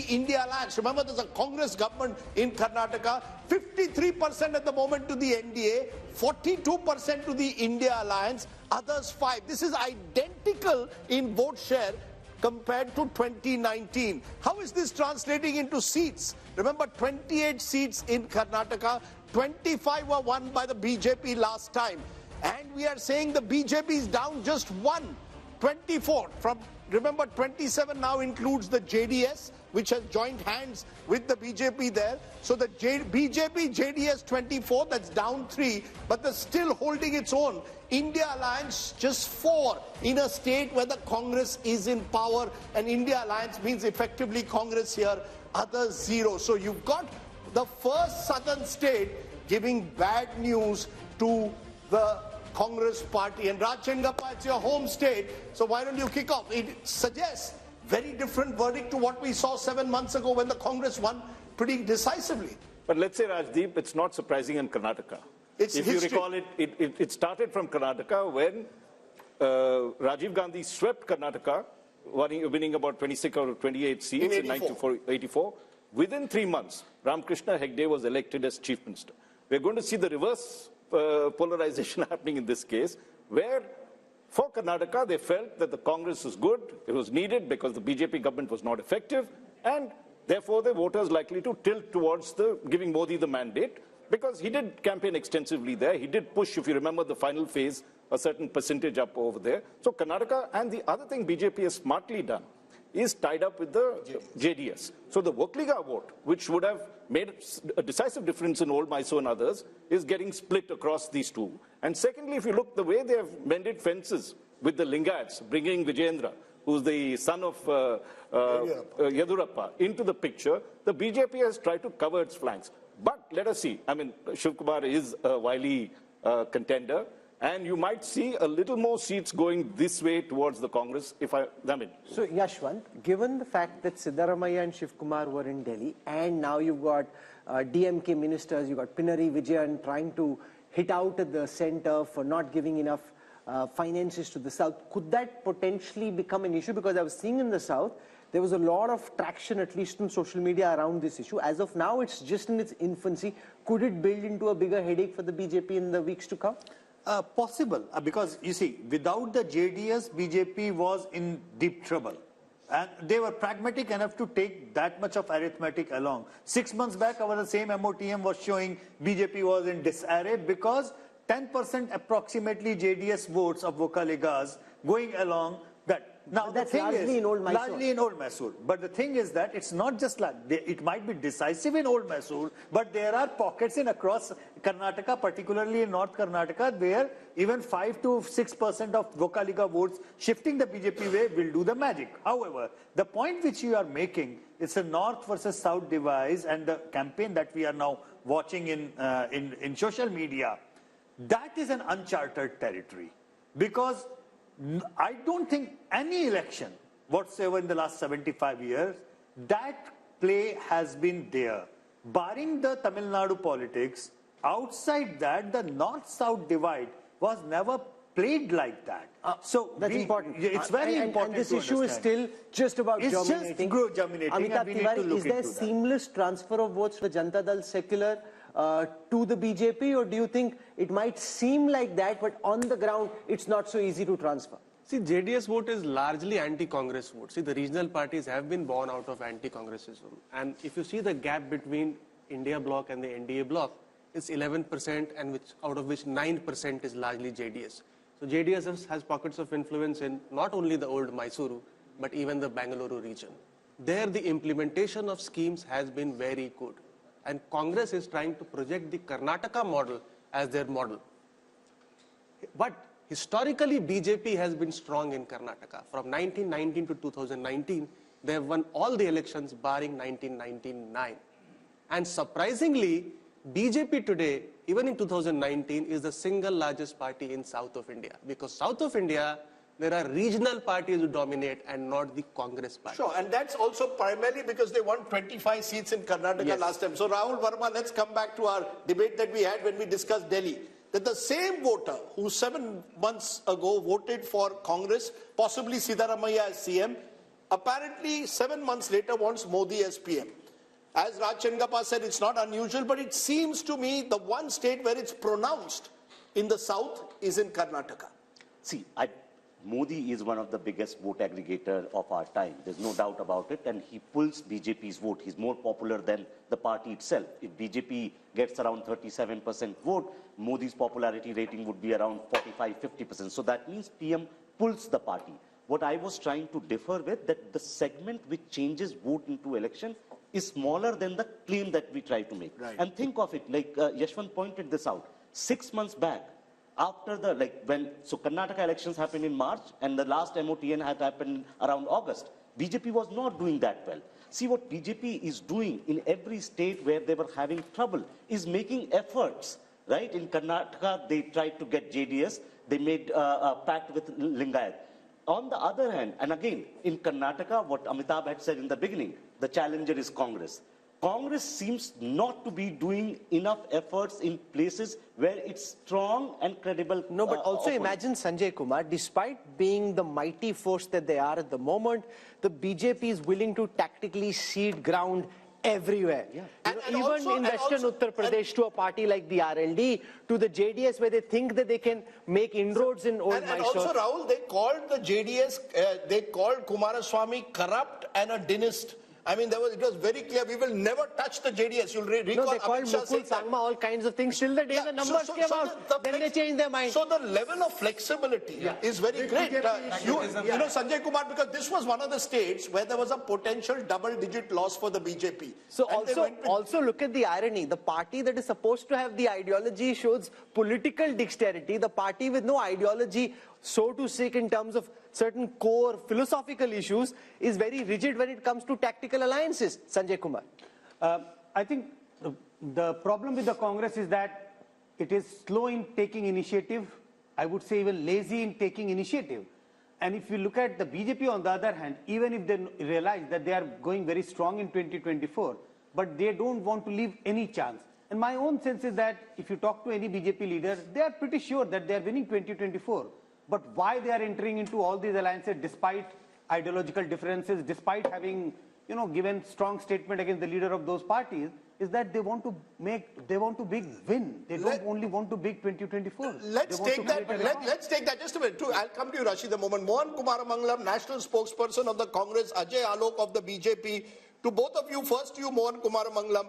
India Alliance. Remember, there's a Congress government in Karnataka, 53% at the moment to the NDA, 42% to the India Alliance, others 5%. This is identical in vote share compared to 2019. How is this translating into seats? Remember, 28 seats in Karnataka, 25 were won by the BJP last time. And we are saying the BJP is down just 24 from, remember, 27 now includes the JDS, which has joined hands with the BJP there. So the BJP, JDS 24, that's down 3, but they're still holding its own. India Alliance just 4 in a state where the Congress is in power, and India Alliance means effectively Congress here, others 0. So you've got the first southern state giving bad news to the Congress party. And Rajchandappa, it's your home state, so why don't you kick off? It suggests very different verdict to what we saw 7 months ago when the Congress won pretty decisively. But let's say, Rajdeep, it's not surprising in Karnataka. It's if history. you recall, it started from Karnataka when Rajiv Gandhi swept Karnataka, winning about 26 out of 28 seats in 1984. Within 3 months, Ramakrishna Hegde was elected as Chief Minister. We're going to see the reverse polarization happening in this case, where for Karnataka, they felt that the Congress was good, it was needed because the BJP government was not effective, and therefore the voters likely to tilt towards giving Modi the mandate, because he did campaign extensively there. He did push, if you remember the final phase, a certain percentage up over there. So Karnataka, and the other thing BJP has smartly done is tied up with the JDS. So the Vokliga vote, which would have made a decisive difference in Old Mysore and others, is getting split across these two. And secondly, if you look the way they have mended fences with the Lingayats, bringing Vijayendra, who's the son of Yedurappa, into the picture, the BJP has tried to cover its flanks. But let us see. I mean, Shiv Kumar is a wily contender. And you might see a little more seats going this way towards the Congress, So, Yashwant, given the fact that Siddaramaiah and Shiv Kumar were in Delhi, and now you've got DMK ministers, you've got Pinari Vijayan trying to hit out at the center for not giving enough finances to the south, could that potentially become an issue? Because I was seeing in the south, there was a lot of traction, at least on social media, around this issue. As of now, it's just in its infancy. Could it build into a bigger headache for the BJP in the weeks to come? Possible, because you see, without the JDS, BJP was in deep trouble. And they were pragmatic enough to take that much of arithmetic along. 6 months back, our same MOTM was showing BJP was in disarray because 10% approximately JDS votes of Vokaligas going along that. Now, that's largely in Old Mysore. Largely in Old Mysore. But the thing is that it's not just like, it might be decisive in Old Mysore, but there are pockets in across Karnataka, particularly in North Karnataka, where even 5 to 6% of Vokaliga votes shifting the BJP way will do the magic. However, the point which you are making is a North versus South divide, and the campaign that we are now watching in social media, that is an uncharted territory. Because I don't think any election whatsoever in the last 75 years, that play has been there. Barring the Tamil Nadu politics, outside that, the North-South divide was never played like that. So that's important. It's very important. And this issue is still just about germinating. It's just germinating. Amitabh Tiwari, is there seamless transfer of votes for Janata Dal Secular to the BJP, or do you think it might seem like that, but on the ground, it's not so easy to transfer? See, JDS vote is largely anti-Congress vote. See, the regional parties have been born out of anti-Congressism. And if you see the gap between India bloc and the NDA bloc, it's 11%, and out of which 9% is largely JDS. So JDS has pockets of influence in not only the old Mysuru, but even the Bangalore region. There, the implementation of schemes has been very good. And Congress is trying to project the Karnataka model as their model. But historically, BJP has been strong in Karnataka. From 1919 to 2019, they have won all the elections barring 1999. And surprisingly, BJP today, even in 2019, is the single largest party in South of India. Because South of India, there are regional parties who dominate and not the Congress party. Sure, and that's also primarily because they won 25 seats in Karnataka last time. So Rahul Verma, let's come back to our debate that we had when we discussed Delhi. That the same voter who 7 months ago voted for Congress, possibly Siddaramaiah as CM, apparently 7 months later wants Modi as PM. As Raj Chengappa said, it's not unusual, but it seems to me the one state where it's pronounced in the south is in Karnataka. See, Modi is one of the biggest vote aggregator of our time. There's no doubt about it. And he pulls BJP's vote. He's more popular than the party itself. If BJP gets around 37% vote, Modi's popularity rating would be around 45-50%. So that means PM pulls the party. What I was trying to differ with, that the segment which changes vote into election is smaller than the claim that we try to make. Right. And think of it, like Yashwant pointed this out, 6 months back, after the, so Karnataka elections happened in March and the last MOTN had happened around August. BJP was not doing that well. See, what BJP is doing in every state where they were having trouble is making efforts, right? In Karnataka, they tried to get JDS. They made a pact with Lingayat. On the other hand, and again, in Karnataka, what Amitabh had said in the beginning, the challenger is Congress. Congress seems not to be doing enough efforts in places where it's strong and credible. No, but also imagine, Sanjay Kumar, despite being the mighty force that they are at the moment, the BJP is willing to tactically cede ground everywhere. Yeah. Even in Western Uttar Pradesh, to a party like the RLD, to the JDS, where they think that they can make inroads in old Mysore. And also, Rahul, they called the JDS, they called Kumaraswamy corrupt and a dynast. I mean, it was very clear, we will never touch the JDS. You'll recall no, they called Mukul Sangma all kinds of things till the day the numbers came out. Then they changed their mind. So the level of flexibility is very great. You know, Sanjay Kumar, because this was one of the states where there was a potential double-digit loss for the BJP. So also look at the irony. The party that is supposed to have the ideology shows political dexterity. The party with no ideology, so to speak, in terms of certain core philosophical issues, is very rigid when it comes to tactical alliances. Sanjay Kumar. I think the problem with the Congress is that it is slow in taking initiative. I would say even lazy in taking initiative. And if you look at the BJP on the other hand, even if they realize that they are going very strong in 2024, but they don't want to leave any chance. And my own sense is that if you talk to any BJP leader, they are pretty sure that they are winning 2024. But why they are entering into all these alliances despite ideological differences, despite having, given strong statement against the leader of those parties, is that they want to big win. They don't only want to big 2024. Let's take that just a minute. I'll come to you, Rashid, the moment. Mohan Kumar Mangalam, national spokesperson of the Congress, Ajay Alok of the BJP. To both of you, first to you, Mohan Kumar Mangalam.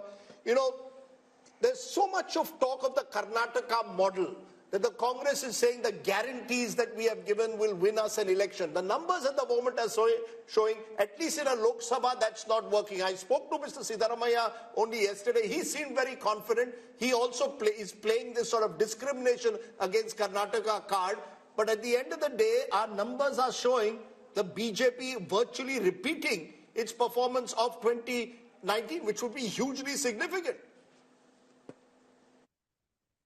There's so much of talk of the Karnataka model, that the Congress is saying the guarantees that we have given will win us an election. The numbers at the moment are showing, at least in a Lok Sabha, that's not working. I spoke to Mr. Siddaramaiah only yesterday. He seemed very confident. He also is playing this sort of discrimination against Karnataka card. But at the end of the day, our numbers are showing the BJP virtually repeating its performance of 2019, which would be hugely significant.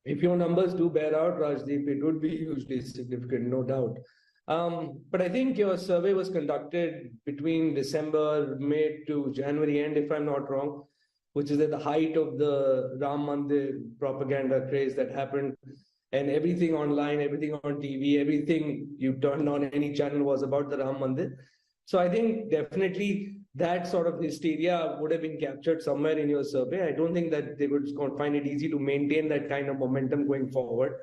If your numbers do bear out, Rajdeep, it would be hugely significant, no doubt. But I think your survey was conducted between December, May to January end, if I'm not wrong, which is at the height of the Ram Mandir propaganda craze that happened. And everything online, everything on TV, everything you turned on any channel was about the Ram Mandir. So I think definitely that sort of hysteria would have been captured somewhere in your survey. I don't think that they would find it easy to maintain that kind of momentum going forward.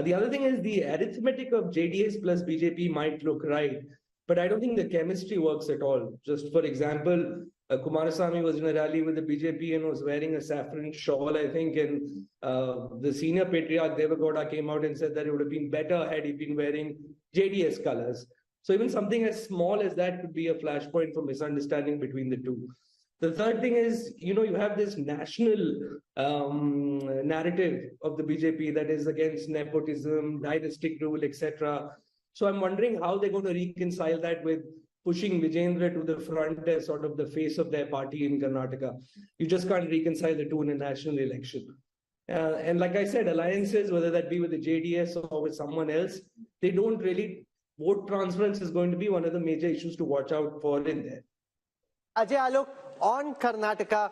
The other thing is the arithmetic of JDS plus BJP might look right, but I don't think the chemistry works at all. Just for example, Kumarasamy was in a rally with the BJP and was wearing a saffron shawl, I think, and the senior patriarch Devagowda came out and said that it would have been better had he been wearing JDS colors. So even something as small as that could be a flashpoint for misunderstanding between the two. The third thing is, you have this national narrative of the BJP that is against nepotism, dynastic rule, etc. So I'm wondering how they're going to reconcile that with pushing Vijayendra to the front as sort of the face of their party in Karnataka. You just can't reconcile the two in a national election. And like I said, alliances, whether that be with the JDS or with someone else, they don't really. Vote transference is going to be one of the major issues to watch out for in there. Ajay Alok, on Karnataka,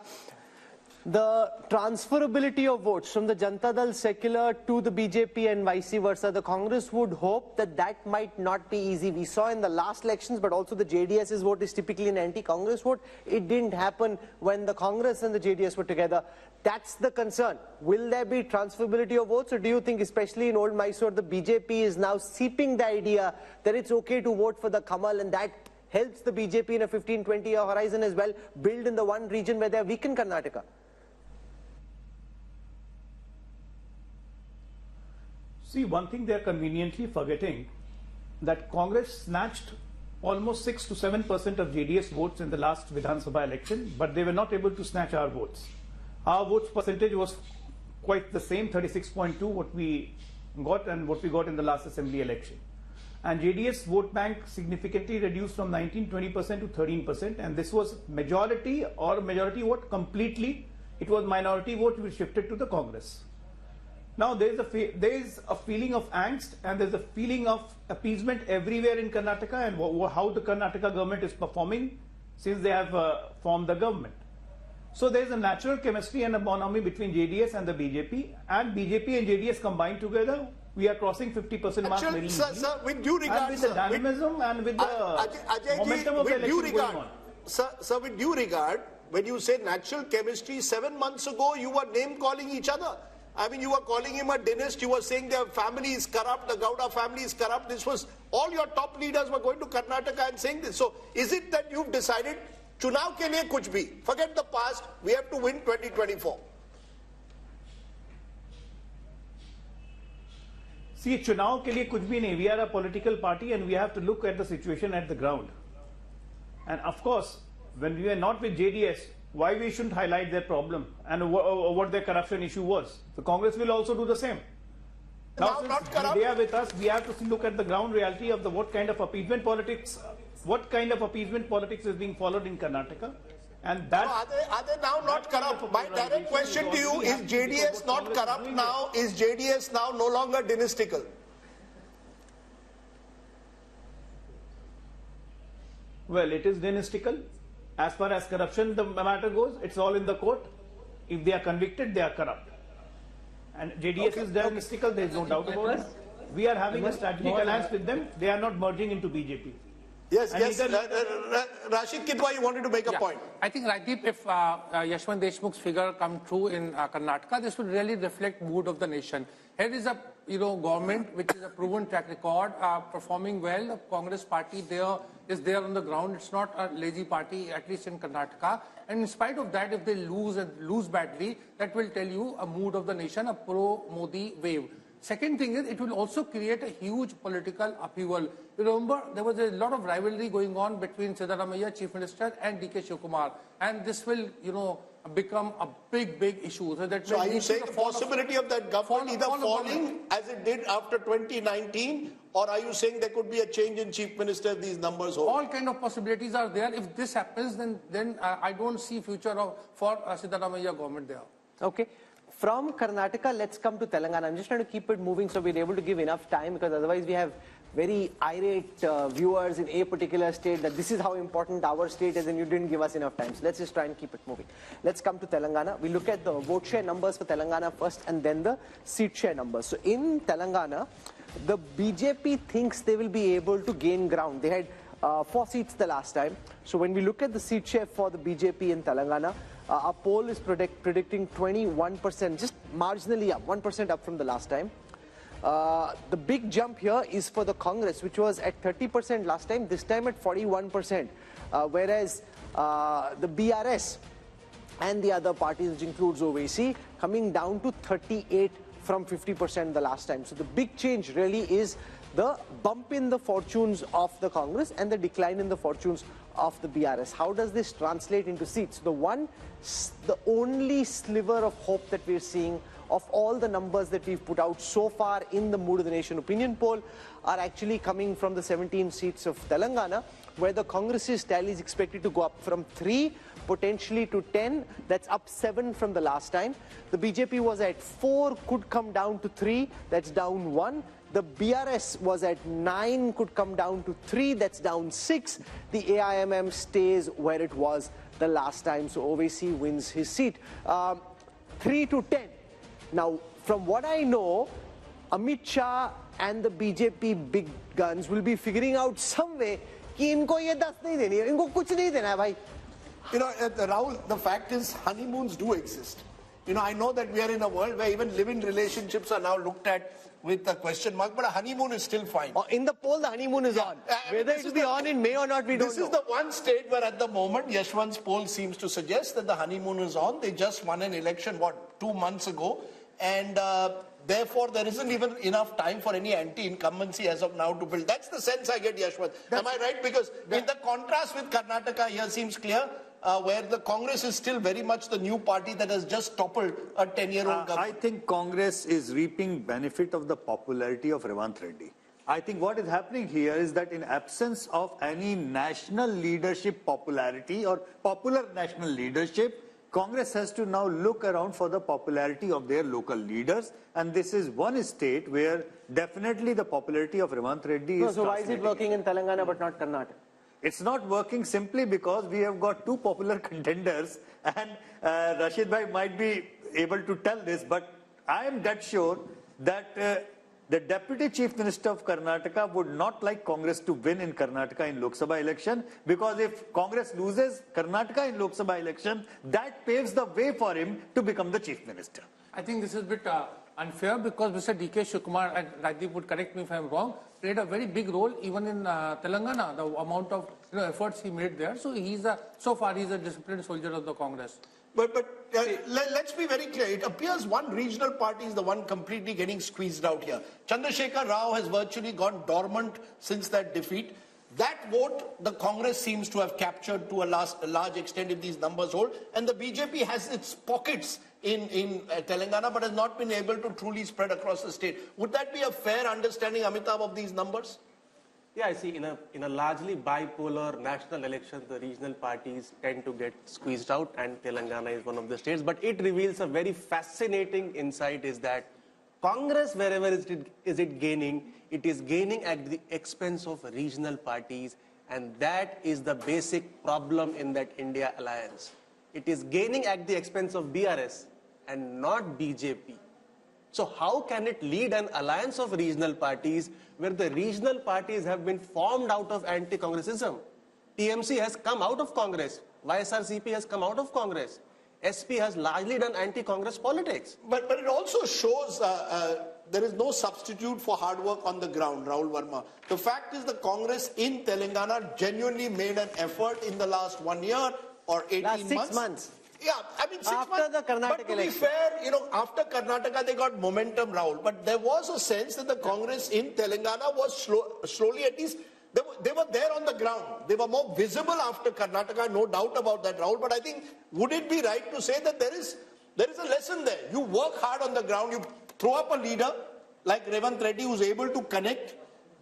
The transferability of votes from the Janata Dal secular to the BJP and vice versa, the Congress would hope that that might not be easy. We saw in the last elections, but also the JDS's vote is typically an anti-Congress vote. It didn't happen when the Congress and the JDS were together. That's the concern. Will there be transferability of votes, or do you think, especially in Old Mysore, the BJP is now seeping the idea that it's okay to vote for the Kamal, and that helps the BJP in a 15-20 year horizon as well, build in the one region where they are weak in Karnataka? See, one thing they are conveniently forgetting, that Congress snatched almost 6 to 7% of JDS votes in the last Vidhan Sabha election, but they were not able to snatch our votes. Our votes percentage was quite the same, 36.2, what we got and what we got in the last assembly election. And JDS vote bank significantly reduced from 19-20% to 13%, and this was majority or majority vote completely. It was minority vote which shifted to the Congress. Now there is a feeling of angst and there is a feeling of appeasement everywhere in Karnataka, and how the Karnataka government is performing since they have formed the government. So there is a natural chemistry and a bonhomie between JDS and the BJP, and BJP and JDS combined together, we are crossing 50% mark very easily. Sir, with due regard, and with the dynamism and with the momentum of the election going on. Sir, with due regard, when you say natural chemistry, 7 months ago you were name calling each other. I mean, you were calling him a dentist, you were saying their family is corrupt, the Gowda family is corrupt. This was, all your top leaders were going to Karnataka and saying this. So, is it that you've decided, Chunav ke liye kuch bhi, forget the past, we have to win 2024? See, Chunav ke liye kuch bhi nahi. We are a political party and we have to look at the situation at the ground. And of course, when we are not with JDS, why we shouldn't highlight their problem and what their corruption issue was. The Congress will also do the same. Now since they are with us, we have to look at the ground reality of what kind of appeasement politics is being followed in Karnataka. And that, are they now not corrupt? My direct question to you, is JDS not corrupt now? Is JDS now no longer dynastical? Well, it is dynastical. As far as corruption the matter goes, it's all in the court. If they are convicted, they are corrupt. And JDS is dynastical, there is no doubt about it. We are having a strategic alliance with them. They are not merging into BJP. Yes, Rashid Kidwa, you wanted to make a point. I think, Rajdeep, if Yashwant Deshmukh's figure come true in Karnataka, this would really reflect mood of the nation. Here is a government which is a proven track record, performing well. The Congress party is there on the ground. It's not a lazy party, at least in Karnataka. And in spite of that, if they lose badly, that will tell you a mood of the nation, a pro-Modi wave. Second thing is, it will also create a huge political upheaval. You remember, there was a lot of rivalry going on between Siddaramaiah, Chief Minister, and DK Shivakumar. And this will, become a big issue. So are you saying the possibility of that government either falling as it did after 2019, or are you saying there could be a change in Chief Minister if these numbers hold? All kind of possibilities are there. If this happens, then I don't see future for Siddaramaiah government there. Okay. From Karnataka, let's come to Telangana. I'm just trying to keep it moving so we're able to give enough time, because otherwise we have very irate viewers in a particular state that this is how important our state is and you didn't give us enough time. So let's just try and keep it moving. Let's come to Telangana. We look at the vote share numbers for Telangana first and then the seat share numbers. So in Telangana, the BJP thinks they will be able to gain ground. They had 4 seats the last time. So when we look at the seat share for the BJP in Telangana, our poll is predicting 21%, just marginally up, 1% up from the last time. The big jump here is for the Congress, which was at 30% last time, this time at 41%. Whereas the BRS and the other parties, which includes OVC, coming down to 38 from 50% the last time. So the big change really is the bump in the fortunes of the Congress and the decline in the fortunes of the BRS. How does this translate into seats? The only sliver of hope that we're seeing of all the numbers that we've put out so far in the Mood of the Nation opinion poll are actually coming from the 17 seats of Telangana, where the Congress's tally is expected to go up from 3 potentially to 10. That's up 7 from the last time. The BJP was at 4, could come down to 3. That's down 1. The BRS was at 9, could come down to 3. That's down 6. The AIMM stays where it was the last time. So Owaisi wins his seat. 3-10. Now, from what I know, Amit Shah and the BJP big guns will be figuring out some way कि इनको ये 10 नहीं देनी है, इनको कुछ नहीं देना है भाई. You know, Rahul, the fact is honeymoons do exist. You know, I know that we are in a world where even live-in relationships are now looked at with a question mark, but a honeymoon is still fine. In the poll, the honeymoon is on. Whether it will be on in May or not, we don't know. This is the one state where at the moment, Yashwant's poll seems to suggest that the honeymoon is on. They just won an election, 2 months ago? And therefore, there isn't even enough time for any anti-incumbency as of now to build. That's the sense I get, Yashwant. Am I right? Because in the contrast with Karnataka here seems clear, where the Congress is still very much the new party that has just toppled a 10-year-old government. I think Congress is reaping benefit of the popularity of Revant Reddy. I think what is happening here is that in absence of any national leadership popularity or popular national leadership, Congress has to now look around for the popularity of their local leaders, and this is one state where definitely the popularity of Revant Reddy is. So why is it working in Telangana but not Karnataka? It's not working simply because we have got two popular contenders, and Rashid Bhai might be able to tell this, but I am dead sure that the Deputy Chief Minister of Karnataka would not like Congress to win in Karnataka in Lok Sabha election, because if Congress loses Karnataka in Lok Sabha election, that paves the way for him to become the Chief Minister. I think this is a bit unfair, because Mr. D.K. Shivkumar, and Rajdeep would correct me if I'm wrong, played a very big role even in Telangana, the amount of efforts he made there. So so far he's a disciplined soldier of the Congress. But let's be very clear. It appears one regional party is the one completely getting squeezed out here. Chandrasekhar Rao has virtually gone dormant since that defeat. That vote, the Congress seems to have captured to a large extent if these numbers hold. And the BJP has its pockets in Telangana, but has not been able to truly spread across the state. Would that be a fair understanding, Amitabh, of these numbers? Yeah, I see. In a largely bipolar national election, the regional parties tend to get squeezed out, and Telangana is one of the states. But it reveals a very fascinating insight, is that Congress, wherever is it gaining, it is gaining at the expense of regional parties, and that is the basic problem in that India alliance. It is gaining at the expense of BRS and not BJP. So how can it lead an alliance of regional parties where the regional parties have been formed out of anti-Congressism? TMC has come out of Congress. YSRCP has come out of Congress. SP has largely done anti-Congress politics. But it also shows there is no substitute for hard work on the ground, Rahul Verma. The fact is the Congress in Telangana genuinely made an effort in the last 1 year or 18 last 6 months. Yeah, I mean 6 after months. The Karnataka but to election. be fair, after Karnataka they got momentum, Rahul. But there was a sense that the Congress in Telangana was slowly, at least, they were there on the ground. They were more visible after Karnataka, no doubt about that, Rahul. But I think, would it be right to say that there is a lesson there? You work hard on the ground, you throw up a leader like Revant Reddy who's able to connect,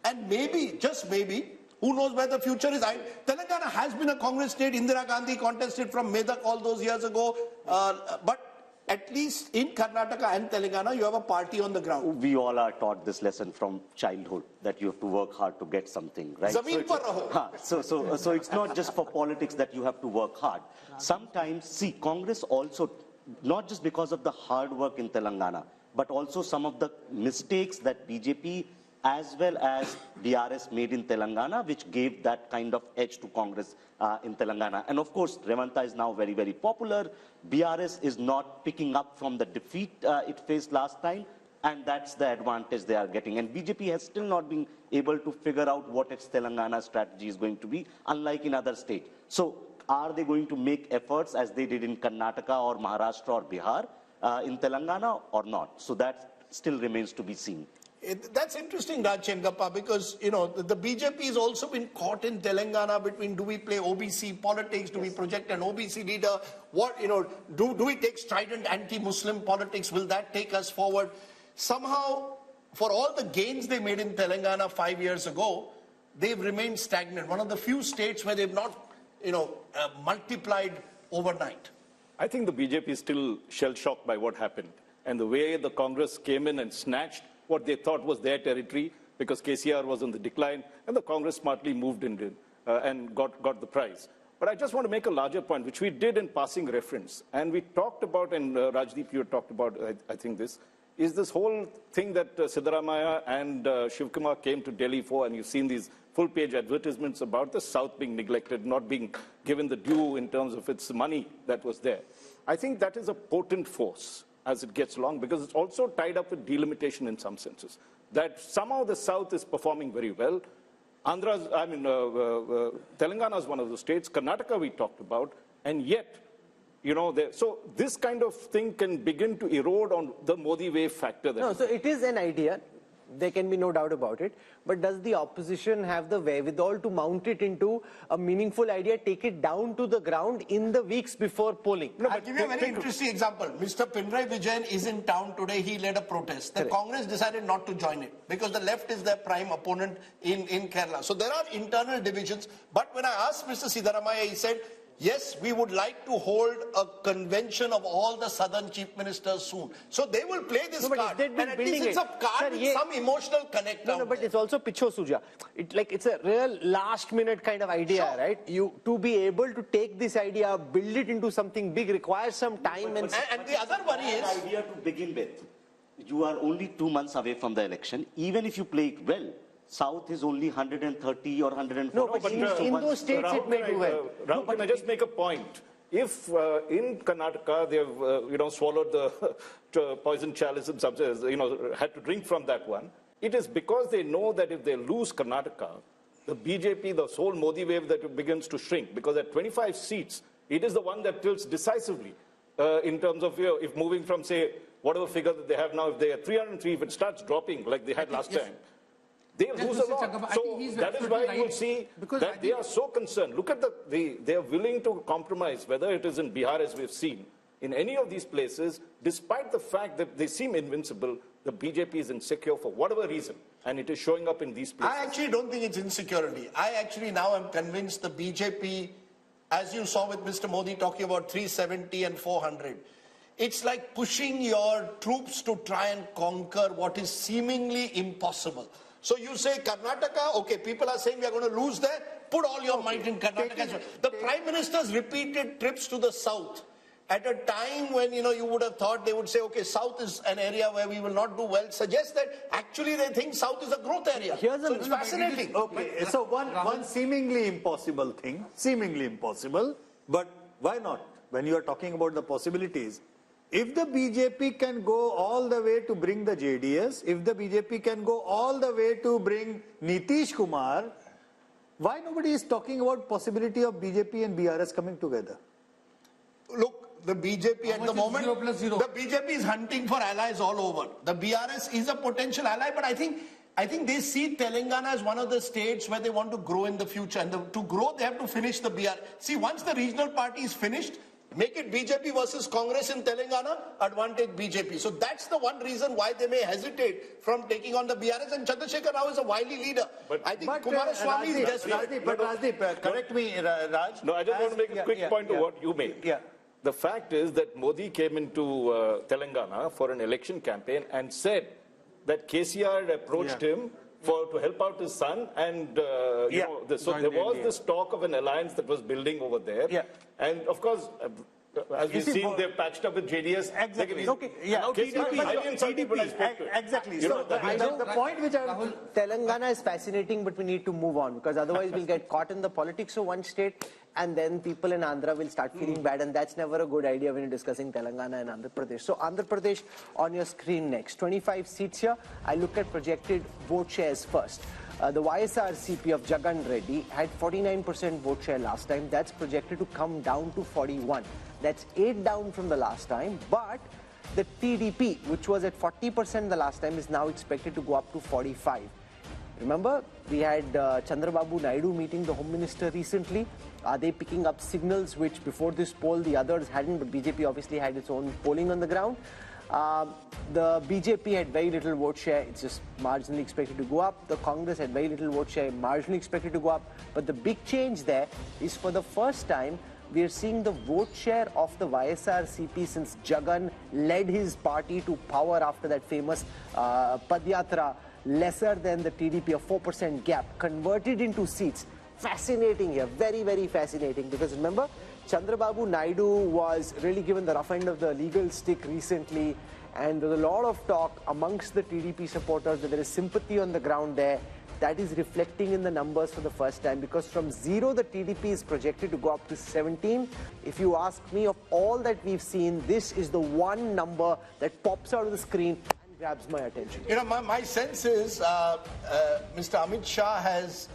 and maybe, just maybe, who knows where the future is? Telangana has been a Congress state. Indira Gandhi contested from Medak all those years ago. But at least in Karnataka and Telangana, you have a party on the ground. We all are taught this lesson from childhood, that you have to work hard to get something, right? Zameen par raho. So it's not just for politics that you have to work hard. Sometimes, see, Congress also, not just because of the hard work in Telangana, but also some of the mistakes that BJP as well as DRS made in Telangana, which gave that kind of edge to Congress in Telangana. And of course, Revanta is now very, very popular. BRS is not picking up from the defeat it faced last time, and that's the advantage they are getting. And BJP has still not been able to figure out what its Telangana strategy is going to be, unlike in other states. So are they going to make efforts as they did in Karnataka or Maharashtra or Bihar in Telangana or not? So that still remains to be seen. That's interesting, Raj Chengappa, because, the BJP has also been caught in Telangana between, do we play OBC politics, do we project an OBC leader, what, do we take strident anti-Muslim politics, will that take us forward? Somehow, for all the gains they made in Telangana 5 years ago, they've remained stagnant. One of the few states where they've not, multiplied overnight. I think the BJP is still shell-shocked by what happened. And the way the Congress came in and snatched what they thought was their territory, because KCR was on the decline, and the Congress smartly moved in and got the prize. But I just want to make a larger point, which we did in passing reference. And we talked about, and Rajdeep, you talked about, I think this, is this whole thing that Siddaramaiah and Shiv Kumar came to Delhi for, and you've seen these full-page advertisements about the South being neglected, not being given the due in terms of its money that was there. I think that is a potent force as it gets along, because it's also tied up with delimitation in some senses. That somehow the South is performing very well. Telangana is one of the states, Karnataka we talked about, and yet, so this kind of thing can begin to erode on the Modi wave factor. No, so it is an idea. There can be no doubt about it. But does the opposition have the wherewithal to mount it into a meaningful idea, take it down to the ground in the weeks before polling? No, I'll give you a very interesting example. Mr. Pinarayi Vijayan is in town today. He led a protest. The Congress decided not to join it because the left is their prime opponent in Kerala. So there are internal divisions. But when I asked Mr. Siddaramaiah, he said, yes, we would like to hold a convention of all the southern chief ministers soon. So they will play this card. And at least it's a card with some emotional connect. No, but it's also picho suja. It's a real last minute kind of idea, right? To be able to take this idea, build it into something big requires some time. And the other worry is... The idea to begin with, you are only 2 months away from the election. Even if you play it well, South is only 130 or 140. No, but in those states Rahul, it may do well. Rahul, can I just make a point? If in Karnataka they have swallowed the poison chalice and had to drink from that one, it is because they know that if they lose Karnataka, the BJP, the whole Modi wave that begins to shrink, because at 25 seats, it is the one that tilts decisively in terms of if moving from, say, whatever figure that they have now, if they are 303, if it starts dropping like they had last time, they lose a lot. So that is why you will see that they are so concerned. Look at they are willing to compromise, whether it is in Bihar, as we've seen, in any of these places, despite the fact that they seem invincible, the BJP is insecure for whatever reason, and it is showing up in these places. I actually don't think it's insecurity. I actually now am convinced the BJP, as you saw with Mr. Modi talking about 370 and 400, it's like pushing your troops to try and conquer what is seemingly impossible. So you say Karnataka, okay, people are saying we are going to lose there, put all your might in Karnataka. The Prime Minister's repeated trips to the South at a time when, you would have thought they would say, okay, South is an area where we will not do well, suggests that actually they think South is a growth area. So it's fascinating. Okay, so one seemingly impossible thing, seemingly impossible, but why not? When you are talking about the possibilities, if the BJP can go all the way to bring the JDS, if the BJP can go all the way to bring Nitish Kumar, why nobody is talking about possibility of BJP and BRS coming together? Look, the BJP at the moment, the BJP is hunting for allies all over. The BRS is a potential ally, but I think they see Telangana as one of the states where they want to grow in the future. And to grow, they have to finish the BRS. See, once the regional party is finished, make it BJP versus Congress in Telangana, advantage BJP. So that's the one reason why they may hesitate from taking on the BRS. And Chandrasekhar Rao is a wily leader. I think Kumaraswamy is desperate. Rajdeep, correct me, Raj. No, I just want to make a quick point to what you made. Yeah. The fact is that Modi came into Telangana for an election campaign and said that KCR had approached him to help out his son, and so there was this talk of an alliance that was building over there. Yeah. And of course, as we've seen, they've patched up with JDS. Exactly. Okay. Yeah. Exactly. So the point which Telangana is fascinating, but we need to move on, because otherwise we'll get caught in the politics of one state, and then people in Andhra will start feeling bad, and that's never a good idea when you're discussing Telangana and Andhra Pradesh. So Andhra Pradesh on your screen next. 25 seats here. I look at projected vote shares first. The YSRCP of Jagan Reddy had 49% vote share last time. That's projected to come down to 41. That's 8 down from the last time. But the TDP, which was at 40% the last time, is now expected to go up to 45. Remember, we had Chandrababu Naidu meeting the Home Minister recently. Are they picking up signals which before this poll the others hadn't, but BJP obviously had its own polling on the ground? The BJP had very little vote share, it's just marginally expected to go up. The Congress had very little vote share, marginally expected to go up. But the big change there is, for the first time, we are seeing the vote share of the YSRCP since Jagan led his party to power after that famous Padyatra, lesser than the TDP, a 4% gap, converted into seats. fascinating here, very, very fascinating, because remember, Chandrababu Naidu was really given the rough end of the legal stick recently, and there's a lot of talk amongst the TDP supporters that there is sympathy on the ground there. That is reflecting in the numbers for the first time, because from 0 the TDP is projected to go up to 17. If you ask me, of all that we've seen, this is the one number that pops out of the screen and grabs my attention. You know, my sense is Mr. Amit Shah has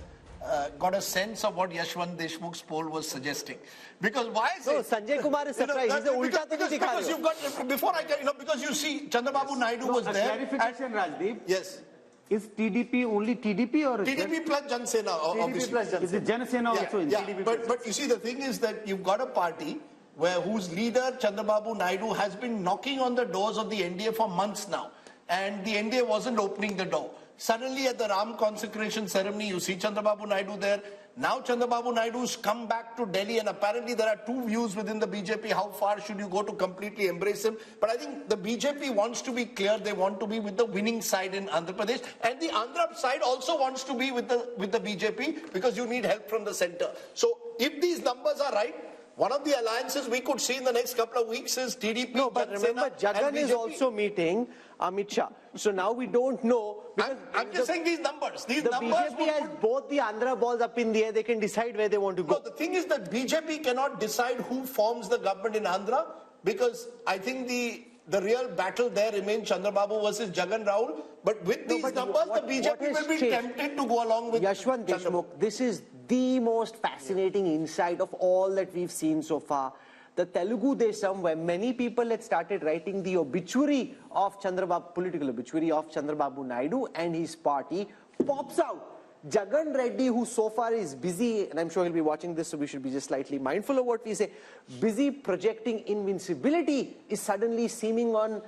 got a sense of what Yashwant Deshmukh's poll was suggesting. Because why is it? Sanjay Kumar is surprised. He said, "Ulta to nahi dikha rahe ho." Because you've got, before I get, because you see, Chandrababu Naidu was there. Clarification, Rajdeep. Yes. Is TDP only TDP or TDP plus Jan Sena, obviously. plus Jan Sena. Is it Jan Sena also in TDP? But you see, the thing is that you've got a party whose leader, Chandrababu Naidu, has been knocking on the doors of the NDA for months now. And the NDA wasn't opening the door. Suddenly at the Ram consecration ceremony, you see Chandrababu Naidu there. Now Chandrababu Naidu's come back to Delhi, and apparently there are two views within the BJP. How far should you go to completely embrace him? But I think the BJP wants to be clear. They want to be with the winning side in Andhra Pradesh. And the Andhra side also wants to be with the BJP, because you need help from the center. So if these numbers are right, one of the alliances we could see in the next couple of weeks is TDP. No, but remember, Jagan is also meeting Amit Shah. So now we don't know. I'm just saying these numbers. The BJP has both the Andhra balls up in the air. They can decide where they want to go. No, the thing is that BJP cannot decide who forms the government in Andhra, because I think the real battle there remains Chandrababu versus Jagan Rahul. But with these numbers, the BJP will be tempted to go along with Yashwant Deshmukh. This is the most fascinating insight of all that we've seen so far. The Telugu Desam, where many people had started writing the obituary of Chandrababu, political obituary of Chandrababu Naidu and his party, pops out. Jagan Reddy, who so far is busy, and I'm sure he'll be watching this, so we should be just slightly mindful of what we say, busy projecting invincibility, is suddenly seeming on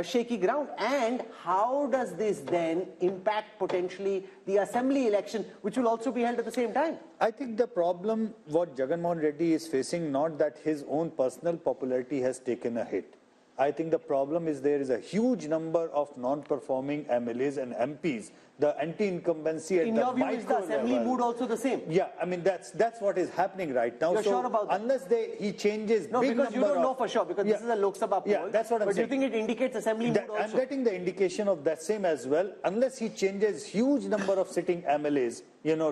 shaky ground. And how does this then impact potentially the assembly election, which will also be held at the same time? I think the problem what Jagan Mohan Reddy is facing, not that his own personal popularity has taken a hit. I think the problem is there is a huge number of non-performing MLAs and MPs. The anti-incumbency at the micro level. In your view, is the assembly mood also the same? Yeah, I mean that's what is happening right now. You're sure about that? Unless he changes, no, big because you don't know for sure, because this is a Lok Sabha poll. Yeah, that's what I'm saying. But do you think it indicates assembly mood also? I'm getting the indication of that same as well. Unless he changes huge number of sitting MLAs,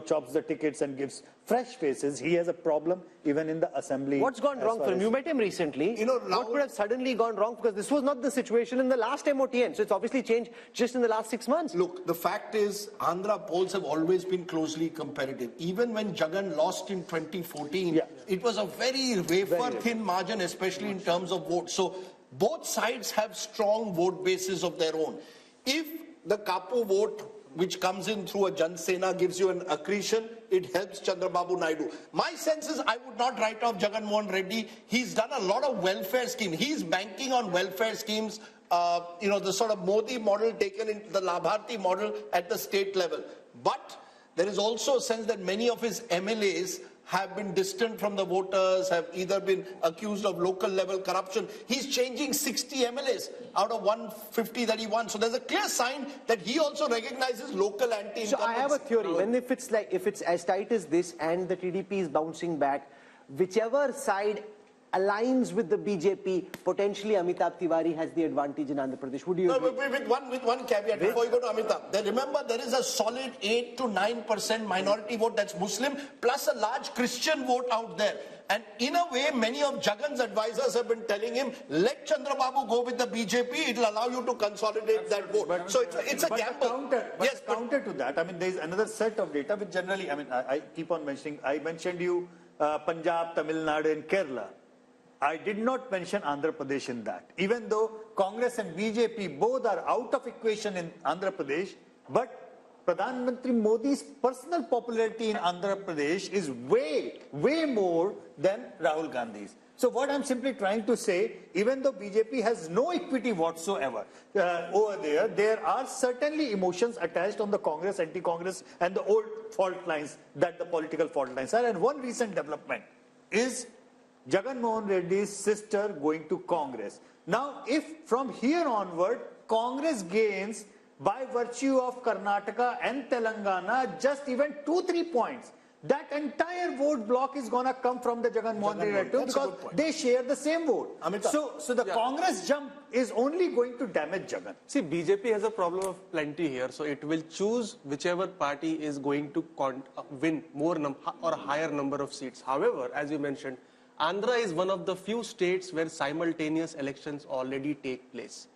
chops the tickets and gives fresh faces, he has a problem even in the assembly. What's gone wrong for him? You met him recently. What could have suddenly gone wrong? Because this was not the situation in the last MOTN. So it's obviously changed just in the last 6 months. Look, the fact is, Andhra polls have always been closely competitive. Even when Jagan lost in 2014, it was a very wafer-thin margin, especially in terms of votes. So both sides have strong vote bases of their own. If the Kapu vote, which comes in through a Jan Sena, gives you an accretion, it helps Chandrababu Naidu. My sense is I would not write off Jagan Mohan Reddy. He's done a lot of welfare schemes. He's banking on welfare schemes, the sort of Modi model taken into the Labharti model at the state level. But there is also a sense that many of his MLAs have been distant from the voters, have either been accused of local level corruption. He's changing 60 MLAs out of 150 that he won. So there's a clear sign that he also recognizes local anti-incumbency. So I have a theory. When if it's as tight as this and the TDP is bouncing back, whichever side aligns with the BJP, potentially Amitabh Tiwari has the advantage in Andhra Pradesh. Would you agree? With one caveat before you go to Amitabh. Remember, there is a solid 8 to 9% minority vote that's Muslim, plus a large Christian vote out there. And in a way, many of Jagan's advisors have been telling him, let Chandrababu go with the BJP, it'll allow you to consolidate that vote. But, so it's a gamble. Counter to that, I mean, there is another set of data which generally, I mean, I keep on mentioning, I mentioned you Punjab, Tamil Nadu and Kerala. I did not mention Andhra Pradesh in that. Even though Congress and BJP both are out of equation in Andhra Pradesh, but Pradhan Mantri Modi's personal popularity in Andhra Pradesh is way more than Rahul Gandhi's. So what I'm simply trying to say, even though BJP has no equity whatsoever over there are certainly emotions attached on the Congress, anti-Congress and the old fault lines that the political fault lines are. And one recent development is Jagan Mohan Reddy's sister going to Congress. Now, if from here onward, Congress gains by virtue of Karnataka and Telangana just even 2-3 points, that entire vote block is going to come from the Jagan Mohan Reddy relative because they share the same vote. So the Congress jump is only going to damage Jagan. See, BJP has a problem of plenty here, so it will choose whichever party is going to win more or higher number of seats. However, as you mentioned, Andhra is one of the few states where simultaneous elections already take place.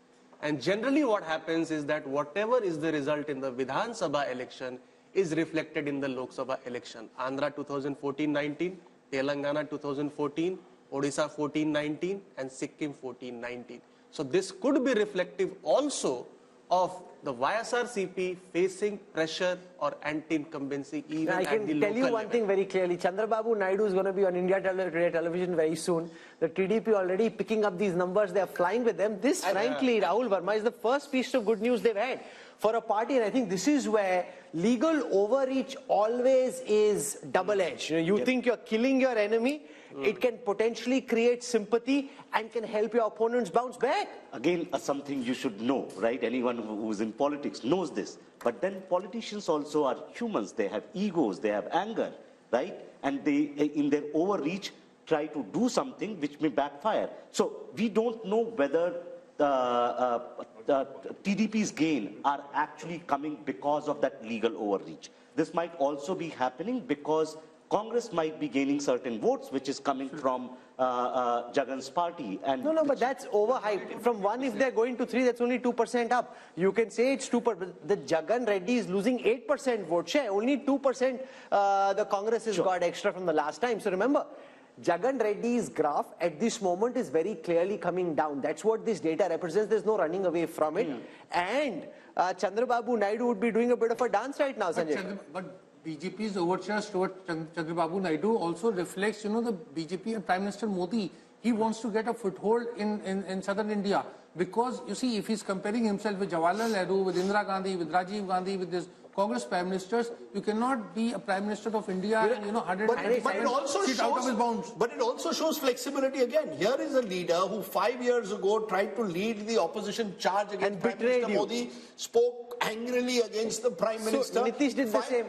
And generally what happens is that whatever is the result in the Vidhan Sabha election is reflected in the Lok Sabha election. Andhra 2014-19, Telangana 2014, Odisha 14-19 and Sikkim 14-19. So this could be reflective also of the YSRCP facing pressure or anti-incumbency even at the local level. I can tell you one thing very clearly. Chandrababu Naidu is going to be on India television very soon. The TDP already picking up these numbers. They are flying with them. This, frankly, Rahul Verma, is the first piece of good news they've had for a party. And I think this is where legal overreach always is double-edged. You think you're killing your enemy. It can potentially create sympathy and can help your opponents bounce back. Again, something you should know, right? Anyone who's in politics knows this. But then politicians also are humans. They have egos, they have anger, right? And they, in their overreach, try to do something which may backfire. So we don't know whether the TDP's gain are actually coming because of that legal overreach. This might also be happening because Congress might be gaining certain votes, which is coming from Jagan's party. And no, but that's overhyped. From 1, if they're going to 3, that's only 2% up. You can say it's 2%. The Jagan Reddy is losing 8% vote share. Only 2% the Congress has got extra from the last time. So remember, Jagan Reddy's graph at this moment is very clearly coming down. That's what this data represents. There's no running away from it. And Chandrababu Naidu would be doing a bit of a dance right now, Sanjay. But BJP's overtures towards Chandrababu Naidu also reflects, the BJP and Prime Minister Modi. He wants to get a foothold in southern India because, you see, if he's comparing himself with Jawaharlal Nehru, with Indira Gandhi, with Rajiv Gandhi, with this Congress Prime Ministers, you cannot be a Prime Minister of India and, 100 but it also shows, out of his bounds. But it also shows flexibility again. Here is a leader who 5 years ago tried to lead the opposition charge against Prime Minister Modi, spoke angrily against the Prime Minister. Nitish did the same.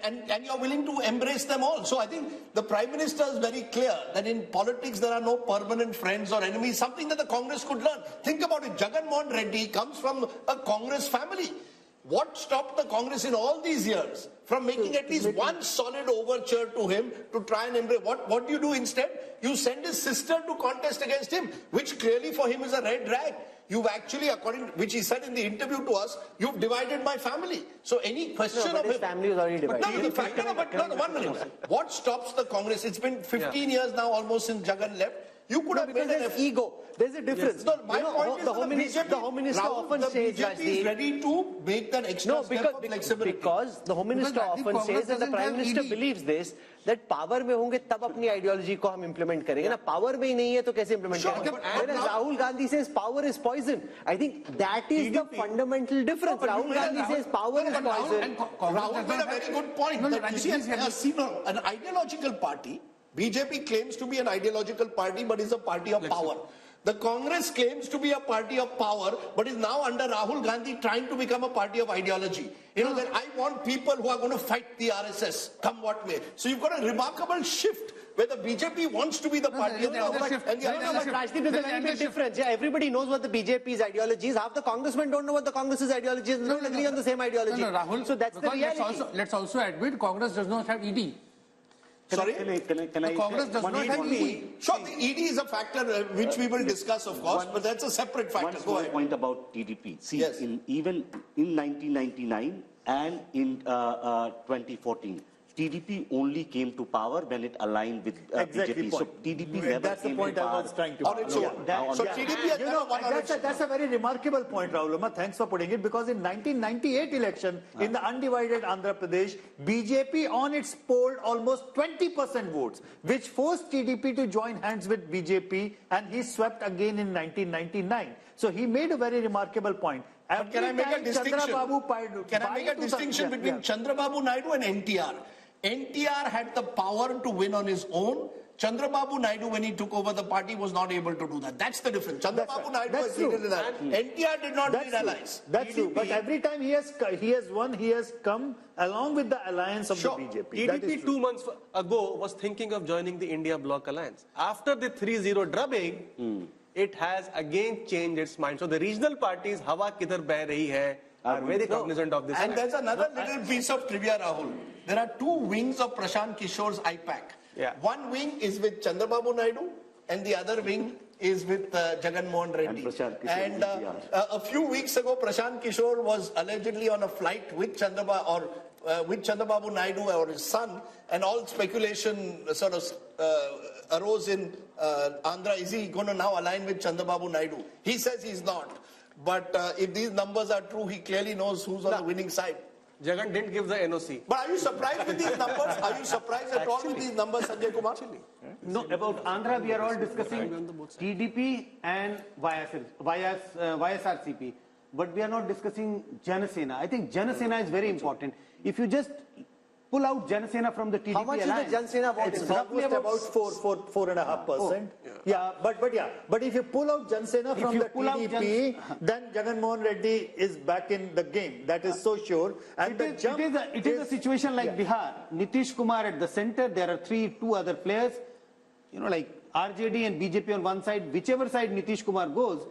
And you're willing to embrace them all. So I think the Prime Minister is very clear that in politics there are no permanent friends or enemies, something that the Congress could learn. Think about it. Jagan Mohan Reddy comes from a Congress family. What stopped the Congress in all these years from making at least one solid overture to him to try and embrace? What do you do instead? You send his sister to contest against him, which clearly for him is a red rag. You've actually, according to which he said in the interview to us, you've divided my family. So any question of his him, family is already divided. 1 minute. What stops the Congress? It's been 15 years now almost since Jagan left. You could have made an ego. There's a difference. No, my point is the Home Minister often says, BJP is ready to make that extra step of flexibility. Because the Home Minister often says, and the Prime Minister believes this, that power में होंगे तब अपनी ideology को हम implement करेंगे ना power में ही नहीं है तो कैसे implement करेंगे? Whereas Rahul Gandhi says power is poison. I think that is the fundamental difference. Rahul Gandhi says power is poison. Rahul made a very good point. An ideological party. BJP claims to be an ideological party, but is a party of power. The Congress claims to be a party of power, but is now under Rahul Gandhi trying to become a party of ideology. That I want people who are going to fight the RSS, come what may. So you've got a remarkable shift where the BJP wants to be the party of power. But Rajdeep, there's a very big difference. Yeah, everybody knows what the BJP's ideology is. Half the congressmen don't know what the Congress's ideology is. They don't agree on the same ideology. Rahul, so that's the reality. Let's also admit Congress does not have ED. Sorry? Can I Congress does not have ED. Sure, the ED is a factor which we will discuss, of course, but that's a separate factor. One point about TDP. See, even in 1999 and in 2014, TDP only came to power when it aligned with BJP. So TDP never came to power. That's the point I was trying to on its own. So TDP has that's a very remarkable point, Rahul. Thanks for putting it, because in 1998 election, in the undivided Andhra Pradesh, BJP on its poll almost 20% votes, which forced TDP to join hands with BJP, and he swept again in 1999. So he made a very remarkable point. Can I make a distinction between Chandrababu Naidu and NTR? NTR had the power to win on his own. Chandrababu Naidu, when he took over the party, was not able to do that. That's the difference. Chandrababu Naidu has needed an ally. NTR did not need allies. That's true. But every time he has won, he has come along with the alliance of the BJP. EDP 2 months ago was thinking of joining the India Bloc alliance. After the 3-0 drubbing, it has again changed its mind. So the regional parties, hawa kidhar beh rahi hai, are very cognizant of this. And there's another little piece of trivia, Rahul. There are two wings of Prashant Kishore's IPAC. Yeah. One wing is with Chandrababu Naidu, and the other wing is with Jagan Mohan Reddy. And a few weeks ago, Prashant Kishore was allegedly on a flight with Chandrababu Naidu or his son, and all speculation sort of arose in Andhra. Is he going to now align with Chandrababu Naidu? He says he's not. But if these numbers are true, he clearly knows who's on the winning side. Jagan didn't give the NOC. But are you surprised with these numbers? Are you surprised at all with these numbers, Sanjay Kumar? No, about Andhra, we are all discussing TDP and YSRCP. But we are not discussing Janasena. I think Janasena is very important. If you just pull out Janasena from the TDP How much alliance, is the Janasena vote? It's roughly about 4.5%. But if you pull out Janasena from the TDP, then Jagan Mohan Reddy is back in the game. That is so sure. And it is a situation like Bihar. Nitish Kumar at the center. There are two other players. You know, like RJD and BJP on one side. Whichever side Nitish Kumar goes,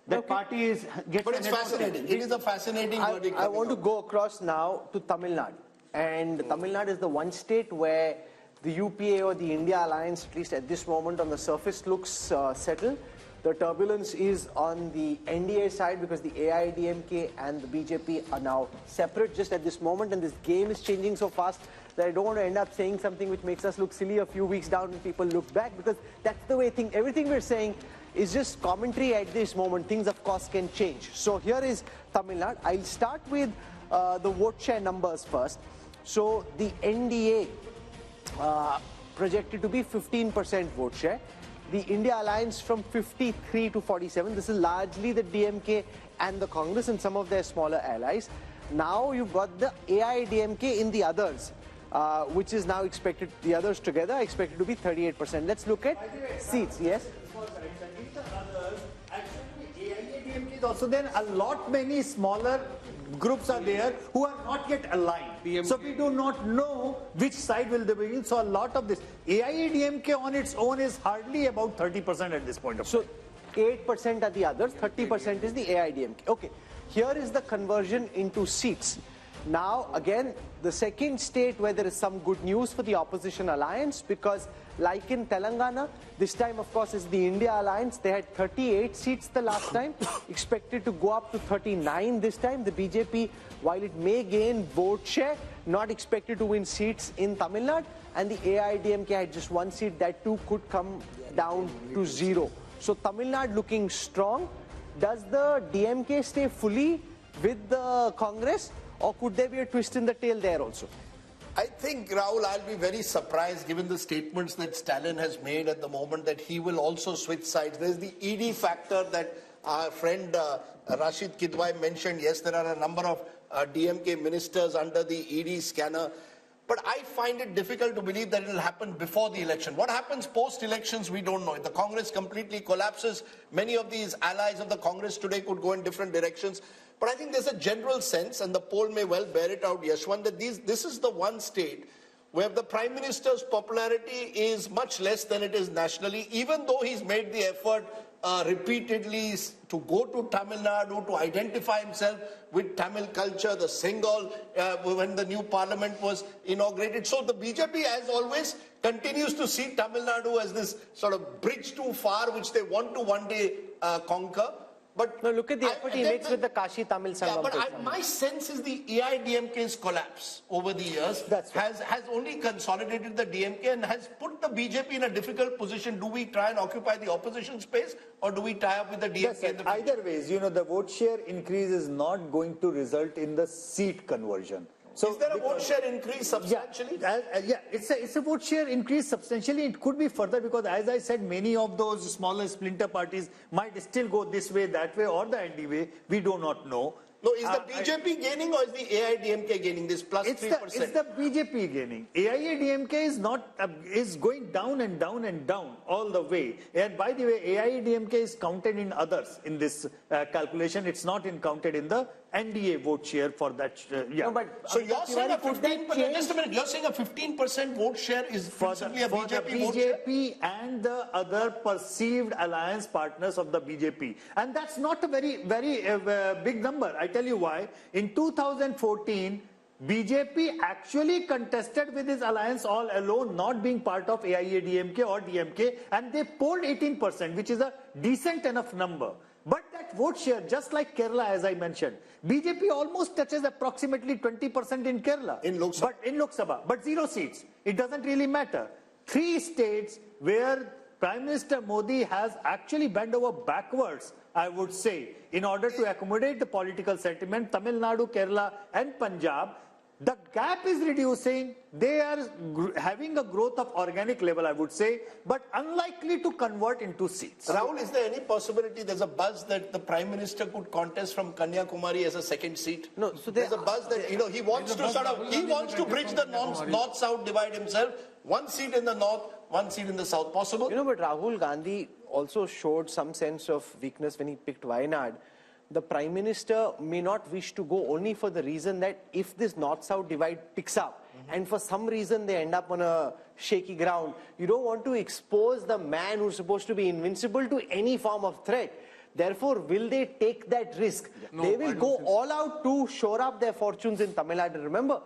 that party gets. But it's fascinating. It is a fascinating verdict. I want to go across now to Tamil Nadu. And Tamil Nadu is the one state where the UPA or the India alliance, at least at this moment on the surface, looks settled. The turbulence is on the NDA side because the AIDMK and the BJP are now separate just at this moment, and this game is changing so fast that I don't want to end up saying something which makes us look silly a few weeks down when people look back, because that's the way everything we're saying is just commentary at this moment. Things, of course, can change. So here is Tamil Nadu. I'll start with the vote share numbers first. So the NDA projected to be 15% vote share. The India Alliance from 53 to 47. This is largely the DMK and the Congress and some of their smaller allies. Now you've got the AIDMK in the others, which is now expected, the others together are expected to be 38%. Let's look at seats. Yes? Also, then a lot many smaller groups are there who are not yet aligned. So we do not know which side will they be in. So a lot of this AIADMK on its own is hardly about 30% at this point of time. So 8% are the others, 30% is the AIDMK. Okay, here is the conversion into seats. Now again, the second state where there is some good news for the opposition alliance, because like in Telangana, this time of course is the India alliance. They had 38 seats the last time, expected to go up to 39 this time. The BJP, while it may gain vote share, not expected to win seats in Tamil Nadu, and the AIDMK had just one seat, that too could come down to 0. So Tamil Nadu looking strong. Does the DMK stay fully with the Congress, or could there be a twist in the tail there also? I think, Rahul, I'll be very surprised given the statements that Stalin has made at the moment that he will also switch sides. There's the ED factor that our friend Rashid Kidwai mentioned. Yes, there are a number of DMK ministers under the ED scanner. But I find it difficult to believe that it will happen before the election. What happens post-elections, we don't know. If the Congress completely collapses, many of these allies of the Congress today could go in different directions. But I think there's a general sense, and the poll may well bear it out, Yashwant, that this is the one state where the Prime Minister's popularity is much less than it is nationally, even though he's made the effort repeatedly to go to Tamil Nadu, to identify himself with Tamil culture, the Singal, when the new parliament was inaugurated. So the BJP, as always, continues to see Tamil Nadu as this sort of bridge too far, which they want to one day conquer. But no, look at the effort he makes with the Kashi Tamil Sangam. Yeah, but my sense is the AIDMK's collapse over the years has only consolidated the DMK and has put the BJP in a difficult position. Do we try and occupy the opposition space, or do we tie up with the DMK? In the either ways, you know, the vote share increase is not going to result in the seat conversion. So is there a vote share increase substantially? Yeah, it's a vote share increase substantially. It could be further because, as I said, many of those smaller splinter parties might still go this way, that way, or the ND way. We do not know. No, is the BJP gaining or is the AIDMK gaining this plus 3%? It's the BJP gaining. AIADMK is not is going down and down and down all the way. And by the way, AIADMK is counted in others in this calculation. It's not counted in the NDA vote share for that. Yeah. No, but So you're saying a 15%, just a minute, you're saying a 15% vote share is principally a BJP vote share? BJP and the other perceived alliance partners of the BJP. And that's not a very big number. I tell you why. In 2014, BJP actually contested with his alliance all alone, not being part of AIADMK or DMK, and they polled 18%, which is a decent enough number. But that vote share, just like Kerala, as I mentioned, BJP almost touches approximately 20% in Kerala. In Lok Sabha. But in Lok Sabha, but 0 seats. It doesn't really matter. 3 states where Prime Minister Modi has actually bent over backwards, I would say, in order to accommodate the political sentiment, Tamil Nadu, Kerala and Punjab. The gap is reducing. They are having a growth of organic level, I would say, but unlikely to convert into seats. Rahul, is there any possibility there's a buzz that the Prime Minister could contest from Kanyakumari as a second seat? No, so there's a buzz that, he wants to bridge the north-south divide himself. 1 seat in the north, 1 seat in the south. Possible? But Rahul Gandhi also showed some sense of weakness when he picked Wayanad. The Prime Minister may not wish to go only for the reason that if this north-south divide picks up and for some reason they end up on a shaky ground, you don't want to expose the man who's supposed to be invincible to any form of threat. Therefore, will they take that risk? No, they will go all out to shore up their fortunes in Tamil Nadu. Remember,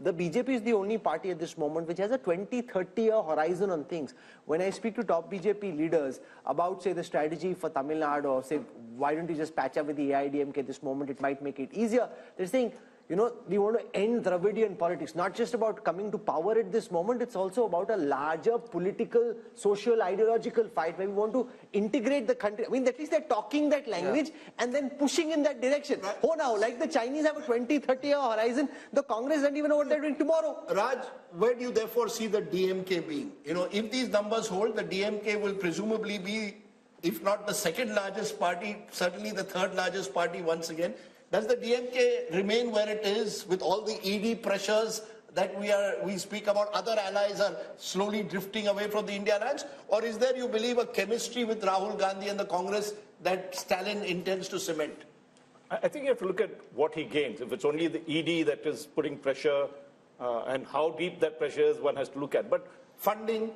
the BJP is the only party at this moment which has a 20-30-year horizon on things. When I speak to top BJP leaders about, say, the strategy for Tamil Nadu or say, why don't you just patch up with the AIDMK at this moment, it might make it easier. They're saying, we want to end Dravidian politics. Not just about coming to power at this moment, it's also about a larger political, social, ideological fight where we want to integrate the country. I mean, at least they're talking that language and then pushing in that direction. Right. Oh, now, like the Chinese have a 20-30-year horizon, the Congress don't even know what they're doing tomorrow. Raj, where do you therefore see the DMK being? If these numbers hold, the DMK will presumably be, if not the second largest party, certainly the third largest party once again. Does the DMK remain where it is with all the ED pressures that we speak about? Other allies are slowly drifting away from the India alliance? Or is there, you believe, a chemistry with Rahul Gandhi and the Congress that Stalin intends to cement? I think you have to look at what he gains. If it's only the ED that is putting pressure and how deep that pressure is, one has to look at. But funding,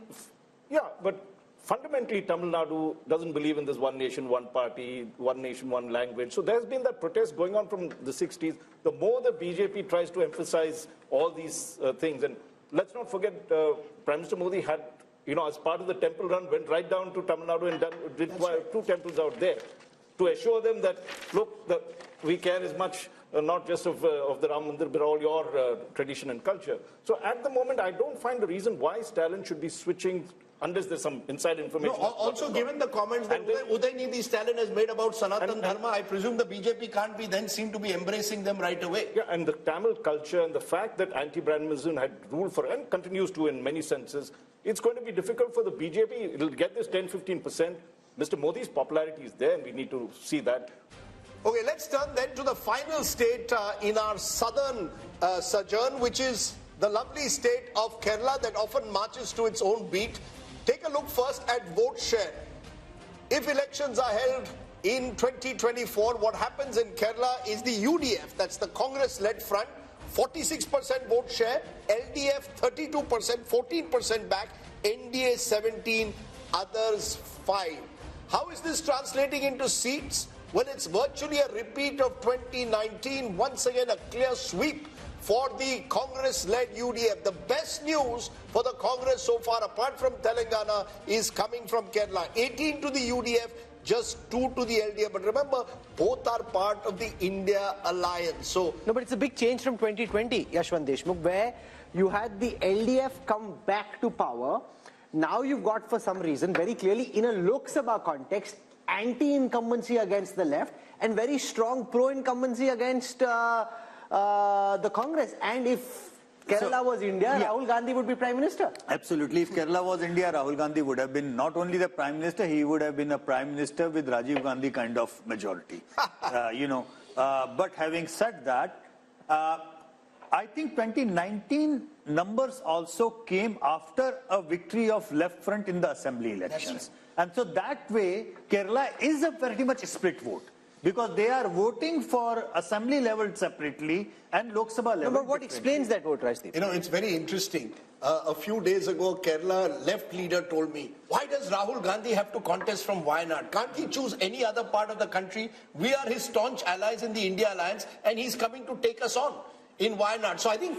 but fundamentally, Tamil Nadu doesn't believe in this one nation, one party, one nation, one language. So there's been that protest going on from the 60s. The more the BJP tries to emphasize all these things, and let's not forget, Prime Minister Modi had, as part of the temple run, went right down to Tamil Nadu and did 2 temples out there to assure them that, look, we care as much not just of the Ram Mandir, but all your tradition and culture. So at the moment, I don't find the reason why Stalin should be switching unless there's some inside information. No, also given the comments that Udaynidhi Stalin has made about Sanatan Dharma, I presume the BJP can't be then seem to be embracing them right away. Yeah, and the Tamil culture and the fact that anti-Brahmanism had ruled for and continues to in many senses, it's going to be difficult for the BJP. It'll get this 10-15%. Mr. Modi's popularity is there and we need to see that. Okay, let's turn then to the final state in our southern sojourn, which is the lovely state of Kerala that often marches to its own beat. Take a look first at vote share. If elections are held in 2024, what happens in Kerala is the UDF, that's the Congress-led front, 46% vote share, LDF 32%, 14% back, NDA 17, others 5. How is this translating into seats? Well, it's virtually a repeat of 2019. Once again, a clear sweep for the Congress-led UDF. The best news for the Congress so far, apart from Telangana, is coming from Kerala. 18 to the UDF, just 2 to the LDF. But remember, both are part of the India alliance. So no, but it's a big change from 2020, Yashwant Deshmukh, where you had the LDF come back to power. Now you've got, for some reason, very clearly in a Lok Sabha context, anti-incumbency against the left and very strong pro-incumbency against the Congress. And if Kerala was India, Rahul Gandhi would be Prime Minister. Absolutely. If Kerala was India, Rahul Gandhi would have been not only the Prime Minister, he would have been a Prime Minister with Rajiv Gandhi kind of majority. But having said that, I think 2019 numbers also came after a victory of left front in the assembly elections. And so that way, Kerala is a very much split vote. Because they are voting for assembly level separately and Lok Sabha level. No, but what explains that vote, Rajdeep? You know, it's very interesting. A few days ago, Kerala left leader told me, why does Rahul Gandhi have to contest from Wayanad? Can't he choose any other part of the country? We are his staunch allies in the India alliance and he's coming to take us on in Wayanad. So I think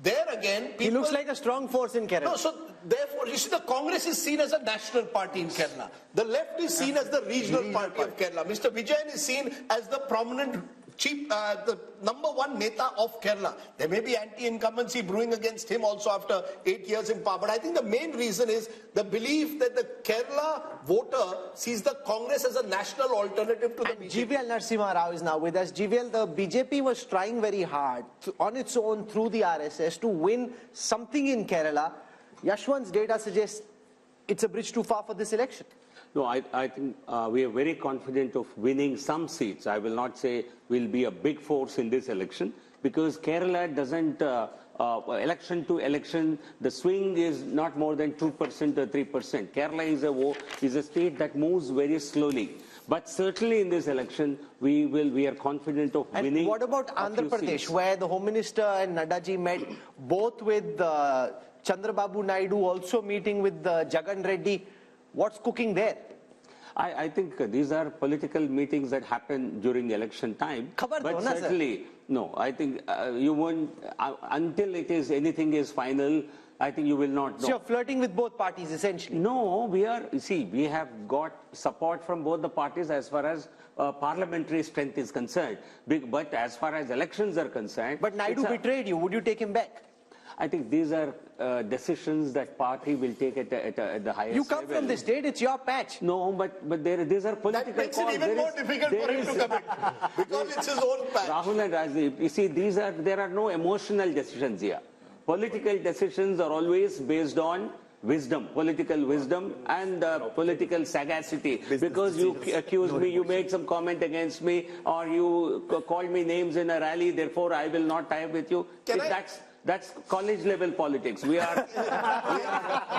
there again, people... He looks like a strong force in Kerala. No, so therefore, you see, the Congress is seen as a national party in Kerala. The left is seen as the regional party of Kerala. Mr. Vijayan is seen as the prominent chief, the #1 neta of Kerala. There may be anti-incumbency brewing against him also after 8 years in power. But I think the main reason is the belief that the Kerala voter sees the Congress as a national alternative to the BJP. GVL Narasimha Rao is now with us. GVL, the BJP was trying very hard on its own through the RSS to win something in Kerala. Yashwant's data suggests it's a bridge too far for this election. No, I think we are very confident of winning some seats. I will not say we'll be a big force in this election because Kerala doesn't, election to election, the swing is not more than 2% or 3%. Kerala is a state that moves very slowly. But certainly in this election, we are confident of winning. And what about Andhra Pradesh, where the Home Minister and Naddaji met both with Chandrababu Naidu, also meeting with Jagan Reddy? What's cooking there? I think these are political meetings that happen during election time. But certainly, no, I think you won't, until anything is final, I think you will not know. So you're flirting with both parties essentially? No, we have got support from both the parties as far as parliamentary strength is concerned. But as far as elections are concerned... But Naidu betrayed you. Would you take him back? I think these are decisions that party will take at the highest level. You come from the state, it's your patch. No, but these are political calls. That makes it even more difficult for him to commit because it's his own patch. Rahul and Rajdeep, you see, there are no emotional decisions here. Political decisions are always based on wisdom, political wisdom and political sagacity. Because you accuse me, you made some comment against me, or you called me names in a rally, therefore I will not tie up with you. That's college level politics. We are.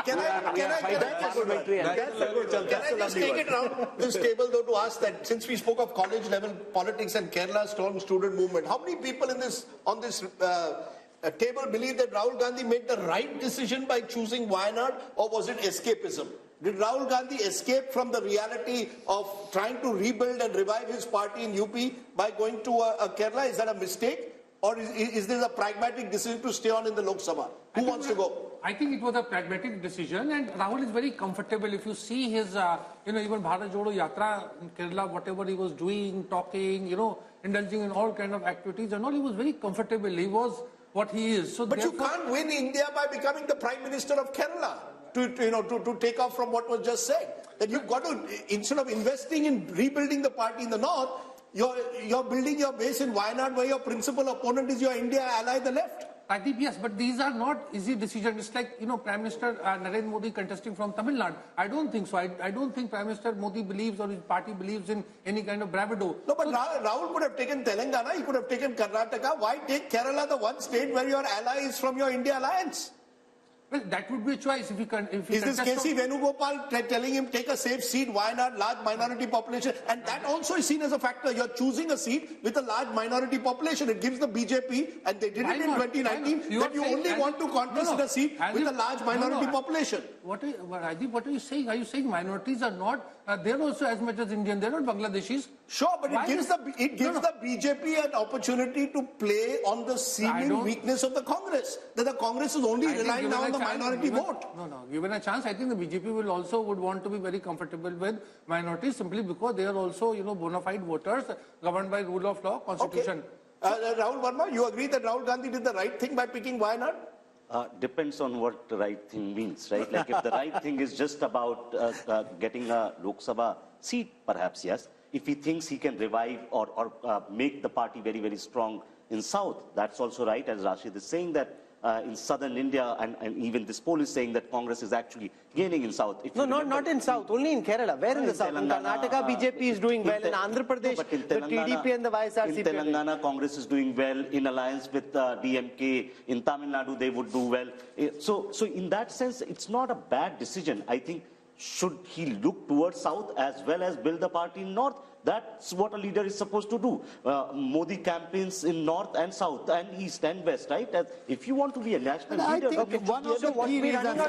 Can I just take it around this table though to ask that since we spoke of college level politics and Kerala's strong student movement, how many people on this table believe that Rahul Gandhi made the right decision by choosing Wayanad, or was it escapism? Did Rahul Gandhi escape from the reality of trying to rebuild and revive his party in UP by going to Kerala? Is that a mistake? Or is this a pragmatic decision to stay on in the Lok Sabha? Who wants to go? I think it was a pragmatic decision, and Rahul is very comfortable. If you see his, even Bharat Jodo Yatra in Kerala, whatever he was doing, talking, indulging in all kind of activities and all, he was very comfortable. He was what he is. So but you can't win India by becoming the Prime Minister of Kerala. To take off from what was just said. That you've got to, instead of investing in rebuilding the party in the north, you're building your base in Wayanad where your principal opponent is your India ally, the left. Rajdeep, yes, but these are not easy decisions. It's like, Prime Minister Narendra Modi contesting from Tamil Nadu. I don't think so. I don't think Prime Minister Modi believes or his party believes in any kind of bravado. No, but Rahul could have taken Telangana, he could have taken Karnataka. Why take Kerala, the one state where your ally is from your India alliance? Well, that would be a choice if he can. Is this KC Venugopal telling him take a safe seat, Wayanad, large minority population? And that also is seen as a factor. You're choosing a seat with a large minority population. It gives the BJP, and they did it in 2019, that you only want to contest a seat with a large minority population. Rajdeep, what are you saying? Are you saying minorities are not, they're also as much as Indian, they're not Bangladeshis? Sure, but it gives the BJP an opportunity to play on the seeming weakness of the Congress. That the Congress is only relying now on the minority vote. No. Given a chance, I think the BJP would want to be very comfortable with minorities simply because they are also, bona fide voters governed by rule of law, constitution. Okay. Rahul Verma, you agree that Rahul Gandhi did the right thing by picking Wayanad? Depends on what the right thing means, right? Like if the right thing is just about getting a Lok Sabha seat, perhaps yes. If he thinks he can revive or make the party very, very strong in South, that's also right, as Rashid is saying, that in southern India, and even this poll is saying that Congress is actually gaining in south. No, not in south, only in Kerala. Where in the south? In Karnataka, BJP is doing well. In Andhra Pradesh, the TDP and the YSRCP. In Telangana, Congress is doing well in alliance with DMK. In Tamil Nadu, they would do well. So in that sense, it's not a bad decision. I think, should he look towards south as well as build the party in north? That's what a leader is supposed to do. Modi campaigns in north and south and east and west, right? If you want to be a national leader, I think one of the key reasons,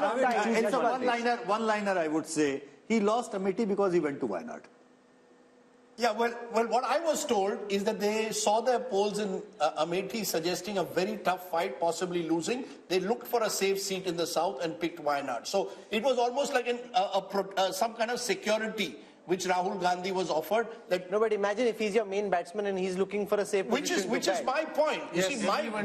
one-liner I would say, he lost Amethi because he went to Wayanad. Yeah, well, what I was told is that they saw their polls in Amethi suggesting a very tough fight, possibly losing. They looked for a safe seat in the south and picked Wayanad. So it was almost like some kind of security which Rahul Gandhi was offered. That no, but imagine if he's your main batsman and he's looking for a safe position. Which is my point. You see,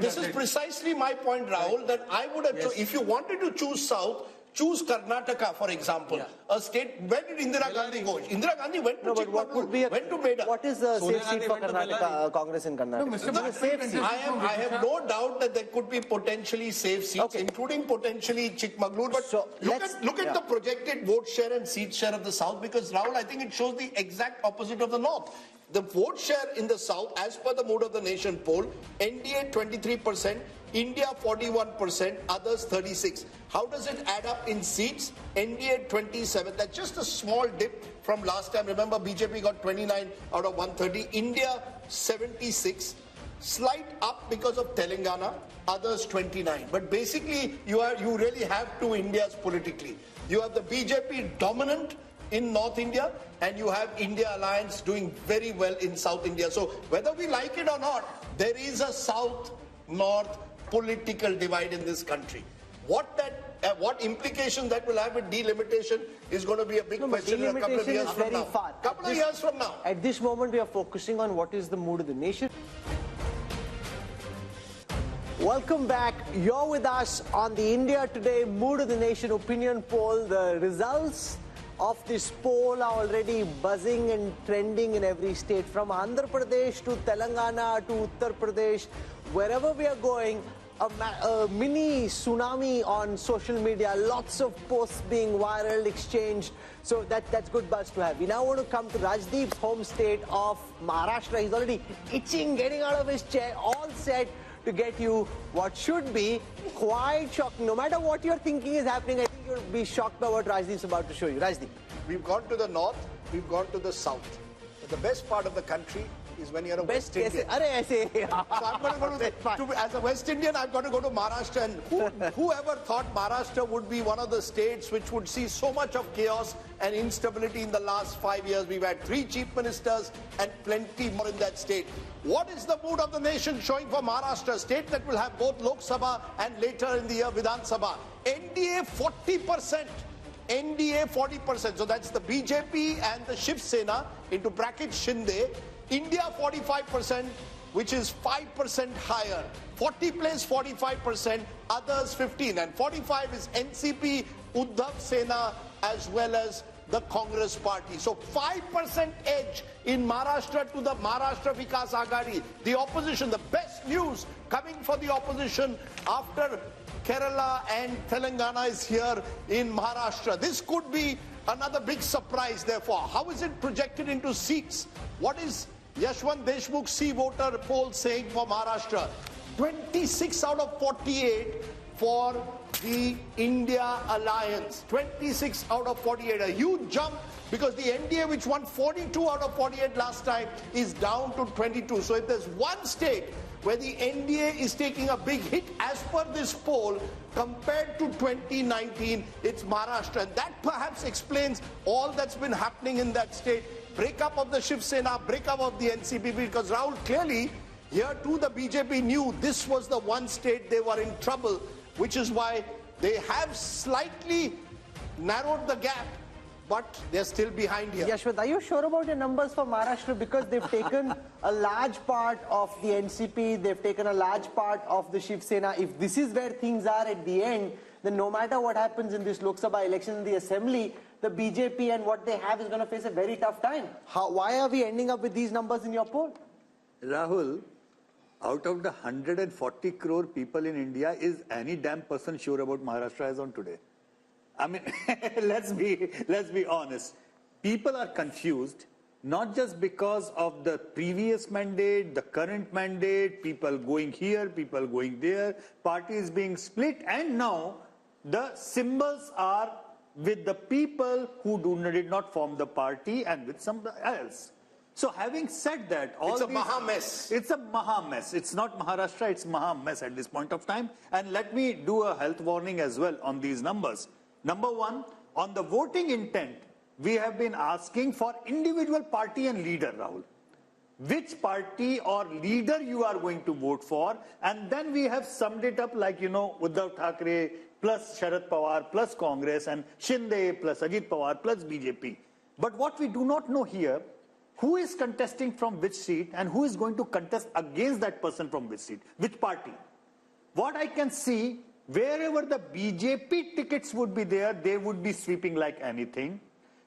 this is precisely my point, Rahul, that I would have, if you wanted to choose south, choose Karnataka, for example, a state. Where did Indira Gandhi go? Indira Gandhi went to Chikmagalur, went to Beda. What is the safe seat for Karnataka, Congress in Karnataka? No, Mr. Safe seat. I have no doubt that there could be potentially safe seats, including potentially Chikmagalur. But so look at the projected vote share and seat share of the south, because Rahul, I think it shows the exact opposite of the north. The vote share in the south, as per the Mood of the Nation poll, NDA 23%, India 41%, others 36%. How does it add up in seats? NDA 27. That's just a small dip from last time. Remember, BJP got 29 out of 130. India 76. Slight up because of Telangana. Others 29. But basically, you really have two Indias politically. You have the BJP dominant in North India, and you have India Alliance doing very well in South India. So whether we like it or not, there is a South-North political divide in this country. What implications that will have with delimitation is going to be a big question in a couple of years from now. Couple of years from now. At this moment, we are focusing on what is the mood of the nation. Welcome back. You're with us on the India Today Mood of the Nation opinion poll. The results of this poll are already buzzing and trending in every state, from Andhra Pradesh to Telangana to Uttar Pradesh. Wherever we are going, a mini tsunami on social media, lots of posts being viral, exchanged. So that's good buzz to have. We now want to come to Rajdeep's home state of Maharashtra. He's already itching, getting out of his chair, all set to get you what should be quite shocking. No matter what you're thinking is happening, I think you'll be shocked by what Rajdeep's about to show you. Rajdeep. We've gone to the north, we've gone to the south. But the best part of the country is when you're a West Indian. So I'm going to go as a West Indian, I've got to go to Maharashtra. And whoever thought Maharashtra would be one of the states which would see so much of chaos and instability in the last 5 years? We've had 3 chief ministers and plenty more in that state. What is the mood of the nation showing for Maharashtra, state that will have both Lok Sabha and later in the year Vidhan Sabha? NDA 40%. NDA 40%. So that's the BJP and the Shiv Sena, into bracket Shinde. India 45%, which is 5% higher. 40 plays 45%, others 15%. And 45 is NCP, Uddhav Sena, as well as the Congress party. So 5% edge in Maharashtra to the Maharashtra Vikas Aghadi. The opposition, the best news coming for the opposition after Kerala and Telangana is here in Maharashtra. This could be another big surprise, therefore. How is it projected into seats? What is Yashwant Deshmukh C voter poll saying for Maharashtra? 26 out of 48 for the India Alliance. 26 out of 48. A huge jump, because the NDA, which won 42 out of 48 last time, is down to 22. So if there's one state where the NDA is taking a big hit as per this poll compared to 2019, it's Maharashtra. And that perhaps explains all that's been happening in that state. Breakup of the Shiv Sena, breakup of the NCP, because Rahul, clearly here too the BJP knew this was the one state they were in trouble, which is why they have slightly narrowed the gap, but they're still behind here. Yashwant, are you sure about your numbers for Maharashtra? Because they've taken a large part of the NCP, they've taken a large part of the Shiv Sena. If this is where things are at the end, then no matter what happens in this Lok Sabha election in the Assembly, the BJP and what they have is going to face a very tough time. Why are we ending up with these numbers in your poll? Rahul, Out of the 140 crore people in India, is any damn person sure about Maharashtra as on today? I mean, let's be honest. People are confused, not just because of the previous mandate, the current mandate, people going here, people going there, parties being split, and now the symbols are with the people who did not form the party and with somebody else. So having said that, it's a maha mess. It's a maha mess. It's not Maharashtra, it's maha mess at this point of time. And let me do a health warning as well on these numbers. Number one, on the voting intent, we have been asking for individual party and leader, Rahul. Which party or leader you are going to vote for, and then we have summed it up like, Uddhav Thackeray plus Sharad Pawar plus Congress and Shinde plus Ajit Pawar plus BJP. But what we do not know here, who is contesting from which seat and who is going to contest against that person from which seat, which party. What I can see, wherever the BJP tickets would be there, they would be sweeping like anything.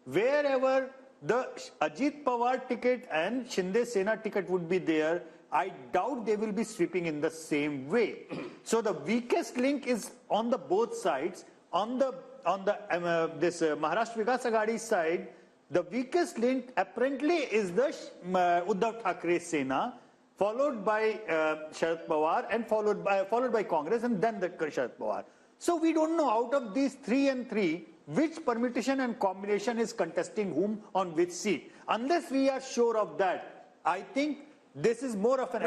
Wherever the Ajit Pawar ticket and Shinde Sena ticket would be there, I doubt they will be sweeping in the same way. So the weakest link is on the both sides. On the Maharashtra Vikas Aghadi side, the weakest link apparently is the Uddhav Thackeray Sena, followed by Sharad Pawar, and followed by Congress, and then the Sharad Pawar. So we don't know out of these 3 and 3, which permutation and combination is contesting whom on which seat. Unless we are sure of that, I think this is more of an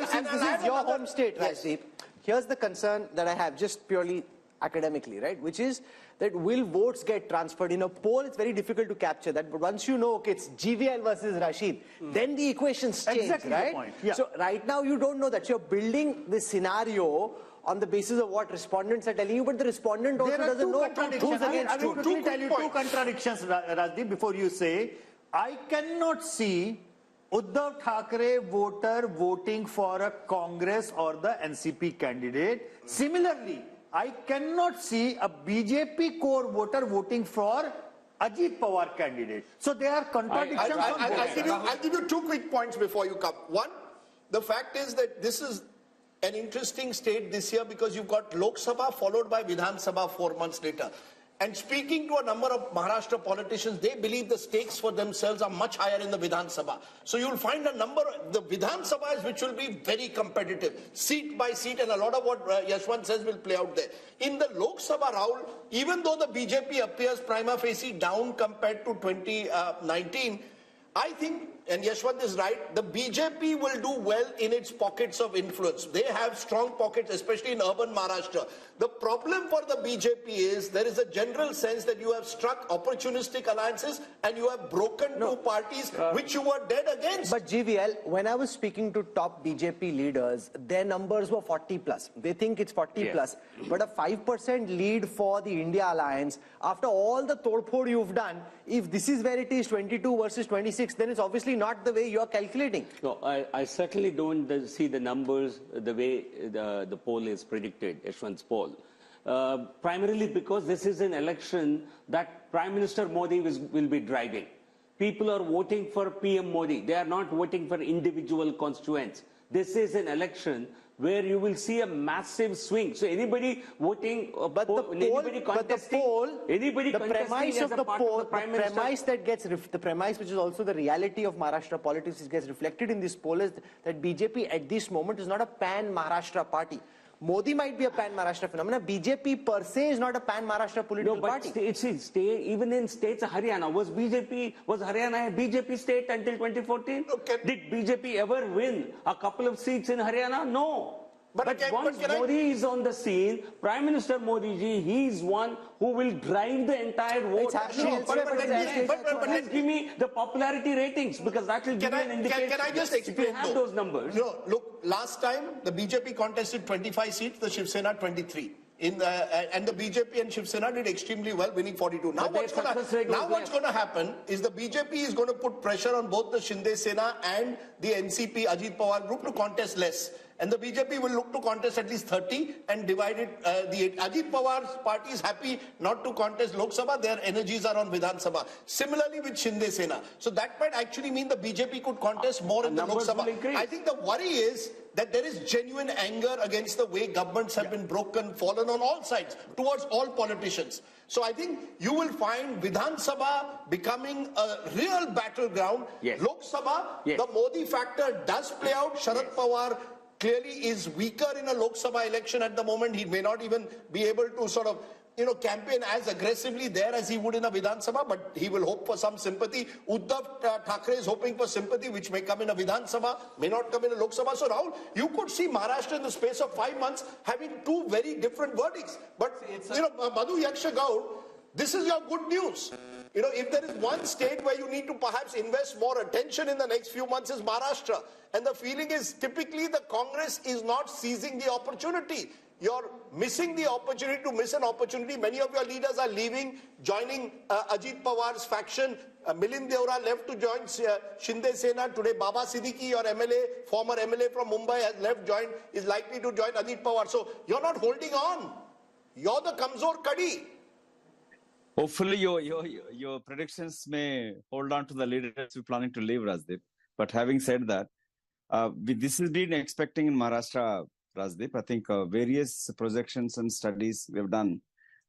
since this is your home state, Rajdeep, here's the concern that I have, just purely academically, right? Which is that will votes get transferred? In a poll, it's very difficult to capture that. But once you know, okay, it's GVL versus Rashid, then the equations change, exactly right? The point. Yeah. So right now, you don't know that. You're building this scenario on the basis of what respondents are telling you, but the respondent also doesn't know who's against who. I will tell you two contradictions, Rajdeep, before you say. I cannot see Uddhav Thackeray voter voting for a Congress or the NCP candidate. Similarly, I cannot see a BJP core voter voting for Ajit Pawar candidate. So there are contradictions. I'll give you 2 quick points before you come. One, the fact is that this is an interesting state this year because you've got Lok Sabha followed by Vidhan Sabha 4 months later. And speaking to a number of Maharashtra politicians, they believe the stakes for themselves are much higher in the Vidhan Sabha. So you'll find a number, the Vidhan Sabhas which will be very competitive, seat by seat, and a lot of what Yashwant says will play out there. In the Lok Sabha, Rahul, even though the BJP appears prima facie down compared to 2019, I think, and Yashwant is right, the BJP will do well in its pockets of influence. They have strong pockets, especially in urban Maharashtra. The problem for the BJP is there is a general sense that you have struck opportunistic alliances and you have broken two parties which you were dead against. But GVL, when I was speaking to top BJP leaders, their numbers were 40 plus. They think it's 40 plus. But a 5% lead for the India alliance, after all the todphod you've done, if this is where it is 22 versus 26, then it's obviously not the way you're calculating. No, I certainly don't see the numbers the way the poll is predicted, Yashwant's poll. Primarily because this is an election that Prime Minister Modi will be driving. People are voting for PM Modi. They are not voting for individual constituents. This is an election where you will see a massive swing. So anybody voting, the premise which is also the reality of Maharashtra politics gets reflected in this poll is that BJP at this moment is not a pan-Maharashtra party. Modi might be a pan-Maharashtra phenomenon. BJP per se is not a pan-Maharashtra political party. Even in states of Haryana, was Haryana a BJP state until 2014? Did BJP ever win a couple of seats in Haryana? No. But once Modi is on the scene, Prime Minister Modi ji, he is one who will drive the entire vote. Please give me the popularity ratings because that will give me an indication. Can I just explain those numbers? Look, last time the BJP contested 25 seats, the Shiv Sena 23. And the BJP and Shiv Sena did extremely well, winning 42. Now what's going to happen is the BJP is going to put pressure on both the Shinde Sena and the NCP Ajit Pawar group to contest less. And the BJP will look to contest at least 30 and divide it. The Ajit Pawar's party is happy not to contest Lok Sabha. Their energies are on Vidhan Sabha. Similarly with Shinde Sena. So that might actually mean the BJP could contest more in the Lok Sabha. I think the worry is that there is genuine anger against the way governments have been broken, fallen on all sides, towards all politicians. So I think you will find Vidhan Sabha becoming a real battleground. Yes. Lok Sabha, yes. the Modi factor does play out. Sharad Pawar clearly is weaker in a Lok Sabha election at the moment. He may not even be able to sort of, campaign as aggressively there as he would in a Vidhan Sabha, but he will hope for some sympathy. Uddhav Thackeray is hoping for sympathy, which may come in a Vidhan Sabha, may not come in a Lok Sabha. So Rahul, you could see Maharashtra in the space of 5 months having two very different verdicts. But, Madhu Yaksha Gaur, this is your good news. If there is one state where you need to perhaps invest more attention in the next few months is Maharashtra. And the feeling is typically the Congress is not seizing the opportunity. You're missing the opportunity to miss an opportunity. Many of your leaders are leaving, joining Ajit Pawar's faction. Milind Deora left to join Shinde Sena. Today, Baba Siddiqui, your MLA, former MLA from Mumbai, has left, is likely to join Ajit Pawar. So you're not holding on. You're the Kamzor Kadi. Hopefully, your predictions may hold on to the leaders who are planning to leave, Rajdeep. But having said that, this has been expecting in Maharashtra, Rajdeep. I think various projections and studies we've done.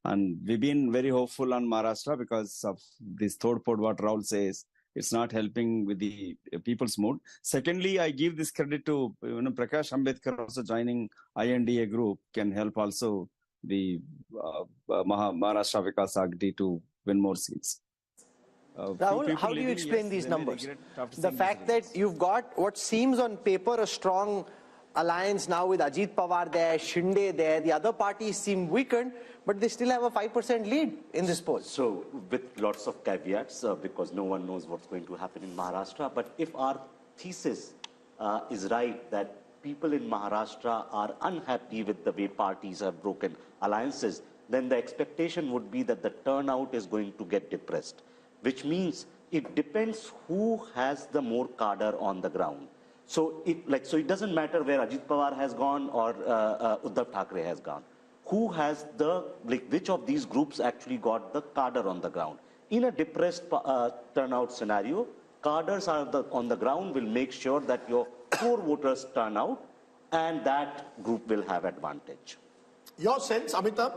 And we've been very hopeful on Maharashtra because of this third port, what Rahul says. It's not helping with the people's mood. Secondly, I give this credit to Prakash Ambedkar also joining INDA group can help also the Maharashtra Vikas Agdi to win more seats. Rahul, how do you explain these numbers? The fact that you've got what seems on paper a strong alliance now with Ajit Pawar there, Shinde there, the other parties seem weakened, but they still have a 5% lead in this poll. So, with lots of caveats, because no one knows what's going to happen in Maharashtra, but if our thesis is right that people in Maharashtra are unhappy with the way parties have broken alliances, then the expectation would be that the turnout is going to get depressed, which means it depends who has the more cadre on the ground. So it doesn't matter where Ajit Pawar has gone or Uddhav Thackeray has gone. Who has which of these groups actually got the cadre on the ground? In a depressed turnout scenario, cadres on the ground will make sure that your core voters turn out and that group will have advantage. Your sense, Amitabh?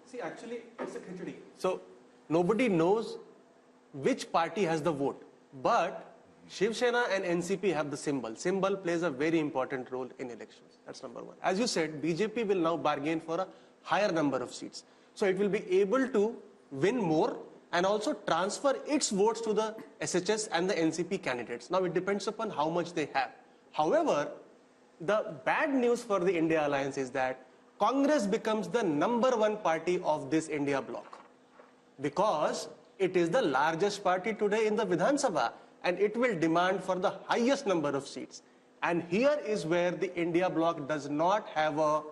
See, actually, it's a khichdi. So, nobody knows which party has the vote, but Shiv Sena and NCP have the symbol. Symbol plays a very important role in elections. That's number one. As you said, BJP will now bargain for a higher number of seats. So it will be able to win more and also transfer its votes to the SHS and the NCP candidates. Now it depends upon how much they have. However, the bad news for the India Alliance is that Congress becomes the #1 party of this India bloc because it is the largest party today in the Vidhan Sabha. And it will demand for the highest number of seats. And here is where the India bloc does not have a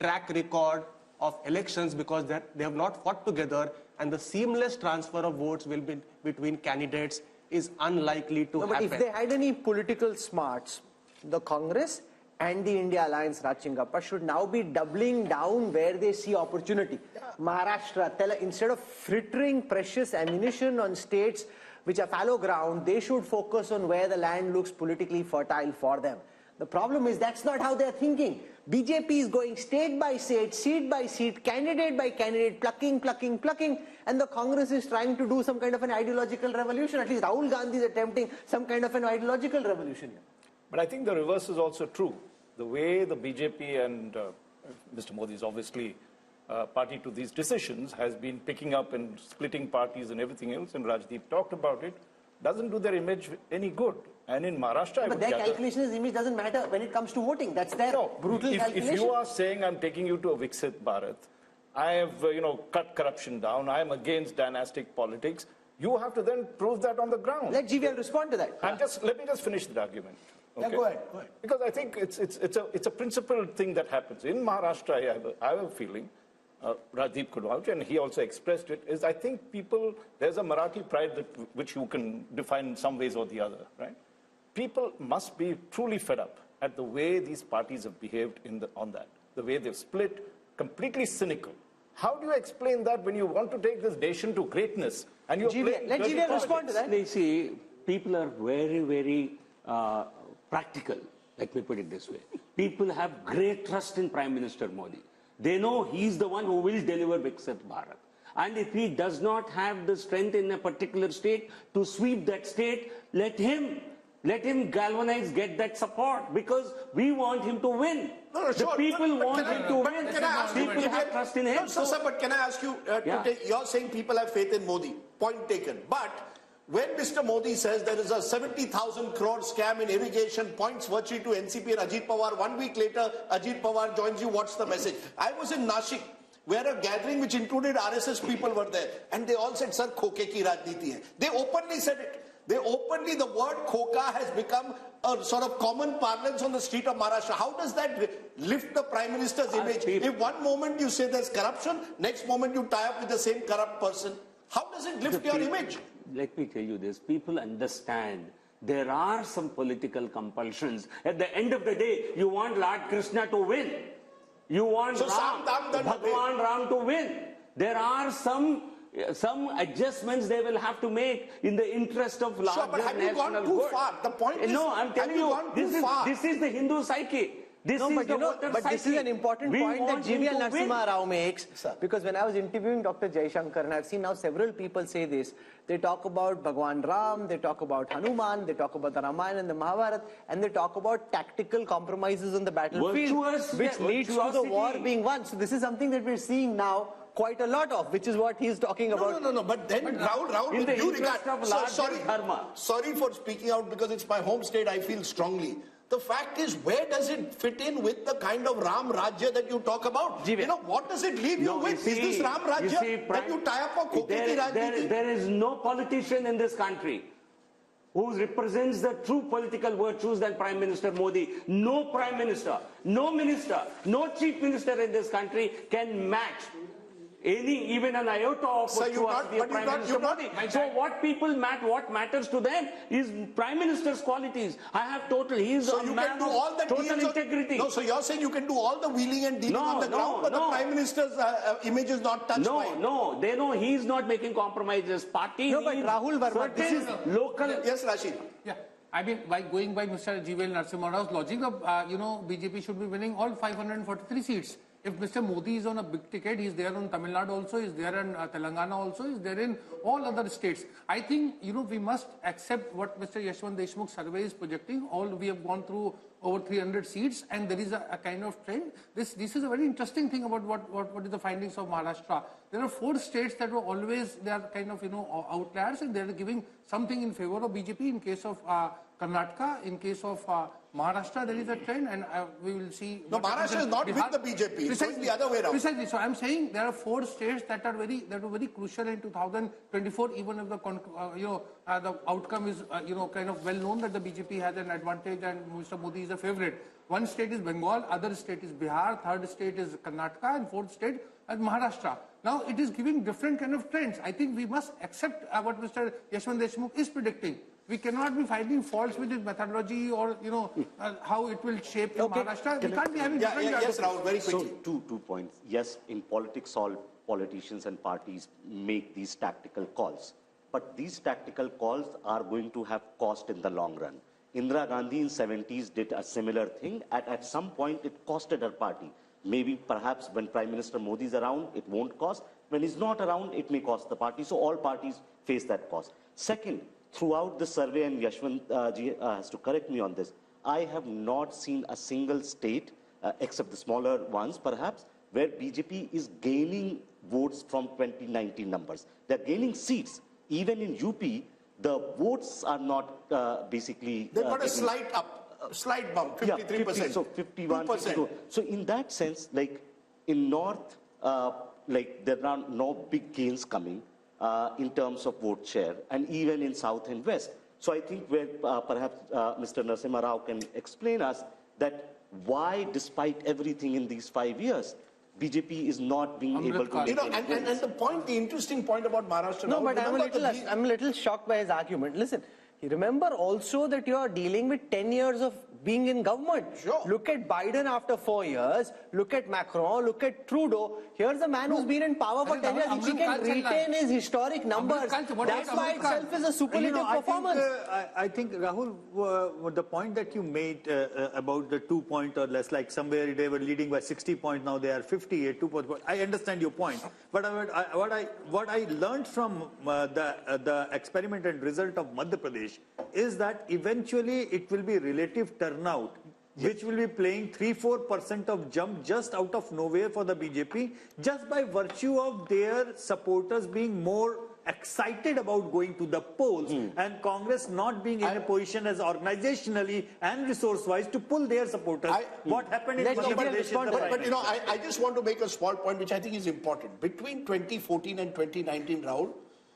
track record of elections because they have not fought together, and the seamless transfer of votes will be between candidates is unlikely to happen. But if they had any political smarts, the Congress and the India Alliance, Rajchingappa, should now be doubling down where they see opportunity. Maharashtra, instead of frittering precious ammunition on states which are fallow ground, they should focus on where the land looks politically fertile for them. The problem is that's not how they're thinking. BJP is going state by state, seat by seat, candidate by candidate, plucking, and the Congress is trying to do some kind of an ideological revolution. At least Rahul Gandhi is attempting some kind of an ideological revolution here. But I think the reverse is also true. The way the BJP and Mr. Modi is obviously party to these decisions has been picking up and splitting parties and everything else, and Rajdeep talked about it, doesn't do their image any good. And in Maharashtra, but their calculations, image doesn't matter when it comes to voting. That's their brutal calculation. If you are saying I'm taking you to a Viksit Bharat, I have cut corruption down, I am against dynastic politics, you have to then prove that on the ground. Let GVL respond to that. Let me just finish the argument. Okay? Yeah, go ahead. Because I think it's a principled thing that happens. In Maharashtra, I have a feeling, Rajdeep could vouch, and he also expressed it, is I think there's a Marathi pride which you can define in some ways or the other, right? People must be truly fed up. at the way these parties have behaved on that, the way they've split, completely cynical. How do you explain that when you want to take this nation to greatness and you're playing let dirty GVL politics? respond to that. They see people are very, very practical. Let me put it this way. People have great trust in Prime Minister Modi. They know he's the one who will deliver Viksit Bharat. And if he does not have the strength in a particular state to sweep that state, let him galvanize, get that support, because we want him to win. The people want him to win. People have trust in him. No, sir, but can I ask you, you're saying people have faith in Modi. Point taken. But when Mr. Modi says there is a 70,000 crore scam in irrigation, points virtue to NCP and Ajit Pawar, 1 week later, Ajit Pawar joins you, what's the message? I was in Nashik, where a gathering which included RSS people were there, and they all said, sir, khoke ki rajniti hai. They openly said it. The word khoka has become a sort of common parlance on the street of Maharashtra. How does that lift the Prime Minister's image? If one moment you say there's corruption, next moment you tie up with the same corrupt person, how does it lift your image? Let me tell you this, people understand there are some political compulsions. At the end of the day, you want Lord Krishna to win. You want Bhagwan Ram to win. There are some adjustments they will have to make in the interest of larger national good. Sure, but have you gone too far? The point is, no, I'm telling you, this is the Hindu psyche. This is an important point that GVL Narasimha Rao makes, because when I was interviewing Dr. Jaishankar, and I've seen now several people say this, they talk about Bhagwan Ram, they talk about Hanuman, they talk about the Ramayana and the Mahabharata, and they talk about tactical compromises on the battlefield, which leads to the war being won. So this is something that we're seeing now quite a lot of, which is what he's talking about. No, but then Rahul, with due regard, sorry for speaking out, because it's my home state, I feel strongly. The fact is, where does it fit in with the kind of Ram Rajya that you talk about? You know, what does it leave you with? Is this Ram Rajya that you tie up for Khoke ki Rajniti? There is no politician in this country who represents the true political virtues than Prime Minister Modi. No Prime Minister, no Minister, no Chief Minister in this country can match even an iota of what Prime Minister Modi. So what matters to them is Prime Minister's qualities. I have he's a man of total integrity. No, so you're saying you can do all the wheeling and dealing on the ground, but the Prime Minister's image is not touched by it. No, they know he's not making compromises. Party but Rahul Verma, this is local. Yes, Rashid. Yeah. I mean, by going by Mr. GVL Narasimha Rao's logic, BJP should be winning all 543 seats. If Mr. Modi is on a big ticket, he's there on Tamil Nadu also, he's there in Telangana also, he's there in all other states. I think, we must accept what Mr. Yashwant Deshmukh's survey is projecting. We have gone through over 300 seats, and there is a kind of trend. This is a very interesting thing about what is the findings of Maharashtra. There are 4 states that were always, they are kind of, outliers, and they are giving something in favor of BJP. In case of Karnataka, in case of Maharashtra, there is a trend, and we will see. No, Maharashtra is not Bihar, with the BJP. It's the other way around. Precisely. So I'm saying there are 4 states that were very crucial in 2024. Even if the outcome is kind of well known that the BJP has an advantage and Mr. Modi is a favorite. 1 state is Bengal, other state is Bihar, 3rd state is Karnataka, and 4th state is Maharashtra. Now it is giving different kind of trends. I think we must accept what Mr. Yashwant Deshmukh is predicting. We cannot be finding faults with his methodology or, how it will shape Maharashtra. We can't be having different... Yes, Rahul, very quickly. So, two points. Yes, in politics, all politicians and parties make these tactical calls. But these tactical calls are going to have cost in the long run. Indira Gandhi in 70s did a similar thing. At some point, it costed her party. Maybe, perhaps, when Prime Minister Modi is around, it won't cost. When he's not around, it may cost the party. So all parties face that cost. Second, throughout the survey, and Yashwant ji has to correct me on this, I have not seen a single state, except the smaller ones perhaps, where BJP is gaining votes from 2019 numbers. They're gaining seats. Even in UP, the votes are not basically... They've got a slight bump, 53%. Yeah, 50, so 51, 52. So in that sense, like in North, there are no big gains coming. In terms of vote share, and even in South and West. So I think where perhaps Mr. Narasimha Rao can explain us that why, despite everything in these 5 years, BJP is not being able to make and the interesting point about Maharashtra... No, but I'm a little shocked by his argument. Listen, remember also that you are dealing with 10 years of being in government. Sure. Look at Biden after 4 years. Look at Macron. Look at Trudeau. Here's a man who's been in power for 10 years. If he can retain his historic numbers, that by itself is a superlative performance. I think, Rahul, the point that you made about the 2 point or less, like somewhere they were leading by 60 points, now they are 58, 2 points. I understand your point. But what I learned from the experiment and result of Madhya Pradesh is that eventually it will be relative turnout, which will be playing 3-4% of jump just out of nowhere for the BJP, just by virtue of their supporters being more excited about going to the polls and Congress not being in a position as organizationally and resource-wise to pull their supporters. What happened in Madhya Pradesh? But you know, I just want to make a small point which I think is important. Between 2014 and 2019, Rahul,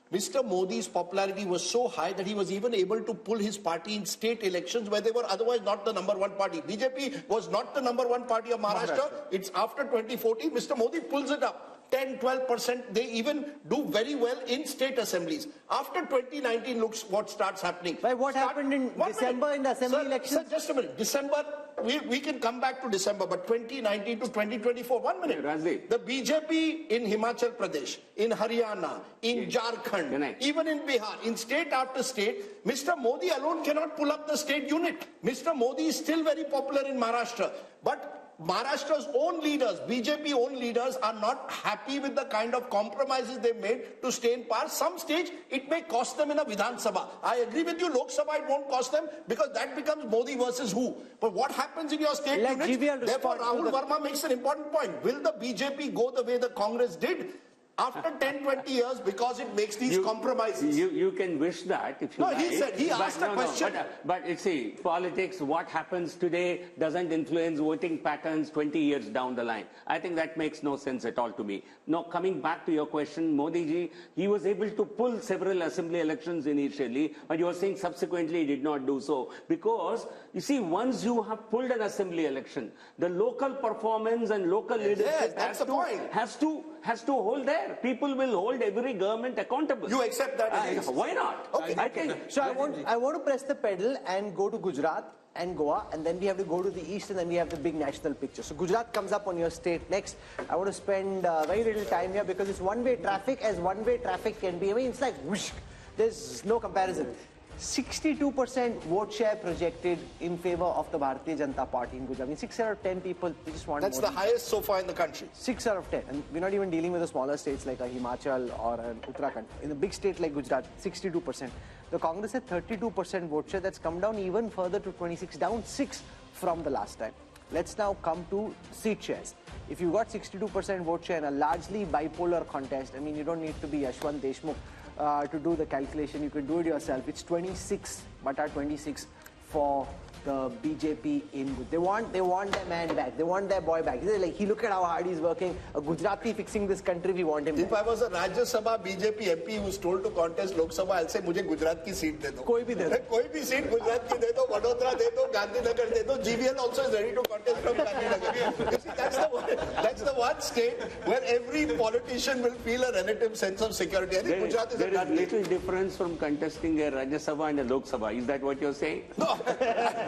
Mr. Modi's popularity was so high that he was even able to pull his party in state elections where they were otherwise not the #1 party. BJP was not the #1 party of Maharashtra. It's after 2014, Mr. Modi pulls it up. 10-12%, they even do very well in state assemblies. After 2019, looks what starts happening. But what happened in December in the assembly elections? Sir, just a minute. December, we can come back to December, but 2019 to 2024, 1 minute. Rajdeep. The BJP in Himachal Pradesh, in Haryana, in Jharkhand, even in Bihar, in state after state, Mr. Modi alone cannot pull up the state unit. Mr. Modi is still very popular in Maharashtra, but Maharashtra's own leaders, BJP own leaders, are not happy with the kind of compromises they've made to stay in power. Some stage, it may cost them in a Vidhan Sabha. I agree with you, Lok Sabha, it won't cost them because that becomes Modi versus who. But what happens in your state units? Therefore, Rahul Verma makes an important point. Will the BJP go the way the Congress did? After 10-20 years, because it makes these compromises. You can wish that if you like. No, he asked a question. But you see, politics, what happens today doesn't influence voting patterns 20 years down the line. I think that makes no sense at all to me. Now, coming back to your question, Modi ji, he was able to pull several assembly elections initially, but you are saying subsequently he did not do so. Because, you see, once you have pulled an assembly election, the local performance and local leadership has to hold there. People will hold every government accountable. You accept that? Why not? Okay. I think. So I want to press the pedal and go to Gujarat and Goa, and then we have to go to the east, and then we have the big national picture. So Gujarat comes up on your state next. I want to spend very little time here because it's one-way traffic, as one-way traffic can be. I mean, it's like whoosh. There's no comparison. 62% vote share projected in favor of the Bharatiya Janata Party in Gujarat. I mean, 6 out of 10 people just want That's the highest so far in the country. 6 out of 10. And we're not even dealing with the smaller states like a Himachal or an Uttarakhand. In a big state like Gujarat, 62%. The Congress had 32% vote share. That's come down even further to 26, down 6 from the last time. Let's now come to seat shares. If you got 62% vote share in a largely bipolar contest, I mean, you don't need to be Yashwant Deshmukh to do the calculation. You can do it yourself. It's 26 for the BJP in Gujarat. They want their man back. They want their boy back. They're like, look at how hard he's working. A Gujarati fixing this country, we want him If back. I was a Rajya Sabha BJP MP who was told to contest Lok Sabha, I'll say, मुझे गुजरात की seat दे दो. कोई भी दे दो. कोई भी seat Gujarat की दे दो, वडोदरा दे दो, गांधीनगर दे दो. GVL also is ready to contest from Gandhinagar. You see, that's the one state where every politician will feel a relative sense of security. I think Gujarat is there is little difference from contesting a Rajya Sabha and a Lok Sabha. Is that what you're saying? No.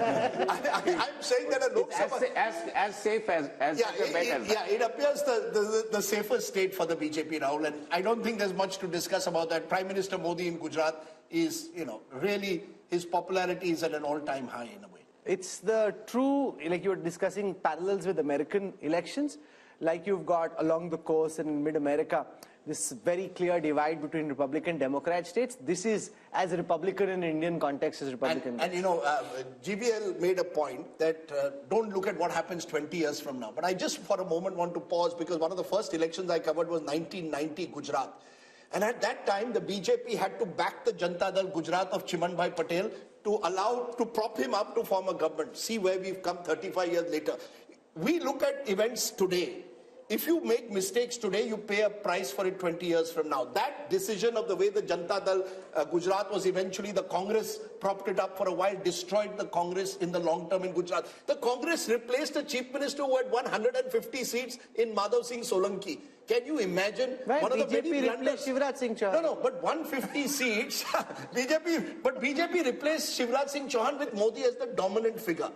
I'm saying that a Lok Sabha... As safe as better. Yeah, it appears the safest state for the BJP, Rahul, and I don't think there's much to discuss about that. Prime Minister Modi in Gujarat is, really, his popularity is at an all-time high in a way. It's the true, like you were discussing parallels with American elections, like you've got along the coast and in mid-America, this very clear divide between Republican Democrat states. This is as Republican in Indian context as Republican. And GVL made a point that don't look at what happens 20 years from now. But I just for a moment want to pause because one of the first elections I covered was 1990 Gujarat. And at that time, the BJP had to back the Janata Dal Gujarat of Chimanbhai Patel to prop him up to form a government. See where we've come 35 years later. We look at events today. If you make mistakes today, you pay a price for it 20 years from now. That decision of the way the Janata Dal Gujarat was eventually, the Congress propped it up for a while, destroyed the Congress in the long term in Gujarat. The Congress replaced a chief minister who had 150 seats in Madhav Singh Solanki. Can you imagine? Well, one of BJP the many replaced Shivraj Singh Chauhan. No, but 150 seats, BJP replaced Shivraj Singh Chauhan with Modi as the dominant figure.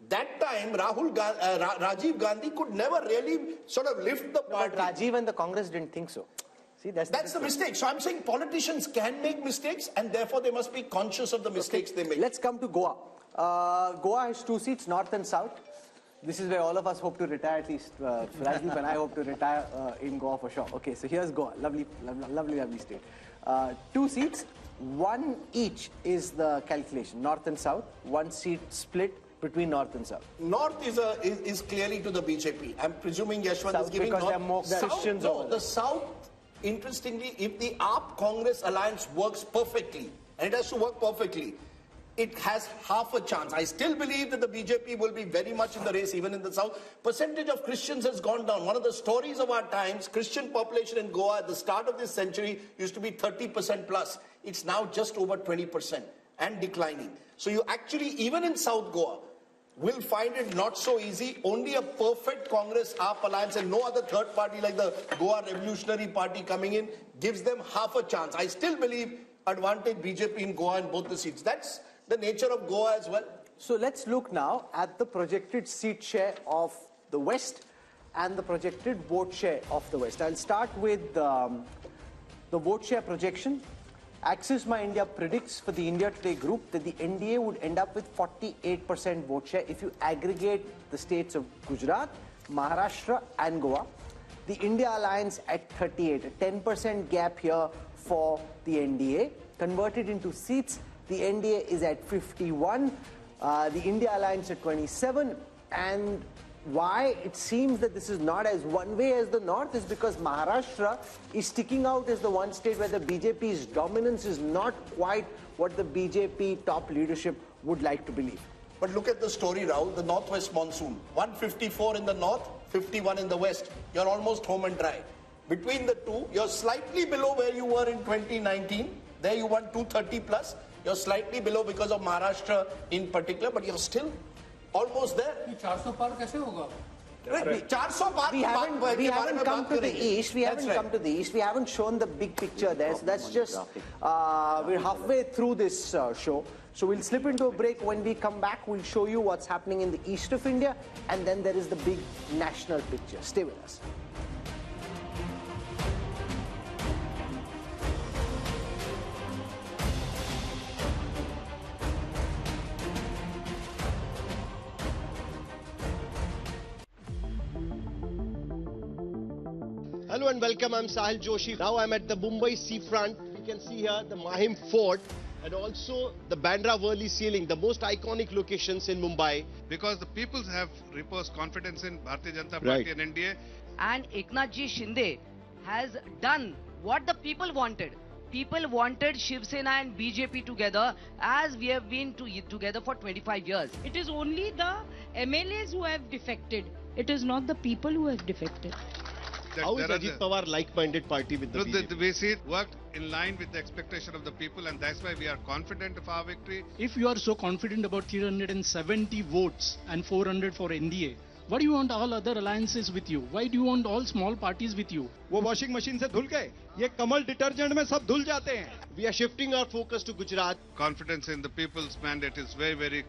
That time, Rajiv Gandhi could never really sort of lift the party. But Rajiv and the Congress didn't think so. See, that's the mistake. So I'm saying politicians can make mistakes and therefore they must be conscious of the mistakes they make. Let's come to Goa. Goa has 2 seats, north and south. This is where all of us hope to retire, at least Rajdeep and I hope to retire in Goa for sure. Okay, so here's Goa, lovely state. 2 seats, 1 each is the calculation, north and south, 1 seat split between north and south. North is clearly to the BJP. I'm presuming Yashwant south is giving because north. there are more Christians over the south, interestingly, if the AAP-Congress alliance works perfectly, and it has to work perfectly, it has half a chance. I still believe that the BJP will be very much in the race, even in the south. Percentage of Christians has gone down. One of the stories of our times, Christian population in Goa at the start of this century used to be 30% plus. It's now just over 20% and declining. So you actually, even in South Goa, will find it not so easy. Only a perfect Congress-AAP alliance and no other third party like the Goa Revolutionary Party coming in gives them half a chance. I still believe advantage BJP in Goa in both the seats. That's the nature of Goa as well. So let's look now at the projected seat share of the West and the projected vote share of the West. I'll start with the vote share projection. Axis My India predicts for the India Today group that the NDA would end up with 48% vote share if you aggregate the states of Gujarat, Maharashtra and Goa. The India Alliance at 38, a 10% gap here for the NDA. Converted into seats, the NDA is at 51, the India Alliance at 27, and why it seems that this is not as one way as the North is because Maharashtra is sticking out as the one state where the BJP's dominance is not quite what the BJP top leadership would like to believe. But look at the story, Rahul, the northwest monsoon. 154 in the north, 51 in the west. You're almost home and dry. Between the two, you're slightly below where you were in 2019. There you won 230 plus. You're slightly below because of Maharashtra in particular, but you're still almost there. 400 par kaise hoga? We haven't come to the east. We haven't come to the east. We haven't shown the big picture there. So that's just we're halfway through this show. So we'll slip into a break. When we come back, we'll show you what's happening in the east of India, and then there is the big national picture. Stay with us. Hello and welcome, I'm Sahil Joshi. Now I'm at the Mumbai seafront. You can see here the Mahim Fort and also the Bandra Worli ceiling, the most iconic locations in Mumbai. Because the people have reposed confidence in Bharatiya Janata Party and NDA. And Eknath Ji Shinde has done what the people wanted. People wanted Shiv Sena and BJP together as we have been together for 25 years. It is only the MLAs who have defected. It is not the people who have defected. How is Ajit Pawar like-minded party with the BJP? We see it worked in line with the expectation of the people, and that's why we are confident of our victory. If you are so confident about 370 votes and 400 for NDA, why do you want all other alliances with you? Why do you want all small parties with you? वो washing machine से धुल गए, ये कमल detergent में सब धुल जाते हैं. We are shifting our focus to Gujarat. Confidence in the people's mandate is very, very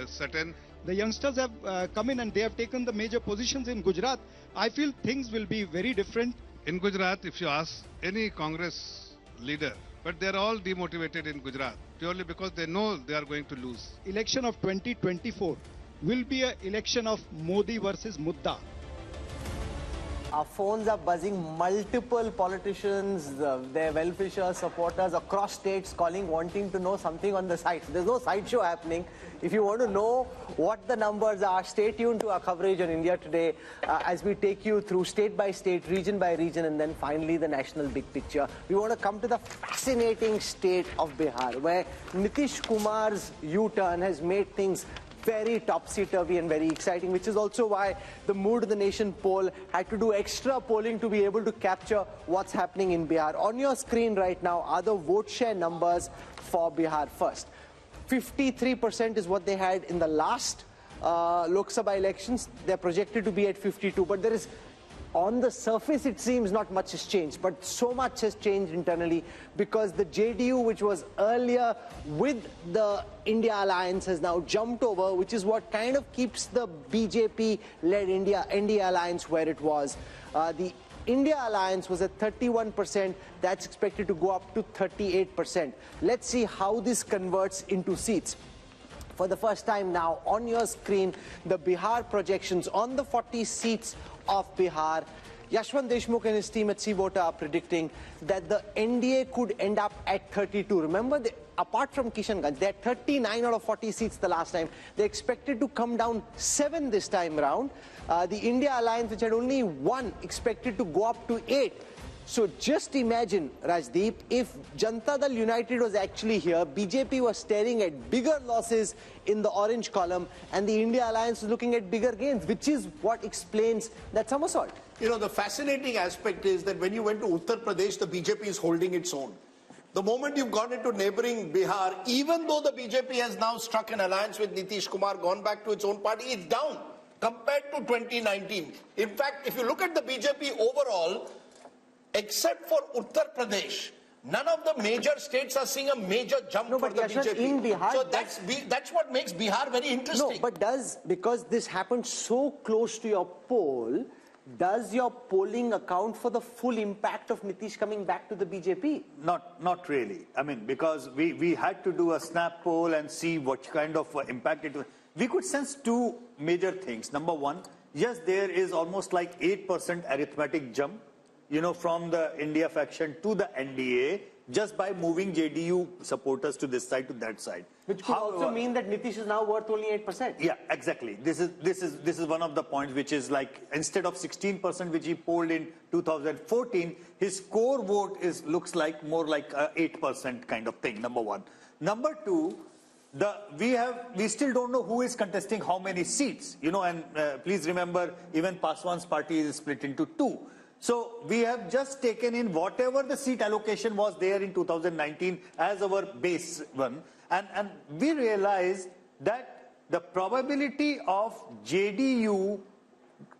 certain. The youngsters have come in and they have taken the major positions in Gujarat. I feel things will be very different. In Gujarat, if you ask any Congress leader, but they are all demotivated in Gujarat purely because they know they are going to lose. Election of 2024 will be an election of Modi versus Mudda. Our phones are buzzing, multiple politicians, their well-wishers, supporters across states calling, wanting to know something on the site. There's no sideshow happening. If you want to know what the numbers are, stay tuned to our coverage on India Today as we take you through state by state, region by region, and then finally the national big picture. We want to come to the fascinating state of Bihar, where Nitish Kumar's U-turn has made things very topsy-turvy and very exciting, which is also why the Mood of the Nation poll had to do extra polling to be able to capture what's happening in Bihar. On your screen right now are the vote share numbers for Bihar first. 53% is what they had in the last Lok Sabha elections. They're projected to be at 52, but there is on the surface it seems not much has changed, but so much has changed internally because the JDU, which was earlier with the India alliance, has now jumped over, which is what kind of keeps the BJP-led India alliance where it was. The India alliance was at 31%. That's expected to go up to 38%. Let's see how this converts into seats. For the first time now on your screen, the Bihar projections on the 40 seats of Bihar. Yashwant Deshmukh and his team at C-Vota are predicting that the NDA could end up at 32. Remember, apart from Kishanganj, they had 39 out of 40 seats the last time. They expected to come down 7 this time around. The India alliance, which had only 1, expected to go up to 8. So just imagine, Rajdeep, if Janata Dal United was actually here, BJP was staring at bigger losses in the orange column, and the India alliance was looking at bigger gains, which is what explains that somersault. You know, the fascinating aspect is that when you went to Uttar Pradesh, the BJP is holding its own. The moment you've gone into neighboring Bihar, even though the BJP has now struck an alliance with Nitish Kumar, gone back to its own party, it's down compared to 2019. In fact, if you look at the BJP overall, except for Uttar Pradesh, none of the major states are seeing a major jump for the BJP. In Bihar, so that's what makes Bihar very interesting. No, but because this happened so close to your poll, does your polling account for the full impact of Nitish coming back to the BJP? Not really. I mean, because we had to do a snap poll and see what kind of impact it was. We could sense 2 major things. Number one, yes, there is almost like 8% arithmetic jump, you know, from the India faction to the NDA, just by moving JDU supporters to this side to that side. Which could also mean that Nitish is now worth only 8%. Yeah, exactly. This is one of the points, which is like, instead of 16% which he polled in 2014, his core vote looks like more like a 8% kind of thing. Number one. Number two, we still don't know who is contesting how many seats. You know, and please remember, even Paswan's party is split into 2. So we have just taken in whatever the seat allocation was there in 2019 as our base one. And we realize that the probability of JDU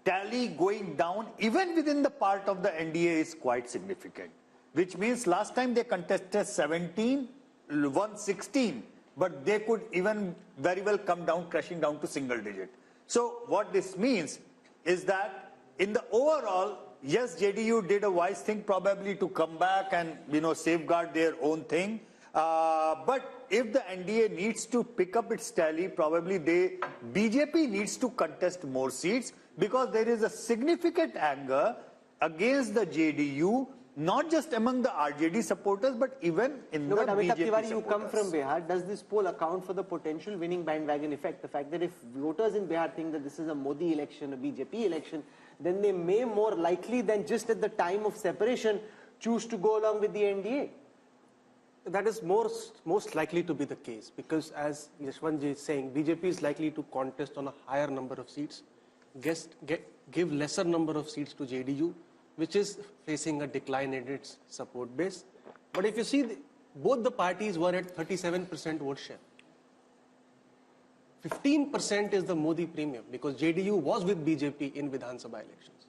tally going down even within the part of the NDA is quite significant. Which means last time they contested 17, won 16, but they could even very well come down, crashing down to single digit. So what this means is that in the overall, yes, JDU did a wise thing probably to come back and, you know, safeguard their own thing. But if the NDA needs to pick up its tally, probably BJP needs to contest more seats, because there is a significant anger against the JDU, not just among the RJD supporters, but even in the BJP Tiwari, supporters. you come from Bihar. Does this poll account for the potential winning bandwagon effect? The fact that if voters in Bihar think that this is a Modi election, a BJP election, then they may more likely than just at the time of separation choose to go along with the NDA. That is most likely to be the case, because as Yashwantji is saying, BJP is likely to contest on a higher number of seats, give lesser number of seats to JDU, which is facing a decline in its support base. But if you see, both the parties were at 37% vote share. 15% is the Modi premium, because JDU was with BJP in Vidhan Sabha elections.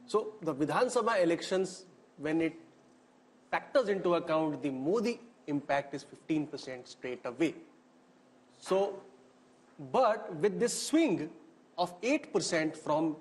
So the Vidhan Sabha elections, when it factors into account the Modi impact, is 15% straight away. So, but with this swing of 8% from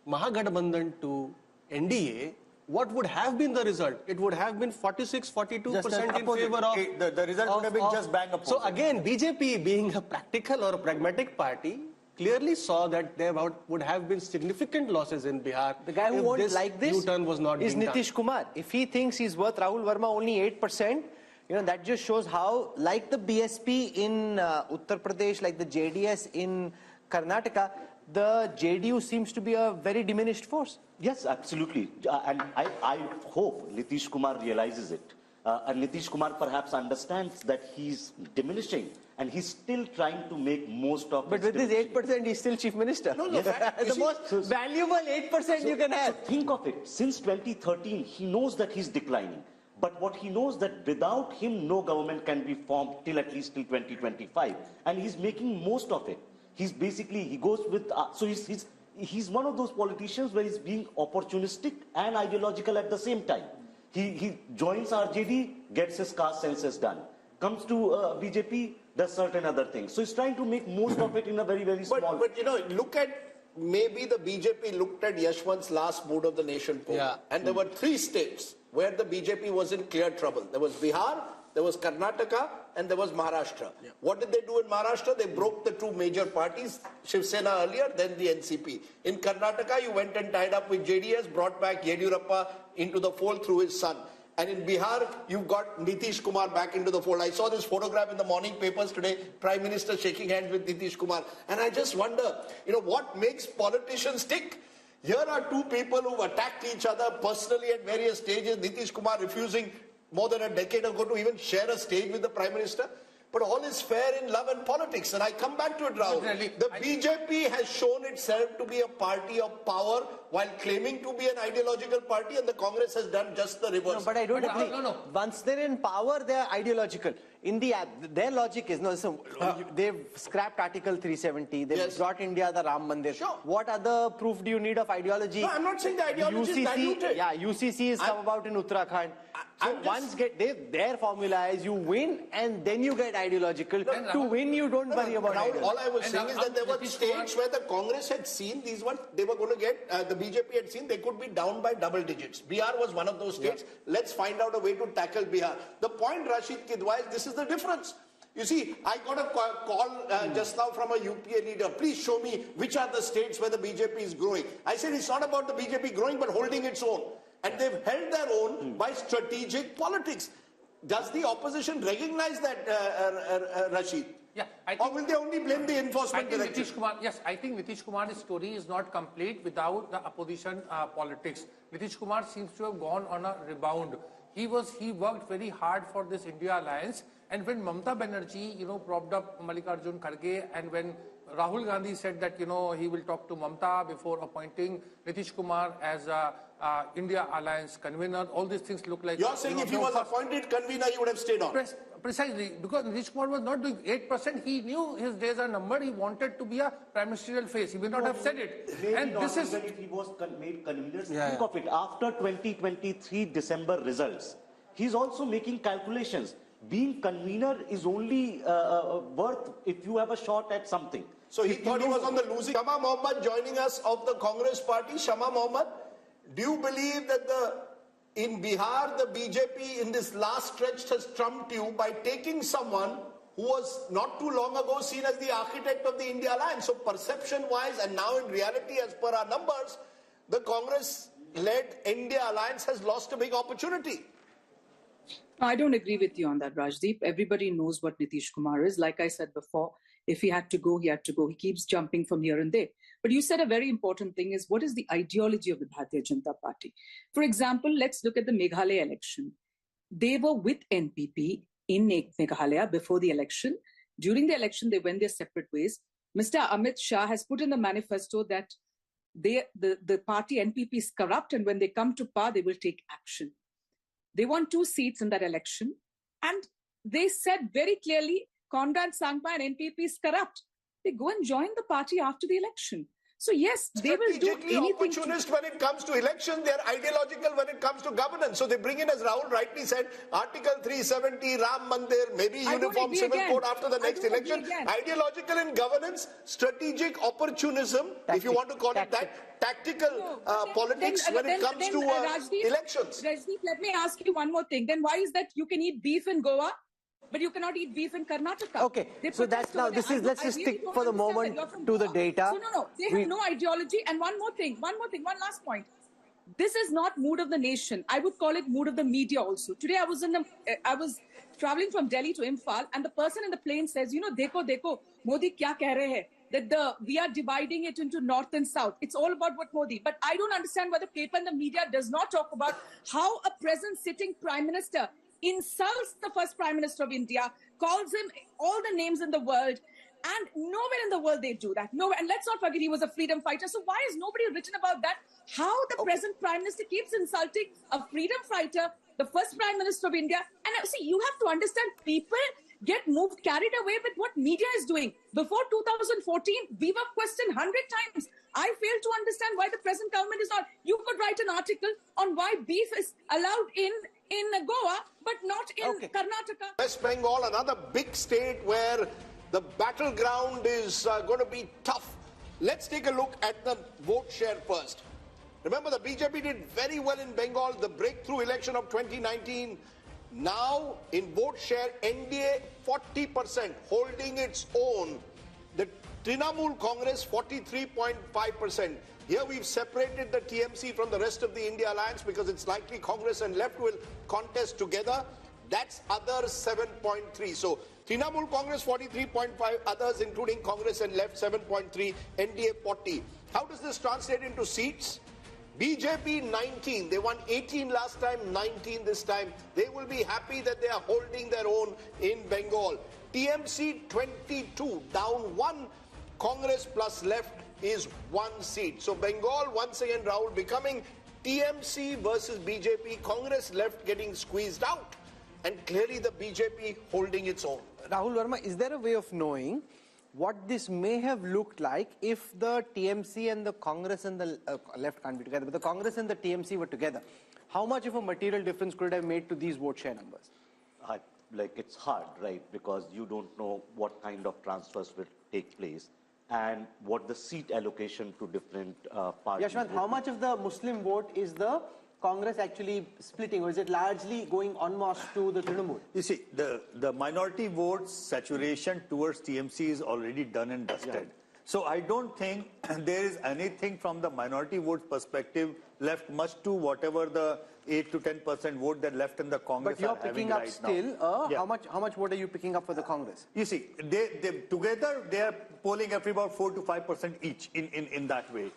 Mahagathbandhan to NDA, what would have been the result? It would have been 46-42% in favor of... The result would have been just bang opposite. So again, BJP, being a practical or a pragmatic party, clearly saw that there would have been significant losses in Bihar. The guy who won't like this U-turn was not is being done. Nitish Kumar. If he thinks he's worth Rahul Verma only 8%, you know, that just shows how, like the BSP in Uttar Pradesh, like the JDS in Karnataka, the JDU seems to be a very diminished force. Yes, absolutely. And I hope Nitish Kumar realizes it. And Nitish Kumar perhaps understands that he's diminishing, and he's still trying to make most of it. But with this 8%, he's still chief minister. No, the most valuable 8% you can have. So think of it. Since 2013, he knows that he's declining. But what he knows that without him, no government can be formed till at least till 2025. And he's making most of it. He's basically, he goes with, so he's he's one of those politicians where he's being opportunistic and ideological at the same time. He joins RJD, gets his caste census done. Comes to BJP, does certain other things. So he's trying to make most of it in a very, very small... But you know, look at, maybe the BJP looked at Yashwant's last Mood of the Nation poll. And there were 3 states where the BJP was in clear trouble. There was Bihar, there was Karnataka, and there was Maharashtra. What did they do in Maharashtra? They broke the 2 major parties, Shiv Sena earlier, then the NCP. In Karnataka, you went and tied up with JDS, brought back Yediyurappa into the fold through his son. And in Bihar, you've got Nitish Kumar back into the fold. I saw this photograph in the morning papers today, Prime Minister shaking hands with Nitish Kumar. And I just wonder, you know, what makes politicians tick? Here are 2 people who've attacked each other personally at various stages. Nitish Kumar refusing more than a decade ago to even share a stage with the Prime Minister. But all is fair in love and politics. And I come back to it, Rahul. The BJP has shown itself to be a party of power while claiming to be an ideological party, and the Congress has done just the reverse. No, but I don't agree. Once they're in power, they're ideological. In the their logic is, they've scrapped Article 370, they've brought India the Ram Mandir. What other proof do you need of ideology? No, I'm not saying the ideology is diluted. Yeah, UCC has come about in Uttarakhand. So once their formula is you win and then you get ideological. To win, you don't worry about ideology. All I was saying is that there were states where the Congress had seen these ones, they were going to get, the BJP had seen they could be down by double digits. Bihar was one of those states. Let's find out a way to tackle Bihar. The point, Rashid Kidwai, is this is the difference. You see, I got a call just now from a UPA leader. Please show me which are the states where the BJP is growing. I said it's not about the BJP growing but holding its own. And they've held their own by strategic politics. Does the opposition recognize that, Rashid? Yeah, or will they only blame the enforcement director? I think Nitish Kumar's story is not complete without the opposition politics. Nitish Kumar seems to have gone on a rebound. He worked very hard for this India alliance, and when Mamata Banerjee, propped up Mallikarjun Kharge, and when Rahul Gandhi said that, he will talk to Mamata before appointing Nitish Kumar as India alliance convener, all these things look like... You're saying if he was appointed convener, he would have stayed on? Precisely, because Nitish Kumar was not doing 8%. He knew his days are numbered. He wanted to be a prime ministerial face. He may not have said it. And this is... If he was made convener, think of it. After 2023 December results, he's also making calculations. Being convener is only worth if you have a shot at something. So he thought he was on the losing. Shama Mohammed joining us of the Congress party. Shama Mohammed, do you believe that in Bihar, the BJP in this last stretch has trumped you by taking someone who was not too long ago seen as the architect of the India alliance? So perception-wise, and now in reality, as per our numbers, the Congress-led India alliance has lost a big opportunity. I don't agree with you on that, Rajdeep. Everybody knows what Nitish Kumar is. Like I said before, if he had to go, he had to go. He keeps jumping from here and there. But you said a very important thing is, what is the ideology of the Bharatiya Janata Party? For example, let's look at the Meghalaya election. They were with NPP in Meghalaya before the election. During the election, they went their separate ways. Mr. Amit Shah has put in the manifesto that the party NPP is corrupt, and when they come to power, they will take action. They won 2 seats in that election, and they said very clearly, Conrad Sangma and NPP is corrupt. They go and join the party after the election. So yes, they will do anything. Opportunist when it comes to election, they're ideological when it comes to governance. So they bring in, as Rahul rightly said, Article 370, Ram Mandir, maybe uniform civil code after the next election. Ideological in governance, strategic opportunism, if you want to call it that, tactical politics when it comes to elections. Rajdeep, let me ask you one more thing. Then why is that you can eat beef in Goa, but you cannot eat beef in Karnataka? Okay, so that's now, let's just stick for the moment to the data. So no, they have no ideology. And one last point. This is not mood of the nation. I would call it mood of the media also. Today I was traveling from Delhi to Imphal, and the person in the plane says, dekho, Modi kya keh rahe hai? That we are dividing it into north and south. It's all about what Modi. But I don't understand why the paper and the media does not talk about how a present sitting prime minister insults the first prime minister of India, calls him all the names in the world, and nowhere in the world they do that. Nowhere. And let's not forget he was a freedom fighter. So why is nobody written about that? How the present prime minister keeps insulting a freedom fighter, the first prime minister of India. And see, you have to understand, people get carried away with what media is doing. Before 2014, we were questioned 100 times. I fail to understand why the present government is not. You could write an article on why beef is allowed in Goa, but not in Karnataka. West Bengal, another big state where the battleground is going to be tough. Let's take a look at the vote share first. Remember, the BJP did very well in Bengal, the breakthrough election of 2019. Now, in vote share, NDA 40%, holding its own. The Trinamool Congress 43.5%. Here we've separated the TMC from the rest of the India alliance because it's likely Congress and left will contest together. That's others 7.3. So Trinamool Congress 43.5, others including Congress and left 7.3, NDA 40. How does this translate into seats? BJP 19, they won 18 last time, 19 this time. They will be happy that they are holding their own in Bengal. TMC 22, down 1. Congress plus left is 1 seat. So Bengal once again, Rahul, becoming TMC versus BJP. Congress left getting squeezed out. And clearly the BJP holding its own. Rahul Verma, is there a way of knowing what this may have looked like if the TMC and the Congress and the left can't be together, but the Congress and the TMC were together? How much of a material difference could it have made to these vote share numbers? Like, it's hard, right? Because you don't know what kind of transfers will take place and what the seat allocation to different parties. Yashwant, how much of the Muslim vote is the Congress actually splitting, or is it largely going en masse to the Trinamool? You see, the minority votes saturation towards TMC is already done and dusted. Yeah. So I don't think there is anything from the minority vote perspective left much to whatever the 8 to 10% vote that left in the Congress. But you're picking up still. How much vote are you picking up for the Congress? You see, they together they are polling every about 4 to 5% each in that way.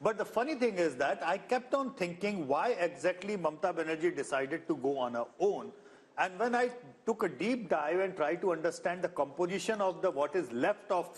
But the funny thing is that I kept on thinking why exactly Mamata Banerjee decided to go on her own. And when I took a deep dive and tried to understand the composition of what is left of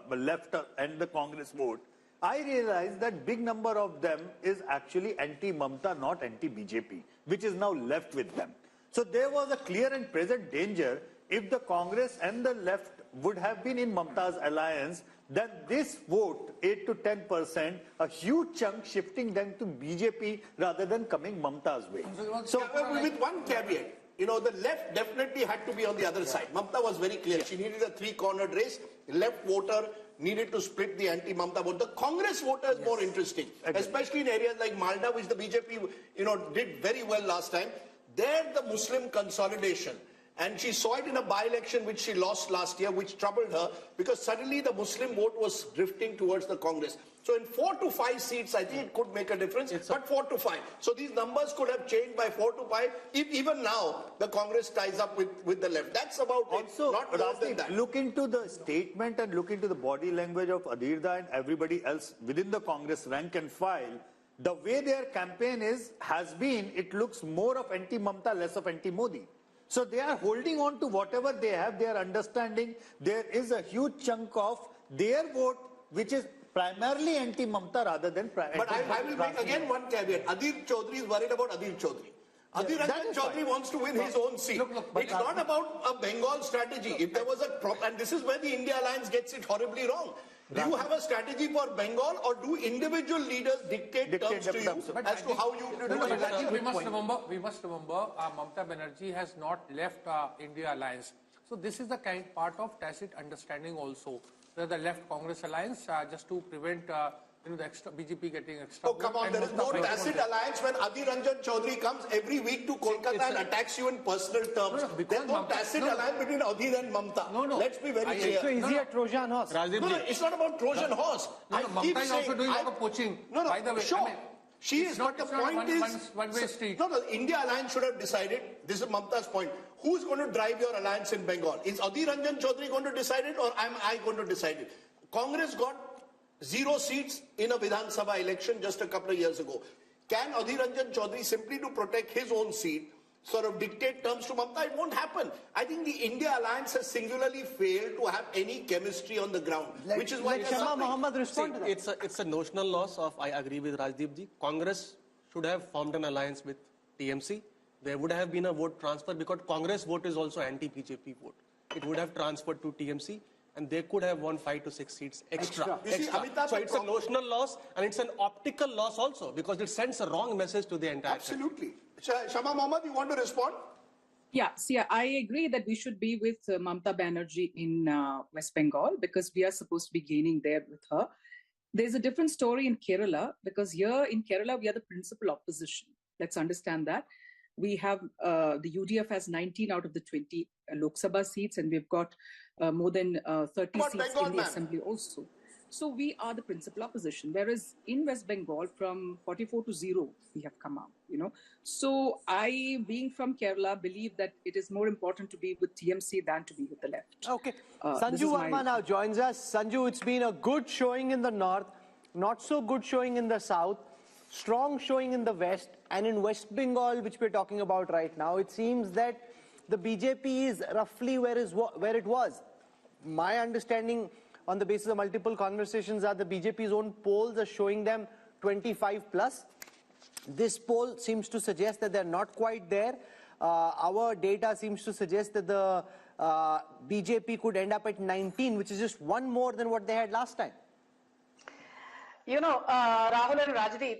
left and the Congress vote, I realized that big number of them is actually anti-Mamata, not anti-BJP, which is now left with them. So there was a clear and present danger if the Congress and the left would have been in Mamata's alliance, then this vote, 8 to 10%, a huge chunk shifting them to BJP rather than coming Mamata's way. So with one caveat, you know, the left definitely had to be on the other side. Mamata was very clear. She needed a three-cornered race. Left voter needed to split the anti-Mamata vote. The Congress voter is more interesting, especially in areas like Malda, which the BJP, you know, did very well last time. There, the Muslim consolidation. And she saw it in a by-election which she lost last year, which troubled her because suddenly the Muslim vote was drifting towards the Congress. So in 4 to 5 seats, I think it could make a difference, but 4 to 5. So these numbers could have changed by 4 to 5 if even now the Congress ties up with the left. That's about also, it, not more than that. Look into the statement and look into the body language of Adhirda and everybody else within the Congress rank and file. The way their campaign has been, it looks more of anti-Mamata, less of anti-Modi. So they are holding on to whatever they have. They are understanding there is a huge chunk of their vote which is primarily anti-Mamata rather than But I will make again one caveat. Adhir Chaudhary is worried about Adhir Chaudhary. Adhir Ranjan Chaudhary wants to win his own seat. It's not about a Bengal strategy. If there was a and this is where the India Alliance gets it horribly wrong. Do you have a strategy for Bengal, or do individual leaders dictate terms to you as to how you do it? We must remember, Mamata Banerjee has not left India Alliance. So this is the part of tacit understanding also. The left Congress alliance just to prevent the extra BJP getting extra. Oh, come on, there is no tacit alliance when Adhir Ranjan Chaudhary comes every week to Kolkata and attacks you in personal terms. There's no tacit alliance between Adhir and Mamata. Let's be very clear. So is he a Trojan horse? No, it's not about Trojan horse. I keep Mamata is also doing a lot of poaching. By the way, sure. She is, but the point is, one-way street. No, the India Alliance should have decided, this is Mamata's point, who's going to drive your alliance in Bengal? Is Adhir Ranjan Chaudhary going to decide it, or am I going to decide it? Congress got 0 seats in a Vidhan Sabha election just a couple of years ago. Can Adhir Ranjan Chaudhary, simply to protect his own seat, sort of dictate terms to Mamata? It won't happen. I think the India Alliance has singularly failed to have any chemistry on the ground, which is why Mohammed respond to that. It's a notional loss of, I agree with Rajdeep ji. Congress should have formed an alliance with TMC. There would have been a vote transfer because Congress vote is also anti-BJP vote. it would have transferred to TMC, and they could have won 5 to 6 seats extra. So it's a notional loss, and it's an optical loss also, because it sends a wrong message to the entire Absolutely. Shama Mohammed, you want to respond? Yeah, see, I agree that we should be with Mamata Banerjee in West Bengal, because we are supposed to be gaining there with her. There's a different story in Kerala, because here in Kerala, we are the principal opposition. Let's understand that. We have, the UDF has 19 out of the 20 Lok Sabha seats, and we've got more than 30 seats in the assembly also. So we are the principal opposition, whereas in West Bengal, from 44 to 0, we have come out, you know. So I, being from Kerala, believe that it is more important to be with TMC than to be with the left. Okay. Sanju Verma now joins us. Sanju, it's been a good showing in the north, not so good showing in the south, strong showing in the west, and in West Bengal, which we're talking about right now, it seems that the BJP is roughly where it was. My understanding, on the basis of multiple conversations, are the BJP's own polls are showing them 25 plus. This poll seems to suggest that they're not quite there. Our data seems to suggest that the BJP could end up at 19, which is just one more than what they had last time. You know, Rahul and Rajdeep,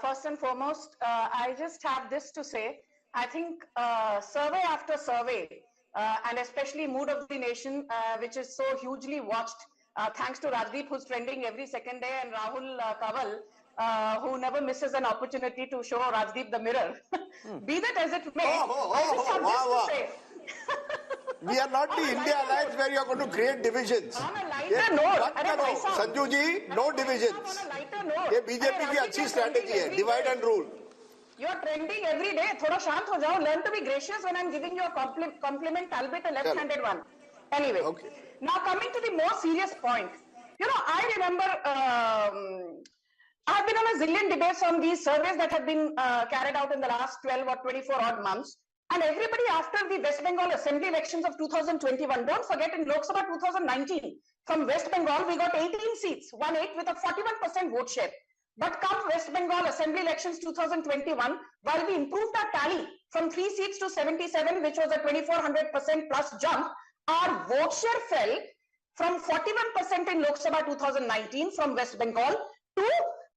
first and foremost, I just have this to say. I think survey after survey, and especially Mood of the Nation, which is so hugely watched, thanks to Rajdeep, who's trending every second day, and Rahul Kanwal, who never misses an opportunity to show Rajdeep the mirror. Be that as it may, I just have this to say. We are not the India Alliance where you are going to create divisions. On a lighter note, Sanju ji, no divisions. On a lighter note, ये BJP की अच्छी strategy है, divide and rule. You are trending every day. थोड़ा शांत हो जाओ. Learn to be gracious when I'm giving you a compliment, albeit a left-handed one. Anyway, now coming to the more serious point. You know, I remember I've been on a zillion debates on these surveys that have been carried out in the last 12 or 24 odd months. And everybody, after the West Bengal Assembly elections of 2021, don't forget, in Lok Sabha 2019, from West Bengal, we got 18 seats, 1/8 with a 41% vote share. But come West Bengal Assembly elections 2021, while we improved our tally from 3 seats to 77, which was a 2400% plus jump, our vote share fell from 41% in Lok Sabha 2019 from West Bengal to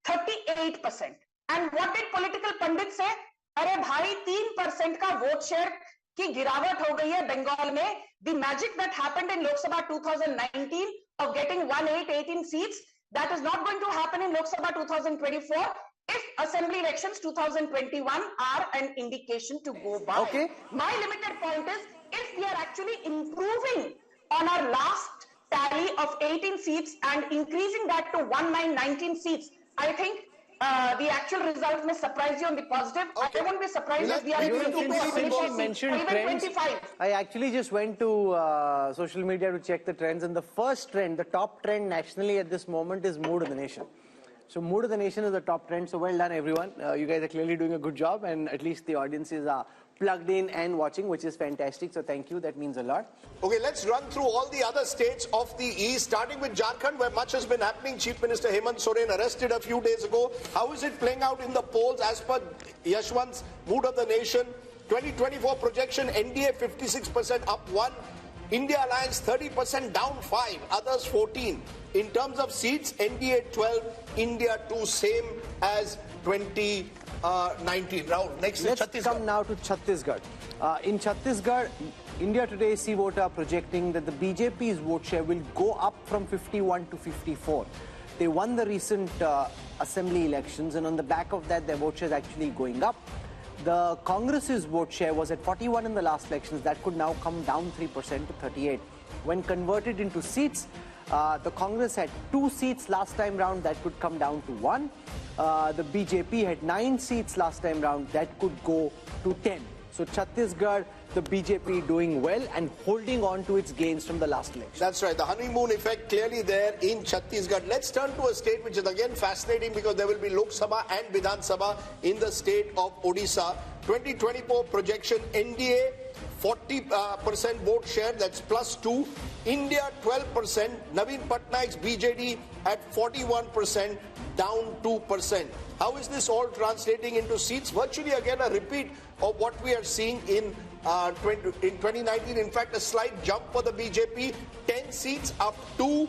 38%. And what did political pundits say? अरे भाई 3% का vote share की गिरावट हो गई है बंगाल में. The magic that happened in Lok Sabha 2019 of getting 18 seats, that is not going to happen in Lok Sabha 2024 if assembly elections 2021 are an indication to go by. Okay. My limited point is, if we are actually improving on our last tally of 18 seats and increasing that to 19 seats, I think the actual result may surprise you on the positive. I won't be surprised if we are able to mentioned even trends. 25. I actually just went to social media to check the trends, and the first trend, the top trend nationally at this moment, is Mood of the Nation. So Mood of the Nation is the top trend. So well done, everyone. You guys are clearly doing a good job, and at least the audiences are plugged in and watching, which is fantastic. So thank you. That means a lot. Okay, let's run through all the other states of the East, starting with Jharkhand, where much has been happening. Chief Minister Hemant Soren arrested a few days ago. How is it playing out in the polls as per Yashwant's Mood of the Nation? 2024 projection, NDA 56% up 1, India Alliance 30% down 5, others 14. In terms of seats, NDA 12, India 2, same as 2019. Rahul, next is Chhattisgarh. Let's come now to Chhattisgarh. In Chhattisgarh, India Today C-Voter are projecting that the BJP's vote share will go up from 51 to 54. They won the recent assembly elections, and on the back of that, their vote share is actually going up. The Congress's vote share was at 41 in the last elections. That could now come down 3% to 38. When converted into seats, the Congress had 2 seats last time round. That could come down to 1. The BJP had 9 seats last time round. That could go to 10. So Chhattisgarh, the BJP doing well and holding on to its gains from the last election. That's right. The honeymoon effect clearly there in Chhattisgarh. Let's turn to a state which is again fascinating, because there will be Lok Sabha and Vidhan Sabha in the state of Odisha. 2024 projection, NDA 40% vote share, that's +2. India 12%. Naveen Patnaik's BJD at 41%, down 2%. How is this all translating into seats? Virtually again a repeat of what we are seeing in 2019. In fact, a slight jump for the BJP. 10 seats up 2.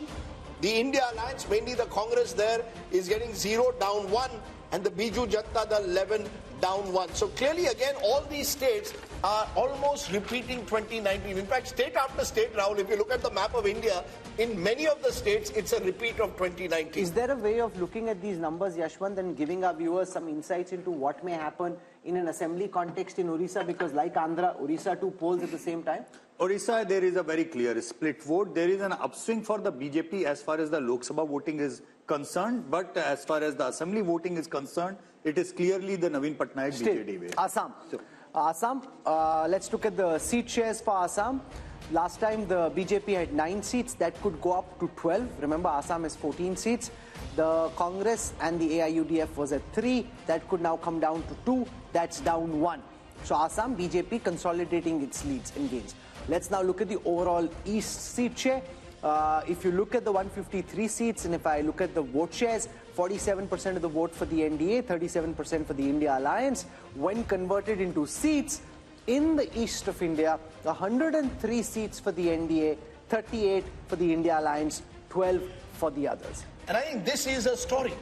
The India Alliance, mainly the Congress there, is getting 0, down 1. And the Biju Janata Dal 11, down 1. So clearly again all these states are almost repeating 2019. In fact, state after state, Rahul, if you look at the map of India, in many of the states it's a repeat of 2019. Is there a way of looking at these numbers, Yashwant, and giving our viewers some insights into what may happen in an assembly context in Orissa? Because like Andhra, Orissa too polls at the same time. Orissa, there is a very clear split vote. There is an upswing for the BJP as far as the Lok Sabha voting is concerned, but as far as the assembly voting is concerned, it is clearly the Naveen Patnaik BJD way. Assam. Assam, let's look at the seat shares for Assam. Last time the BJP had 9 seats, that could go up to 12. Remember, Assam has 14 seats. The Congress and the AIUDF was at 3. That could now come down to 2. That's down 1. So Assam, BJP consolidating its leads and gains. Let's now look at the overall East seat share. If you look at the 153 seats, and if I look at the vote shares, 47% of the vote for the NDA, 37% for the India Alliance. When converted into seats, in the east of India, 103 seats for the NDA, 38 for the India Alliance, 12 for the others. And I think this is a story.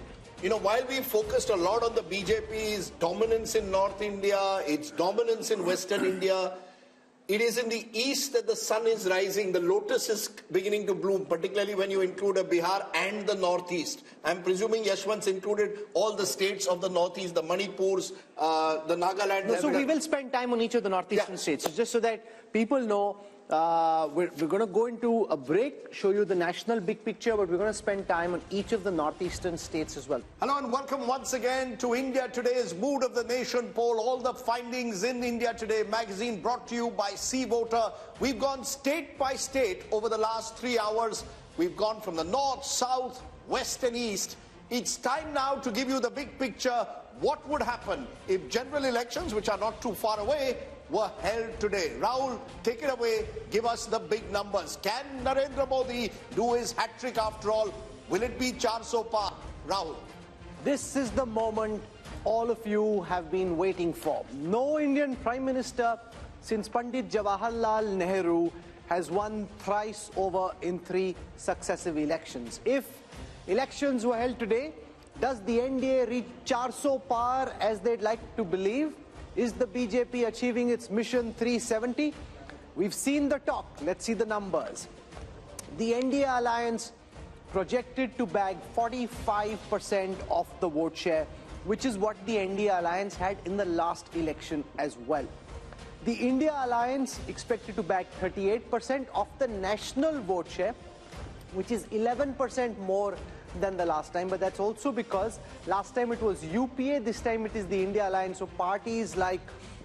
You know, while we focused a lot on the BJP's dominance in North India, its dominance in Western India, it is in the east that the sun is rising, the lotus is beginning to bloom, particularly when you include a Bihar and the northeast. I'm presuming Yashwant's included all the states of the northeast, the Manipurs, the Nagaland. No, so we will spend time on each of the northeastern states, just so that people know. We're going to go into a break, show you the national big picture, but we're going to spend time on each of the northeastern states as well. Hello and welcome once again to India Today's Mood of the Nation poll. All the findings in India Today magazine brought to you by C Voter. We've gone state by state over the last 3 hours. We've gone from the north, south, west and east. It's time now to give you the big picture. What would happen if general elections, which are not too far away, were held today? Rahul, take it away. Give us the big numbers. Can Narendra Modi do his hat-trick after all? Will it be 400 par? Rahul. This is the moment all of you have been waiting for. No Indian Prime Minister since Pandit Jawaharlal Nehru has won thrice over in 3 successive elections. If elections were held today, does the NDA reach 400 par as they'd like to believe? Is the BJP achieving its mission 370? We've seen the talk. Let's see the numbers. The NDA Alliance projected to bag 45% of the vote share, which is what the NDA Alliance had in the last election as well. The India Alliance expected to bag 38% of the national vote share, which is 11% more than the last time, but that's also because last time it was UPA, this time it is the India Alliance. So parties like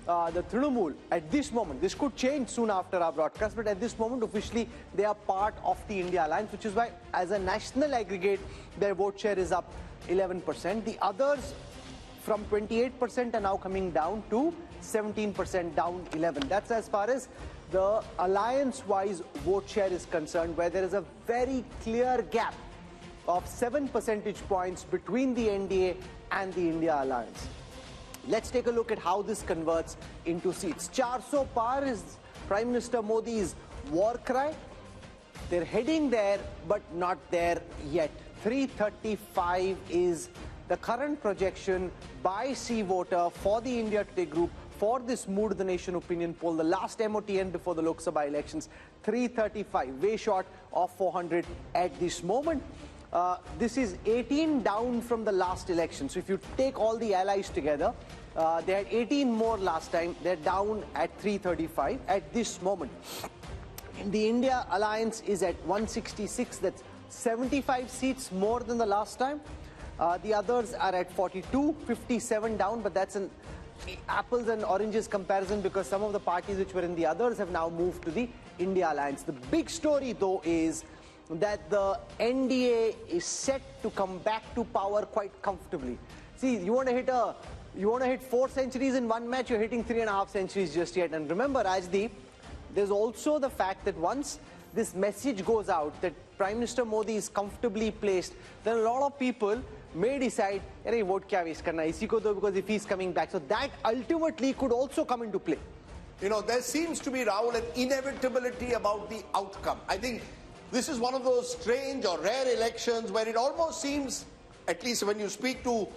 the Trinamool, at this moment, this could change soon after our broadcast, but at this moment officially they are part of the India Alliance, which is why as a national aggregate their vote share is up 11%. The others from 28% are now coming down to 17%, down 11. That's as far as the alliance-wise vote share is concerned, where there is a very clear gap of 7 percentage points between the NDA and the India Alliance. Let's take a look at how this converts into seats. 400 par is Prime Minister Modi's war cry. They're heading there, but not there yet. 335 is the current projection by C Voter for the India Today group for this Mood of the Nation opinion poll, the last MOTN before the Lok Sabha elections. 335, way short of 400 at this moment. This is 18 down from the last election. So if you take all the allies together, they had 18 more last time. They're down at 335 at this moment. The India Alliance is at 166. That's 75 seats more than the last time. The others are at 42, 57 down, but that's an apples and oranges comparison because some of the parties which were in the others have now moved to the India Alliance. The big story though is that the NDA is set to come back to power quite comfortably. See, you want to hit a You want to hit 4 centuries in one match, you're hitting 3.5 centuries just yet. And remember, Rajdeep, there's also the fact that once this message goes out that Prime Minister Modi is comfortably placed, then a lot of people may decide, "Arey, vote kya waste karna, isi ko do," because if he's coming back. So that ultimately could also come into play. You know, there seems to be, Rahul, an inevitability about the outcome. I think this is one of those strange or rare elections where it almost seems, at least when you speak to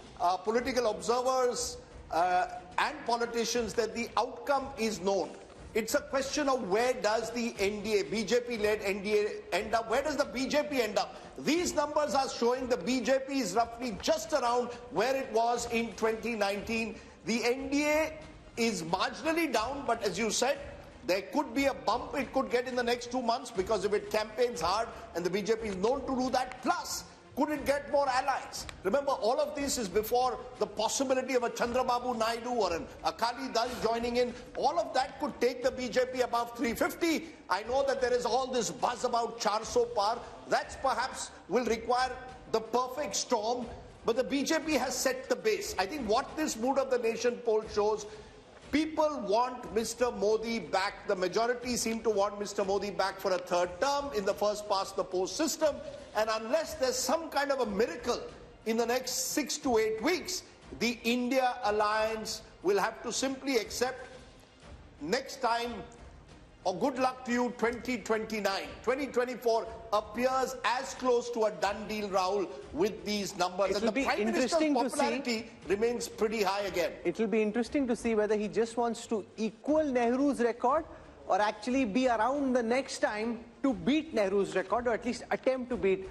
political observers and politicians, that the outcome is known. It's a question of where does the NDA, BJP-led NDA end up? Where does the BJP end up? These numbers are showing the BJP is roughly just around where it was in 2019. The NDA is marginally down, but as you said, there could be a bump it could get in the next 2 months because if it campaigns hard, and the BJP is known to do that. Plus, could it get more allies? Remember, all of this is before the possibility of a Chandrababu Naidu or an Akali Dal joining in. All of that could take the BJP above 350. I know that there is all this buzz about 400 par. That perhaps will require the perfect storm. But the BJP has set the base. I think what this Mood of the Nation poll shows, people want Mr. Modi back. The majority seem to want Mr. Modi back for a 3rd term in the first past the post system. And unless there's some kind of a miracle in the next 6 to 8 weeks, the India alliance will have to simply accept next time, or good luck to you, 2029. 2024 appears as close to a done deal, Rahul, with these numbers. And the Prime Minister's popularity remains pretty high again. It will be interesting to see whether he just wants to equal Nehru's record or actually be around the next time to beat Nehru's record, or at least attempt to beat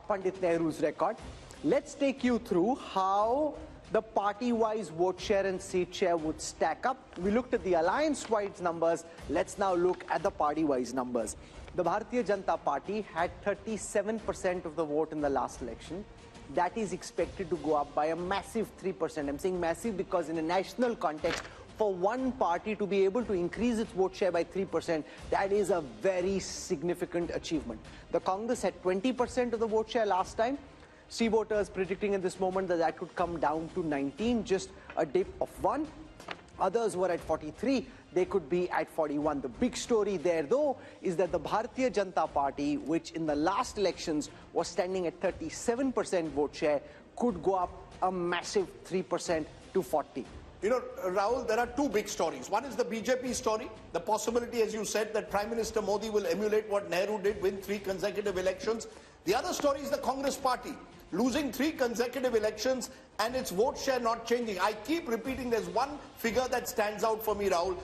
Pandit Nehru's record. Let's take you through how the party-wise vote share and seat share would stack up. We looked at the alliance-wise numbers. Let's now look at the party-wise numbers. The Bharatiya Janata Party had 37% of the vote in the last election. That is expected to go up by a massive 3%. I'm saying massive because in a national context, for one party to be able to increase its vote share by 3%, that is a very significant achievement. The Congress had 20% of the vote share last time. See voters predicting at this moment that that could come down to 19, just a dip of 1. Others were at 43, they could be at 41. The big story there, though, is that the Bharatiya Janata Party, which in the last elections was standing at 37% vote share, could go up a massive 3% to 40. You know, Rahul, there are 2 big stories. One is the BJP story, the possibility, as you said, that Prime Minister Modi will emulate what Nehru did, win 3 consecutive elections. The other story is the Congress Party, losing 3 consecutive elections and its vote share not changing. I keep repeating, there's one figure that stands out for me, Rahul.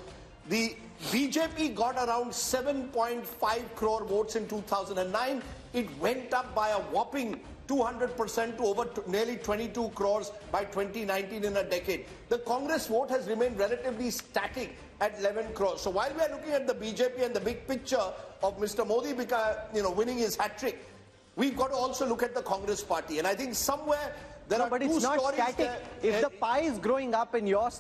The BJP got around 7.5 crore votes in 2009. It went up by a whopping 200% to over nearly 22 crores by 2019 in a decade. The Congress vote has remained relatively static at 11 crores. So while we are looking at the BJP and the big picture of Mr. Modi winning his hat-trick, we've got to also look at the Congress Party. And I think somewhere there are 2 stories. But it's not static. If the pie is growing up and your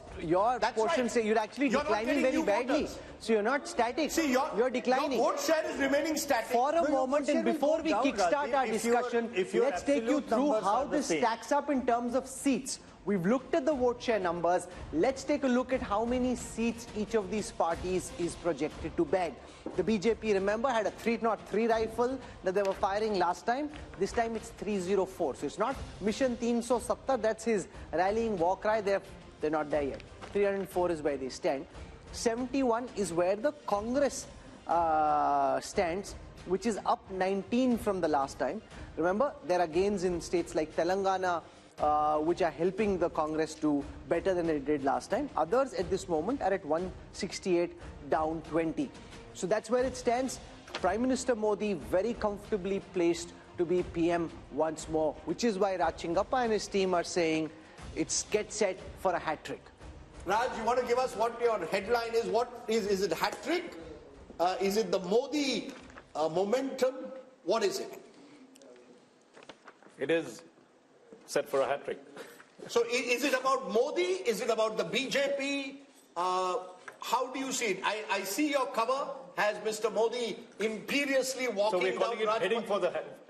portion, say you're actually declining very badly. So you're not static. See, you're declining. Your vote share is remaining static. For a moment, and before we kickstart our discussion, let's take you through how this stacks up in terms of seats. We've looked at the vote share numbers. Let's take a look at how many seats each of these parties is projected to bag. The BJP, remember, had a 303 rifle that they were firing last time. This time it's 304. So it's not Mission 370. That's his rallying war cry. They're not there yet. 304 is where they stand. 71 is where the Congress stands, which is up 19 from the last time. Remember, there are gains in states like Telangana, which are helping the Congress do better than it did last time. Others at this moment are at 168, down 20. So that's where it stands. Prime Minister Modi very comfortably placed to be PM once more, which is why Raj Chingappa and his team are saying it's get set for a hat-trick. Raj, you want to give us what your headline is? What is it hat-trick? Is it the Modi momentum? What is it? It is set for a hat-trick. So is it about Modi? Is it about the BJP? How do you see it? I see your cover has Mr. Modi imperiously walking down. So we're calling it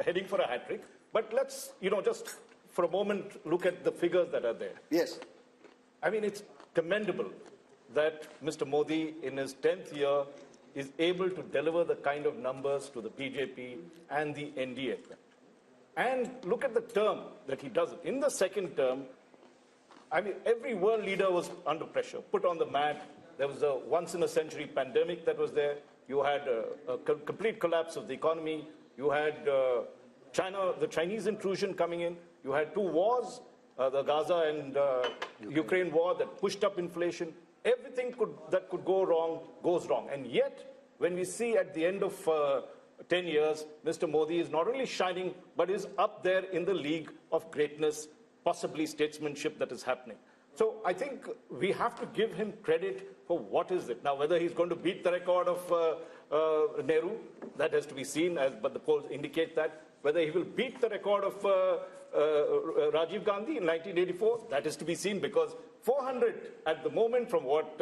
heading for a hat-trick. But let's, just for a moment look at the figures that are there. Yes. I mean, it's commendable that Mr. Modi, in his 10th year, is able to deliver the kind of numbers to the BJP and the NDA. And look at the term that he does it. In the second term, I mean, every world leader was under pressure, put on the mat. There was a once-in-a-century pandemic that was there. You had a complete collapse of the economy. You had China, the Chinese intrusion coming in. You had two wars, the Gaza and Ukraine war that pushed up inflation. Everything that could go wrong goes wrong. And yet, when we see at the end of 10 years, Mr. Modi is not only shining, but is up there in the league of greatness, possibly statesmanship that is happening. So I think we have to give him credit for what is it. Now, whether he's going to beat the record of Nehru, that has to be seen, but the polls indicate that. Whether he will beat the record of Rajiv Gandhi in 1984, that is to be seen, because 400 at the moment from what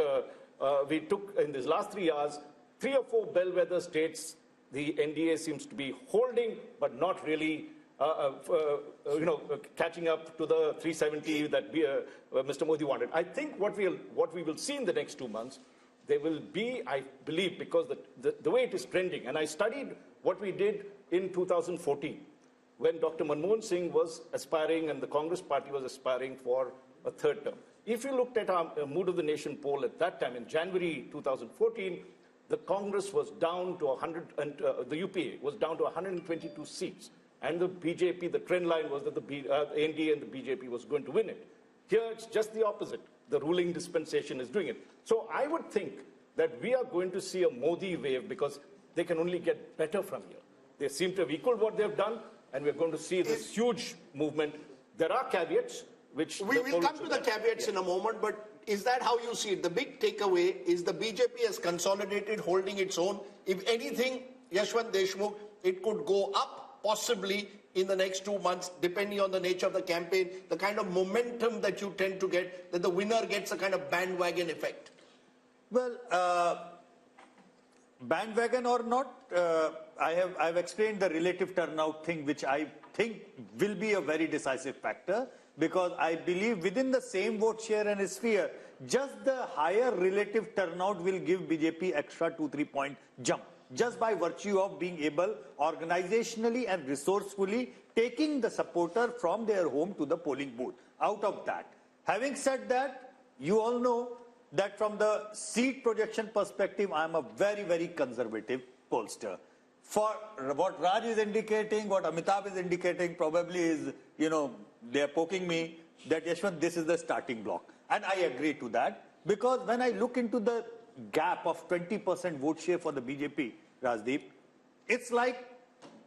we took in these last 3 years, 3 or 4 bellwether states, the NDA seems to be holding, but not really catching up to the 370 that Mr. Modi wanted. I think what we will see in the next 2 months, there will be, I believe, because the way it is trending, and I studied what we did in 2014, when Dr. Manmohan Singh was aspiring and the Congress party was aspiring for a third term. If you looked at our Mood of the Nation poll at that time, in January 2014, the Congress was down to 100, and the UPA was down to 122 seats. And the BJP, the trend line was that the NDA and the BJP was going to win it. Here it's just the opposite. The ruling dispensation is doing it. So I would think that we are going to see a Modi wave, because they can only get better from here. They seem to have equaled what they've done, and we're going to see this huge movement. There are caveats, which... We will come to the caveats in a moment, but is that how you see it? The big takeaway is the BJP has consolidated, holding its own. If anything, Yashwant Deshmukh, it could go up, possibly in the next 2 months, depending on the nature of the campaign, the kind of momentum that you tend to get, that the winner gets a kind of bandwagon effect. Well, bandwagon or not, I've explained the relative turnout thing, which I think will be a very decisive factor, because I believe within the same vote share and sphere, just the higher relative turnout will give BJP extra 2-3 point jump, just by virtue of being able organizationally and resourcefully taking the supporter from their home to the polling booth. Out of that, having said that, you all know that from the seat projection perspective, I am a very, very conservative pollster. For what Raj is indicating, what Amitabh is indicating, probably is, they are poking me that, Yashwant, this is the starting block. And I agree to that, because when I look into the gap of 20% vote share for the BJP, Rajdeep, it's like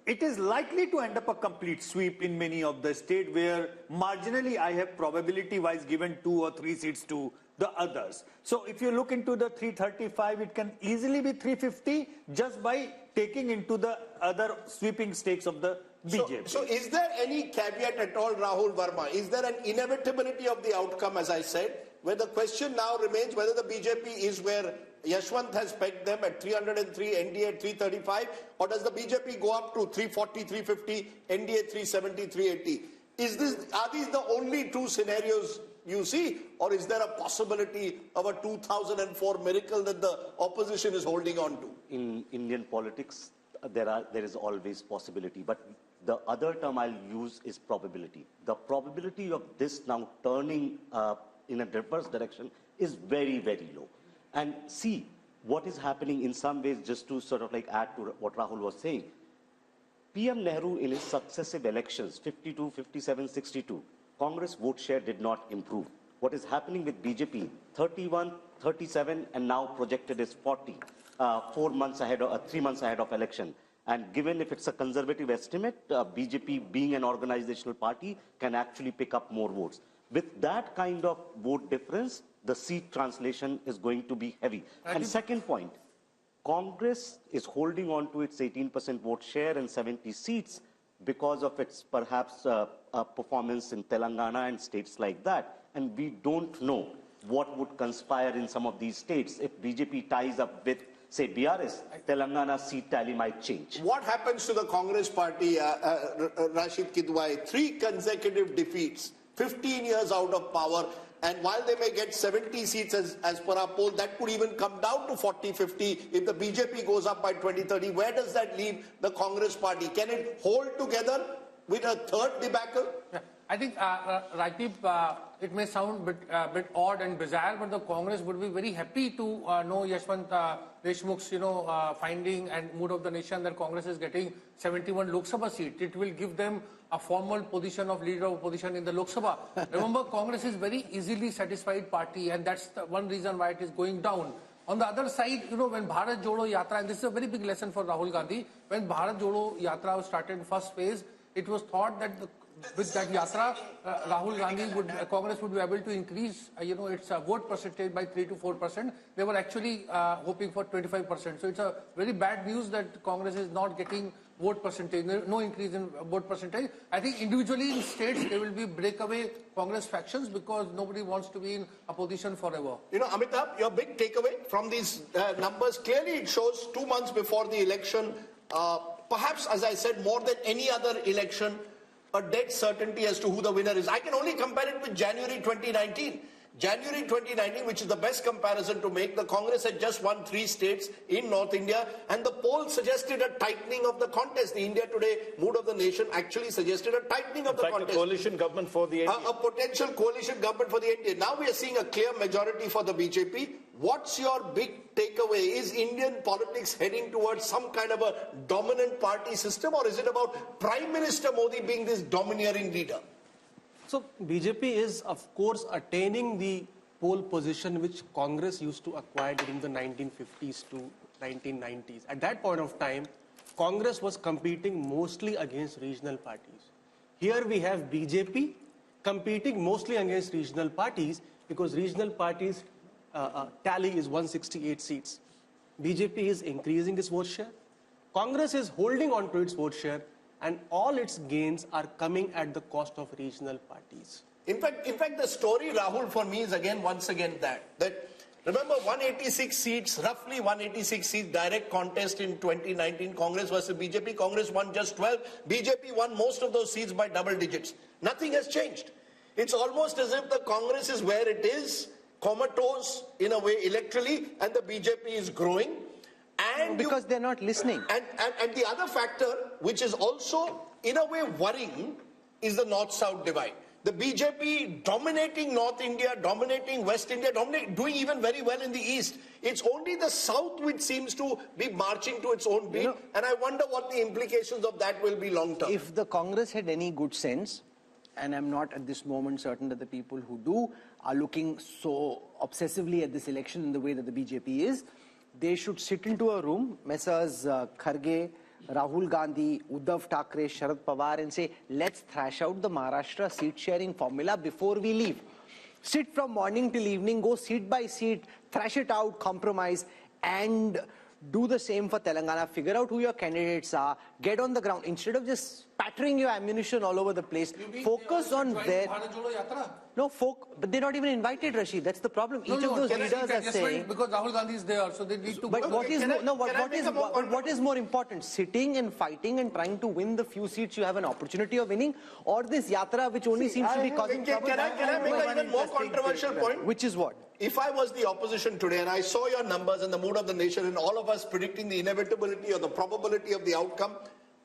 it is likely to end up a complete sweep in many of the states where marginally I have probability-wise given 2 or 3 seats to the others. So if you look into the 335, it can easily be 350 just by taking into the other sweeping stakes of the BJP. So is there any caveat at all, Rahul Verma? Is there an inevitability of the outcome, as I said, where the question now remains whether the BJP is where Yashwant has pegged them at 303, NDA at 335, or does the BJP go up to 340, 350, NDA 370, 380? Are these the only 2 scenarios you see, or is there a possibility of a 2004 miracle that the opposition is holding on to? In Indian politics, there is always possibility, but the other term I'll use is probability. The probability of this now turning in a reverse direction is very, very low. And see what is happening in some ways, just to sort of like add to what Rahul was saying. PM Nehru in his successive elections, 52, 57, 62, Congress vote share did not improve. What is happening with BJP, 31, 37, and now projected is 40, 4 months ahead or 3 months ahead of election. And given if it's a conservative estimate, BJP being an organizational party can actually pick up more votes. With that kind of vote difference, the seat translation is going to be heavy. And second point, Congress is holding on to its 18% vote share and 70 seats because of its perhaps performance in Telangana and states like that. And we don't know what would conspire in some of these states. If BJP ties up with, say, BRS, Telangana seat tally might change. What happens to the Congress party, Rashid Kidwai? 3 consecutive defeats, 15 years out of power, And while they may get 70 seats as per our poll, that could even come down to 40, 50 if the BJP goes up by 2030. Where does that leave the Congress party? Can it hold together with a third debacle? Yeah. I think, Rajdeep, it may sound a bit odd and bizarre, but the Congress would be very happy to know Yashwant Deshmukh's, finding and mood of the nation that Congress is getting 71 Lok Sabha seats. It will give them a formal position of leader of opposition in the Lok Sabha. Remember, Congress is very easily satisfied party, and that's the one reason why it is going down. On the other side, when Bharat Jodo Yatra, and this is a very big lesson for Rahul Gandhi, when Bharat Jodo Yatra was started in first phase, it was thought that with that yatra, Rahul Gandhi Congress would be able to increase, its vote percentage by 3 to 4%. They were actually hoping for 25%. So it's a very bad news that Congress is not getting vote percentage, no increase in vote percentage. I think individually in states there will be breakaway Congress factions because nobody wants to be in opposition forever. Amitabh, your big takeaway from these numbers, clearly it shows 2 months before the election, perhaps, as I said, more than any other election, a dead certainty as to who the winner is. I can only compare it with January 2019. January 2019, which is the best comparison to make, the Congress had just won 3 states in North India, and the poll suggested a tightening of the contest. The India Today mood of the nation actually suggested a tightening of the contest. A coalition government for the NDA. A potential coalition government for the NDA. Now we are seeing a clear majority for the BJP. What's your big takeaway? Is Indian politics heading towards some kind of a dominant party system, or is it about Prime Minister Modi being this domineering leader? So BJP is, of course, attaining the pole position which Congress used to acquire during the 1950s to 1990s. At that point of time, Congress was competing mostly against regional parties. Here we have BJP competing mostly against regional parties because regional parties tally is 168 seats. BJP is increasing its vote share. Congress is holding on to its vote share, and all its gains are coming at the cost of regional parties. In fact, the story, Rahul, for me is once again that remember 186 seats, roughly 186 seats, direct contest in 2019, Congress versus BJP. Congress won just 12. BJP won most of those seats by double digits. Nothing has changed. It's almost as if the Congress is where it is, comatose in a way electorally, and the BJP is growing. And because they're not listening. And the other factor, which is also in a way worrying, is the North-South divide. The BJP dominating North India, dominating West India, doing even very well in the East. It's only the South which seems to be marching to its own beat. And I wonder what the implications of that will be long term. If the Congress had any good sense, and I'm not at this moment certain that the people who do are looking so obsessively at this election in the way that the BJP is, they should sit into a room, Messrs. Kharge, Rahul Gandhi, Uddhav Thackeray, Sharad Pawar, and say, let's thrash out the Maharashtra seat-sharing formula before we leave. Sit from morning till evening, go seat by seat, thrash it out, compromise, and do the same for Telangana. Figure out who your candidates are, get on the ground. Instead of just spattering your ammunition all over the place, focus on their... No, but they're not even invited, Rashid. That's the problem. Each of those leaders are saying... Because Rahul Gandhi is there, so they need to... But what is more important? Sitting and fighting and trying to win the few seats you have an opportunity of winning, or this yatra which only seems to be causing trouble? Can I make an even more controversial point? Which is what? If I was the opposition today and I saw your numbers and the mood of the nation and all of us predicting the inevitability or the probability of the outcome,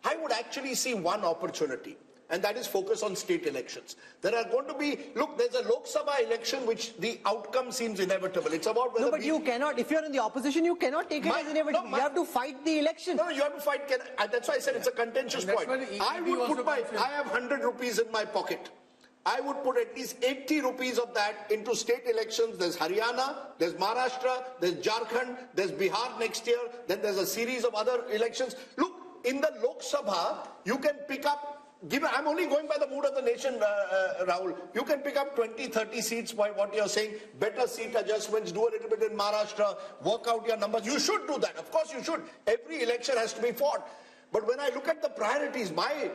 I would actually see one opportunity. And that is focus on state elections. There are going to be, look, there's a Lok Sabha election which the outcome seems inevitable. It's about whether... No, but you cannot, if you're in the opposition, you cannot take it as inevitable. You have to fight the election. No, you have to fight. That's why I said it's a contentious point. I have 100 rupees in my pocket. I would put at least 80 rupees of that into state elections. There's Haryana, there's Maharashtra, there's Jharkhand, there's Bihar next year, then there's a series of other elections. Look, in the Lok Sabha, you can pick up, I'm only going by the mood of the nation, Rahul. You can pick up 20, 30 seats by what you're saying, better seat adjustments, do a little bit in Maharashtra, work out your numbers. You should do that. Of course you should. Every election has to be fought. But when I look at the priorities, my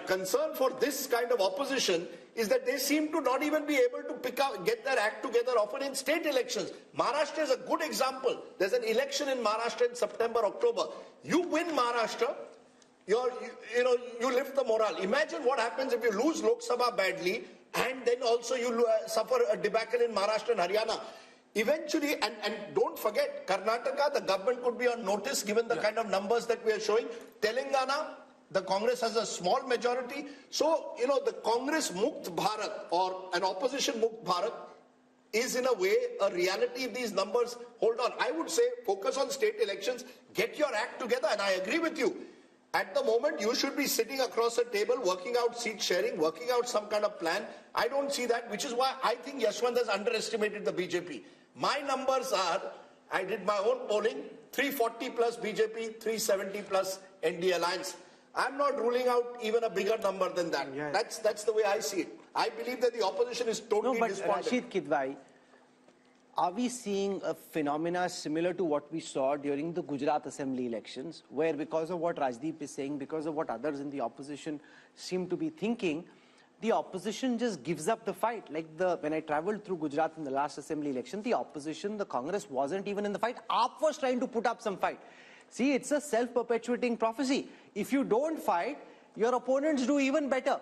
concern for this kind of opposition is that they seem to not even be able to get their act together often in state elections. Maharashtra is a good example. There's an election in Maharashtra in September, October. You win Maharashtra, you lift the morale. Imagine what happens if you lose Lok Sabha badly, and then also you suffer a debacle in Maharashtra and Haryana. Eventually, and don't forget, Karnataka, the government could be on notice given the kind of numbers that we are showing. Telangana, the Congress has a small majority. So, you know, the Congress Mukt Bharat or an opposition Mukt Bharat is in a way a reality if these numbers hold on. I would say focus on state elections, get your act together, and I agree with you. At the moment, you should be sitting across a table, working out seat sharing, working out some kind of plan. I don't see that, which is why I think Yashwant has underestimated the BJP. My numbers are, I did my own polling, 340 plus BJP, 370 plus NDA alliance. I'm not ruling out even a bigger number than that. Yeah. That's the way I see it. I believe that the opposition is totally despondent. Rashid Kidwai, are we seeing a phenomena similar to what we saw during the Gujarat Assembly elections, where because of what Rajdeep is saying, because of what others in the opposition seem to be thinking, the opposition just gives up the fight? Like when I traveled through Gujarat in the last Assembly election, the opposition, the Congress wasn't even in the fight. AAP was trying to put up some fight. See, it's a self-perpetuating prophecy. If you don't fight, your opponents do even better.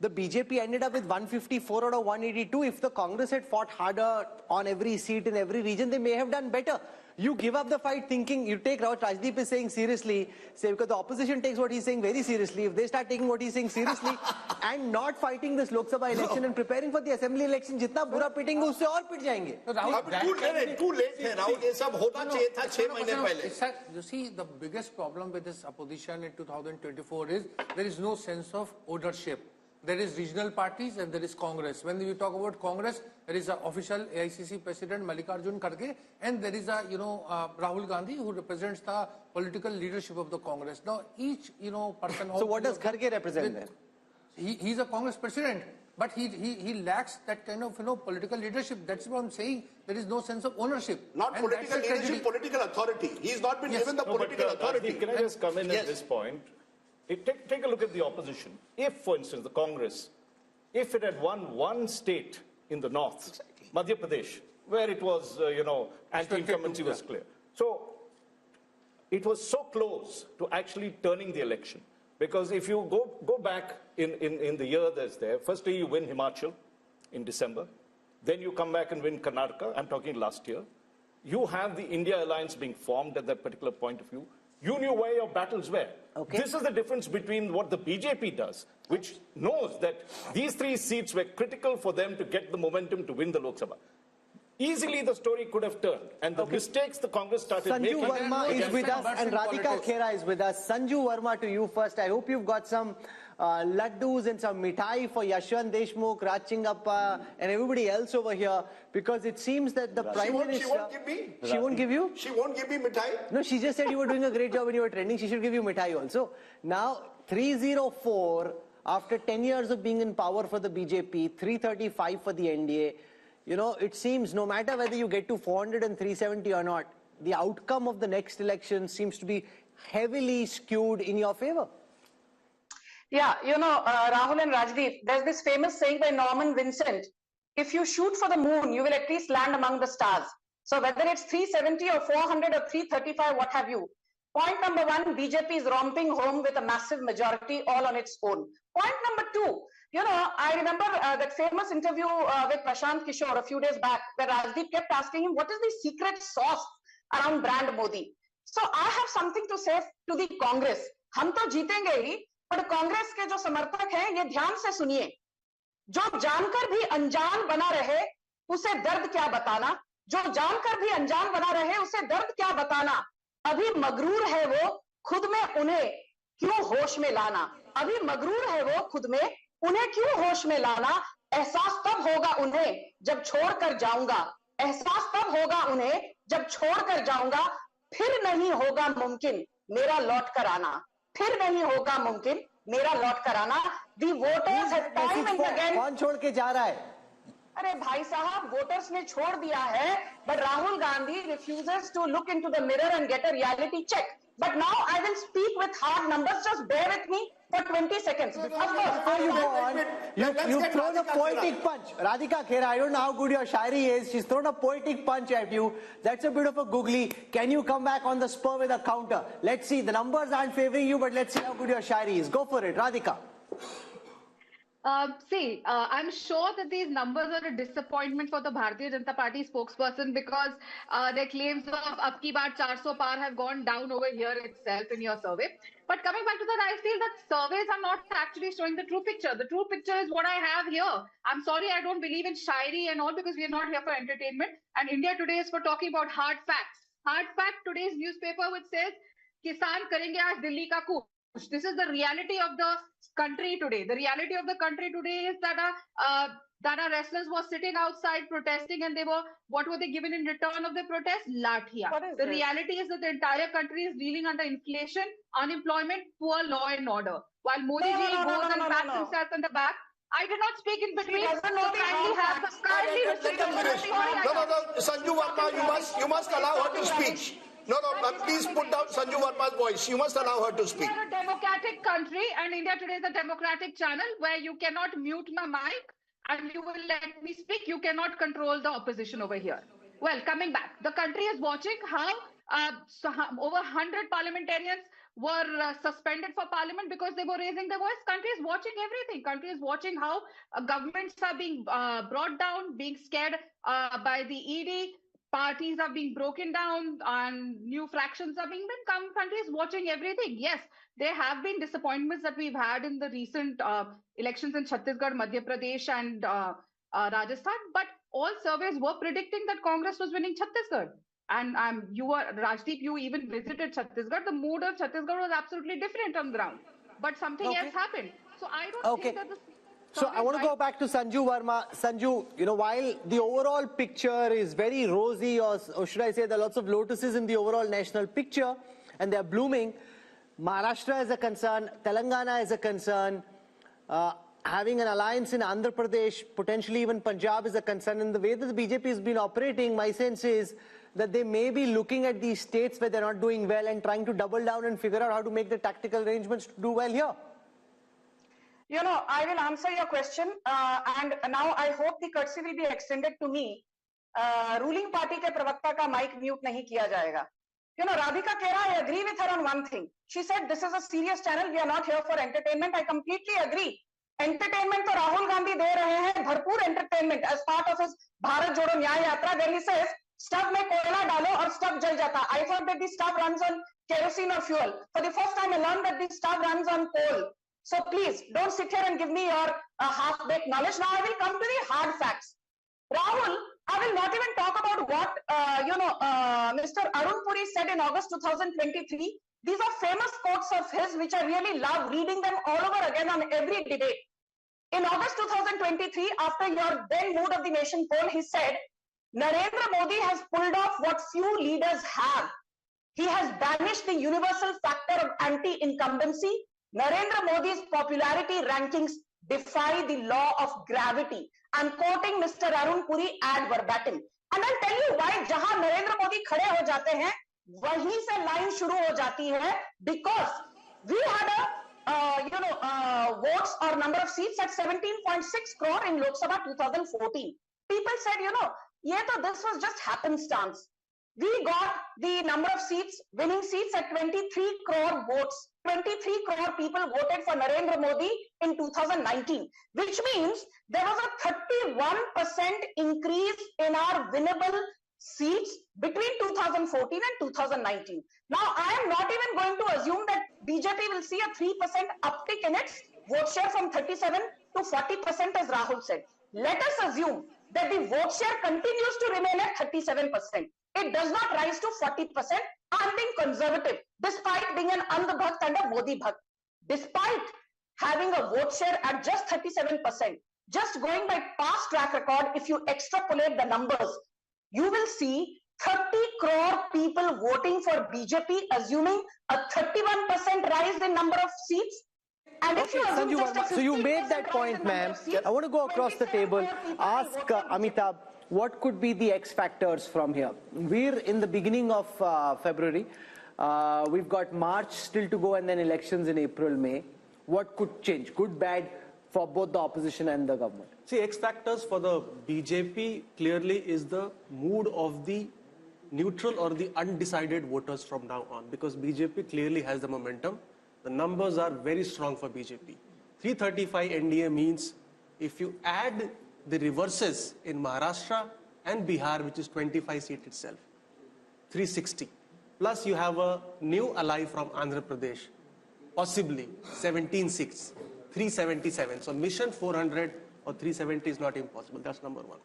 The BJP ended up with 154 out of 182. If the Congress had fought harder on every seat in every region, they may have done better. You give up the fight thinking, you take what Rajdeep is saying seriously, say because the opposition takes what he's saying very seriously. If they start taking what he's saying seriously and not fighting this Lok Sabha election and preparing for the Assembly election, jitna bura pitenge usse aur pit jayenge. Too late hai, Rahul. Ye sab hota chahiye tha 6 mahine pehle. You see, the biggest problem with this opposition in 2024 is there is no sense of ownership. There is regional parties and there is Congress. When we talk about Congress, there is an official AICC President Mallikarjun Kharge, and there is a Rahul Gandhi who represents the political leadership of the Congress. Now each person. So what does Kharge represent then? He's a Congress president, but he lacks that kind of political leadership. That's what I'm saying. There is no sense of ownership. Not political leadership, political authority. He's not been given the political authority. Can I just come in at this point? Take a look at the opposition. If, for instance, the Congress, if it had won one state in the north, Madhya Pradesh, where it was, anti-incumbency was clear. So it was so close to actually turning the election. Because if you go back in the year that's there, firstly you win Himachal in December, then you come back and win Karnataka, I'm talking last year. You have the India alliance being formed at that particular point of view. You knew where your battles were. Okay. This is the difference between what the BJP does, which knows that these 3 seats were critical for them to get the momentum to win the Lok Sabha. Easily the story could have turned, and the mistakes the Congress started making. Sanju Verma is with us and Radhika Khera is with us. Sanju Verma, to you first. I hope you've got some laddus and some mithai for Yashwant Deshmukh, Raj Chingappa and everybody else over here, because it seems that the Prime Minister... She won't give me. She won't give you? She won't give me mithai. No, she just said you were doing a great job when you were trending. She should give you mithai also. Now, 304, after 10 years of being in power for the BJP, 335 for the NDA, it seems no matter whether you get to 400 and 370 or not, the outcome of the next election seems to be heavily skewed in your favor. Yeah, Rahul and Rajdeep, there's this famous saying by Norman Vincent, if you shoot for the moon, you will at least land among the stars. So whether it's 370 or 400 or 335, what have you. Point number 1, BJP is romping home with a massive majority all on its own. Point number 2, I remember that famous interview with Prashant Kishore a few days back, where Rajdeep kept asking him, what is the secret sauce around brand Modi? So I have something to say to the Congress. हम तो जीतेंगे ही, पर कांग्रेस के जो समर्थक हैं, ये ध्यान से सुनिए. जो जानकर भी अनजान बना रहे, उसे दर्द क्या बताना? जो जानकर भी अनजान बना रहे, उसे दर्द क्या बताना? अभी मगरूर है वो, खुद में उन्हें क्यों होश में लाना? अभी मगरूर है वो, खुद में उन्हें क्यों होश में लाना? एहसास तब होगा उन्हें जब छोड़कर जाऊंगा. एहसास तब होगा उन्हें जब छोड़कर जाऊंगा. फिर नहीं होगा मुमकिन मेरा लौट कर आना. फिर नहीं होगा मुमकिन मेरा लौट कर आना. The voters have time and again. कौन छोड़ के जा रहा है? अरे भाई साहब, वोटर्स ने छोड़ दिया है, but Rahul Gandhi refuses to look into the mirror and get a reality check. But now I will speak with hard numbers. Just bear with me for 20 seconds. Of course, before you go on, you've thrown a poetic punch. Radhika Khera, I don't know how good your shairi is. She's thrown a poetic punch at you. That's a bit of a googly. Can you come back on the spur with a counter? Let's see. The numbers aren't favoring you, but let's see how good your shairi is. Go for it, Radhika. I'm sure that these numbers are a disappointment for the Bharatiya Janata Party spokesperson because their claims of Ab Ki Baar 400 par have gone down over here itself in your survey. But coming back to that, I feel that surveys are not actually showing the true picture. The true picture is what I have here. I'm sorry, I don't believe in shairi and all because we are not here for entertainment. And India Today is for talking about hard facts. Hard fact, today's newspaper which says, Kisan karenge aaj Delhi ka coup. This is the reality of the country today. The reality of the country today is that our wrestlers were sitting outside protesting and what were they given in return of the protest? Lathia. The reality is that the entire country is reeling under inflation, unemployment, poor law and order. While Modi ji goes and pats himself on the back, I did not speak in between. Sanju Verma, you must allow her to speak. No, please put down Sanju Verma's voice. You must allow her to speak. We are a democratic country and India Today is a democratic channel where you cannot mute my mic and you will let me speak. You cannot control the opposition over here. Well, coming back, the country is watching how over 100 parliamentarians were suspended for parliament because they were raising their voice. Country is watching everything. Country is watching how governments are being brought down, being scared by the ED. Parties are being broken down and new fractions are being built. Country is watching everything. Yes, there have been disappointments that we've had in the recent elections in Chhattisgarh, Madhya Pradesh and Rajasthan. But all surveys were predicting that Congress was winning Chhattisgarh. And Rajdeep, you even visited Chhattisgarh. The mood of Chhattisgarh was absolutely different on the ground. But something else happened. So I don't think that So I want to go back to Sanju Verma. Sanju, while the overall picture is very rosy, or should I say there are lots of lotuses in the overall national picture, and they're blooming, Maharashtra is a concern, Telangana is a concern, having an alliance in Andhra Pradesh, potentially even Punjab is a concern. And the way that the BJP has been operating, my sense is that they may be looking at these states where they're not doing well and trying to double down and figure out how to make the tactical arrangements to do well here. I will answer your question and now I hope the courtesy will be extended to me. Ruling party ke pravakta ka mic mute nahi kiya jayega. Radhika Kera, I agree with her on one thing. She said this is a serious channel. We are not here for entertainment. I completely agree. Entertainment to Rahul Gandhi de rahe hain, bharpoor entertainment as part of his Bharat Jodo Nyay Yatra. There he says, stuff mein koyla dalo aur stuff jal jata. I thought that the stuff runs on kerosene or fuel. For the first time I learned that the stuff runs on coal. So please, don't sit here and give me your half-baked knowledge. Now I will come to the hard facts. Rahul, I will not even talk about what, Mr. Arun Puri said in August 2023. These are famous quotes of his, which I really love reading them all over again on every debate. In August 2023, after your then Mood of the Nation poll, he said, Narendra Modi has pulled off what few leaders have. He has banished the universal factor of anti-incumbency. Narendra Modi's popularity rankings defy the law of gravity. I'm quoting Mr. Arun Puri ad verbatim. And I'll tell you why jahan Narendra Modi khade ho jate hain, wahi se line shuru ho jati hai, because we had votes or number of seats at 17.6 crore in Lok Sabha 2014. People said, this was just happenstance. We got the number of seats, winning seats at 23 crore votes. 23 crore people voted for Narendra Modi in 2019, which means there was a 31% increase in our winnable seats between 2014 and 2019. Now, I am not even going to assume that BJP will see a 3% uptick in its vote share from 37 to 40%, as Rahul said. Let us assume that the vote share continues to remain at 37%. It does not rise to 40%. I'm being conservative, despite being an Andh Bhakt and a Modi Bhakt. Despite having a vote share at just 37%, just going by past track record, if you extrapolate the numbers, you will see 30 crore people voting for BJP, assuming a 31% rise in number of seats. And if you assume so you made that point, ma'am. I want to go across the table, ask Amitabh, what could be the X factors from here? We're in the beginning of February. We've got March still to go and then elections in April, May. What could change, good, bad, for both the opposition and the government? See, X factors for the BJP clearly is the mood of the neutral or the undecided voters from now on, because BJP clearly has the momentum. The numbers are very strong for BJP. 335 NDA means if you add the reverses in Maharashtra and Bihar, which is 25 seats itself, 360. Plus you have a new ally from Andhra Pradesh, possibly 17 seats, 377. So mission 400 or 370 is not impossible. That's number one.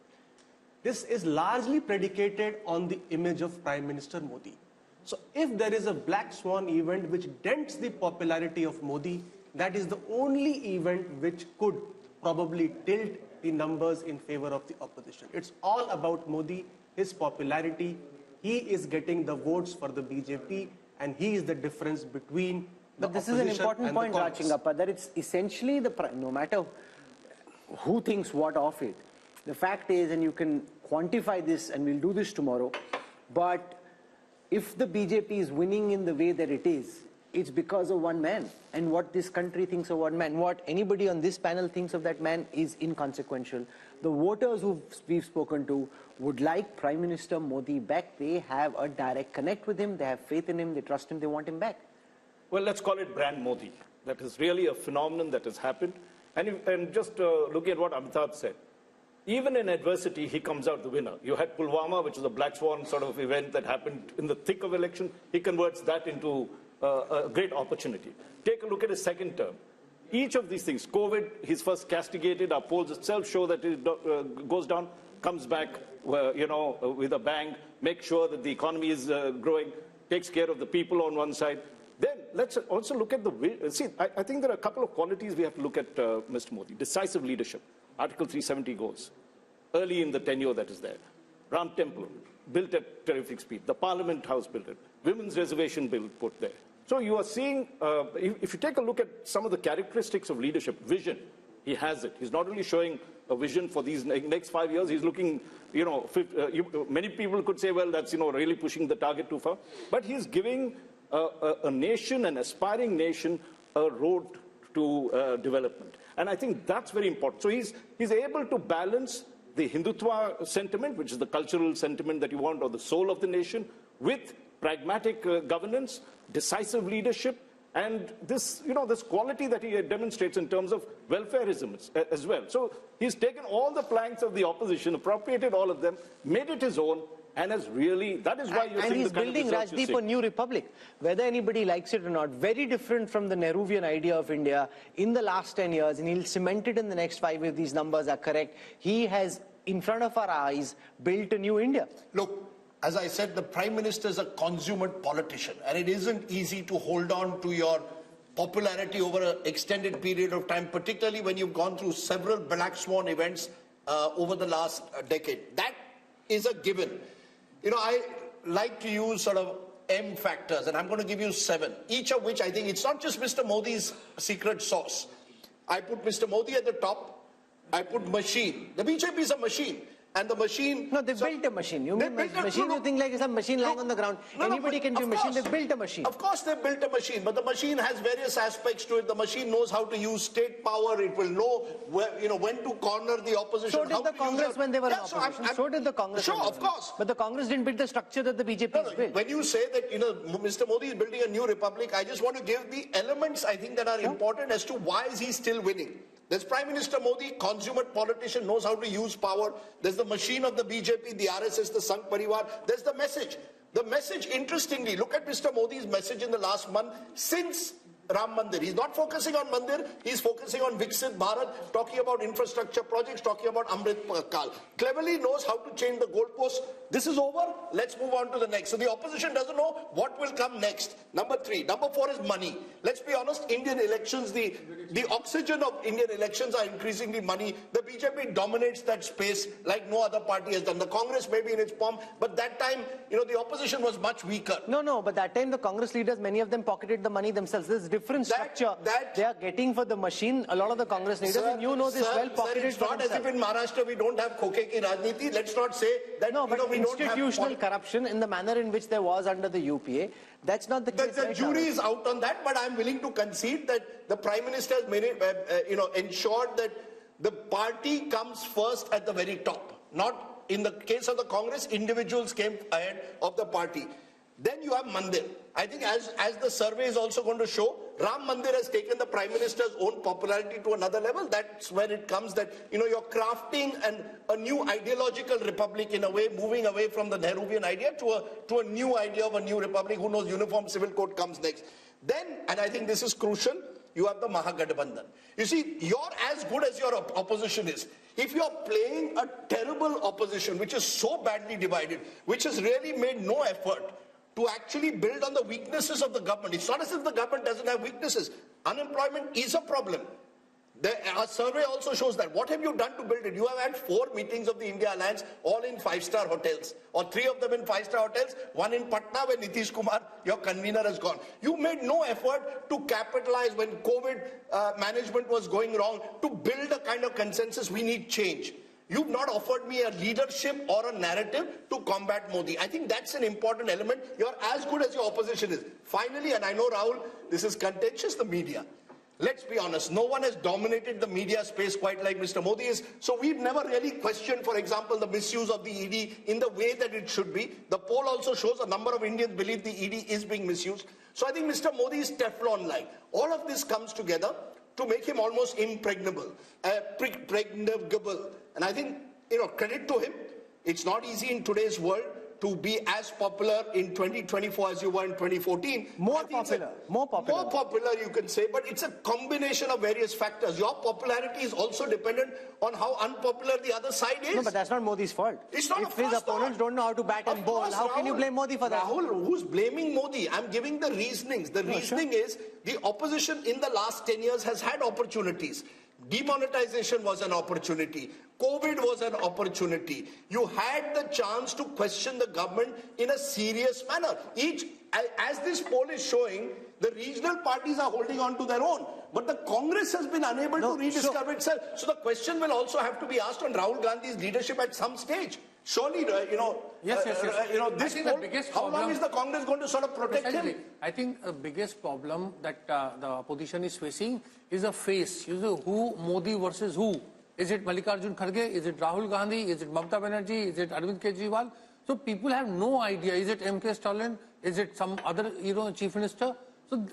This is largely predicated on the image of Prime Minister Modi. So if there is a black swan event which dents the popularity of Modi, that is the only event which could probably tilt the numbers in favor of the opposition. It's all about Modi, his popularity. He is getting the votes for the BJP, and he is the difference between the But this is an important point, Rajingappa, that it's essentially no matter who thinks what of it, the fact is, and you can quantify this, and we'll do this tomorrow, but if the BJP is winning in the way that it is, it's because of one man. And what this country thinks of one man, what anybody on this panel thinks of that man is inconsequential. The voters who we've spoken to would like Prime Minister Modi back. They have a direct connect with him. They have faith in him. They trust him. They want him back. Well, let's call it brand Modi. That is really a phenomenon that has happened. And just looking at what Amitabh said, even in adversity, he comes out the winner. You had Pulwama, which is a black swan sort of event that happened in the thick of election. He converts that into a great opportunity. Take a look at his second term. Each of these things, COVID, he's first castigated. Our polls itself show that it goes down, comes back, with a bang, makes sure that the economy is growing, takes care of the people on one side. Then let's also look at I think there are a couple of qualities we have to look at Mr. Modi. Decisive leadership. Article 370 goes. Early in the tenure that is there. Ram Temple, built at terrific speed. The Parliament House built it. Women's reservation bill put there. So you are seeing, if you take a look at some of the characteristics of leadership, vision, he has it. He's not only showing a vision for these next 5 years, he's looking, many people could say, well, that's, really pushing the target too far. But he's giving a nation, an aspiring nation, a road to development. And I think that's very important. So he's able to balance the Hindutva sentiment, which is the cultural sentiment that you want, or the soul of the nation, with pragmatic governance, decisive leadership, and this quality that he demonstrates in terms of welfareism as well. So he's taken all the planks of the opposition, appropriated all of them, made it his own, and has really, that is why you're seeing the kind of results. And he's building, Rajdeep, a new republic, whether anybody likes it or not. Very different from the Nehruvian idea of India in the last 10 years, and he'll cement it in the next 5 if these numbers are correct. He has, in front of our eyes, built a new India. Look, as I said, the Prime Minister is a consummate politician, and it isn't easy to hold on to your popularity over an extended period of time, particularly when you've gone through several black swan events over the last decade. That is a given. I like to use sort of M factors, and I'm going to give you 7, each of which I think it's not just Mr. Modi's secret sauce. I put Mr. Modi at the top. I put machine. The BJP is a machine. And the machine... No, they built a machine. You mean machine, you think like it's a machine lying on the ground. Anybody can do a machine. They built a machine. Of course they built a machine, but the machine has various aspects to it. The machine knows how to use state power. It will know when to corner the opposition. So did the Congress when they were in opposition. So did the Congress. Sure, of course. But the Congress didn't build the structure that the BJP has built. When you say that, Mr. Modi is building a new republic, I just want to give the elements, I think, that are important as to why is he still winning. There's Prime Minister Modi, consummate politician, knows how to use power. There's the machine of the BJP, the RSS, the Sangh Parivar. There's the message. The message, interestingly, look at Mr. Modi's message in the last month since Ram Mandir. He's not focusing on Mandir, he's focusing on Viksit Bharat, talking about infrastructure projects, talking about Amrit Kal. Cleverly knows how to change the goalposts. This is over, let's move on to the next. So the opposition doesn't know what will come next. Number 3. Number 4 is money. Let's be honest, Indian elections, the oxygen of Indian elections are increasingly money. The BJP dominates that space like no other party has done. The Congress may be in its pomp, but that time, the opposition was much weaker. No, but that time the Congress leaders, many of them pocketed the money themselves. There's different structure they are getting for the machine. A lot of the Congress leaders, and you know this well, pocketed it's not as if in Maharashtra we don't have khoke ki rajniti. Let's not say that we institutional corruption in the manner in which there was under the UPA. That's not the case. The jury is out on that, but I'm willing to concede that the Prime Minister has made it, ensured that the party comes first at the very top. Not in the case of the Congress, individuals came ahead of the party. Then you have Mandir. I think as the survey is also going to show, Ram Mandir has taken the Prime Minister's own popularity to another level. That's where it comes that, you're crafting a new ideological republic in a way, moving away from the Nehruvian idea to a new idea of a new republic. Who knows, uniform civil code comes next. Then, and I think this is crucial, you have the Mahagathbandhan. You see, you're as good as your opposition is. If you're playing a terrible opposition, which is so badly divided, which has really made no effort to actually build on the weaknesses of the government. It's not as if the government doesn't have weaknesses. Unemployment is a problem. Our survey also shows that. What have you done to build it? You have had 4 meetings of the India Alliance, all in 5-star hotels, or 3 of them in 5-star hotels, one in Patna where Nitish Kumar, your convener, has gone. You made no effort to capitalize when COVID management was going wrong, to build a kind of consensus. We need change. You've not offered me a leadership or a narrative to combat Modi. I think that's an important element. You're as good as your opposition is. Finally, and I know, Rahul, this is contentious, the media. Let's be honest, no one has dominated the media space quite like Mr. Modi is. So we've never really questioned, for example, the misuse of the ED in the way that it should be. The poll also shows a number of Indians believe the ED is being misused. So I think Mr. Modi is Teflon-like. All of this comes together to make him almost impregnable, pregnable. And I think, credit to him. It's not easy in today's world to be as popular in 2024 as you were in 2014. More popular, you can say, but it's a combination of various factors. Your popularity is also dependent on how unpopular the other side is. No, but that's not Modi's fault. It's not. If his opponents don't know how to bat and bowl, how can you blame Modi for that? Rahul, who's blaming Modi? I'm giving the reasonings. The reasoning is the opposition in the last 10 years has had opportunities. Demonetization was an opportunity. COVID was an opportunity. You had the chance to question the government in a serious manner. As this poll is showing, the regional parties are holding on to their own. But the Congress has been unable to rediscover itself. So the question will also have to be asked on Rahul Gandhi's leadership at some stage. Surely, Yes. This poll, how long is the Congress going to sort of protect him? I think the biggest problem that the opposition is facing is a face. Who Modi versus who? Is it Mallikarjun Kharge? Is it Rahul Gandhi? Is it Mamata Banerjee? Is it Arvind Kejriwal? So people have no idea. Is it M.K. Stalin? Is it some other, chief minister? So,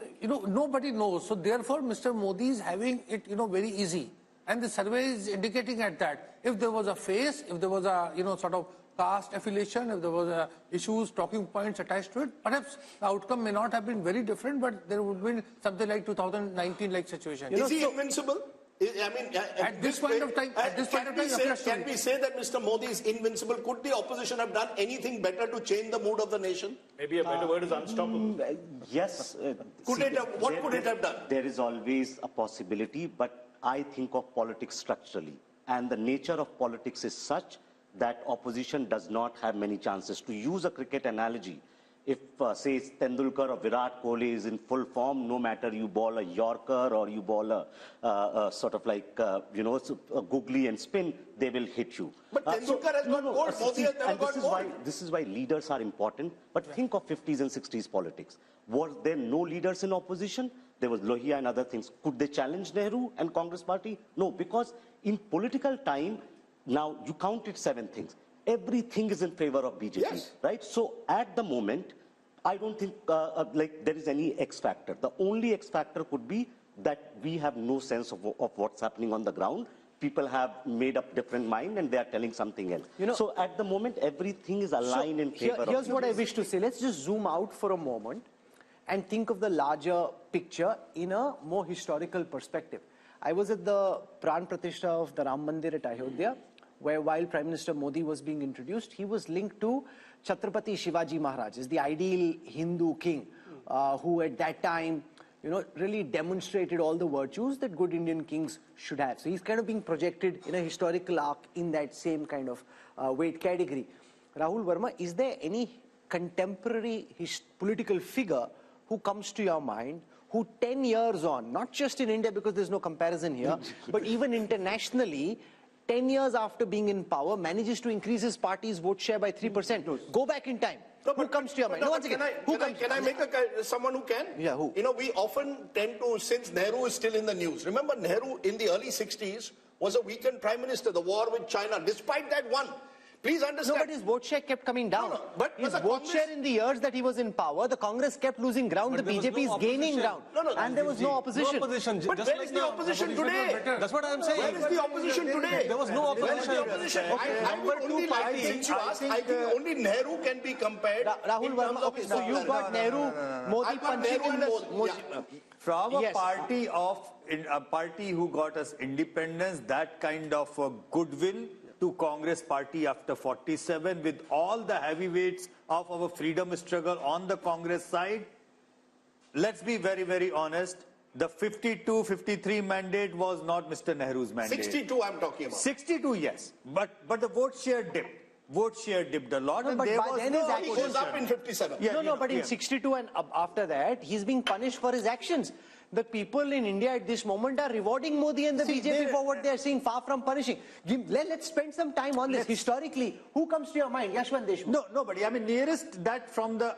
nobody knows. So therefore, Mr. Modi is having it, very easy. And the survey is indicating at that. If there was a face, if there was a, sort of caste affiliation, if there was issues, talking points attached to it, perhaps the outcome may not have been very different, but there would be something like 2019-like situation. Is he invincible? I mean, at this point of time, can we say that Mr. Modi is invincible? Could the opposition have done anything better to change the mood of the nation? Maybe a better word is unstoppable. Yes. What could it have done? There is always a possibility, but I think of politics structurally. And the nature of politics is such that opposition does not have many chances. To use a cricket analogy, if, say, Tendulkar or Virat Kohli is in full form, no matter you ball a Yorker or you ball a sort of like, a googly and spin, they will hit you. But Tendulkar has got gold, Modi has never got gold. This is why leaders are important. But think of 50s and 60s politics. Was there no leaders in opposition? There was Lohia and other things. Could they challenge Nehru and Congress party? No, because in political time, now you counted 7 things. Everything is in favor of BJP, right? So at the moment, I don't think there is any X factor. The only X factor could be that we have no sense of what's happening on the ground. People have made up different mind and they are telling something else. So at the moment, everything is aligned in favor of Here's what I wish to say. Let's just zoom out for a moment and think of the larger picture in a more historical perspective. I was at the Pran Pratishtha of the Ram Mandir at Ayodhya, where while Prime Minister Modi was being introduced, he was linked to Chhatrapati Shivaji Maharaj, the ideal Hindu king, who at that time, really demonstrated all the virtues that good Indian kings should have. So he's kind of being projected in a historical arc in that same kind of weight category. Rahul Verma, is there any contemporary political figure who comes to your mind who 10 years on, not just in India because there's no comparison here, but even internationally, 10 years after being in power, manages to increase his party's vote share by 3%. Go back in time. Who comes to your mind? Can I make someone who can? Yeah, who? We often tend to, since Nehru is still in the news. Remember, Nehru in the early 60s was a weakened prime minister, the war with China. Despite that, won. Please understand. No, but his vote share kept coming down. But his the vote Congress... share in the years that he was in power, the Congress kept losing ground, But the BJP is gaining ground. And there was no opposition. No opposition. But where is the opposition today? That's what I'm saying. Where is the opposition today? There was no opposition. I would only like to since you asked, I think only Nehru can be compared. Rahul Verma, okay, so you've got Nehru, Modi punching in the... From a party who got us independence, that kind of goodwill to Congress party after 47, with all the heavyweights of our freedom struggle on the Congress side, let's be very, very honest, the 52-53 mandate was not Mr. Nehru's mandate. 62 I'm talking about. 62, yes. But the vote share dipped. Vote share dipped a lot. No, and but there by was then no his He goes up in 57. Yeah, but in 62 and after that, he's being punished for his actions. The people in India at this moment are rewarding Modi and the BJP for what they are seeing, far from punishing. Let's spend some time on this. Historically, who comes to your mind? Yashwant Deshmukh? No, nobody. I mean, nearest that from the...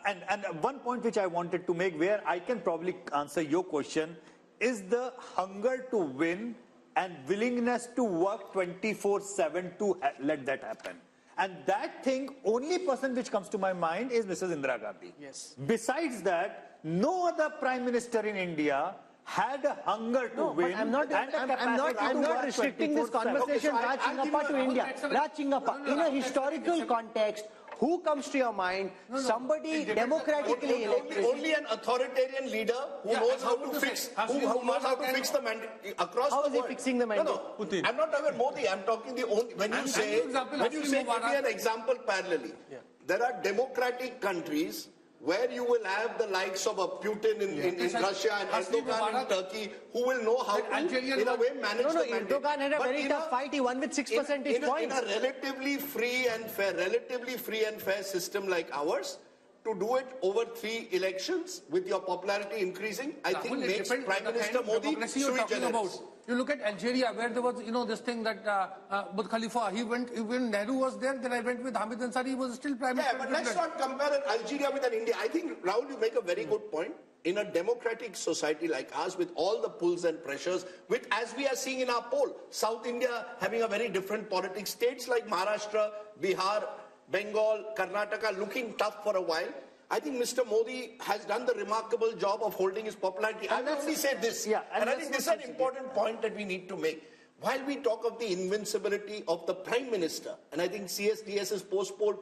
and one point which I wanted to make, where I can probably answer your question, is the hunger to win and willingness to work 24/7 to let that happen. And that thing, only person which comes to my mind is Mrs. Indira Gandhi. Yes. Besides that, no other Prime Minister in India had a hunger to win. I'm not restricting this conversation, Raj Chingappa, to India. Raj Chingappa, in a historical context, who comes to your mind? Somebody democratically elected. Only an authoritarian leader who knows how to fix, who knows how to fix the mandate across the world. How is he fixing the mandate? No, I'm not talking about Modi. I'm talking the only, when you say, give me an example parallelly. There are democratic countries where you will have the likes of a Putin in Russia and Erdogan in Turkey, who will know how to, in a way, manage the mandate. Erdogan had a very tough fight. He won with 6 percentage points. In a relatively free and fair system like ours, to do it over 3 elections with your popularity increasing, I think makes Prime Minister Modi sui generis. You look at Algeria, where there was, this thing that Burj Khalifa, when Nehru was there, then I went with Hamid Ansari, he was still Prime Minister. Yeah, but let's not compare Algeria with India. I think, Rahul, you make a very good point. In a democratic society like ours, with all the pulls and pressures, as we are seeing in our poll, South India having a very different politics, states like Maharashtra, Bihar, Bengal, Karnataka looking tough for a while. I think Mr. Modi has done the remarkable job of holding his popularity. I will only say this, and I think this is an important point that we need to make. While we talk of the invincibility of the Prime Minister, and I think CSDS's post-poll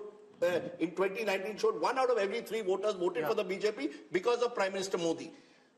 in 2019 showed 1 out of every 3 voters voted for the BJP because of Prime Minister Modi.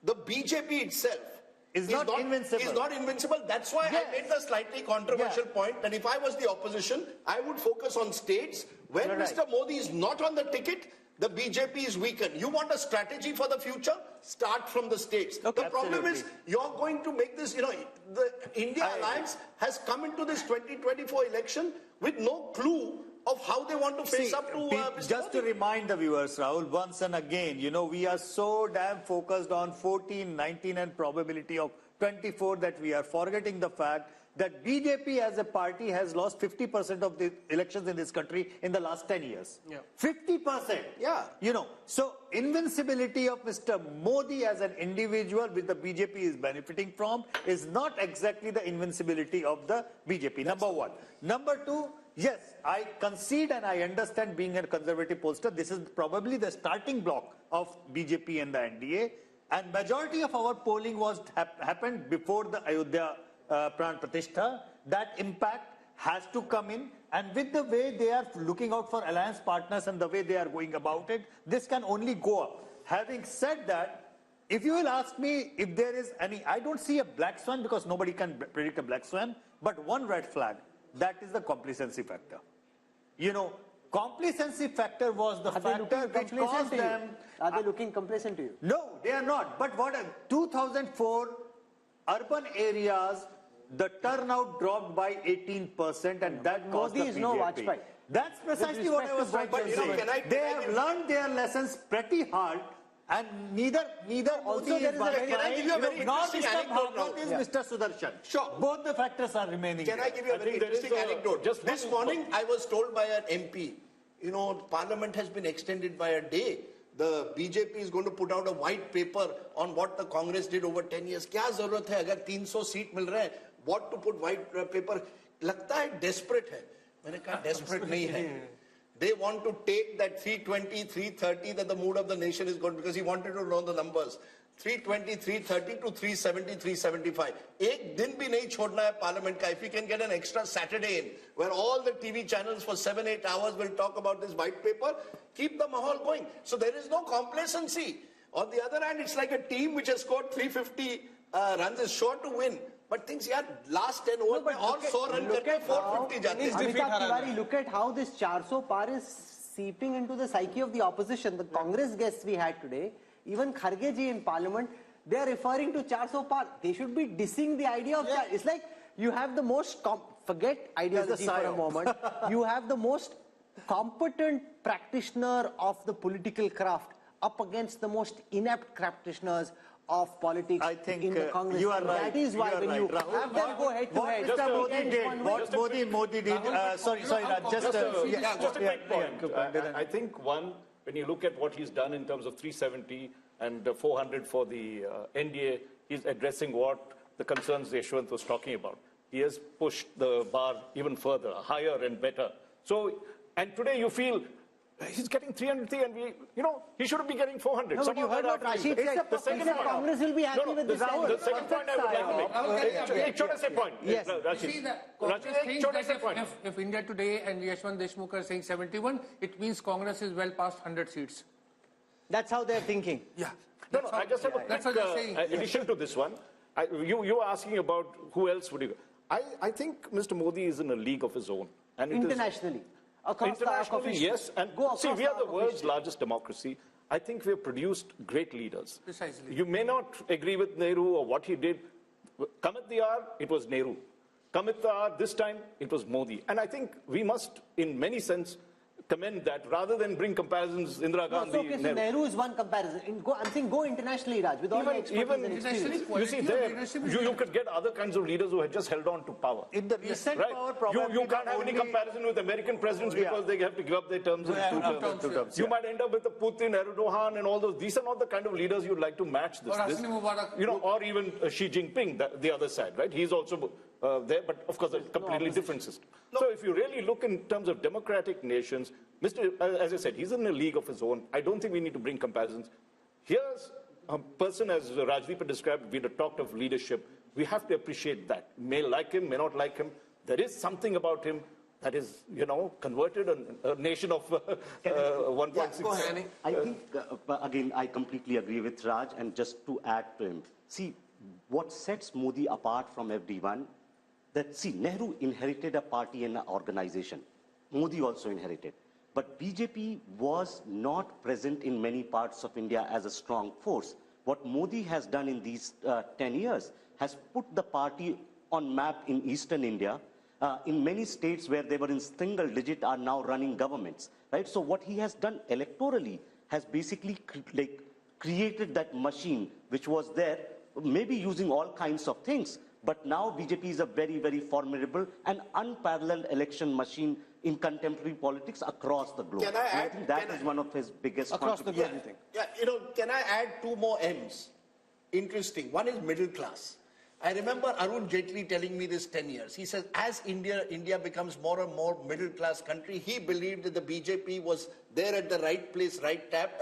The BJP itself is not invincible. That's why I made the slightly controversial point that if I was the opposition, I would focus on states where Mr. Modi is not on the ticket. The BJP is weakened. You want a strategy for the future? Start from the states. The problem is you're going to make this, the India Alliance has come into this 2024 election with no clue of how they want to face up to Mr. Just Modi. to remind the viewers, Rahul, once and again, we are so damn focused on 14, 19 and probability of 24 that we are forgetting the fact that BJP as a party has lost 50% of the elections in this country in the last 10 years. 50%. Yeah. So invincibility of Mr. Modi as an individual, which the BJP is benefiting from, is not exactly the invincibility of the BJP. Number one. Number two, yes, I concede and I understand, being a conservative pollster, this is probably the starting block of BJP and the NDA. And majority of our polling was happened before the Ayodhya Pran Pratishtha. That impact has to come in, and with the way they are looking out for alliance partners and the way they are going about it, this can only go up. Having said that, if you will ask me if there is any, I don't see a black swan because nobody can predict a black swan, but one red flag, that is the complacency factor. Complacency factor was the factor which caused them. Are they looking complacent to you? No, they are not. But 2004, urban areas, the turnout dropped by 18%, and that caused the BJP. Modi is no Vajpayee. That's precisely what I was trying to say. They have learned their lessons pretty hard, and neither also there is a very, can I give you a very interesting anecdote? Is Mr. Sudarshan. Sure. Both the factors are remaining. Can I give you a very interesting anecdote? Just this morning, I was told by an MP, Parliament has been extended by a day. The BJP is going to put out a white paper on what the Congress did over 10 years. क्या जरूरत है अगर 300 seat मिल रहे हैं? What to put white paper? लगता है desperate है. मैंने कहा desperate नहीं है. They want to take that 320, 330 that the mood of the nation is good because he wanted to know the numbers. 320, 330 to 370, 375. एक दिन भी नहीं छोड़ना है Parliament का. If we can get an extra Saturday in, where all the TV channels for 7-8 hours will talk about this white paper, keep the mahal going. So there is no complacency. On the other hand, it's like a team which has scored 350 runs is sure to win. But things, yeah, last 10 overs, all 100 run करके 450 जाते हैं. Amitabh Tiwari, look at how this 400 par is seeping into the psyche of the opposition. The Congress guests we had today, even Kharge ji in Parliament, they are referring to 400 par. They should be dissing the idea of It's like you have the most, forget ideology for a moment, you have the most competent practitioner of the political craft up against the most inept practitioners of politics in the Congress. You are right. That is why when you Rahul, have them go head to head. What Modi did, sorry, Raj, just a quick point. I think one, when you look at what he's done in terms of 370 and 400 for the NDA, he's addressing what the concerns Yashwant was talking about. He has pushed the bar even further, higher and better. So, and today you feel he's getting 303 and we, he shouldn't be getting 400. No, but you heard what Rashid said. The second Congress will be happy with this. The second point I would like to make. It's a point. Yes. Rashid. See, the Congress thinks that if India today and Yashwant Deshmukh are saying 71, it means Congress is well past 100 seats. That's how they're thinking. Yeah. No, I just have a quick addition to this one. You were asking about who else would you... I think Mr. Modi is in a league of his own. And internationally. Internationally, yes. And see, we are the world's largest democracy. I think we have produced great leaders. Precisely. You may not agree with Nehru or what he did. Come at the hour, it was Nehru. Come at the hour, this time, it was Modi. And I think we must, in many sense, commend that rather than bring comparisons Indira Gandhi. No, so Nehru is one comparison. I'm saying go internationally, Raj, with all the expertise and experience. You see, there, you could get other kinds of leaders who had just held on to power. In the recent power, probably you can't have any comparison with American presidents because they have to give up their terms in two terms. You might end up with a Putin, Erdogan, and all those. These are not the kind of leaders you'd like to match this. Or even Xi Jinping, the other side, right? He's also there, but of course a completely different system. So if you really look in terms of democratic nations, as I said, he's in a league of his own. I don't think we need to bring comparisons. Here's a person, as Rajdeep described, we had talked of leadership. We have to appreciate that. May like him, may not like him. There is something about him that is, converted a nation of 1.6. I think, again, I completely agree with Raj, and just to add to him, see, what sets Modi apart from everyone, Nehru inherited a party and an organization. Modi also inherited. But BJP was not present in many parts of India as a strong force. What Modi has done in these 10 years has put the party on map in eastern India. In many states where they were in single digit are now running governments. Right? So what he has done electorally has basically created that machine which was there, maybe using all kinds of things. But now BJP is a very, very formidable and unparalleled election machine in contemporary politics across the globe. I think that is one of his biggest across the globe, you think? Yeah, can I add two more M's? Interesting. One is middle class. I remember Arun Jaitley telling me this 10 years. He says, as India becomes more and more middle class country, he believed that the BJP was there at the right place, right tap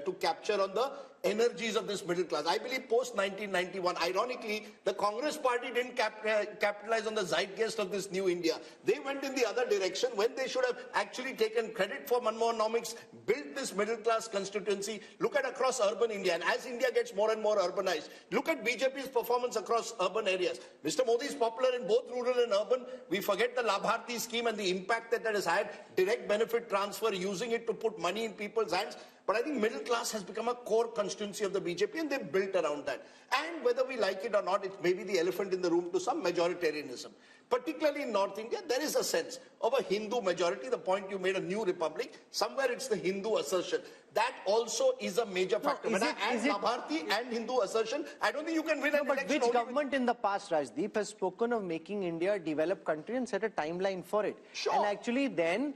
to capture on the energies of this middle class. I believe post 1991, ironically, the Congress party didn't capitalize on the zeitgeist of this new India. They went in the other direction when they should have actually taken credit for Manmohanomics, built this middle class constituency. Look at across urban India, and as India gets more and more urbanized, look at BJP's performance across urban areas. Mr. Modi is popular in both rural and urban. We forget the Labharti scheme and the impact that has had, direct benefit transfer, using it to put money in people's hands. But I think middle class has become a core constituency of the BJP, and they've built around that. And whether we like it or not, it may be the elephant in the room to some majoritarianism. Particularly in North India, there is a sense of a Hindu majority. The point you made, a new republic, somewhere it's the Hindu assertion. That also is a major factor. When I add Labharti and Hindu assertion, I don't think you can win an election. But which government in the past, Rajdeep, has spoken of making India a developed country and set a timeline for it? Sure. And actually then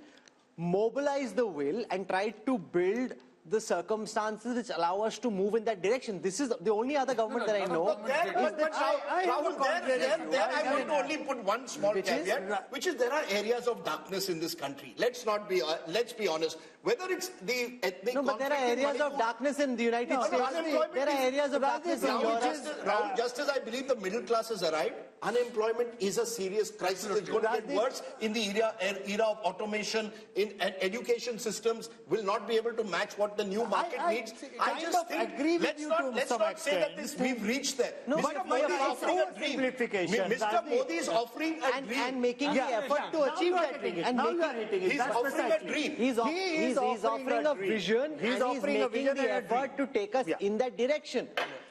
mobilize the will and try to build the circumstances which allow us to move in that direction. This is the only other government that I know. Rahul, there I want to only put one small caveat, which is there are areas of darkness in this country. Let's be honest. Whether it's the ethnic but there are areas of darkness in the United States. There are areas of darkness in Europe. Rahul, just as I believe the middle class has arrived, unemployment is a serious crisis. It's going to get worse in the era of automation. In education systems will not be able to match what the new market needs. I just agree with you to let's some not say that we've reached there. No, Mr. Modi is offering a dream. Mr. Modi is offering a dream. And making the effort to achieve that dream. He's offering a dream. He's offering a vision, and he's making the effort to take us in that direction.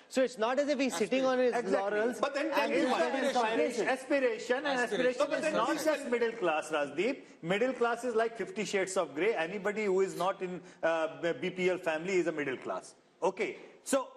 So it's not as if he's sitting on his laurels. But then aspiration is not just middle class, Rajdeep. Middle class is like 50 shades of grey. Anybody who is not in BPL family is a middle class. Okay. So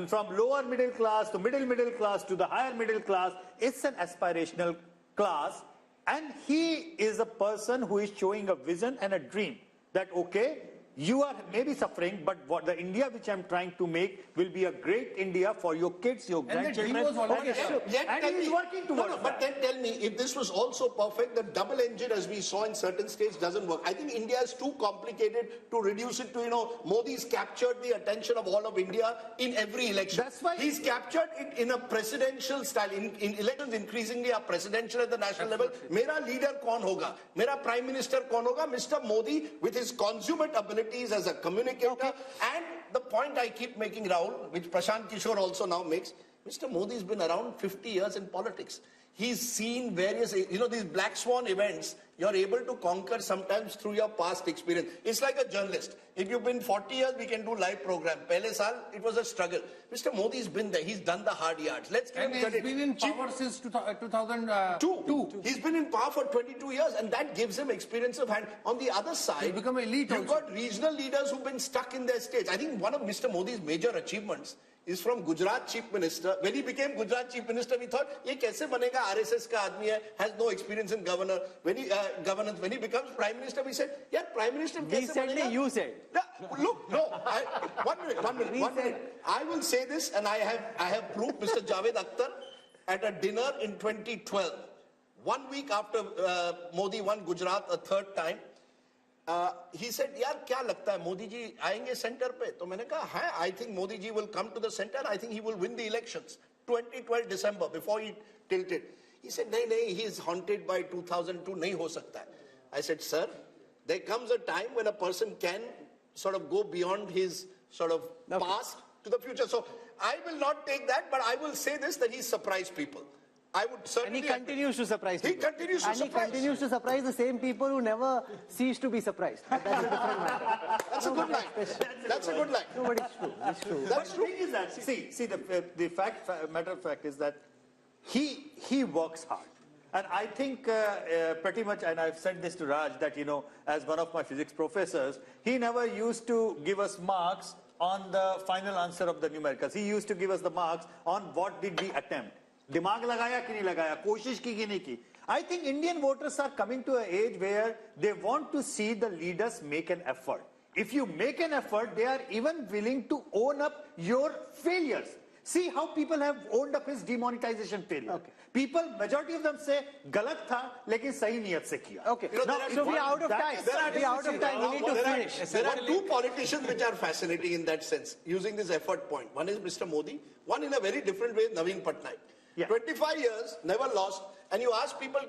from lower middle class to middle class to the higher middle class, it's an aspirational class. And he is a person who is showing a vision and a dream that, okay, you are maybe suffering, but what the India which I'm trying to make will be a great India for your kids, your grandchildren. And he is working towards that. But then tell me, if this was also perfect, the double engine, as we saw in certain states, doesn't work. I think India is too complicated to reduce it to, Modi's captured the attention of all of India in every election. That's why he's captured it in a presidential style. In elections, increasingly are presidential at the national level. Mera leader kaun hoga? Mera prime minister kaun hoga? Mr. Modi, with his consummate ability as a communicator, and the point I keep making, Rahul, which Prashant Kishore also now makes, Mr. Modi's been around 50 years in politics. He's seen various, these black swan events, you're able to conquer sometimes through your past experience. It's like a journalist. If you've been 40 years, we can do live program. Pehle saal, it was a struggle. Mr. Modi's been there. He's done the hard yards. Let's give him credit. He's been in power since 2002. He's been in power for 22 years, and that gives him experience of hand. On the other side, he's become elite. You've got regional leaders who've been stuck in their states. I think one of Mr. Modi's major achievements is from Gujarat Chief Minister. When he became Gujarat Chief Minister, we thought, ye kaise banega, RSS ka aadmi hai, has no experience in governance. When he becomes Prime Minister, we said, yeah, Prime Minister kaise banega? You said. Look, no, one minute. I will say this, and I have proof. Mr. Javed Akhtar at a dinner in 2012, 1 week after Modi won Gujarat a third time, he said, yaar, kya lagta hai, Modi ji aayenge center pe? To maine kaha, hai, I think Modi ji will come to the center. I think he will win the elections. 2012 December, before he tilted. He said, nahi, he is haunted by 2002, nahi ho sakta hai. I said, sir, there comes a time when a person can sort of go beyond his sort of past to the future. So I will not take that, but I will say this, that he surprised people. I would certainly. And he continues to surprise people. He continues to surprise the same people who never cease to be surprised. But that's a different matter. That's a good line. That's a good line. No, but it's true. It's true. That's true. The thing is that, see, the matter of fact is that he works hard. And I think pretty much, and I've said this to Raj, that, as one of my physics professors, he never used to give us marks on the final answer of the numericals. He used to give us the marks on what did we attempt. दिमाग लगाया कि नहीं लगाया, कोशिश की कि नहीं की. I think Indian voters are coming to an age where they want to see the leaders make an effort. If you make an effort, they are even willing to own up your failures. See how people have owned up his demonetization failure. Okay. People, majority of them say, galat tha, lekin sahi niyat se kiya. Okay. So we are out of time. We are out of time. We need to finish. There are two politicians which are fascinating in that sense, using this effort point. One is Mr. Modi, one in a very different way, Naveen Patnaik. 25 years, never lost, and you ask people,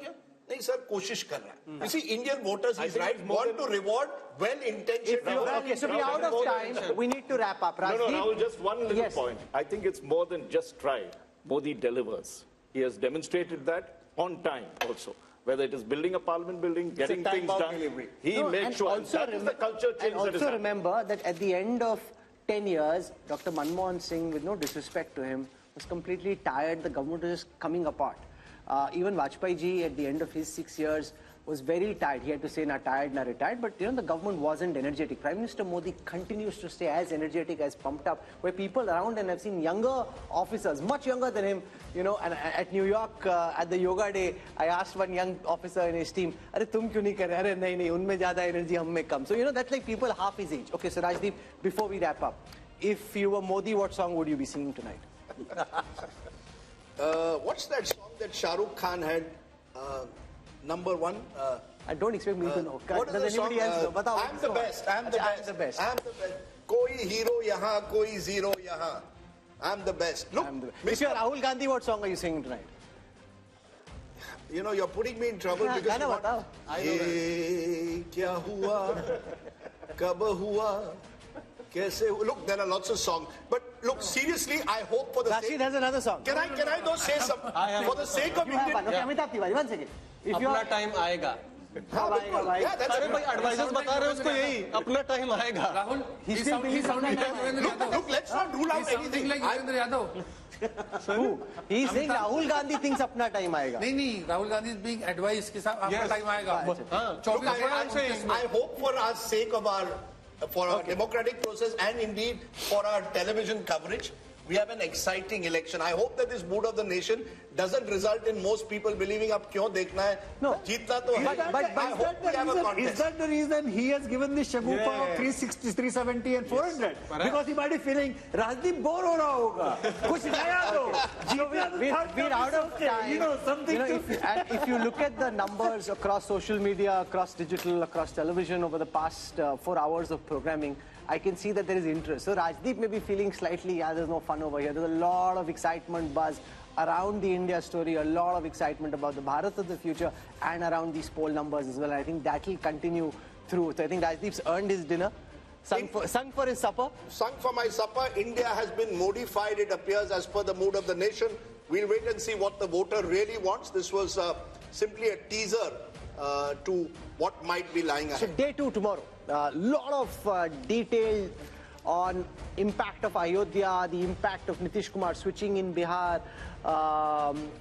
nahi sir, koshish kar raha hai. You see, Indian voters, he's right, want to reward well-intentioned. Okay, so we are out of time. We need to wrap up. Rajdeep? No, Rahul, just one little point. I think it's more than just try. Modi delivers. He has demonstrated that on time also. Whether it is building a parliament building, getting things done, he made sure. That is the culture change. And also remember that at the end of 10 years, Dr. Manmohan Singh, with no disrespect to him, was completely tired. The government was just coming apart. Even Vajpayee ji, at the end of his 6 years, was very tired. He had to say, "Na tired, na retired." But the government wasn't energetic. Prime Minister Modi continues to stay as energetic, as pumped up. Where people around, and I've seen younger officers, much younger than him, and at New York at the yoga day, I asked one young officer in his team, "Arey tum kyun nahi kar rahe?" "Arey nahi, unme zyada energy, hum mein kam." So that's like people half his age. Okay, so Rajdeep, before we wrap up, if you were Modi, what song would you be singing tonight? What's that song that Shah Rukh Khan had? Number one. I don't expect me to know. What Does is the anybody song? else know? I'm the best. I'm the best. I'm the best. I'm the best. Koi hero yahan, koi zero yahan. I'm the best. Look, If you're Rahul Gandhi, what song are you singing tonight? You're putting me in trouble because you want... Ye kya hua, kab hua, kaise hua. Look, there are lots of songs. But look, seriously, I hope for the Rashid has another song. Can I though say something? For the sake of Indian... Okay, Amitabh Tiwari, 1 second. अपना time आएगा अरे भाई advisers बता रहे हैं उसको यही अपना टाइम आएगा Rahul, he sounded like Devendra Yadav. Look, let's not rule out anything. Like Devendra Yadav. Who? He's saying Rahul Gandhi thinks अपना टाइम आएगा. नहीं, Rahul Gandhi is being advised कि अपना टाइम आएगा. Look, I hope for our sake of our democratic process and indeed for our television coverage, we have an exciting election. I hope that this mood of the nation doesn't result in most people believing up kyun dekhna hai. No. Jeetna to hai. But I hope we have a contest. is that the reason he has given the shagufa of 360, 370 and 400? Because he might be feeling, Rajdeep bore ho raha hoga. Kuch naya do. We're out of time. If you look at the numbers across social media, across digital, across television over the past 4 hours of programming, I can see that there is interest. So Rajdeep may be feeling slightly, there's no fun over here. There's a lot of excitement, buzz around the India story, a lot of excitement about the Bharat of the future and around these poll numbers as well. I think that will continue through. So I think Rajdeep's earned his dinner. Sung for his supper? Sung for my supper. India has been modified, it appears, as per the mood of the nation. We'll wait and see what the voter really wants. This was simply a teaser to what might be lying ahead. So day 2 tomorrow. A lot of detail on impact of Ayodhya, the impact of Nitish Kumar switching in Bihar,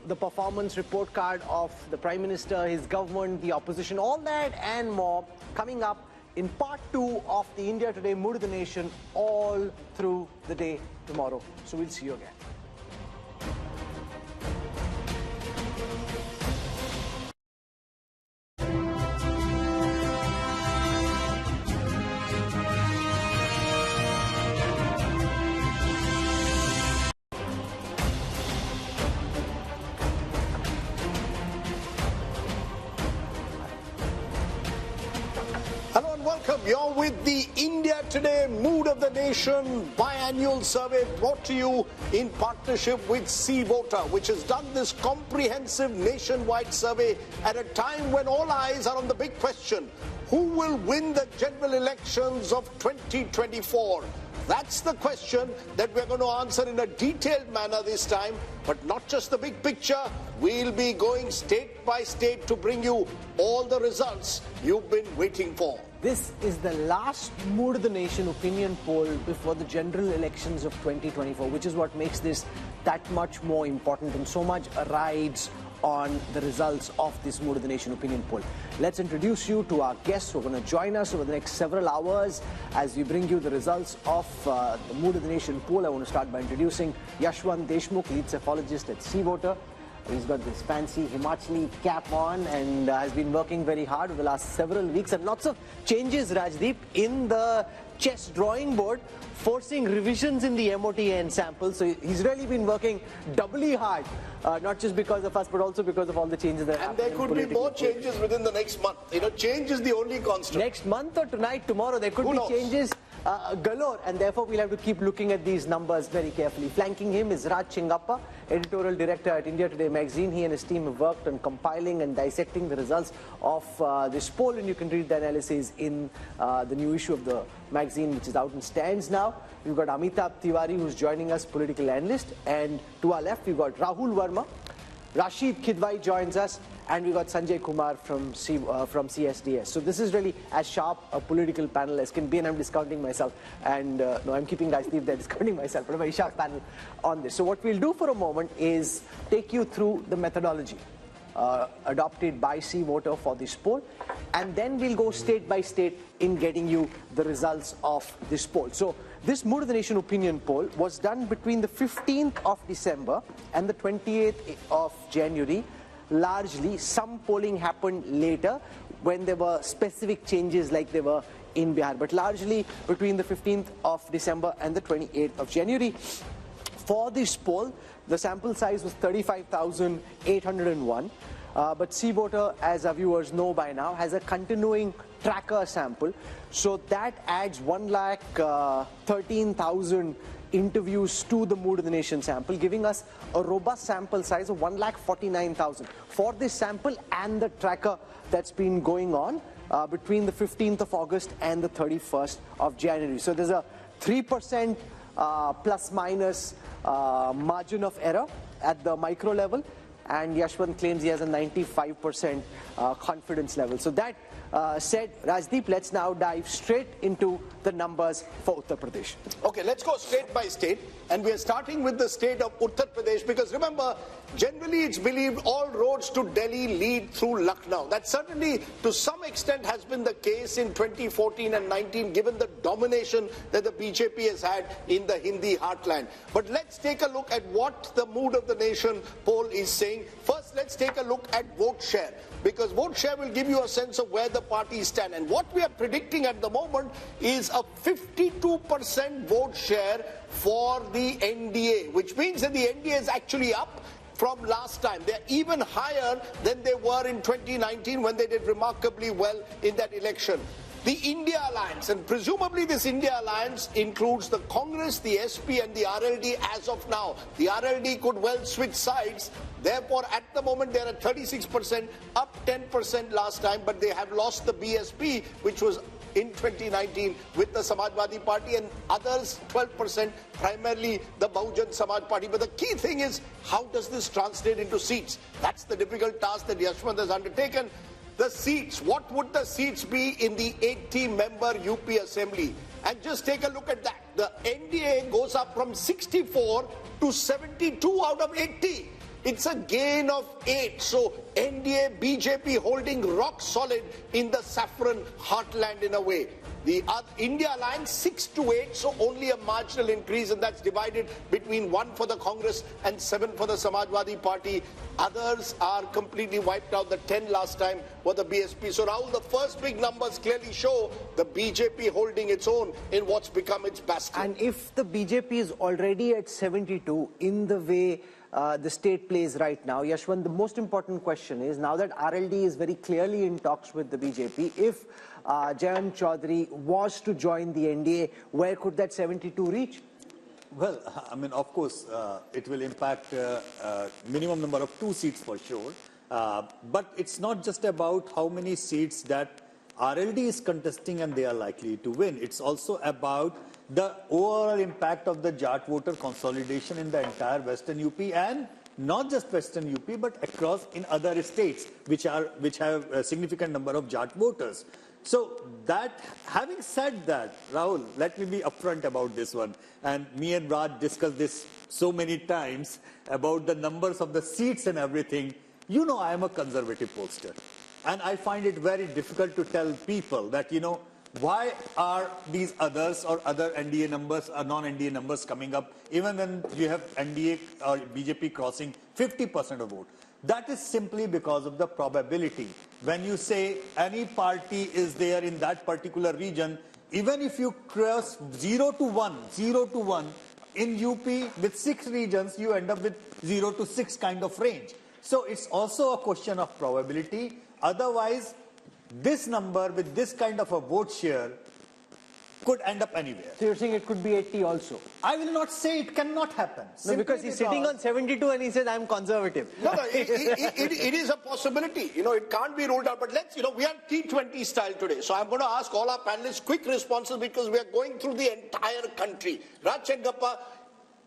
the performance report card of the Prime Minister, his government, the opposition, all that and more coming up in part 2 of the India Today Mood of the Nation all through the day tomorrow. So we'll see you again. You're with the India Today Mood of the Nation biannual survey brought to you in partnership with C Voter, which has done this comprehensive nationwide survey at a time when all eyes are on the big question: who will win the general elections of 2024? That's the question that we're going to answer in a detailed manner this time, but not just the big picture. We'll be going state by state to bring you all the results you've been waiting for. This is the last Mood of the Nation opinion poll before the general elections of 2024, which is what makes this that much more important, and so much rides on the results of this Mood of the Nation opinion poll. Let's introduce you to our guests who are going to join us over the next several hours as we bring you the results of the Mood of the Nation poll. I want to start by introducing Yashwant Deshmukh, lead cephalogist at C Voter. He's got this fancy Himachali cap on and has been working very hard over the last several weeks, and lots of changes, Rajdeep, in the chess drawing board, forcing revisions in the MOTN sample. So he's really been working doubly hard, not just because of us, but also because of all the changes that happen. And there could be more changes within the next month. Change is the only constant. Next month or tonight, tomorrow, there could be changes galore, and therefore we'll have to keep looking at these numbers very carefully. Flanking him is Raj Chingappa, editorial director at India Today magazine. He and his team have worked on compiling and dissecting the results of this poll, and you can read the analysis in the new issue of the magazine, which is out in stands now. We've got Amitabh Tiwari, who's joining us, political analyst, and to our left we've got Rahul Verma. Rashid Khidwai joins us, and we got Sanjay Kumar from CSDS. So this is really as sharp a political panel as can be, and I'm discounting myself. And no, I'm keeping Rajdeep there, discounting myself, but a very sharp panel on this. So what we'll do for a moment is take you through the methodology. adopted by C-Voter for this poll. And then we'll go state by state in getting you the results of this poll. So this Mood of the Nation opinion poll was done between the 15th of December and the 28th of January. Largely, some polling happened later when there were specific changes like there were in Bihar, but largely between the 15th of December and the 28th of January. For this poll, the sample size was 35,801. But C-Voter, as our viewers know by now, has a continuing tracker sample. So that adds 1,13,000 interviews to the Mood of the Nation sample, giving us a robust sample size of 1,49,000 for this sample and the tracker that's been going on between the 15th of August and the 31st of January. So there's a 3% plus minus margin of error at the micro level, and Yashwant claims he has a 95% confidence level. So that said, Rajdeep, let's now dive straight into the numbers for Uttar Pradesh. Okay, let's go state by state, and we are starting with the state of Uttar Pradesh, because remember, generally it's believed all roads to Delhi lead through Lucknow. That certainly to some extent has been the case in 2014 and 19, given the domination that the BJP has had in the Hindi heartland. But let's take a look at what the Mood of the Nation poll is saying. First, let's take a look at vote share, because vote share will give you a sense of where the parties stand. And what we are predicting at the moment is a 52% vote share for the NDA, which means that the NDA is actually up from last time. They're even higher than they were in 2019 when they did remarkably well in that election. The India Alliance, and presumably this India Alliance includes the Congress, the SP and the RLD as of now. The RLD could well switch sides. Therefore, at the moment, they're at 36%, up 10% last time, but they have lost the BSP, which was in 2019 with the Samajwadi Party, and others 12%, primarily the Bahujan Samaj Party. But the key thing is, how does this translate into seats? That's the difficult task that Yashwant has undertaken. The seats, what would the seats be in the 80-member UP Assembly? And just take a look at that. The NDA goes up from 64 to 72 out of 80. It's a gain of 8. So NDA, BJP holding rock solid in the saffron heartland in a way. The India Alliance 6 to 8, so only a marginal increase, and that's divided between 1 for the Congress and 7 for the Samajwadi Party. Others are completely wiped out. The 10 last time were the BSP. So Rahul, the first big numbers clearly show the BJP holding its own in what's become its bastion. And if the BJP is already at 72 in the way the state plays right now, Yashwant, the most important question is, now that RLD is very clearly in talks with the BJP, if Jayant Chaudhary was to join the NDA, where could that 72 reach? Well, I mean, of course, it will impact minimum number of 2 seats for sure. But it's not just about how many seats that RLD is contesting and they are likely to win. It's also about the overall impact of the Jat voter consolidation in the entire Western UP, and not just Western UP, but across in other states which have a significant number of Jat voters. So that, having said that, Rahul, let me be upfront about this one. And me and Raj discussed this so many times about the numbers of the seats and everything. You know, I am a conservative pollster. And I find it very difficult to tell people that, you know, why are these others or other NDA numbers or non-NDA numbers coming up, even when you have NDA or BJP crossing 50% of vote? That is simply because of the probability. When you say any party is there in that particular region, even if you cross 0 to 1, in UP with 6 regions, you end up with 0 to 6 kind of range. So it's also a question of probability. Otherwise, this number with this kind of a vote share could end up anywhere. So you're saying it could be 80 also? I will not say it cannot happen. No, because he's sitting on 72 and he says, I'm conservative. No, it is a possibility. You know, it can't be ruled out. But let's, you know, we are T20 style today. So I'm going to ask all our panelists quick responses, because we are going through the entire country. Raj and Gappa,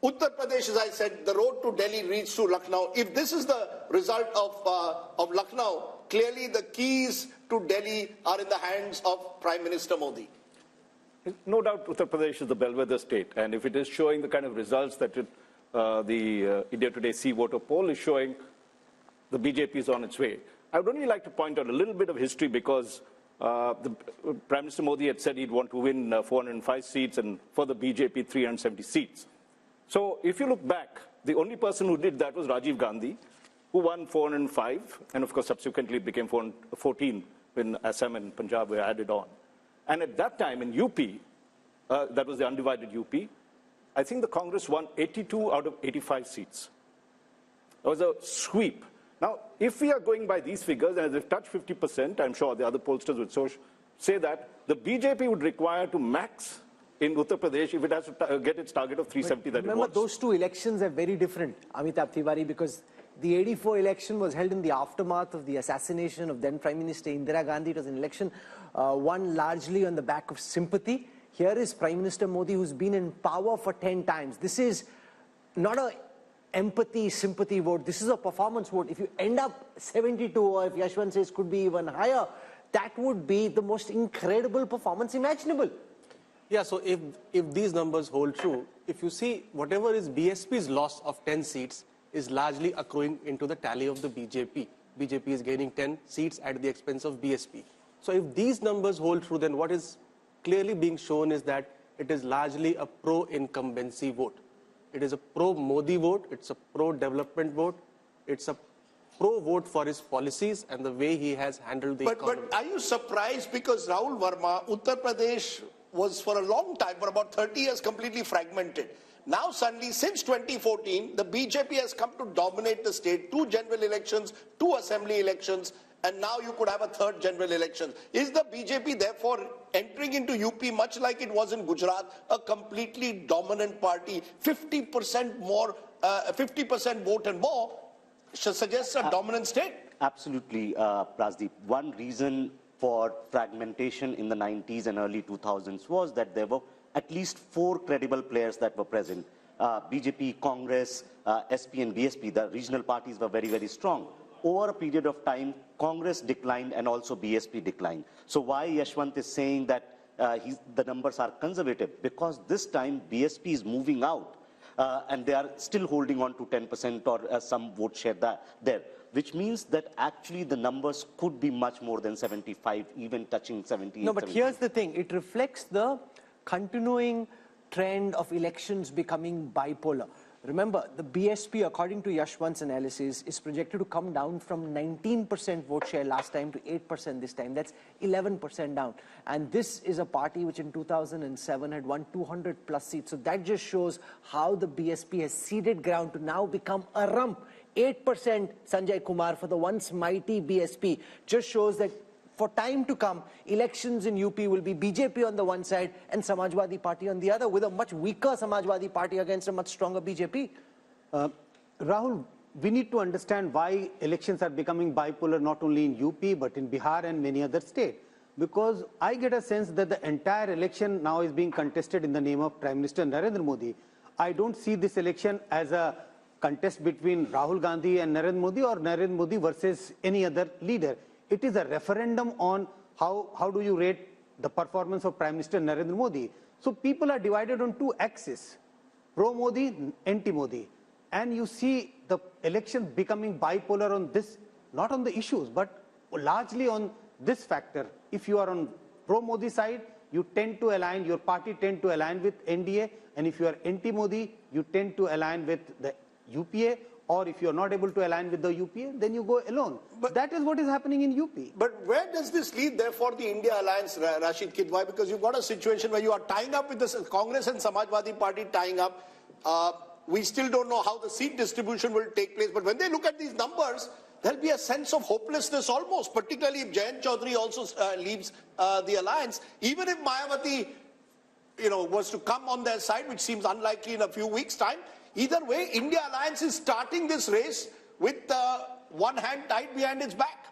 Uttar Pradesh, as I said, the road to Delhi leads to Lucknow. If this is the result of Lucknow, clearly the keys to Delhi are in the hands of Prime Minister Modi. No doubt Uttar Pradesh is the bellwether state, and if it is showing the kind of results that the India Today C-Voter poll is showing, the BJP is on its way. I would only like to point out a little bit of history because Prime Minister Modi had said he'd want to win 405 seats and for the BJP 370 seats. So if you look back, the only person who did that was Rajiv Gandhi, who won 405 and of course subsequently it became 414 when Assam and Punjab were added on. And at that time in UP, that was the undivided UP, I think the Congress won 82 out of 85 seats. It was a sweep. Now, if we are going by these figures, and as they've touched 50%, I'm sure the other pollsters would say that the BJP would require to max in Uttar Pradesh if it has to get its target of 370 that it wants. Remember, those two elections are very different, Amitabh Tiwari, because the 84 election was held in the aftermath of the assassination of then Prime Minister Indira Gandhi. It was an election won largely on the back of sympathy. Here is Prime Minister Modi, who's been in power for 10 times. This is not a empathy, sympathy vote. This is a performance vote. If you end up 72, or if Yashwant says could be even higher, that would be the most incredible performance imaginable. Yeah, so if these numbers hold true, if you see whatever is BSP's loss of 10 seats is largely accruing into the tally of the BJP. BJP is gaining 10 seats at the expense of BSP. So if these numbers hold true, then what is clearly being shown is that it is largely a pro-incumbency vote. It is a pro-Modi vote, it's a pro-development vote, it's a pro-vote for his policies and the way he has handled the economy. But are you surprised because Rahul Verma, Uttar Pradesh was for a long time, for about 30 years, completely fragmented. Now suddenly, since 2014, the BJP has come to dominate the state, 2 general elections, 2 assembly elections, and now you could have a 3rd general election. Is the BJP therefore entering into UP much like it was in Gujarat, a completely dominant party, 50% more, 50% vote and more, suggests a dominant state? Absolutely, Rajdeep. One reason for fragmentation in the 90s and early 2000s was that there were at least 4 credible players that were present. BJP, Congress, SP and BSP, the regional parties were very, very strong. Over a period of time, Congress declined and also BSP declined. So why Yashwant is saying that the numbers are conservative? Because this time BSP is moving out and they are still holding on to 10% or some vote share there, which means that actually the numbers could be much more than 75, even touching 70. No, but 70. here's the thing. It reflects the continuing trend of elections becoming bipolar. Remember, the BSP, according to Yashwant's analysis, is projected to come down from 19% vote share last time to 8% this time. That's 11% down. And this is a party which in 2007 had won 200 plus seats. So that just shows how the BSP has ceded ground to now become a rump. 8% Sanjay Kumar for the once mighty BSP just shows that for time to come, elections in UP will be BJP on the one side and Samajwadi Party on the other, with a much weaker Samajwadi Party against a much stronger BJP. Rahul, we need to understand why elections are becoming bipolar not only in UP but in Bihar and many other states. Because I get a sense that the entire election now is being contested in the name of Prime Minister Narendra Modi. I don't see this election as a contest between Rahul Gandhi and Narendra Modi or Narendra Modi versus any other leader. It is a referendum on how do you rate the performance of Prime Minister Narendra Modi. So people are divided on 2 axes, pro-Modi, anti-Modi. And you see the election becoming bipolar on this, not on the issues, but largely on this factor. If you are on pro-Modi side, you tend to align, your party tend to align with NDA. And if you are anti-Modi, you tend to align with the UPA. Or if you're not able to align with the UPA, then you go alone. But that is what is happening in UP. But where does this lead, therefore, the India alliance, Rashid Kidwai? Because you've got a situation where you are tying up with the Congress and Samajwadi Party tying up. We still don't know how the seat distribution will take place. But when they look at these numbers, there'll be a sense of hopelessness almost, particularly if Jayant Chaudhary also leaves the alliance. Even if Mayawati, was to come on their side, which seems unlikely in a few weeks' time, either way, India Alliance is starting this race with one hand tied behind its back.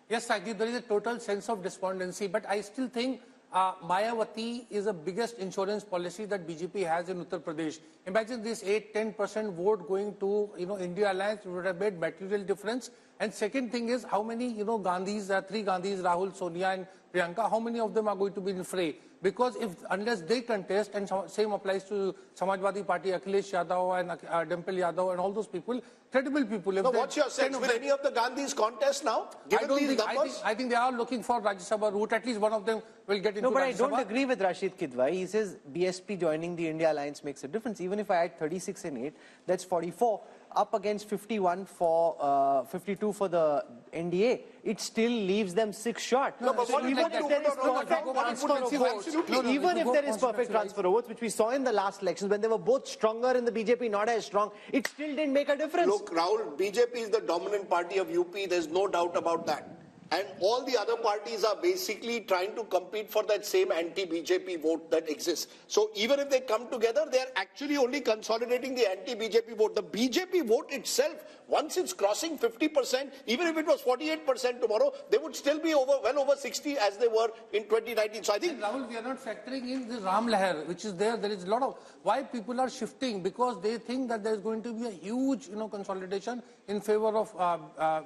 Yes, Rajdeep, there is a total sense of despondency, but I still think Mayawati is the biggest insurance policy that BJP has in Uttar Pradesh. Imagine this 8-10% vote going to India Alliance would have made material difference, And second thing is, how many, Gandhis, three Gandhis, Rahul, Sonia and Priyanka, how many of them are going to be in the fray? Because unless they contest, and same applies to Samajwadi Party, Akhilesh Yadav and Dimple Yadav and all those people, credible people. Now, what's your sense? Will any of the Gandhis contest now, given these numbers? I think they are looking for Rajya Sabha route. At least one of them will get into Rajya Sabha. No, but I don't agree with Rashid Kidwai. He says BSP joining the India Alliance makes a difference. Even if I add 36 and 8, that's 44. Up against 51 for 52 for the NDA, it still leaves them 6 short. No, but even if there is perfect transfer of votes, even if there is perfect transfer of votes, which we saw in the last elections when they were both stronger in the BJP, not as strong, it still didn't make a difference. Look, Rahul, BJP is the dominant party of UP. There's no doubt about that. And all the other parties are basically trying to compete for that same anti-BJP vote that exists. So even if they come together, they're actually only consolidating the anti-BJP vote. The BJP vote itself, once it's crossing 50%, even if it was 48% tomorrow, they would still be well over 60 as they were in 2019. So I think... And Rahul, we are not factoring in the Ram Lahar, which is there. There is a lot of... Why people are shifting? Because they think that there is going to be a huge, consolidation in favor of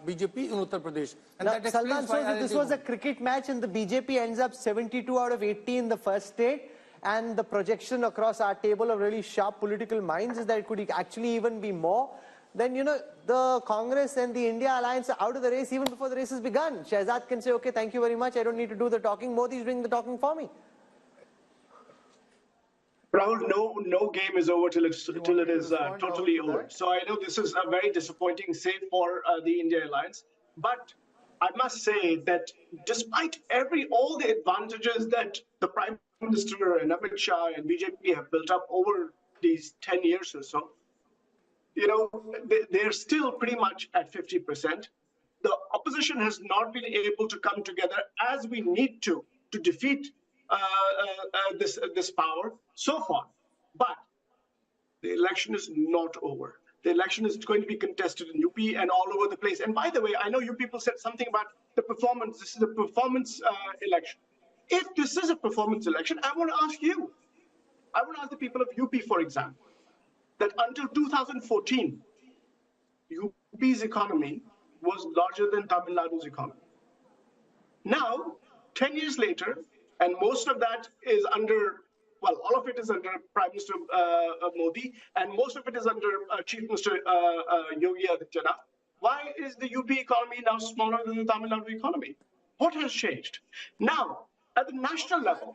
BJP in Uttar Pradesh. And that explains so this was a cricket match and the BJP ends up 72 out of 80 in the first state, and the projection across our table of really sharp political minds is that it could actually even be more. Then, the Congress and the India Alliance are out of the race even before the race has begun. Shehzad can say, okay, thank you very much, I don't need to do the talking. Modi is doing the talking for me. Rahul, no game is over till it is totally over. So I know this is a very disappointing save for the India Alliance, but I must say that despite all the advantages that the Prime Minister and Amit Shah and BJP have built up over these 10 years or so, they're still pretty much at 50%. The opposition has not been able to come together as we need to defeat this power so far. But the election is not over. The election is going to be contested in UP and all over the place. And by the way, I know you people said something about the performance. This is a performance election. If this is a performance election, I want to ask you. I want to ask the people of UP, for example, that until 2014, UP's economy was larger than Tamil Nadu's economy. Now, 10 years later, and most of that is under, well, all of it is under Prime Minister Modi, and most of it is under Chief Minister Yogi Adityanath. Why is the UP economy now smaller than the Tamil Nadu economy? What has changed? Now, at the national level,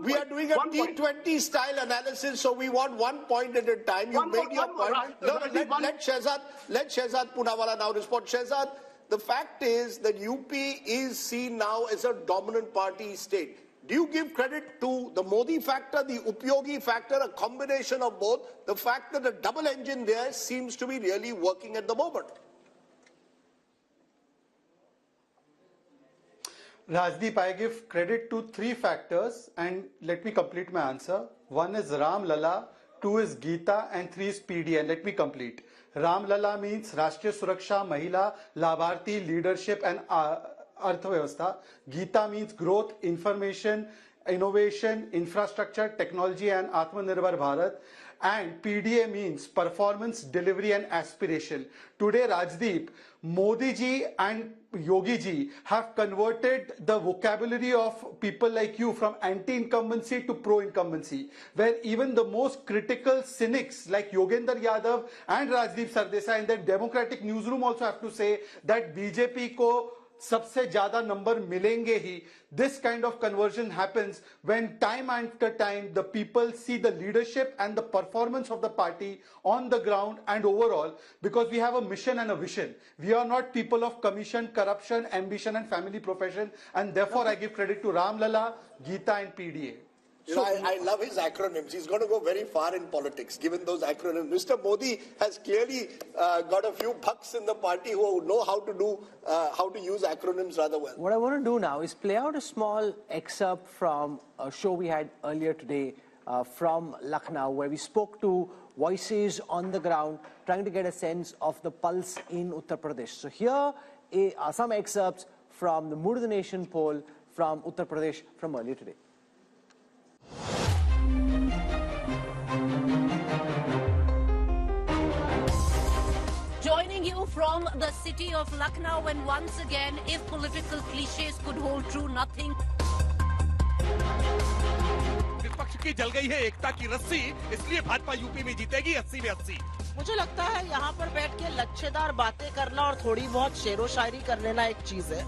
we are doing a T20 style analysis, so we want 1 point at a time. You made your point. Let Shehzad Poonawala now respond. Shehzad, the fact is that UP is seen now as a dominant party state. Do you give credit to the Modi factor, the Upyogi factor, a combination of both, the fact that the double engine there seems to be really working at the moment? Rajdeep, I give credit to 3 factors, and let me complete my answer. 1 is Ram Lala, 2 is Geeta, and 3 is PD, and let me complete. Ram Lala means Rashtriya Suraksha, Mahila, Labharti, Leadership, and Arthvyavastha. Geeta means growth, information, innovation, infrastructure, technology, and Atmanirbhar Bharat. And PDA means performance, delivery, and aspiration. Today, Rajdeep, Modi ji and Yogi ji have converted the vocabulary of people like you from anti-incumbency to pro-incumbency, where even the most critical cynics like Yogendra Yadav and Rajdeep Sardesai in the democratic newsroom also have to say that BJP ko सबसे ज्यादा number मिलेंगे ही. This kind of conversion happens when time after time the people see the leadership and the performance of the party on the ground and overall, because we have a mission and a vision. We are not people of commission, corruption, ambition and family profession, and therefore I give credit to Ram Lala, Geeta and PDA. I love his acronyms. He's going to go very far in politics, given those acronyms. Mr. Modi has clearly got a few bucks in the party who know how to use acronyms rather well. What I want to do now is play out a small excerpt from a show we had earlier today from Lucknow, where we spoke to voices on the ground, trying to get a sense of the pulse in Uttar Pradesh. So here are some excerpts from the Mood of the Nation poll from Uttar Pradesh from earlier today. जो from the city of Lucknow, and once again, if political cliches could hold true, nothing. विपक्ष की जल गई है एकता की रस्सी, इसलिए Bhajpa UP में जीतेगी 80 में 80। मुझे लगता है यहाँ पर बैठ के लच्छेदार बातें करना और थोड़ी बहुत शेरो शायरी कर लेना एक चीज है।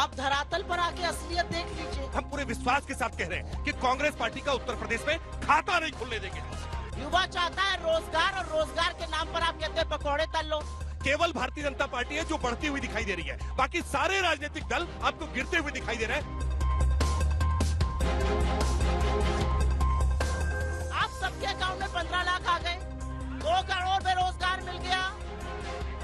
आप धरातल पर आके असलियत देख लीजिए। हम पूरे विश्वास के साथ कह रहे हैं कि कांग्रेस पार्टी का उत्तर प्रदेश में खाता नहीं खुलने देंगे। युवा चाहता है रोजगार, और रोजगार के नाम पर आप कहते हैं पकौड़े तल लो। केवल भारतीय जनता पार्टी है जो बढ़ती हुई दिखाई दे रही है, बाकी सारे राजनीतिक दल आपको गिरते हुए दिखाई दे रहे हैं। आप सबके अकाउंट में 15 लाख आ गए, 2 करोड़ बेरोजगार मिल गया,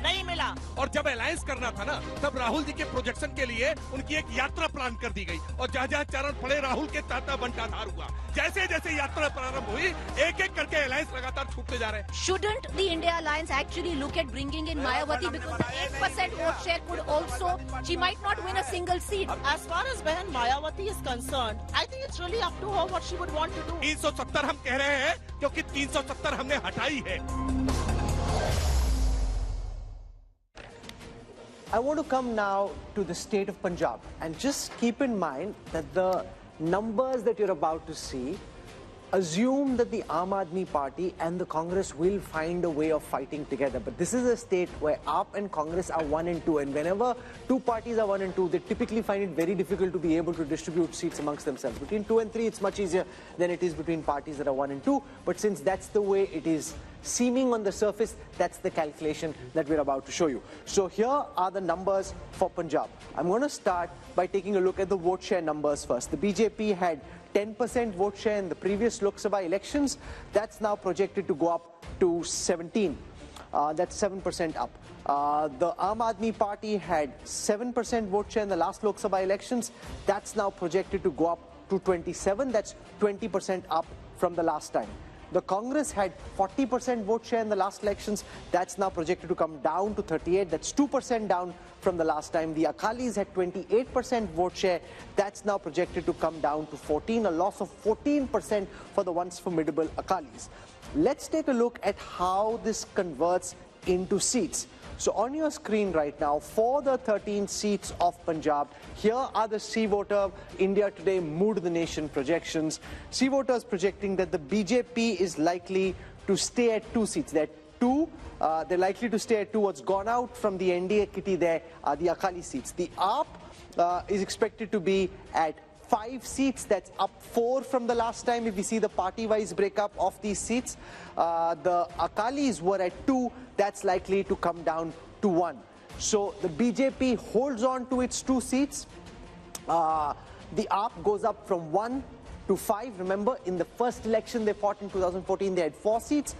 नहीं मिला। और जब अलायंस करना था ना, तब राहुल जी के प्रोजेक्शन के लिए उनकी एक यात्रा प्लान कर दी गई, और जहाँ जहाँ चरण पड़े राहुल के ताता बंटाधार हुआ। जैसे जैसे यात्रा प्रारंभ हुई, एक एक करके अलायंस लगातार छूटते जा रहे हैं। Shouldn't the India Alliance actually look at bringing in Mayawati, because the 8% vote share could also, she might not win a single seat. As far as Behan Mayawati is concerned, I think it's really up to her what she would want to do. 370 हम कह रहे हैं क्योंकि 370 हमने हटाई है। I want to come now to the state of Punjab, and just keep in mind that the numbers that you're about to see assume that the Aam Aadmi Party and the Congress will find a way of fighting together. But this is a state where AAP and Congress are 1 and 2, and whenever two parties are 1 and 2, they typically find it very difficult to be able to distribute seats amongst themselves. Between 2 and 3, it's much easier than it is between parties that are 1 and 2. But since that's the way it is seeming on the surface, that's the calculation that we're about to show you. So here are the numbers for Punjab. I'm going to start by taking a look at the vote share numbers first. The BJP had 10% vote share in the previous Lok Sabha elections. That's now projected to go up to 17. That's 7% up. The Aam Aadmi Party had 7% vote share in the last Lok Sabha elections. That's now projected to go up to 27. That's 20% up from the last time. The Congress had 40% vote share in the last elections. That's now projected to come down to 38. That's 2% down from the last time. The Akalis had 28% vote share. That's now projected to come down to 14, a loss of 14% for the once formidable Akalis. Let's take a look at how this converts into seats. So on your screen right now, for the 13 seats of Punjab, here are the C-Voter India Today Mood of the Nation projections. C-Voters projecting that the BJP is likely to stay at 2 seats. They're likely to stay at 2. What's gone out from the NDA kitty there are the Akali seats. The AAP is expected to be at 5 seats. That's up 4 from the last time if we see the party-wise breakup of these seats. The Akalis were at 2. That's likely to come down to 1. So the BJP holds on to its 2 seats. The AAP goes up from 1 to 5. Remember, in the first election they fought in 2014, they had 4 seats.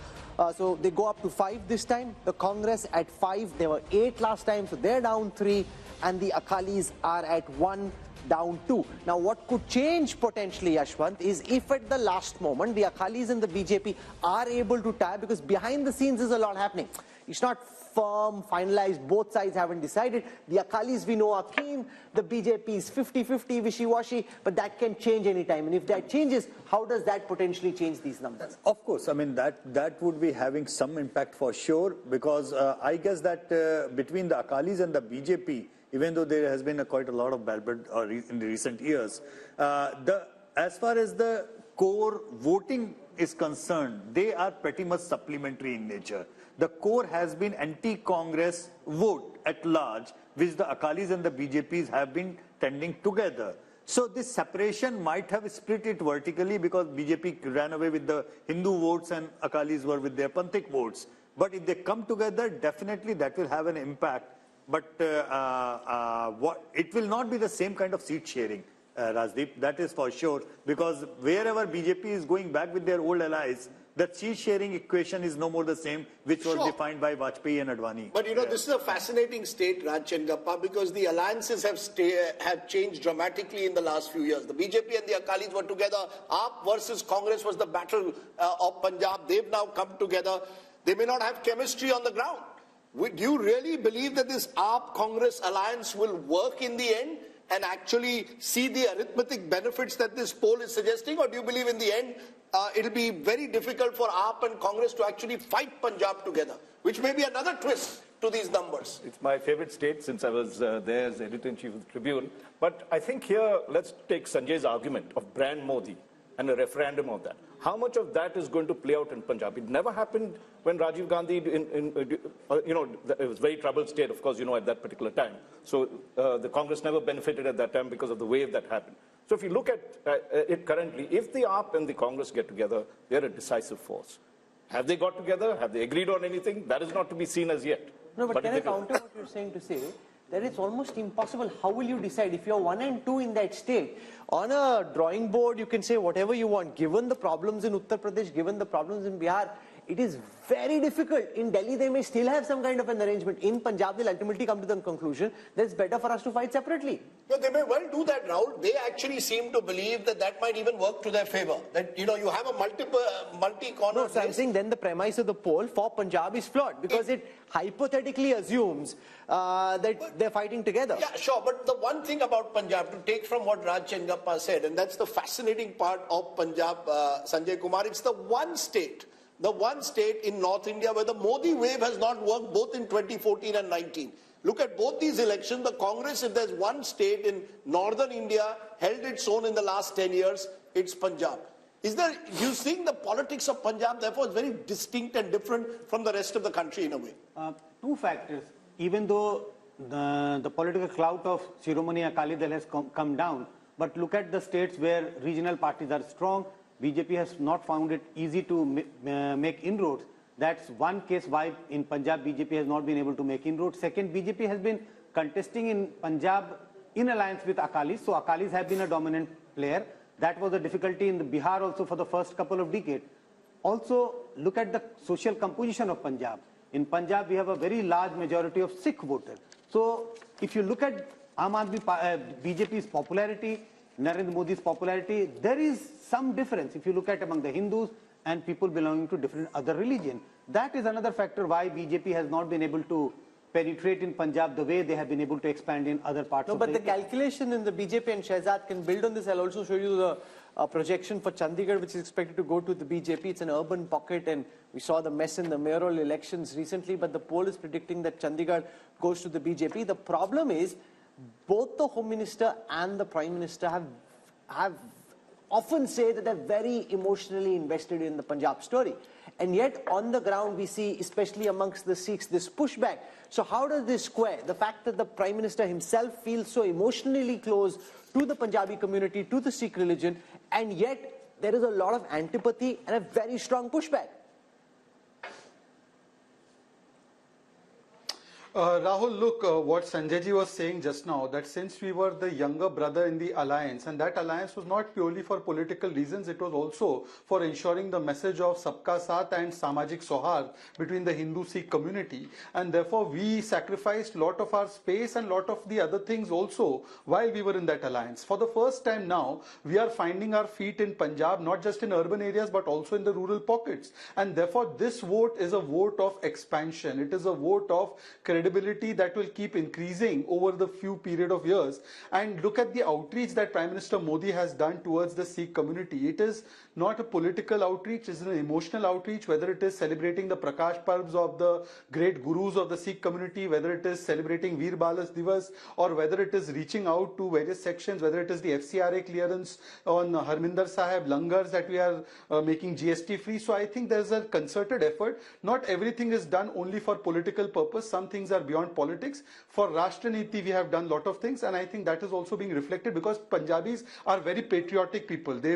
So they go up to 5 this time. The Congress at 5. They were 8 last time, so they're down 3. And the Akalis are at 1, down 2. Now what could change potentially, Yashwant, is if at the last moment the Akalis and the BJP are able to tie, because behind the scenes is a lot happening. It's not firm, finalized, both sides haven't decided. The Akalis we know are keen, the BJP is 50-50, wishy-washy, but that can change anytime. And if that changes, how does that potentially change these numbers? Of course, I mean that would be having some impact for sure, because I guess that between the Akalis and the BJP, even though there has been quite a lot of bad blood in the recent years, as far as the core voting is concerned, they are pretty much supplementary in nature. The core has been anti-Congress vote at large, which the Akalis and the BJPs have been tending together. So this separation might have split it vertically, because BJP ran away with the Hindu votes and Akalis were with their Panthik votes. But if they come together, definitely that will have an impact. But it will not be the same kind of seat sharing, Rajdeep, that is for sure, because wherever BJP is going back with their old allies, the seat sharing equation is no more the same, which was defined by Vajpayee and Advani. But you know, this is a fascinating state, Raj Chengappa, because the alliances have changed dramatically in the last few years. The BJP and the Akalis were together. AAP versus Congress was the battle of Punjab. They've now come together. They may not have chemistry on the ground. Do you really believe that this AAP-Congress alliance will work in the end? and actually see the arithmetic benefits that this poll is suggesting, or do you believe in the end it'll be very difficult for AAP and Congress to actually fight Punjab together, which may be another twist to these numbers? It's my favorite state since I was there as editor-in-chief of the Tribune. But I think here, let's take Sanjay's argument of brand Modi and a referendum of that. How much of that is going to play out in Punjab? It never happened when Rajiv Gandhi, it was a very troubled state, of course, at that particular time. So the Congress never benefited at that time because of the wave that happened. So if you look at it currently, if the AAP and the Congress get together, they're a decisive force. Have they got together? Have they agreed on anything? That is not to be seen as yet. No, but can I counter what you're saying to say that it's almost impossible? How will you decide if you're 1 and 2 in that state? On a drawing board, you can say whatever you want. Given the problems in Uttar Pradesh, given the problems in Bihar, it is very difficult. In Delhi, they may still have some kind of an arrangement. In Punjab, they'll ultimately come to the conclusion that it's better for us to fight separately. No, they may well do that, Rahul. They actually seem to believe that that might even work to their favor. That, you have a multi-corner. No, so I'm saying then the premise of the poll for Punjab is flawed because it hypothetically assumes that they're fighting together. Yeah, sure. But the one thing about Punjab, to take from what Raj Chengappa said, and that's the fascinating part of Punjab, Sanjay Kumar, it's the one state in North India where the Modi wave has not worked both in 2014 and 19. Look at both these elections. The Congress, if there's one state in northern India, held its own in the last 10 years, it's Punjab. You think the politics of Punjab, therefore, is very distinct and different from the rest of the country in a way? Two factors. Even though the political clout of Shiromani Akali Dal has come down, but look at the states where regional parties are strong. BJP has not found it easy to make inroads. That's one case why in Punjab BJP has not been able to make inroads. Second, BJP has been contesting in Punjab in alliance with Akalis. So Akalis have been a dominant player. That was a difficulty in the Bihar also for the first couple of decades. Also, look at the social composition of Punjab. In Punjab, we have a very large majority of Sikh voters. So if you look at BJP's popularity, Narendra Modi's popularity, there is some difference if you look at among the Hindus and people belonging to different other religions. That is another factor why BJP has not been able to penetrate in Punjab the way they have been able to expand in other parts of India. No, but the calculation in the BJP and Shehzad can build on this. I'll also show you the projection for Chandigarh, which is expected to go to the BJP. It's an urban pocket, and we saw the mess in the mayoral elections recently, but the poll is predicting that Chandigarh goes to the BJP. The problem is both the Home Minister and the Prime Minister have often say that they're very emotionally invested in the Punjab story. And yet on the ground we see, especially amongst the Sikhs, this pushback. So how does this square? The fact that the Prime Minister himself feels so emotionally close to the Punjabi community, to the Sikh religion, and yet there is a lot of antipathy and a very strong pushback. Rahul, look, what Sanjayji was saying just now, that since we were the younger brother in the alliance, and that alliance was not purely for political reasons, it was also for ensuring the message of Sabka Saath and Samajik Sohar between the Hindu-Sikh community. And therefore, we sacrificed a lot of our space and a lot of the other things also while we were in that alliance. For the first time now, we are finding our feet in Punjab, not just in urban areas, but also in the rural pockets. And therefore, this vote is a vote of expansion. It is a vote of credibility that will keep increasing over the few period of years. And look at the outreach that Prime Minister Modi has done towards the Sikh community. It is not a political outreach, it is an emotional outreach, whether it is celebrating the Prakash Parbs of the great gurus of the Sikh community, whether it is celebrating Veer Balas Divas, or whether it is reaching out to various sections, whether it is the FCRA clearance on Harminder Sahib, Langars that we are making GST free. So I think there is a concerted effort. Not everything is done only for political purpose. Some things are beyond politics. For Rashtra Niti, we have done a lot of things, and I think that is also being reflected because Punjabis are very patriotic people. They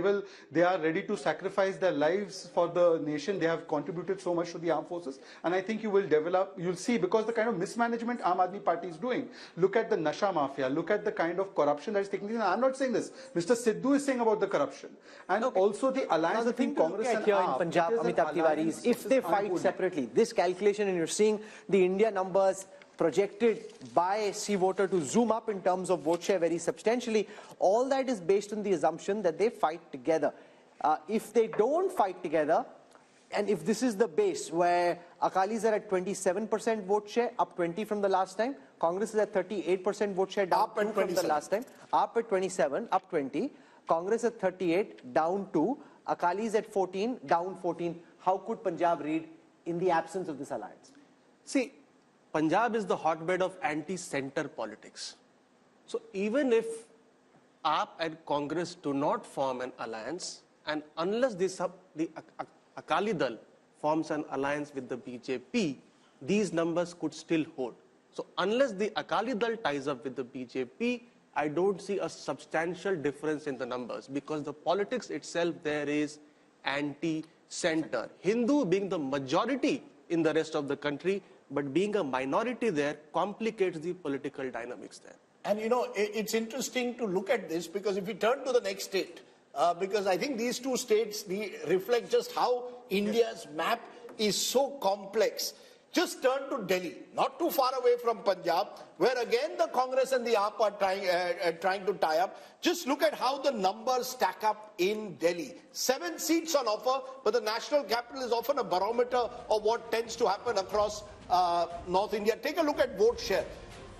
are ready to sacrifice their lives for the nation. They have contributed so much to the armed forces, and I think you'll see, because the kind of mismanagement Aam Aadmi Party is doing. Look at the Nasha Mafia, look at the kind of corruption that is taking place. I'm not saying this. Mr. Sidhu is saying about the corruption. And also the alliance between Congress and here AAP, in Punjab, Amitabh Tiwari, is if they fight separately, this calculation, and you're seeing the India numbers projected by C voter to zoom up in terms of vote share very substantially, all that is based on the assumption that they fight together. If they don't fight together, and if this is the base where Akalis are at 27% vote share, up 20 from the last time, Congress is at 38% vote share, down 2 from the last time. AAP at 27, up 20. Congress at 38, down 2. Akali is at 14, down 14. How could Punjab read in the absence of this alliance? See, Punjab is the hotbed of anti-center politics. So even if AAP and Congress do not form an alliance, and unless the Akali Dal forms an alliance with the BJP, these numbers could still hold. So unless the Akali Dal ties up with the BJP, I don't see a substantial difference in the numbers, because the politics itself there is anti-center. Hindu being the majority in the rest of the country, but being a minority there complicates the political dynamics there. And you know, it's interesting to look at this, because if we turn to the next state, because I think these two states reflect just how India's map is so complex. Just turn to Delhi, not too far away from Punjab, where again the Congress and the AAP are trying to tie up. Just look at how the numbers stack up in Delhi. 7 seats on offer, but the national capital is often a barometer of what tends to happen across North India. Take a look at vote share.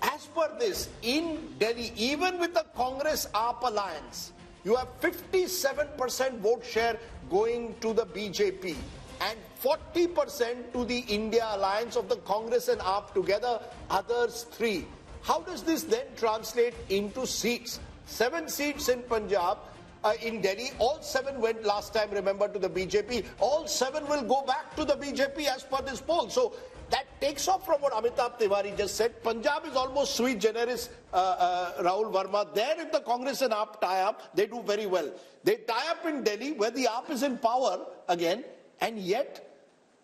As per this, in Delhi, even with the Congress-AAP alliance, you have 57% vote share going to the BJP and 40% to the India alliance of the Congress and AAP together, others 3. How does this then translate into seats? 7 seats in Punjab, in Delhi, all 7 went last time, remember, to the BJP. All 7 will go back to the BJP as per this poll. So that takes off from what Amitabh Tiwari just said. Punjab is almost sui generis, Rahul Verma. There, if the Congress and AAP tie up, they do very well. They tie up in Delhi, where the AAP is in power again, and yet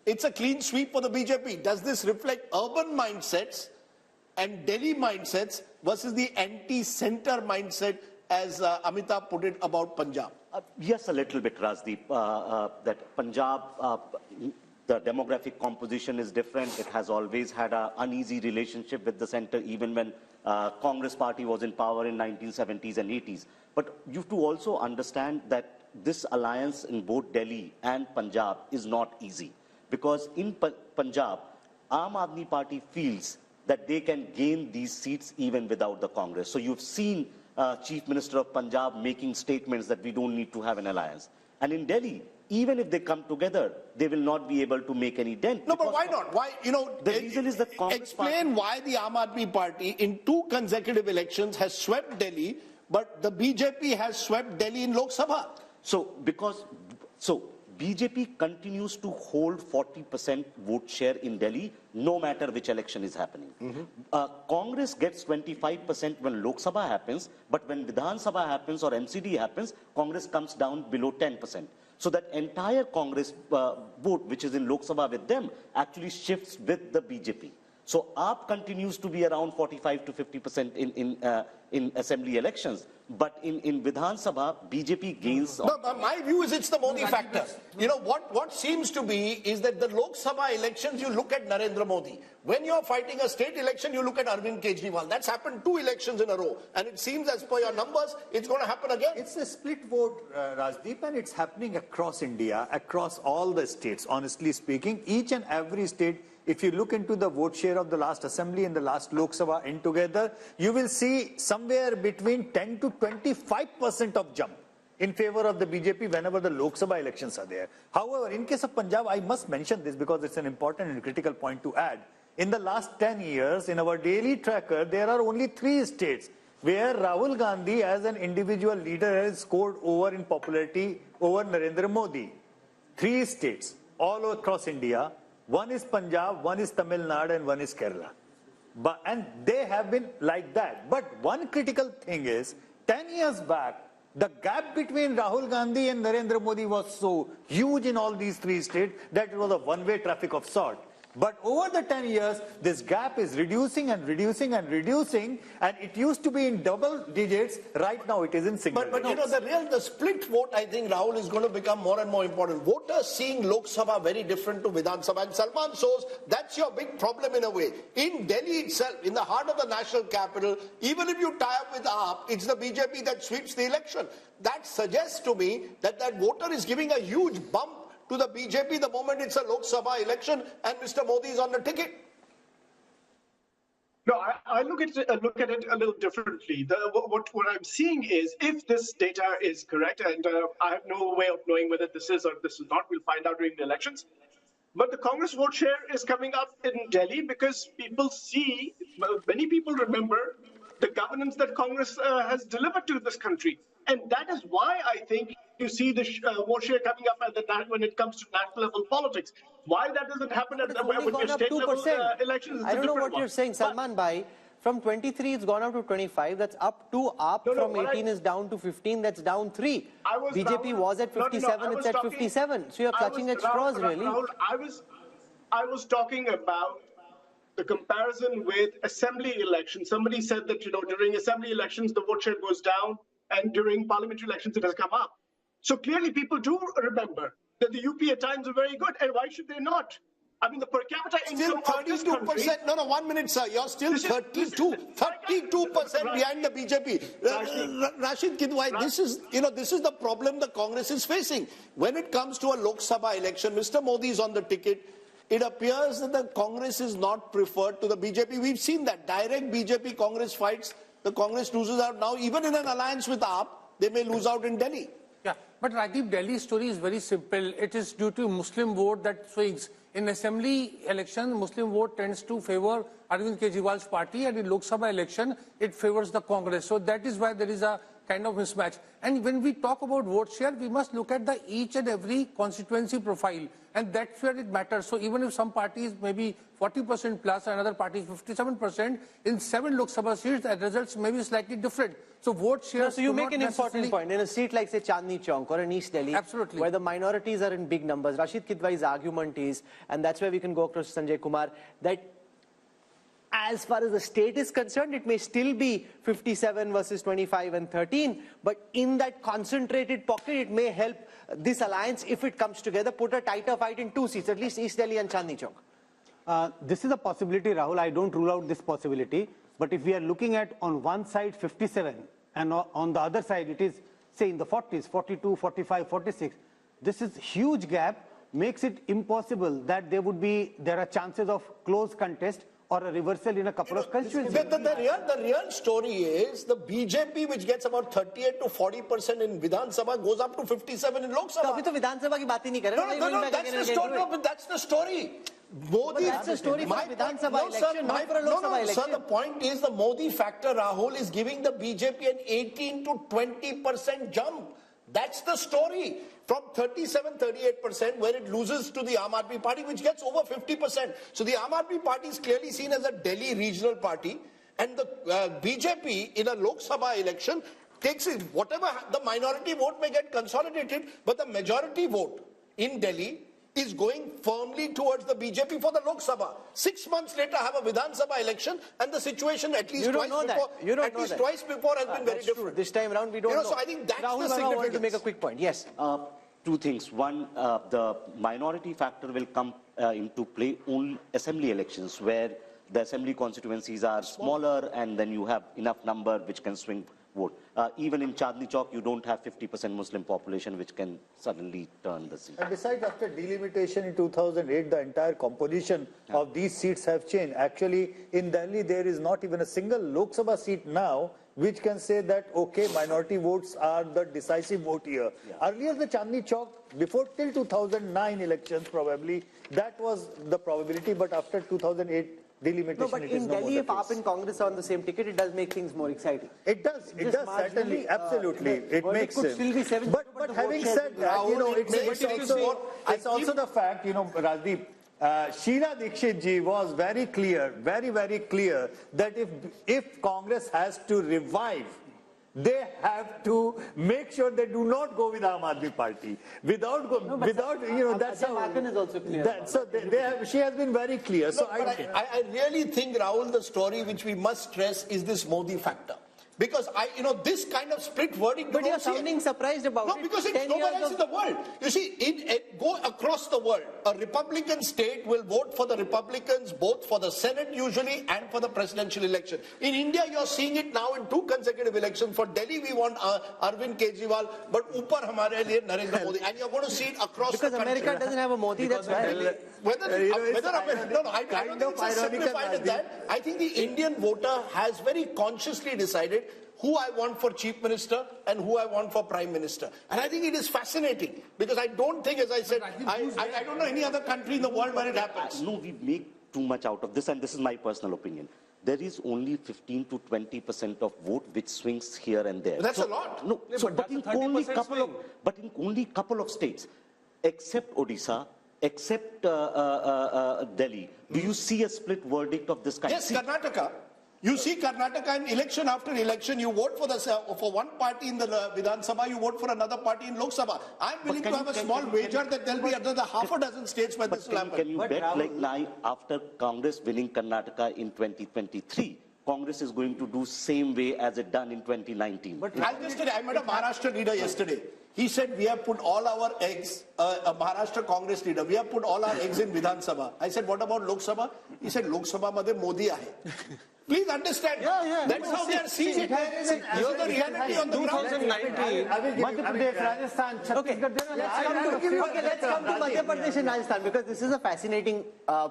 it's a clean sweep for the BJP. Does this reflect urban mindsets and Delhi mindsets versus the anti-center mindset, as Amitabh put it about Punjab? Yes, a little bit, Rajdeep. That Punjab, the demographic composition is different. It has always had an uneasy relationship with the center, even when Congress party was in power in 1970s and 80s. But you have to also understand that this alliance in both Delhi and Punjab is not easy. Because in Punjab, Aam Aadmi Party feels that they can gain these seats even without the Congress. So you've seen Chief Minister of Punjab making statements that we don't need to have an alliance. And in Delhi, even if they come together, they will not be able to make any dent. No, but why not? Why, you know, the reason is the Congress explain why the Aam Aadmi Party in 2 consecutive elections has swept Delhi, but the BJP has swept Delhi in Lok Sabha. So BJP continues to hold 40% vote share in Delhi, no matter which election is happening. Congress gets 25% when Lok Sabha happens, but when Vidhan Sabha happens or MCD happens, Congress comes down below 10%. So that entire Congress vote, which is in Lok Sabha with them, actually shifts with the BJP. So AAP continues to be around 45 to 50% in assembly elections. But in Vidhan Sabha, BJP gains. No, my view is it's the Modi factor. You know, what seems to be is that the Lok Sabha elections, you look at Narendra Modi. When you're fighting a state election, you look at Arvind Kejriwal. That's happened 2 elections in a row. And it seems, as per your numbers, it's going to happen again. It's a split vote, Rajdeep, and it's happening across India, across all the states, honestly speaking. Each and every state, if you look into the vote share of the last assembly and the last Lok Sabha in together, you will see somewhere between 10 to 25% of jump in favor of the BJP whenever the Lok Sabha elections are there. However, in case of Punjab, I must mention this because it's an important and critical point to add. In the last 10 years, in our daily tracker, there are only 3 states where Rahul Gandhi as an individual leader has scored over in popularity over Narendra Modi. 3 states all across India. One is Punjab, one is Tamil Nadu, and one is Kerala. And they have been like that. But one critical thing is, 10 years back, the gap between Rahul Gandhi and Narendra Modi was so huge in all these 3 states that it was a one-way traffic of sort. But over the 10 years, this gap is reducing and reducing and reducing, and it used to be in double digits. Right now, it is in single digits. But you know, the split vote, I think, Rahul, is going to become more and more important. Voters seeing Lok Sabha very different to Vidhan Sabha. And Salman shows that's your big problem in a way. In Delhi itself, in the heart of the national capital, even if you tie up with AAP, it's the BJP that sweeps the election. That suggests to me that that voter is giving a huge bump to the BJP the moment it's a Lok Sabha election and Mr. Modi is on the ticket. No, I look at it a little differently. What I'm seeing is, if this data is correct, and I have no way of knowing whether this is or this is not, we'll find out during the elections. But the Congress vote share is coming up in Delhi because people see, many people remember the governance that Congress has delivered to this country. And that is why I think you see the vote share coming up at when it comes to national level politics. Why that doesn't happen at with your state level elections? I don't know what you're saying, Salman Bhai. From 23, it's gone up to 25. That's up 2 up. From 18 is down to 15. That's down 3. BJP was at 57. It's at 57. So you're clutching at straws, really. Rahul, I was talking about the comparison with assembly elections. Somebody said that, during assembly elections, the vote share goes down, and during parliamentary elections, it has come up. So clearly, people do remember that the UP at times are very good, and why should they not? I mean, the per capita income of this country... No, 1 minute, sir. You're still 32% behind the BJP. Rashid Kidwai, this is the problem the Congress is facing. When it comes to a Lok Sabha election, Mr. Modi is on the ticket. It appears that the Congress is not preferred to the BJP. We've seen that. Direct BJP-Congress fights, the Congress loses out. Now, even in an alliance with AAP, they may lose out in Delhi. Yeah, but Rajdeep, Delhi's story is very simple. It is due to Muslim vote that swings. In assembly election, Muslim vote tends to favor Arvind Kejriwal's party, and in Lok Sabha election, it favors the Congress. So that is why there is a kind of mismatch. And when we talk about vote share, we must look at each and every constituency profile, and that's where it matters. So even if some parties may be 40% plus, another party is 57%, in 7 Lok Sabha seats, the results may be slightly different. So vote share. So you make an important point. In a seat like, say, Chandni Chowk or in East Delhi, absolutely, where the minorities are in big numbers, Rashid Kidwai's argument is, and that's where we can go across to Sanjay Kumar, that as far as the state is concerned, it may still be 57 versus 25 and 13, but in that concentrated pocket, it may help this alliance, if it comes together, put a tighter fight in 2 seats, at least East Delhi and Chandni Chowk. This is a possibility, Rahul. I don't rule out this possibility. But if we are looking at on one side 57 and on the other side it is, say, in the 40s, 42, 45, 46, this is huge gap, makes it impossible that there are chances of close contest or a reversal in a couple of constituencies. The real story is the BJP, which gets about 38 to 40% in Vidhan Sabha, goes up to 57 in Lok Sabha. So Vidhan Sabha ki baat hi nahi kar rahe. No, that's the story. No, but that's the story. Modi, that's the story for Vidhan Sabha election, not for a Lok Sabha election. Sir, the point is the Modi factor, Rahul, is giving the BJP an 18 to 20% jump. That's the story. From 37, 38%, where it loses to the Aam Aadmi Party, which gets over 50%. So the Aam Aadmi Party is clearly seen as a Delhi regional party. And the BJP in a Lok Sabha election takes it. Whatever the minority vote may get consolidated, but the majority vote in Delhi is going firmly towards the BJP for the Lok Sabha. 6 months later, have a Vidhan Sabha election, and the situation at least twice before has been very different. This time around, we don't know. So I think that's Rahul, the significance. I wanted to make a quick point. Yes. 2 things. One, the minority factor will come into play only assembly elections, where the assembly constituencies are smaller, and then you have enough number which can swing vote. Even in Chandni Chowk, you don't have 50% Muslim population, which can suddenly turn the seat. And besides, after delimitation in 2008, the entire composition of these seats have changed. Actually, in Delhi, there is not even a single Lok Sabha seat now which can say that, okay, minority votes are the decisive vote here. Yeah. Earlier, the Chandni Chowk, before till 2009 elections probably, that was the probability, but after 2008, delimitation. No, but in Delhi, if AAP and Congress are on the same ticket, it does make things more exciting. It does certainly, absolutely. It makes sense. Still be 7, but having said that, it's also the fact, Rajdeep, Sheila Dikshit ji was very clear, very, very clear that if Congress has to revive, they have to make sure they do not go with Aam Aadmi Party. That's how. Hakan is also clear. She has been very clear. So I really think, Rahul, the story which we must stress is this Modi factor. Because this kind of split verdict. But you're sounding surprised about it. No, because it's nowhere else in the world. You see, go across the world. A Republican state will vote for the Republicans, both for the Senate usually and for the presidential election. In India, you're seeing it now in 2 consecutive elections. For Delhi, we want Arvind Kejriwal, but upar hamare liye Narendra Modi. And you're going to see it across the country. Because America doesn't have a Modi, that's why. I don't think it's as simplified as that. I think the Indian voter has very consciously decided who I want for chief minister and who I want for prime minister. And I think it is fascinating because I don't think, as I said, I don't know any other country in the world where it happens. No, we make too much out of this, and this is my personal opinion. There is only 15 to 20% of vote which swings here and there. That's a lot. No, but in only couple of states, except Odisha, except Delhi, do you see a split verdict of this kind? Yes, Karnataka. You see Karnataka in election after election, you vote for one party in the Vidhan Sabha, you vote for another party in Lok Sabha. I'm willing to have a small wager that there'll be another half a dozen states where this will happen. Can you bet like now, after Congress winning Karnataka in 2023, Congress is going to do same way as it done in 2019? But I met a Maharashtra leader yesterday. He said, we have put all our eggs, a Maharashtra Congress leader, we have put all our eggs in Vidhan Sabha. I said, what about Lok Sabha? He said, Lok Sabha madhe Modi aahe. Please understand. That's how they are seeing it. Here's the reality on the ground. 2019. Madhya Pradesh, Rajasthan, Chhattisgarh. Let's come to Madhya Pradesh and Rajasthan because this is a fascinating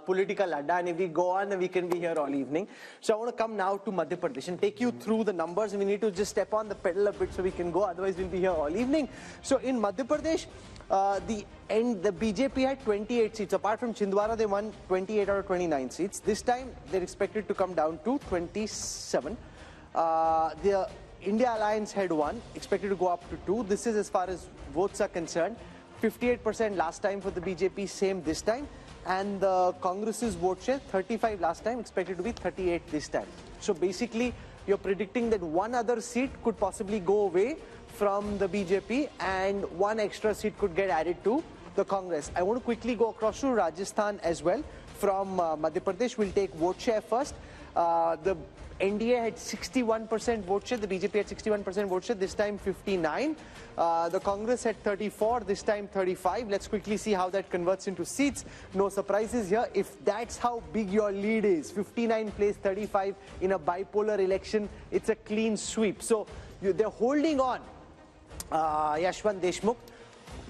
political adda, and if we go on, we can be here all evening. So I want to come now to Madhya Pradesh and take you through the numbers. We need to just step on the pedal a bit so we can go, otherwise we'll be here all evening. So in Madhya Pradesh, the BJP had 28 seats. Apart from Chhindwara, they won 28 out of 29 seats. This time, they're expected to come down to 27. The India Alliance had 1, expected to go up to 2. This is as far as votes are concerned. 58% last time for the BJP, same this time. And the Congress's vote share, 35 last time, expected to be 38 this time. So basically, you're predicting that one other seat could possibly go away from the BJP and one extra seat could get added to the Congress. I want to quickly go across to Rajasthan as well. From Madhya Pradesh, we'll take vote share first. The NDA had 61% vote share, the BJP had 61% vote share, this time 59. The Congress had 34, this time 35. Let's quickly see how that converts into seats. No surprises here. If that's how big your lead is, 59 plays 35 in a bipolar election, it's a clean sweep. So they're holding on, Yashwant Deshmukh,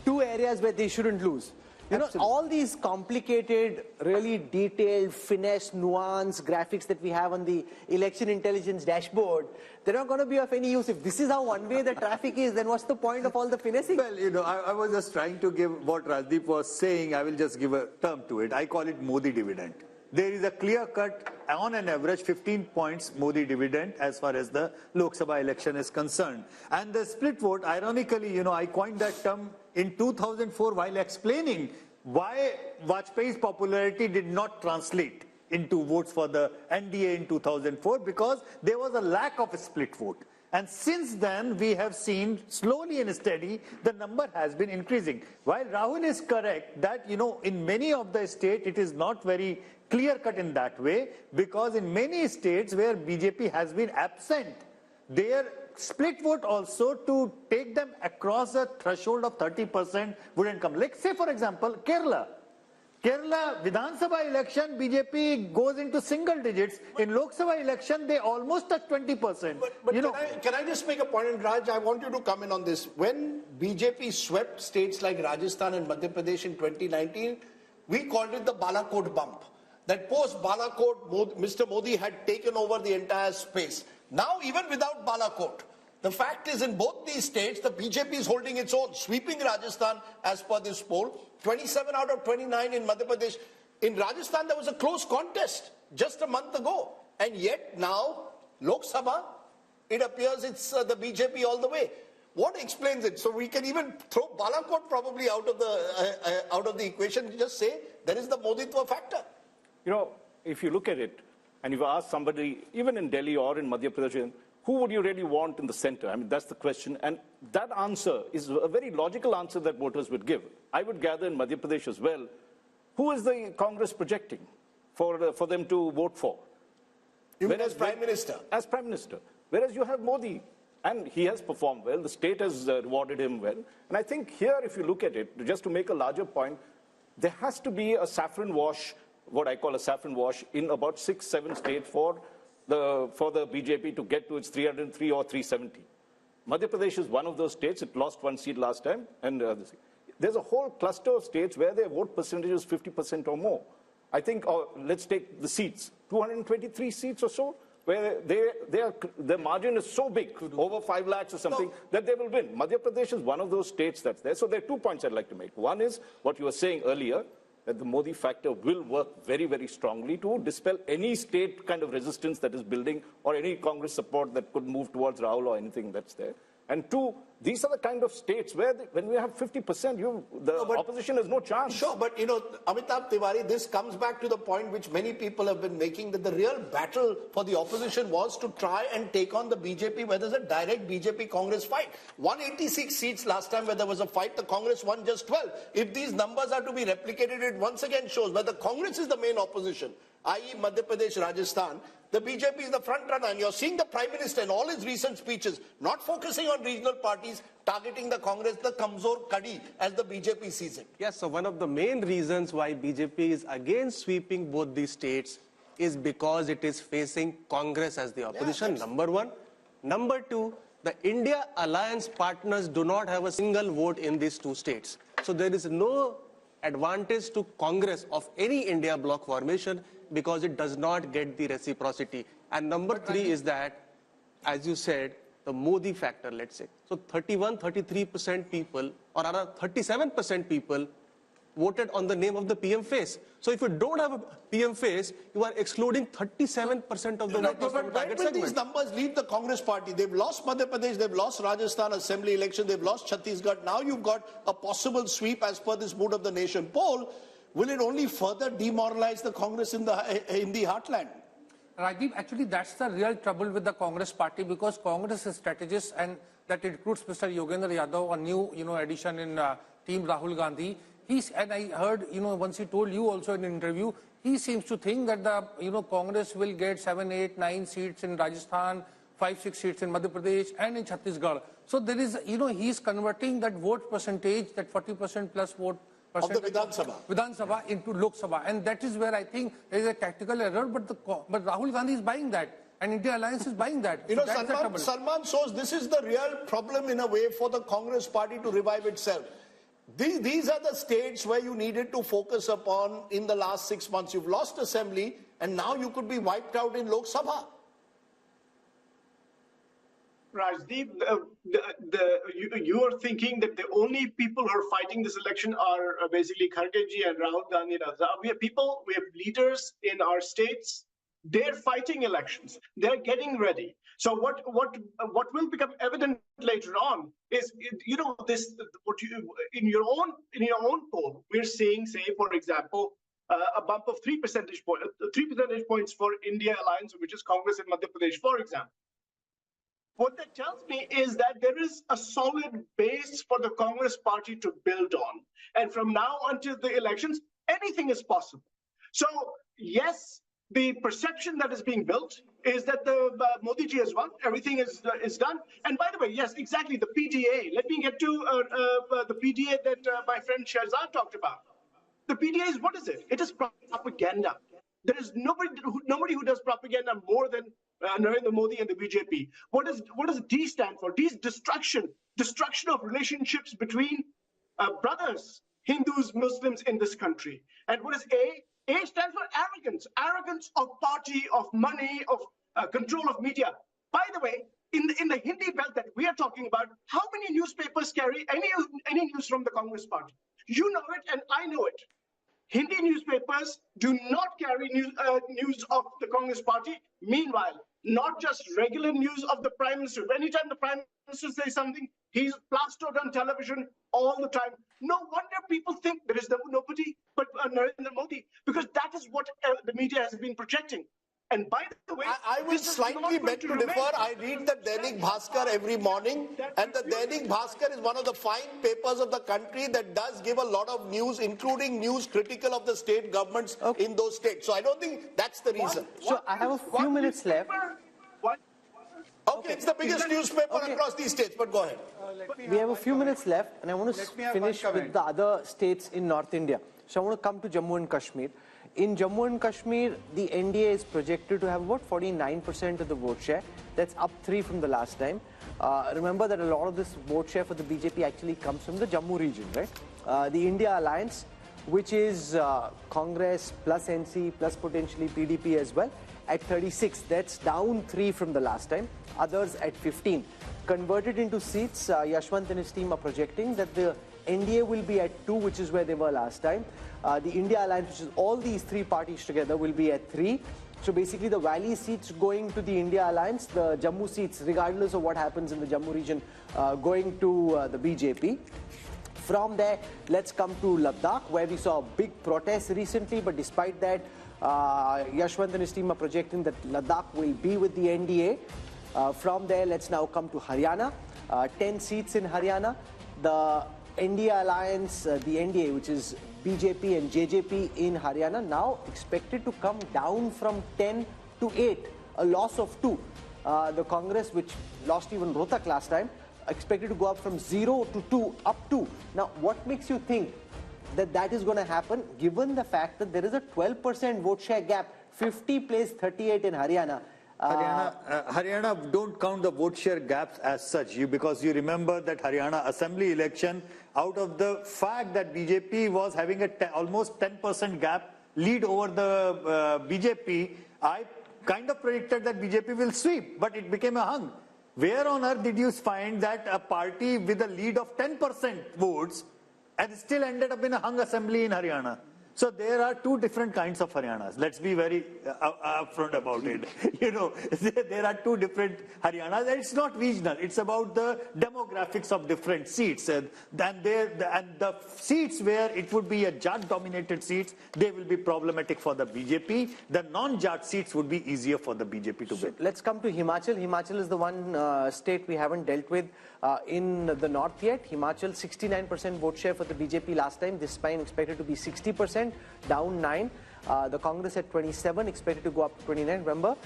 2 areas where they shouldn't lose. You know, all these complicated, really detailed, finesse, nuance graphics that we have on the election intelligence dashboard, they're not going to be of any use. If this is how one-way the traffic is, then what's the point of all the finessing? Well, you know, I was just trying to give what Rajdeep was saying. I will just give a term to it. I call it Modi dividend. There is a clear cut, on an average, 15 points Modi dividend as far as the Lok Sabha election is concerned. And the split vote, ironically, you know, I coined that term in 2004 while explaining why Vajpayee's popularity did not translate into votes for the NDA in 2004, because there was a lack of a split vote. And since then, we have seen slowly and steady, the number has been increasing. While Rahul is correct that, you know, in many of the states, it is not very clear cut in that way, because in many states where BJP has been absent, their split vote also to take them across a threshold of 30% wouldn't come. Like say for example, Kerala Vidhan Sabha election, BJP goes into single digits. In Lok Sabha election, they almost touch 20%. But can I just make a point, and Raj, I want you to come in on this. When BJP swept states like Rajasthan and Madhya Pradesh in 2019, we called it the Balakot bump. That post-Balakot, Mr. Modi had taken over the entire space. Now, even without Balakot, the fact is in both these states, the BJP is holding its own, sweeping Rajasthan as per this poll. 27 out of 29 in Madhya Pradesh. In Rajasthan, there was a close contest just a month ago. And yet now, Lok Sabha, it appears it's the BJP all the way. What explains it? So we can even throw Balakot probably out of the equation. Just say there is the Moditwa factor. You know, if you look at it, and if you ask somebody, even in Delhi or in Madhya Pradesh, who would you really want in the center? I mean, that's the question. And that answer is a very logical answer that voters would give. I would gather in Madhya Pradesh as well, who is the Congress projecting for them to vote for? You mean as Prime Minister? As Prime Minister. Whereas you have Modi, and he has performed well. The state has rewarded him well. And I think here, if you look at it, just to make a larger point, there has to be a saffron wash, what I call a saffron wash, in about 6-7 states for the BJP to get to its 303 or 370. Madhya Pradesh is one of those states. It lost 1 seat last time. And there's a whole cluster of states where their vote percentage is 50% or more. I think, let's take the seats, 223 seats or so, where their margin is so big, over 5 lakhs or something, that they will win. Madhya Pradesh is one of those states that's there. So there are 2 points I'd like to make. One is what you were saying earlier, that the Modi factor will work very, very strongly to dispel any state kind of resistance that is building or any Congress support that could move towards Rahul or anything that's there. And 2, these are the kind of states where when we have 50%, the opposition has no chance. Sure, but Amitabh Tiwari, this comes back to the point which many people have been making, that the real battle for the opposition was to try and take on the BJP, where there's a direct BJP-Congress fight. 186 seats last time where there was a fight, the Congress won just 12. If these numbers are to be replicated, it once again shows where the Congress is the main opposition, i.e. Madhya Pradesh, Rajasthan, the BJP is the front runner, and you're seeing the Prime Minister in all his recent speeches not focusing on regional parties, targeting the Congress, the Kamzor Kadi, as the BJP sees it. Yes, so one of the main reasons why BJP is against sweeping both these states is because it is facing Congress as the opposition, number one. Number two, the India alliance partners do not have a single vote in these 2 states. So there is no advantage to Congress of any India bloc formation because it does not get the reciprocity. And number 3 is that, as you said, the Modi factor, let's say. So 33% people, or around 37% people voted on the name of the PM face. So if you don't have a PM face, you are excluding 37% of the voters from the target segment. But when will these numbers leave the Congress party? They've lost Madhya Pradesh, they've lost Rajasthan Assembly election, they've lost Chhattisgarh. Now you've got a possible sweep as per this Mood of the Nation poll. Will it only further demoralize the Congress in the heartland? Rajdeep, actually that's the real trouble with the Congress party, because Congress is strategist, and that includes Mr. Yogendra Yadav, a new addition in Team Rahul Gandhi. And I heard, once he told you also in an interview, he seems to think that the, Congress will get 7, 8, 9 seats in Rajasthan, 5, 6 seats in Madhya Pradesh and in Chhattisgarh. So there is, he's converting that vote percentage, that 40% plus vote percentage of the Vidhan Sabha into Lok Sabha. And that is where I think there is a tactical error, but Rahul Gandhi is buying that. And India Alliance is buying that. So Salman shows this is the real problem in a way for the Congress party to revive itself. These are the states where you needed to focus upon in the last 6 months. You've lost assembly, and now you could be wiped out in Lok Sabha. Rajdeep, you are thinking that the only people who are fighting this election are basically Khargeji and Rahul Gandhi. We have leaders in our states. They're fighting elections. They're getting ready. So what will become evident later on is, in your own poll, we're seeing, say, for example, a bump of 3 percentage points for India Alliance, which is Congress in Madhya Pradesh, for example. What that tells me is that there is a solid base for the Congress party to build on. And from now until the elections, anything is possible. So, yes, the perception that is being built is that the Modi ji has won, everything is done. And by the way, yes, exactly, the PDA. Let me get to the PDA that my friend Shahzad talked about. The PDA is, what is it? It is propaganda. There is nobody who does propaganda more than Narendra Modi and the BJP. What does D stand for? D is destruction of relationships between brothers, Hindus, Muslims in this country. And what is A? A stands for arrogance of party, of money, of control of media. By the way, in the Hindi belt that we are talking about, how many newspapers carry any news from the Congress party? You know it and I know it. Hindi newspapers do not carry news of the Congress party. Meanwhile, not just regular news of the Prime Minister. Anytime the Prime Minister says something, he's plastered on television all the time. No wonder people think there is nobody but Narendra Modi, because that is what the media has been projecting. And by the way, I will slightly beg to differ. I read the Dainik Bhaskar every morning, and the Dainik Bhaskar is one of the fine papers of the country that does give a lot of news, including news critical of the state governments in those states. So I don't think that's the reason. So I have a few minutes left. Okay, it's the biggest newspaper across these states, but go ahead. We have a few minutes left, and I want to finish with the other states in North India. So I want to come to Jammu and Kashmir. In Jammu and Kashmir, the NDA is projected to have about 49% of the vote share. That's up 3 from the last time. Remember that a lot of this vote share for the BJP actually comes from the Jammu region, right? The India Alliance, which is Congress plus NC plus potentially PDP as well, at 36. That's down 3 from the last time. Others at 15. Converted into seats, Yashwant and his team are projecting that the NDA will be at 2, which is where they were last time. The India Alliance, which is all these 3 parties together, will be at 3. So basically the Valley seats going to the India Alliance, the Jammu seats, regardless of what happens in the Jammu region, going to the BJP. From there, let's come to Ladakh, where we saw a big protest recently, but despite that, Yashwant and his team are projecting that Ladakh will be with the NDA. From there, let's now come to Haryana. 10 seats in Haryana. The NDA Alliance, the NDA, which is BJP and JJP in Haryana, now expected to come down from 10 to 8, a loss of 2. The Congress, which lost even Rohtak last time, expected to go up from 0 to 2, up 2. Now, what makes you think that that is going to happen, given the fact that there is a 12% vote share gap, 50 plays 38 in Haryana? Haryana don't count the vote share gaps as such, because you remember that Haryana assembly election, out of the fact that BJP was having a almost 10% gap lead over the BJP, I kind of predicted that BJP will sweep, but it became a hung. Where on earth did you find that a party with a lead of 10% votes and still ended up in a hung assembly in Haryana? So there are 2 different kinds of Haryanas. Let's be very upfront about it. There are 2 different Haryanas. It's not regional. It's about the demographics of different seats. And the seats where it would be a Jat-dominated seats, they will be problematic for the BJP. The non-Jat seats would be easier for the BJP to win. Let's come to Himachal. Himachal is the one state we haven't dealt with in the north yet. Himachal, 69% vote share for the BJP last time. This time expected to be 60%, down 9. The Congress at 27, expected to go up to 29. Remember,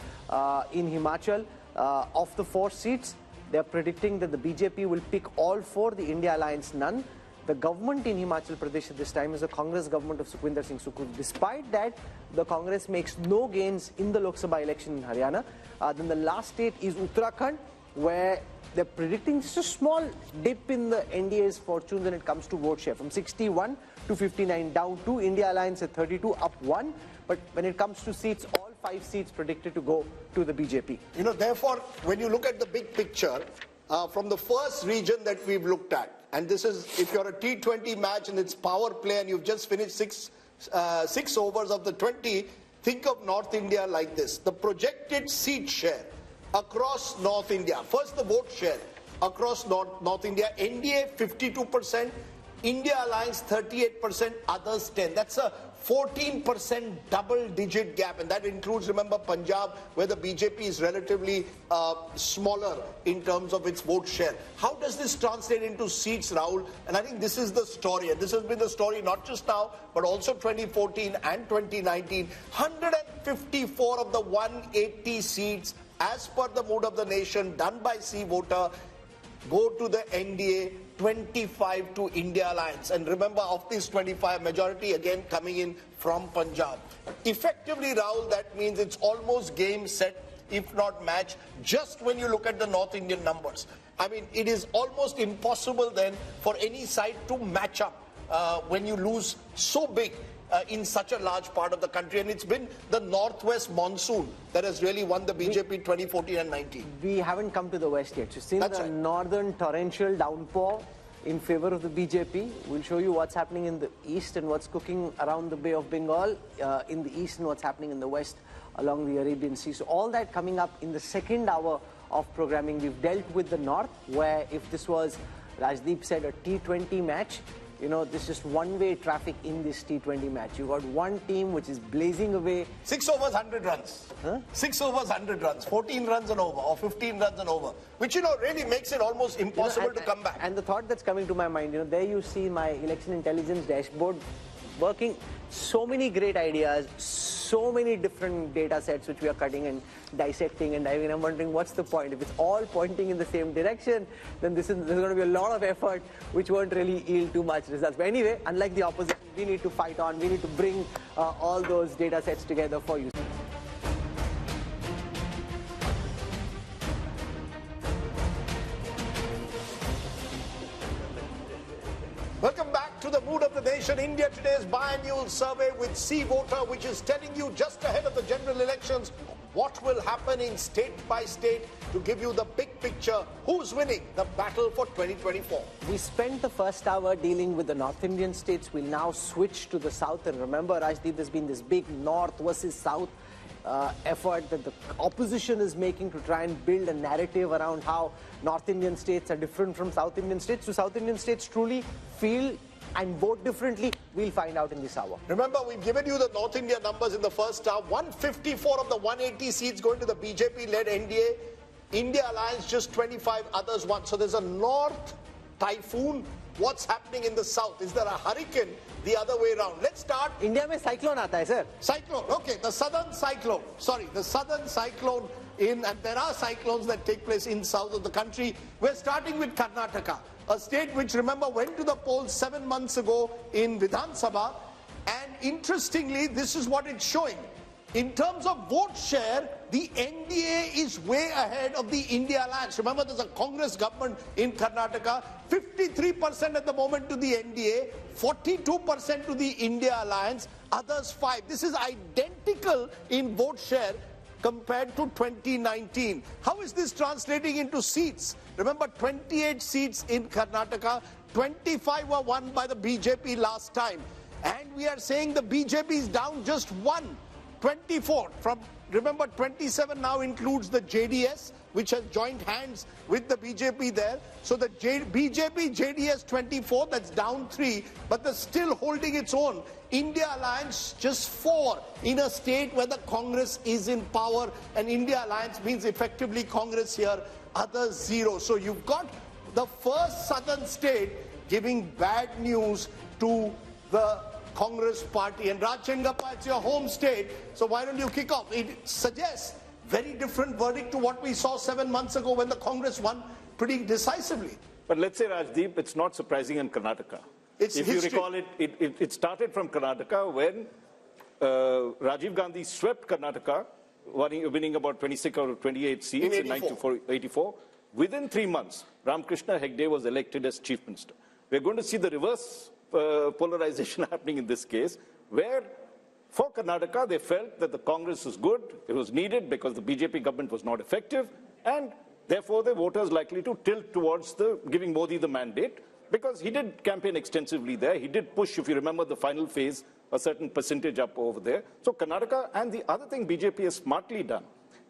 in Himachal, of the 4 seats, they are predicting that the BJP will pick all 4, the India Alliance none. The government in Himachal Pradesh at this time is the Congress government of Sukhwinder Singh Sukhru. Despite that, the Congress makes no gains in the Lok Sabha election in Haryana. Then the last state is Uttarakhand, where they're predicting just a small dip in the NDA's fortunes when it comes to vote share, from 61 to 59, down 2. India Alliance at 32, up 1. But when it comes to seats, all 5 seats predicted to go to the BJP. Therefore, when you look at the big picture, from the first region that we've looked at, and this is, if you're a T20 match and it's power play and you've just finished 6 overs of the 20, think of North India like this. The projected seat share across North India. First, the vote share across North India. NDA 52%, India Alliance 38%, others 10. That's a 14% double-digit gap, and that includes, remember, Punjab, where the BJP is relatively smaller in terms of its vote share. How does this translate into seats, Rahul? And I think this is the story, and this has been the story not just now, but also 2014 and 2019. 154 of the 180 seats, as per the mood of the nation, done by C-Voter, go to the NDA, 25 to India Alliance. And remember, of these 25, majority again coming in from Punjab. Effectively, Rahul, that means it's almost game, set, if not match, just when you look at the North Indian numbers. I mean, it is almost impossible then for any side to match up when you lose so big in such a large part of the country. And it's been the northwest monsoon that has really won the BJP 2014 and 19. We haven't come to the west yet. You've seen the northern torrential downpour in favor of the BJP. We'll show you what's happening in the east and what's cooking around the Bay of Bengal in the east, and what's happening in the west along the Arabian Sea. So all that coming up in the second hour of programming. We've dealt with the north, where if this was, Rajdeep said, a T20 match, this is one-way traffic in this T20 match. You got one team which is blazing away. 6 overs, 100 runs. 6 overs, 100 runs. 14 runs and over, or 15 runs and over. Which, really makes it almost impossible to come back. And the thought that's coming to my mind, there you see my election intelligence dashboard working. So many great ideas, so many different data sets which we are cutting and dissecting and diving. I'm wondering what's the point? If it's all pointing in the same direction, then there's going to be a lot of effort which won't really yield too much results. But anyway, unlike the opposition, we need to fight on. We need to bring all those data sets together for you. Welcome back to the Mood of the Nation. India Today's biannual survey with C Voter, which is telling you just ahead of the general elections what will happen in state by state to give you the big picture. Who's winning the battle for 2024? We spent the first hour dealing with the North Indian states. We'll now switch to the South. And remember, Rajdeep, there's been this big North versus South effort that the opposition is making to try and build a narrative around how North Indian states are different from South Indian states. Do South Indian states truly feel and vote differently? We'll find out in this hour. Remember, we've given you the North India numbers in the first hour. 154 of the 180 seats going to the BJP-led NDA. India Alliance just 25, others 1. So there's a North typhoon. What's happening in the South? Is there a hurricane the other way around? Let's start. India mein cyclone aata hai, sir. Cyclone, okay. The southern cyclone. Sorry, the southern cyclone and there are cyclones that take place in south of the country. We're starting with Karnataka, a state which, remember, went to the polls 7 months ago in Vidhan Sabha. And interestingly, this is what it's showing. In terms of vote share, the NDA is way ahead of the India Alliance. Remember, there's a Congress government in Karnataka. 53% at the moment to the NDA, 42% to the India Alliance, others 5. This is identical in vote share compared to 2019. How is this translating into seats? Remember, 28 seats in Karnataka, 25 were won by the BJP last time. And we are saying the BJP is down just 1. 24 from, remember, 27 now includes the JDS, which has joined hands with the BJP there. So the BJP, JDS 24, that's down 3, but they're still holding its own. India Alliance just 4 in a state where the Congress is in power, and India Alliance means effectively Congress here, others 0. So you've got the first southern state giving bad news to the Congress party. And Raj Chengappa, it's your home state, so why don't you kick off? It suggests very different verdict to what we saw 7 months ago when the Congress won pretty decisively. But let's say, Rajdeep, it's not surprising in Karnataka. It's if history. You recall it started from Karnataka when Rajiv Gandhi swept Karnataka, winning about 26 or 28 seats in 1984. Within 3 months, Ramakrishna Hegde was elected as chief minister. We're going to see the reverse polarization happening in this case, where for Karnataka they felt that the Congress was good, it was needed because the BJP government was not effective, and therefore the voters likely to tilt towards giving Modi the mandate, because he did campaign extensively there. He did push, if you remember the final phase, a certain percentage up over there. So Karnataka, and the other thing BJP has smartly done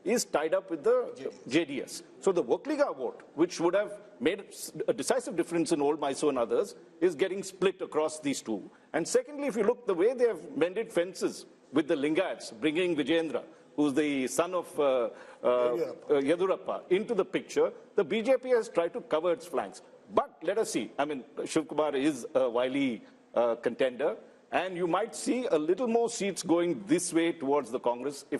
is tied up with the JDS. So the Vokliga vote, which would have made a decisive difference in Old Mysore and others, is getting split across these two. And secondly, if you look the way they have mended fences with the Lingayats, bringing Vijayendra, who's the son of Yedurappa, into the picture, the BJP has tried to cover its flanks. But let us see. I mean, Shiv Kumar is a wily contender. And you might see a little more seats going this way towards the Congress, So,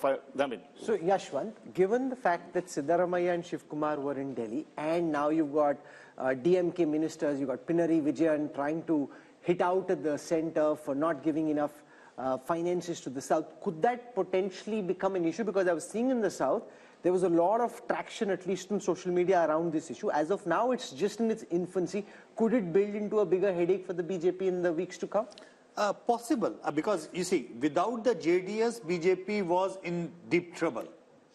Yashwant, given the fact that Siddaramaiah and Shiv Kumar were in Delhi, and now you've got DMK ministers, you've got Pinari Vijayan trying to hit out at the center for not giving enough finances to the South, could that potentially become an issue? Because I was seeing in the South, there was a lot of traction, at least in social media, around this issue. As of now, it's just in its infancy. Could it build into a bigger headache for the BJP in the weeks to come? Possible, because you see, without the JDS, BJP was in deep trouble.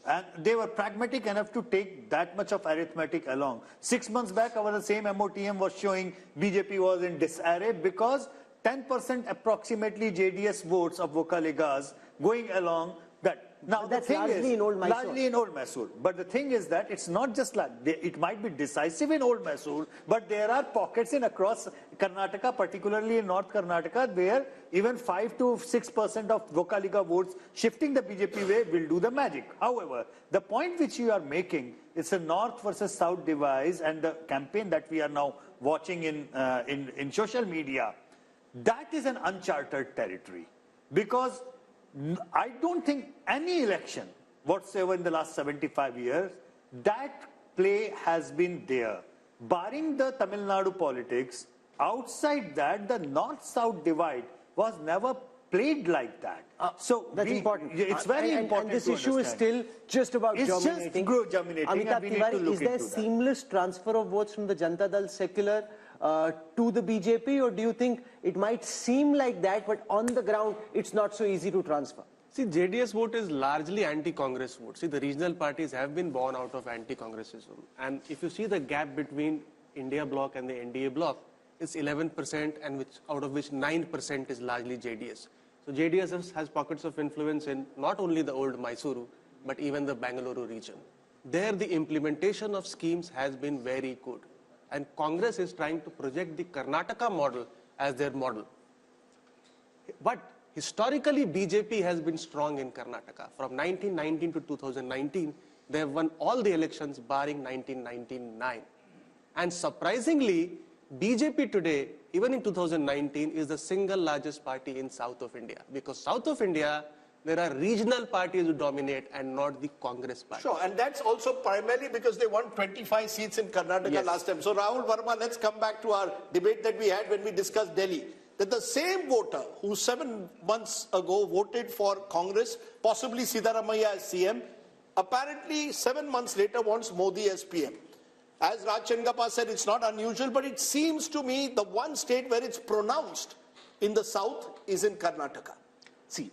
And they were pragmatic enough to take that much of arithmetic along. 6 months back, the same MOTM was showing BJP was in disarray because 10% approximately JDS votes of Vokaligas going along that. Now, that's largely in Old Mysore. Largely in Old Mysore. But the thing is that it's not just like, it might be decisive in Old Mysore, but there are pockets in across Karnataka, particularly in North Karnataka, where even 5 to 6% of Vokaliga votes shifting the BJP way will do the magic. However, the point which you are making is a North versus South divide, and the campaign that we are now watching in social media. that is an uncharted territory. Because I don't think any election whatsoever in the last 75 years, that play has been there. Barring the Tamil Nadu politics, outside that, the North-South divide was never played like that. So that's important. It's very important. And this issue is still just about germinating. It's just germinating. Amitabh Tiwari, is there seamless transfer of votes from the Janata Dal secular to the BJP, or do you think it might seem like that, but on the ground, it's not so easy to transfer? See, JDS vote is largely anti-Congress vote. See, the regional parties have been born out of anti-Congressism. And if you see the gap between India bloc and the NDA bloc, it's 11%, and out of which 9% is largely JDS. So JDS has pockets of influence in not only the old Mysuru, but even the Bangalore region. There, the implementation of schemes has been very good. And Congress is trying to project the Karnataka model as their model. But historically, BJP has been strong in Karnataka. From 1919 to 2019, they have won all the elections barring 1999. And surprisingly, BJP today, even in 2019, is the single largest party in South of India. Because South of India, there are regional parties who dominate and not the Congress party. Sure, and that's also primarily because they won 25 seats in Karnataka last time. So Rahul Verma, let's come back to our debate that we had when we discussed Delhi. That the same voter who 7 months ago voted for Congress, possibly Siddaramaiah as CM, apparently 7 months later wants Modi as PM. As Raj Chengappa said, it's not unusual, but it seems to me the one state where it's pronounced in the south is in Karnataka. See,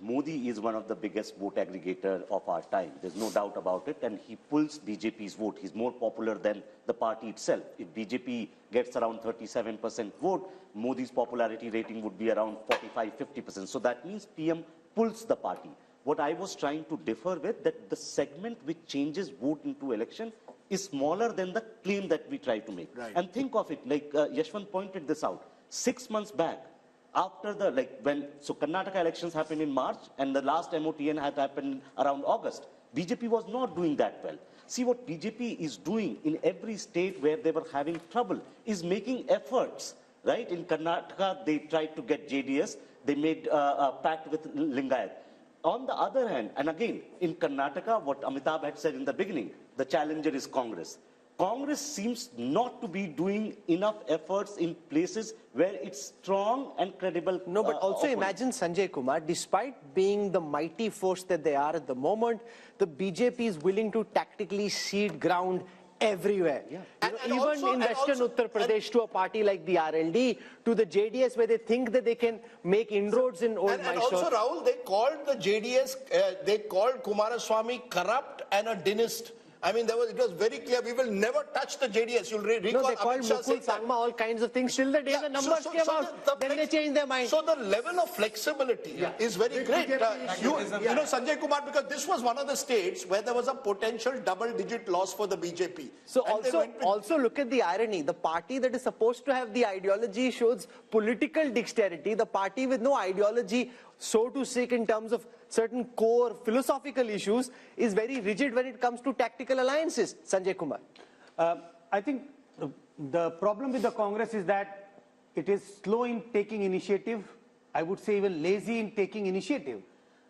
Modi is one of the biggest vote aggregator of our time. There's no doubt about it. And he pulls BJP's vote. He's more popular than the party itself. If BJP gets around 37% vote, Modi's popularity rating would be around 45-50%. So that means PM pulls the party. What I was trying to differ with, that the segment which changes vote into election is smaller than the claim that we try to make. Right. And think of it, like Yashwant pointed this out, 6 months back, after the, so Karnataka elections happened in March and the last MOTN had happened around August. BJP was not doing that well. See, what BJP is doing in every state where they were having trouble is making efforts, right? In Karnataka, they tried to get JDS. They made a pact with Lingayat. On the other hand, and again, in Karnataka, what Amitabh had said in the beginning, the challenger is Congress. Congress seems not to be doing enough efforts in places where it's strong and credible. No, but also imagine Sanjay Kumar, despite being the mighty force that they are at the moment, the BJP is willing to tactically cede ground everywhere. Yeah. Even in Western Uttar Pradesh, to a party like the RLD, to the JDS, where they think that they can make inroads in old Mysore. And also, Rahul, they called the JDS, they called Kumaraswamy corrupt and a dynast. I mean, it was very clear, we will never touch the JDS. You'll recall they called Mukul Sangma all kinds of things till the day the numbers came out, then they changed their mind. So the level of flexibility is very great. You know, Sanjay Kumar, because this was one of the states where there was a potential double-digit loss for the BJP. So also look at the irony. The party that is supposed to have the ideology shows political dexterity. The party with no ideology, so to speak, in terms of certain core philosophical issues, is very rigid when it comes to tactical alliances. Sanjay Kumar. I think the problem with the Congress is that it is slow in taking initiative. I would say even lazy in taking initiative.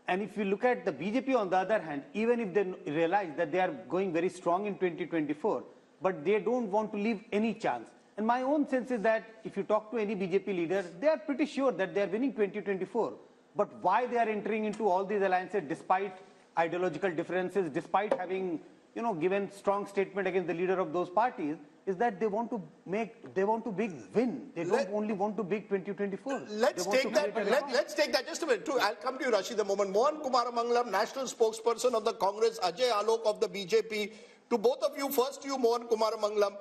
And if you look at the BJP on the other hand, even if they realize that they are going very strong in 2024, but they don't want to leave any chance. And my own sense is that if you talk to any BJP leader, they are pretty sure that they are winning 2024. But why they are entering into all these alliances despite ideological differences, despite having, given strong statement against the leader of those parties, is that they want to big win. They don't only want to big 2024. Let's take that just a minute. I'll come to you, Rashid, a moment. Mohan Kumaramangalam, national spokesperson of the Congress, Ajay Alok of the BJP. To both of you, first to you, Mohan Kumaramangalam.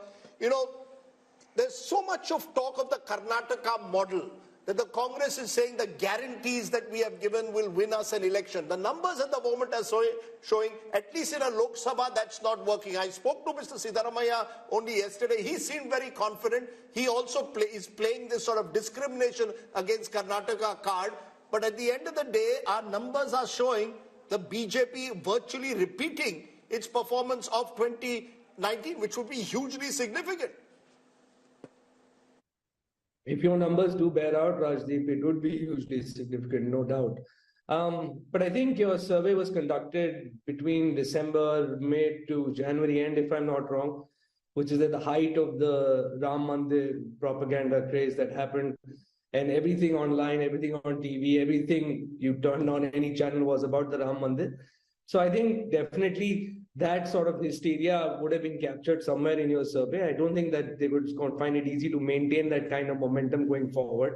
There's so much of talk of the Karnataka model, that the Congress is saying the guarantees that we have given will win us an election. The numbers at the moment are showing, at least in a Lok Sabha, that's not working. I spoke to Mr. Siddaramaiah only yesterday. He seemed very confident. He also is playing this sort of discrimination against Karnataka card. But at the end of the day, our numbers are showing the BJP virtually repeating its performance of 2019, which would be hugely significant. if your numbers do bear out, Rajdeep, it would be hugely significant, no doubt. But I think your survey was conducted between December, May to January end, if I'm not wrong, which is at the height of the Ram Mandir propaganda craze that happened. And everything online, everything on TV, everything you turned on any channel was about the Ram Mandir. So I think definitely that sort of hysteria would have been captured somewhere in your survey. I don't think that they would find it easy to maintain that kind of momentum going forward.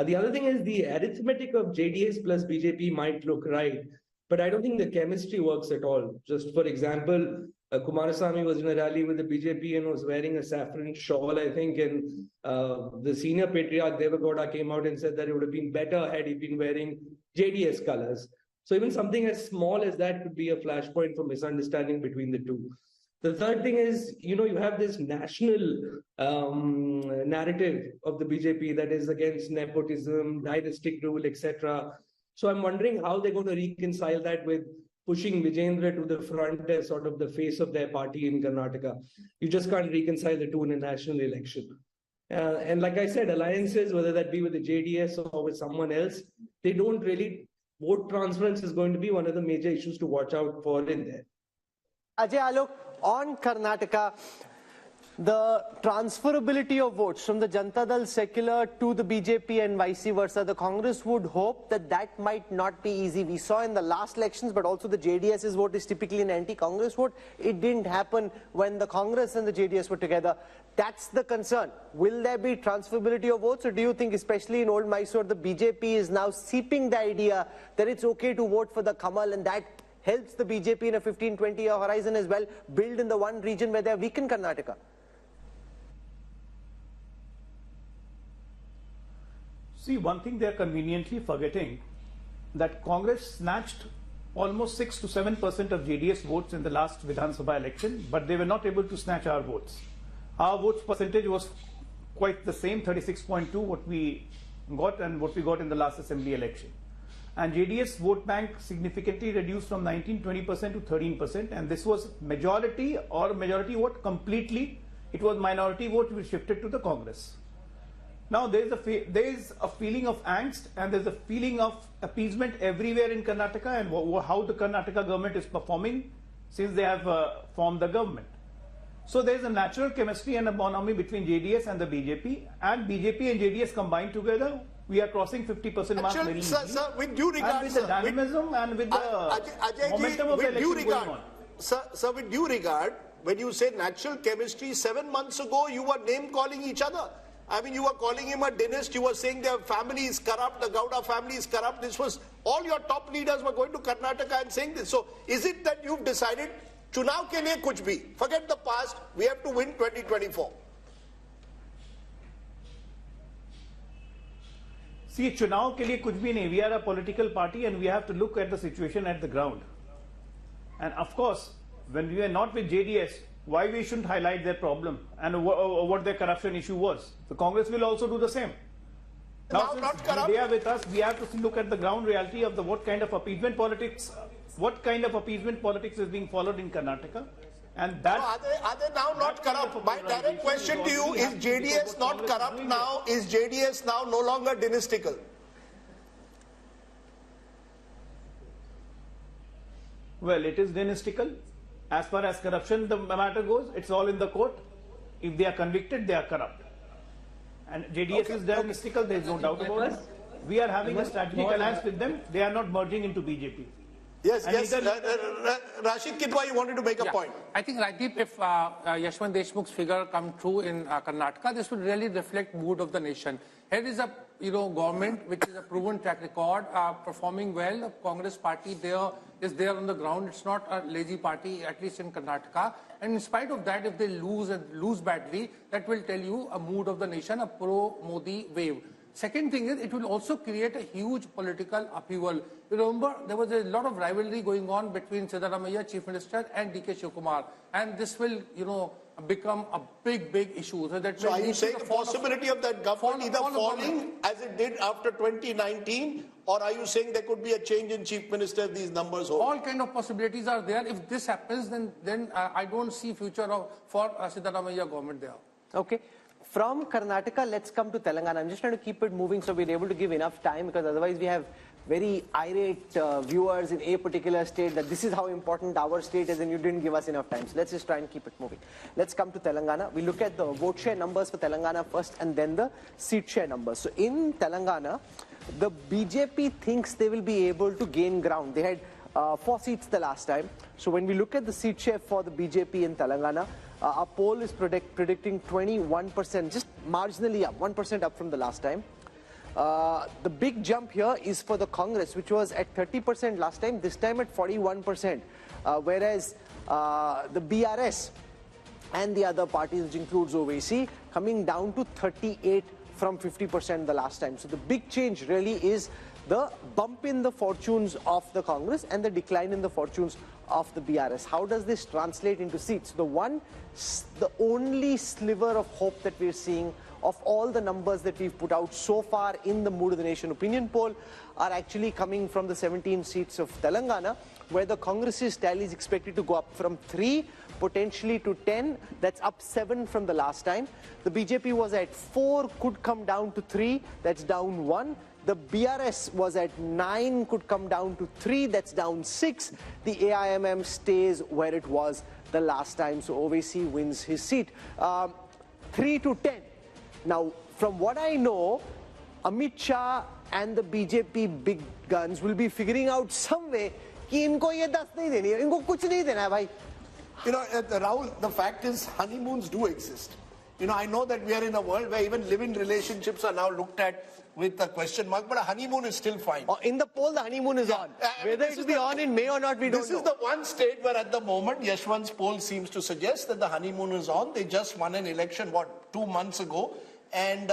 The other thing is the arithmetic of JDS plus BJP might look right, but I don't think the chemistry works at all. Just for example, Kumarasamy was in a rally with the BJP and was wearing a saffron shawl, I think, and the senior patriarch Devagowda came out and said that it would have been better had he been wearing JDS colors. So even something as small as that could be a flashpoint for misunderstanding between the two. The third thing is, you have this national narrative of the BJP that is against nepotism, dynastic rule, etc. So I'm wondering how they're going to reconcile that with pushing Vijayendra to the front as sort of the face of their party in Karnataka. You just can't reconcile the two in a national election. And like I said, alliances, whether that be with the JDS or with someone else, they don't really, vote transference is going to be one of the major issues to watch out for in there. Ajay Alok, on Karnataka, the transferability of votes from the Janata Dal secular to the BJP and vice versa, the Congress would hope that that might not be easy. We saw in the last elections, but also the JDS's vote is typically an anti-Congress vote. It didn't happen when the Congress and the JDS were together. That's the concern. Will there be transferability of votes, or do you think, especially in Old Mysore, the BJP is now seeping the idea that it's okay to vote for the Kamal, and that helps the BJP in a 15-20 year horizon as well, build in the one region where they're weak in Karnataka? See, one thing they're conveniently forgetting, that Congress snatched almost 6 to 7% of JDS votes in the last Vidhan Sabha election, but they were not able to snatch our votes. Our votes percentage was quite the same, 36.2, what we got and what we got in the last assembly election. And JDS vote bank significantly reduced from 19-20% to 13%, and this was majority or majority vote completely. It was minority vote which shifted to the Congress. Now there is a feeling of angst and there is a feeling of appeasement everywhere in Karnataka, and how the Karnataka government is performing since they have formed the government. So there is a natural chemistry and a bonhomie between JDS and the BJP, and BJP and JDS combined together, we are crossing 50% mark very easily. Sir, with due regard, and with the dynamism and with the momentum of the election going on. Sir, with due regard, when you say natural chemistry, 7 months ago you were name-calling each other. I mean, you were calling him a dynast, you were saying their family is corrupt, the Gowda family is corrupt. This was, all your top leaders were going to Karnataka and saying this. So, is it that you've decided, chunav ke liye kuch bhi, forget the past, we have to win 2024? See, chunav ke liye kuch bhi nahi. We are a political party and we have to look at the situation at the ground. And of course, when we are not with JDS, why we shouldn't highlight their problem and what their corruption issue was. The Congress will also do the same. Now since they are with us, we have to look at the ground reality of what kind of appeasement politics is being followed in Karnataka. And that are they now not corrupt? My direct question to you is, JDS not corrupt now? Is JDS now no longer dynastical? Well, it is dynastical. As far as corruption the matter goes, it's all in the court. If they are convicted, they are corrupt. And JDS is dynastical, there is no doubt about it. We are having a strategic alliance with them. They are not merging into BJP. Yes, Rashid Kidwai, you wanted to make a point. I think, Rajdeep, if Yashwant Deshmukh's figure come true in Karnataka, this would really reflect mood of the nation. Here is a government which is a proven track record, performing well. The Congress party is there on the ground. It's not a lazy party, at least in Karnataka. And in spite of that, if they lose badly, that will tell you a mood of the nation, a pro-Modi wave. Second thing is, it will also create a huge political upheaval. You remember, there was a lot of rivalry going on between Siddaramaiah, Chief Minister, and D.K. Shivakumar. And this will, become a big issue. So are you saying the possibility of that government either falling as it did after 2019, or are you saying there could be a change in Chief Minister if these numbers hold? All kind of possibilities are there. If this happens, then I don't see future for Siddaramaiah government there. Okay. From Karnataka, let's come to Telangana. I'm just trying to keep it moving so we're able to give enough time, because otherwise we have very irate viewers in a particular state that this is how important our state is and you didn't give us enough time. So let's just try and keep it moving. Let's come to Telangana. We look at the vote share numbers for Telangana first and then the seat share numbers. So in Telangana, the BJP thinks they will be able to gain ground. They had 4 seats the last time. So when we look at the seat share for the BJP in Telangana, our poll is predicting 21%, just marginally up, 1% up from the last time. The big jump here is for the Congress, which was at 30% last time, this time at 41%, whereas the BRS and the other parties, which includes OVC, coming down to 38 from 50% the last time. So the big change really is the bump in the fortunes of the Congress and the decline in the fortunes of the BRS. How does this translate into seats? The only sliver of hope that we're seeing of all the numbers that we've put out so far in the Mood of the Nation opinion poll are actually coming from the 17 seats of Telangana, where the Congress's tally is expected to go up from 3 potentially to 10. That's up 7 from the last time. The BJP was at 4, could come down to 3. That's down 1. The BRS was at 9, could come down to 3. That's down 6. The AIMM stays where it was the last time. So OVC wins his seat. 3 to 10. Now, from what I know, Amit Shah and the BJP big guns will be figuring out some way कि इनको ये 10 नहीं देनी है, इनको कुछ नहीं देना है भाई. You know, Rahul, the fact is honeymoons do exist. You know, I know that we are in a world where even live-in relationships are now looked at with a question mark, but a honeymoon is still fine. In the poll, the honeymoon is on. Whether it will be on in May or not, we don't know. This is the one state where at the moment, Yashwant's poll seems to suggest that the honeymoon is on. They just won an election, 2 months ago? And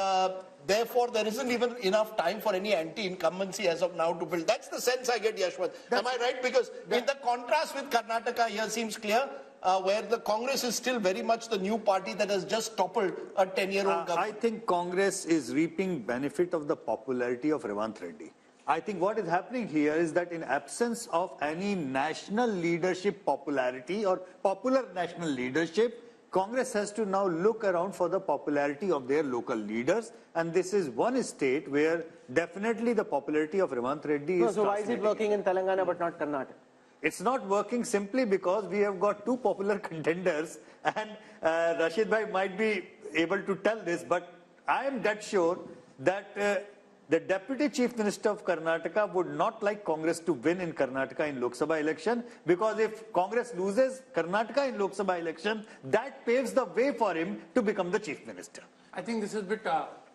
therefore, there isn't even enough time for any anti-incumbency as of now to build. That's the sense I get, Yashwant. Am I right? Because in the contrast with Karnataka here seems clear, where the Congress is still very much the new party that has just toppled a 10-year-old government. I think Congress is reaping benefit of the popularity of Revant Reddy. I think what is happening here is that in absence of any national leadership popularity or popular national leadership, Congress has to now look around for the popularity of their local leaders, and this is one state where definitely the popularity of Revant Reddy is. So why is it working in Telangana but not Karnataka? It's not working simply because we have got 2 popular contenders, and Rashid Bhai might be able to tell this, but I am dead sure that the Deputy Chief Minister of Karnataka would not like Congress to win in Karnataka in Lok Sabha election, because if Congress loses Karnataka in Lok Sabha election, that paves the way for him to become the Chief Minister. I think this is a bit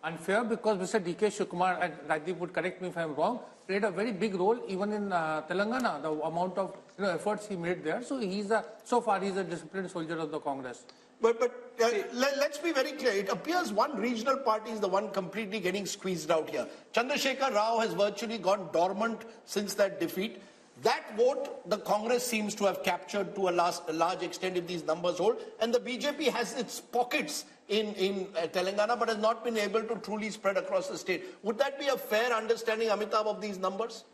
unfair, because Mr. D.K. Shivkumar, and Rajdeep would correct me if I'm wrong, played a very big role even in Telangana, the amount of efforts he made there. So so far he's a disciplined soldier of the Congress. But let's be very clear. It appears one regional party is the one completely getting squeezed out here. Chandrasekhar Rao has virtually gone dormant since that defeat. That vote, the Congress seems to have captured to a large extent if these numbers hold. And the BJP has its pockets in Telangana, but has not been able to truly spread across the state. Would that be a fair understanding, Amitabh, of these numbers?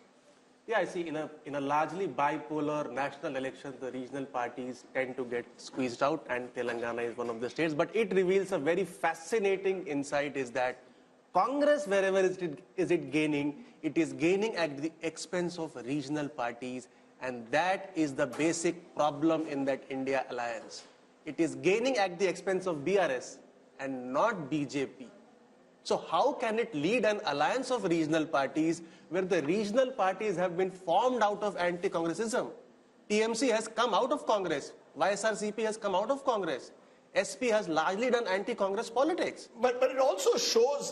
Yeah, I see. In a largely bipolar national election, the regional parties tend to get squeezed out, and Telangana is one of the states. But it reveals a very fascinating insight: is that Congress, wherever is it gaining, it is gaining at the expense of regional parties, and that is the basic problem in that India alliance. It is gaining at the expense of BRS and not BJP. So how can it lead an alliance of regional parties where the regional parties have been formed out of anti-Congressism? TMC has come out of Congress. YSRCP has come out of Congress. SP has largely done anti-Congress politics. But it also shows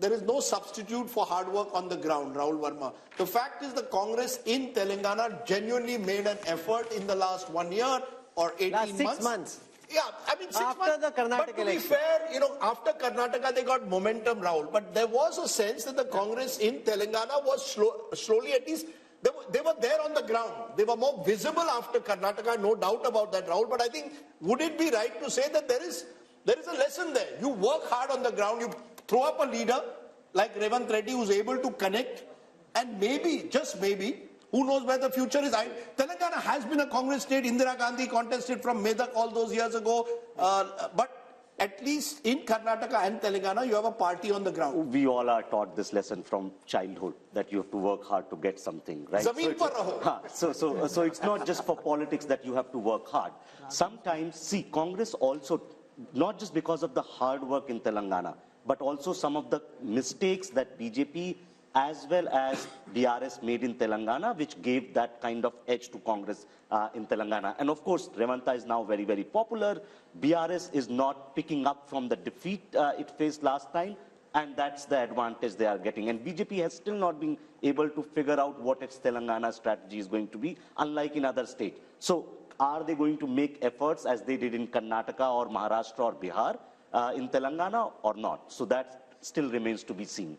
there is no substitute for hard work on the ground, Rahul Verma. The fact is the Congress in Telangana genuinely made an effort in the last 1 year or 18 months. 6 months. Yeah, I mean 6 months. After the Karnataka election. But to be fair, after Karnataka they got momentum, Rahul. But there was a sense that the Congress in Telangana was slowly, at least, they were there on the ground. They were more visible after Karnataka, no doubt about that, Rahul. But I think, would it be right to say that there is a lesson there? You work hard on the ground, you throw up a leader like Revant Reddy who's able to connect, and maybe, just maybe, who knows where the future is? Telangana has been a Congress state. Indira Gandhi contested from Medak all those years ago. But at least in Karnataka and Telangana, you have a party on the ground. We all are taught this lesson from childhood, that you have to work hard to get something, right? Zameen par raho. So it's not just for politics that you have to work hard. Sometimes, see, Congress also, not just because of the hard work in Telangana, but also some of the mistakes that BJP as well as BRS made in Telangana, which gave that kind of edge to Congress in Telangana. And of course, Revanta is now very, very popular. BRS is not picking up from the defeat it faced last time, and that's the advantage they are getting. And BJP has still not been able to figure out what its Telangana strategy is going to be, unlike in other states. So are they going to make efforts as they did in Karnataka or Maharashtra or Bihar in Telangana or not? So that still remains to be seen.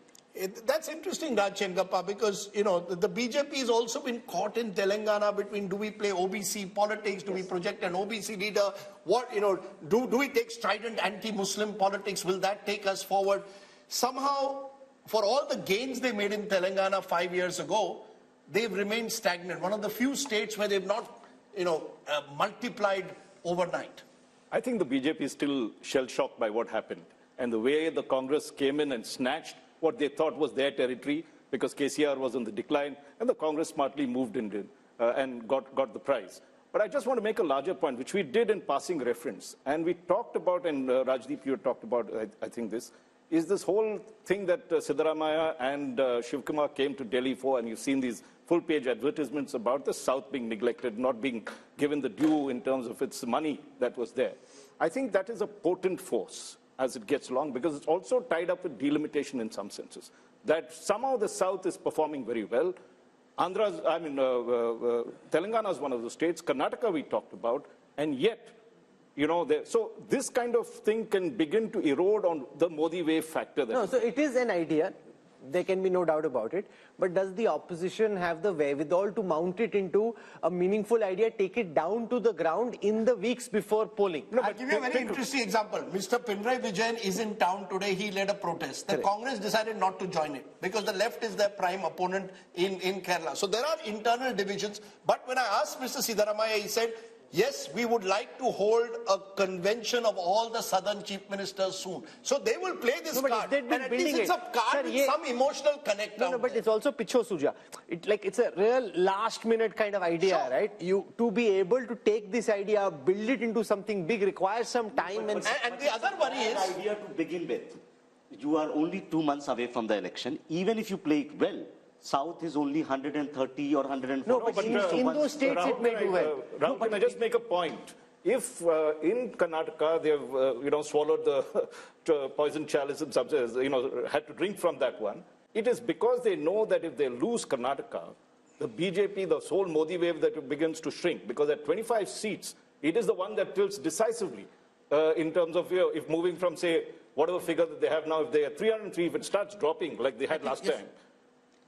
That's interesting, Raj Chengappa, because, you know, the BJP has also been caught in Telangana between, do we play OBC politics, do we project an OBC leader, what, you know, do we take strident anti-Muslim politics, will that take us forward? Somehow, for all the gains they made in Telangana 5 years ago, they've remained stagnant. One of the few states where they've not, you know, multiplied overnight. I think the BJP is still shell-shocked by what happened. And the way the Congress came in and snatched what they thought was their territory, because KCR was on the decline, and the Congress smartly moved in and got the prize. But I just want to make a larger point, which we did in passing reference. And we talked about, and Rajdeep, you talked about, I think this, is this whole thing that Siddaramaiah and Shiv Kumar came to Delhi for, and you've seen these full-page advertisements about the South being neglected, not being given the due in terms of its money that was there. I think that is a potent force as it gets along, because it's also tied up with delimitation in some senses. That somehow the South is performing very well. Telangana is one of the states, Karnataka we talked about, and yet, you know, so this kind of thing can begin to erode on the Modi wave factor. No, so it is an idea. There can be no doubt about it. But does the opposition have the wherewithal to mount it into a meaningful idea, take it down to the ground in the weeks before polling? No, I'll give you a very interesting example. Mr. Pinarayi Vijayan is in town today. He led a protest. The Congress decided not to join it because the left is their prime opponent in Kerala. So there are internal divisions. But when I asked Mr. Siddaramaiah, he said, yes, we would like to hold a convention of all the southern chief ministers soon. So they will play this card. And at least it's a card with some emotional connect. No, but it's also Picho Suja. It's a real last minute kind of idea, right? You to be able to take this idea, build it into something big requires some time. And the other worry is... The idea to begin with, you are only 2 months away from the election. Even if you play it well, South is only 130 or 140. No, but in those states Rahul, it may do well. Rahul, can I just make a point? If in Karnataka they've swallowed the poison chalice in some sense, had to drink from that one, it is because they know that if they lose Karnataka, the BJP, the whole Modi wave that begins to shrink, because at 25 seats, it is the one that tilts decisively in terms of if moving from, say, whatever figure that they have now, if they are 303, if it starts dropping like they had last time,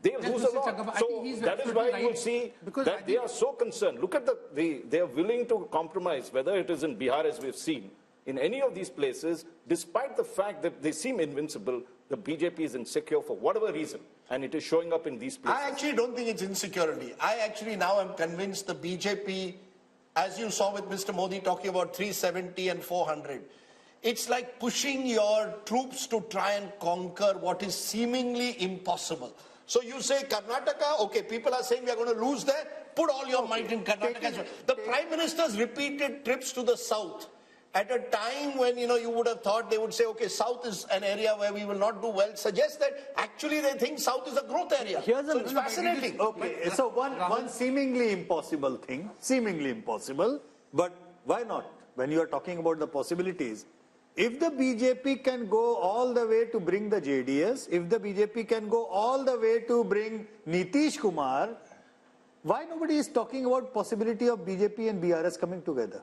they lose a lot. So that is why you will see that they are so concerned. Look at they are willing to compromise, whether it is in Bihar, as we've seen, in any of these places, despite the fact that they seem invincible, the BJP is insecure for whatever reason, and it is showing up in these places. I actually don't think it's insecurity. I actually now am convinced the BJP, as you saw with Mr. Modi talking about 370 and 400, it's like pushing your troops to try and conquer what is seemingly impossible. So you say Karnataka, okay, people are saying we are going to lose there, put all your might in Karnataka. The Prime Minister's repeated trips to the South at a time when, you would have thought they would say, okay, South is an area where we will not do well, suggests that actually they think South is a growth area. So it's fascinating. Okay, so one seemingly impossible thing, seemingly impossible, but why not? When you are talking about the possibilities, if the BJP can go all the way to bring the JDS, if the BJP can go all the way to bring Nitish Kumar, why nobody is talking about possibility of BJP and BRS coming together?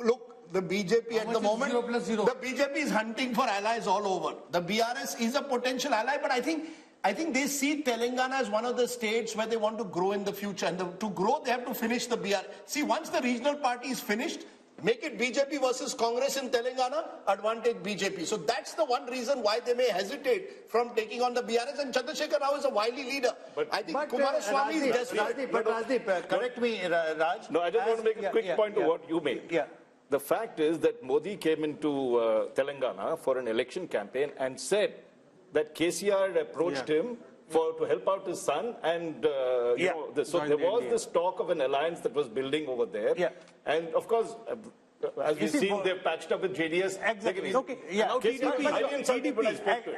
Look, the BJP at the moment, the BJP is hunting for allies all over. The BRS is a potential ally, but I think they see Telangana as one of the states where they want to grow in the future. And to grow, they have to finish the BRS. See, once the regional party is finished, make it BJP versus Congress in Telangana, advantage BJP. So that's the one reason why they may hesitate from taking on the BRS. And Chandrasekhar Rao is a wily leader. I think Kumaraswamy is desperate. Rajdeep, correct me, Raj. No, I just want to make a quick point to what you made. Yeah. the fact is that Modi came into Telangana for an election campaign and said that KCR approached him to help out his son, and so there was this talk of an alliance that was building over there. And of course, as we've seen, they've patched up with JDS. Exactly. Okay.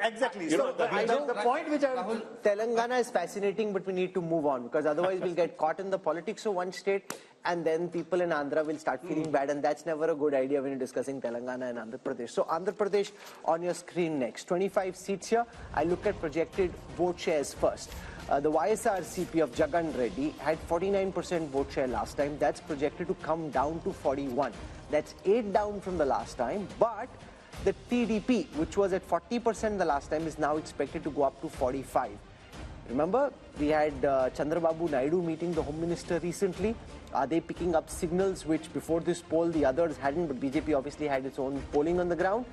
Exactly. So the point which Rahul, Telangana is fascinating, but we need to move on, because otherwise we'll get caught in the politics of one state, and then people in Andhra will start feeling bad, and that's never a good idea when you're discussing Telangana and Andhra Pradesh. So Andhra Pradesh on your screen next. 25 seats here. I look at projected vote shares first. The YSRCP of Jagan Reddy had 49% vote share last time. That's projected to come down to 41. That's 8 down from the last time. But the TDP, which was at 40% the last time, is now expected to go up to 45. Remember, we had Chandrababu Naidu meeting the Home Minister recently. Are they picking up signals which before this poll the others hadn't, but BJP obviously had its own polling on the ground?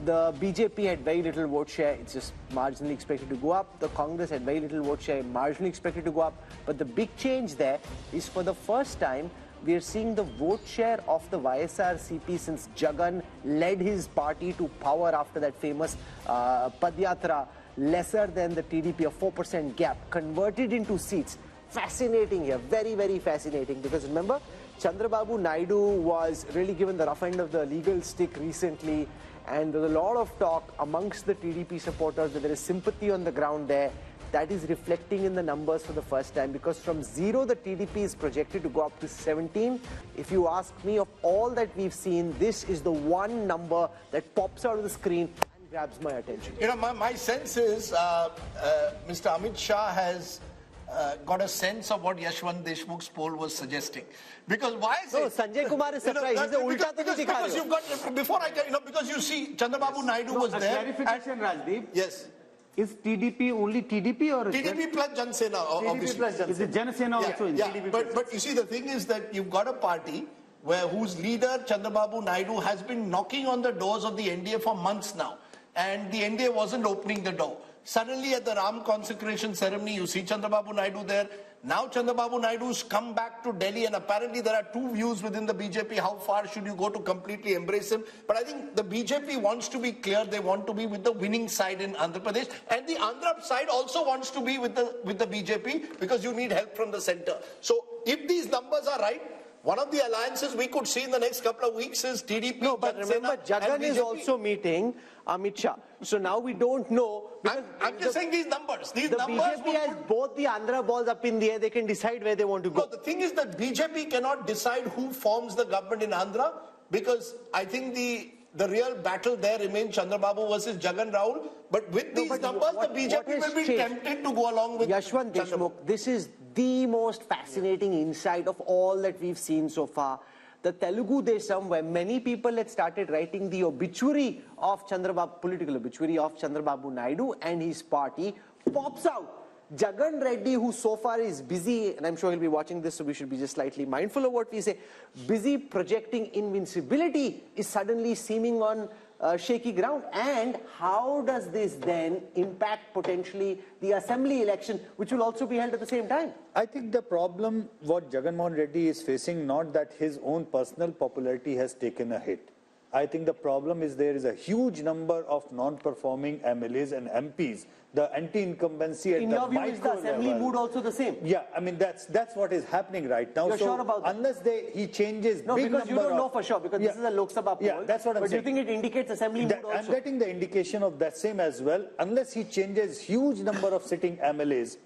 The BJP had very little vote share, it's just marginally expected to go up. The Congress had very little vote share, marginally expected to go up. But the big change there is, for the first time, we are seeing the vote share of the YSRCP since Jagan led his party to power after that famous Padyatra, lesser than the TDP, a 4% gap, converted into seats. Fascinating here, very, very fascinating, because remember, Chandrababu Naidu was really given the rough end of the legal stick recently, and there's a lot of talk amongst the TDP supporters that there is sympathy on the ground there. That is reflecting in the numbers for the first time, because from 0 the TDP is projected to go up to 17. If you ask me, of all that we've seen, this is the one number that pops out of the screen and grabs my attention. You know, my sense is Mr. Amit Shah has got a sense of what Yashwant Deshmukh's poll was suggesting. Because why is it? Sanjay Kumar is surprised. He's the ulta because you've got, before I get, because you see, Chandrababu Naidu was there. Clarification, Rajdeep. Yes. Is TDP only TDP or TDP plus Jan Sena, obviously. TDP plus Jan Sena. Is it Jan Sena also in TDP? But you see, the thing is that you've got a party whose leader, Chandrababu Naidu, has been knocking on the doors of the NDA for months now. And the NDA wasn't opening the door. Suddenly at the Ram consecration ceremony, you see Chandrababu Naidu there. Now Chandrababu Naidu's come back to Delhi, and apparently there are two views within the BJP. How far should you go to completely embrace him? But I think the BJP wants to be clear. They want to be with the winning side in Andhra Pradesh. And the Andhra side also wants to be with the BJP, because you need help from the center. So if these numbers are right, one of the alliances we could see in the next couple of weeks is TDP. No, but remember, Jagan is also meeting Amit Shah. So now we don't know. I'm just saying these numbers. The BJP has both the Andhra balls up in the air. They can decide where they want to go. No, the thing is that BJP cannot decide who forms the government in Andhra, because I think the real battle there remains Chandrababu versus Jagan Rahul. But with these numbers, the BJP will be tempted to go along with Yashwant Deshmukh. This is the most fascinating insight of all that we've seen so far. The Telugu Desam, where many people had started writing the obituary of political obituary of Chandrababu Naidu and his party, pops out. Jagan Reddy, who so far is busy, and I'm sure he'll be watching this, so we should be just slightly mindful of what we say, busy projecting invincibility, is suddenly seeming on shaky ground. And how does this then impact potentially the assembly election, which will also be held at the same time? I think the problem what Jagan Mohan Reddy is facing, not that his own personal popularity has taken a hit. I think the problem is there is a huge number of non-performing MLAs and MPs. The anti-incumbency at the micro level. In your view, is the assembly mood also the same? Yeah, I mean, that's what is happening right now. You're sure about that? Unless he changes no, because you don't know for sure, because this is a Lok Sabha poll. Yeah, that's what I'm saying. But do you think it indicates assembly mood also? I'm getting the indication of that same as well. Unless he changes huge number of sitting MLAs,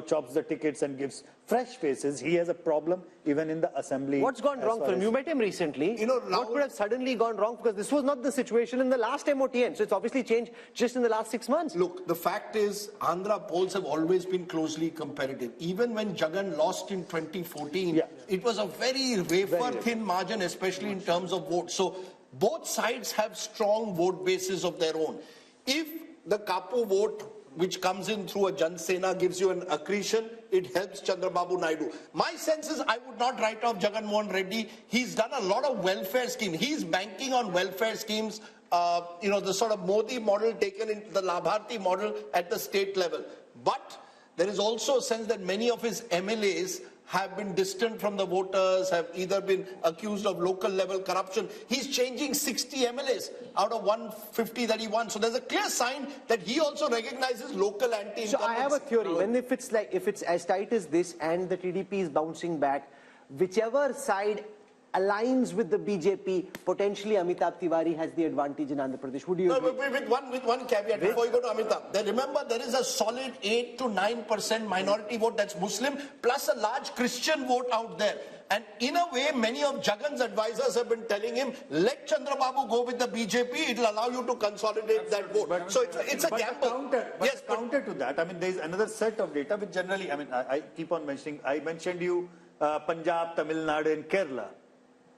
chops the tickets and gives fresh faces, he has a problem even in the assembly. What's gone wrong for him? You met him recently. What could have suddenly gone wrong? Because this was not the situation in the last MOTN. So it's obviously changed just in the last 6 months. Look, the fact is, Andhra polls have always been closely competitive. Even when Jagan lost in 2014, it was a very wafer-thin margin, especially in terms of votes. So both sides have strong vote bases of their own. If the Kapu vote, which comes in through a Jan Sena, gives you an accretion, it helps Chandrababu Naidu. My sense is I would not write off Jagan Mohan Reddy. He's done a lot of welfare schemes. He's banking on welfare schemes, the sort of Modi model taken into the Labharti model at the state level. But there is also a sense that many of his MLAs have been distant from the voters, have either been accused of local level corruption. He's changing 60 MLAs out of 150 that he won. So there's a clear sign that he also recognizes local anti-incumbency. So I have a theory. When if it's as tight as this and the TDP is bouncing back, whichever side aligns with the BJP, potentially Amitabh Tiwari has the advantage in Andhra Pradesh. Would you agree? With one caveat before you go to Amitabh. Remember, there is a solid 8 to 9% minority vote that's Muslim, plus a large Christian vote out there. And in a way, many of Jagan's advisors have been telling him, let Chandrababu go with the BJP, it will allow you to consolidate that vote. But, so it's a gamble. Counter to that, I mean, there is another set of data which generally, I mean, I keep on mentioning, I mentioned you Punjab, Tamil Nadu and Kerala.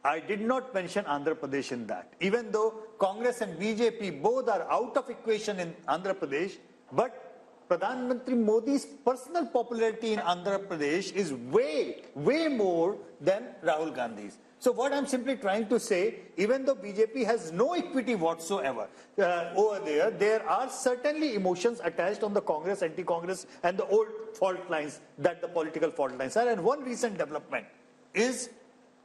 I did not mention Andhra Pradesh in that. Even though Congress and BJP both are out of equation in Andhra Pradesh, but Pradhan Mantri Modi's personal popularity in Andhra Pradesh is way more than Rahul Gandhi's. So what I'm simply trying to say, even though BJP has no equity whatsoever over there, there are certainly emotions attached on the Congress, anti-Congress and the old fault lines that the political fault lines are. And one recent development is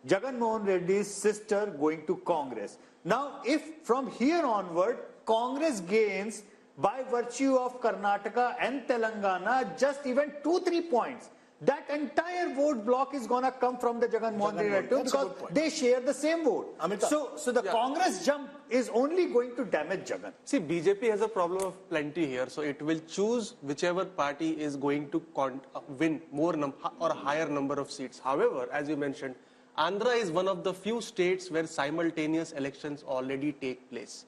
Jagan Mohan Reddy's sister going to Congress. Now, if from here onward, Congress gains by virtue of Karnataka and Telangana just even 2-3 points, that entire vote block is going to come from the Jagan Mohan Reddy because they share the same vote. So the Congress jump is only going to damage Jagan. See, BJP has a problem of plenty here, so it will choose whichever party is going to win more or a higher number of seats. However, as you mentioned, Andhra is one of the few states where simultaneous elections already take place.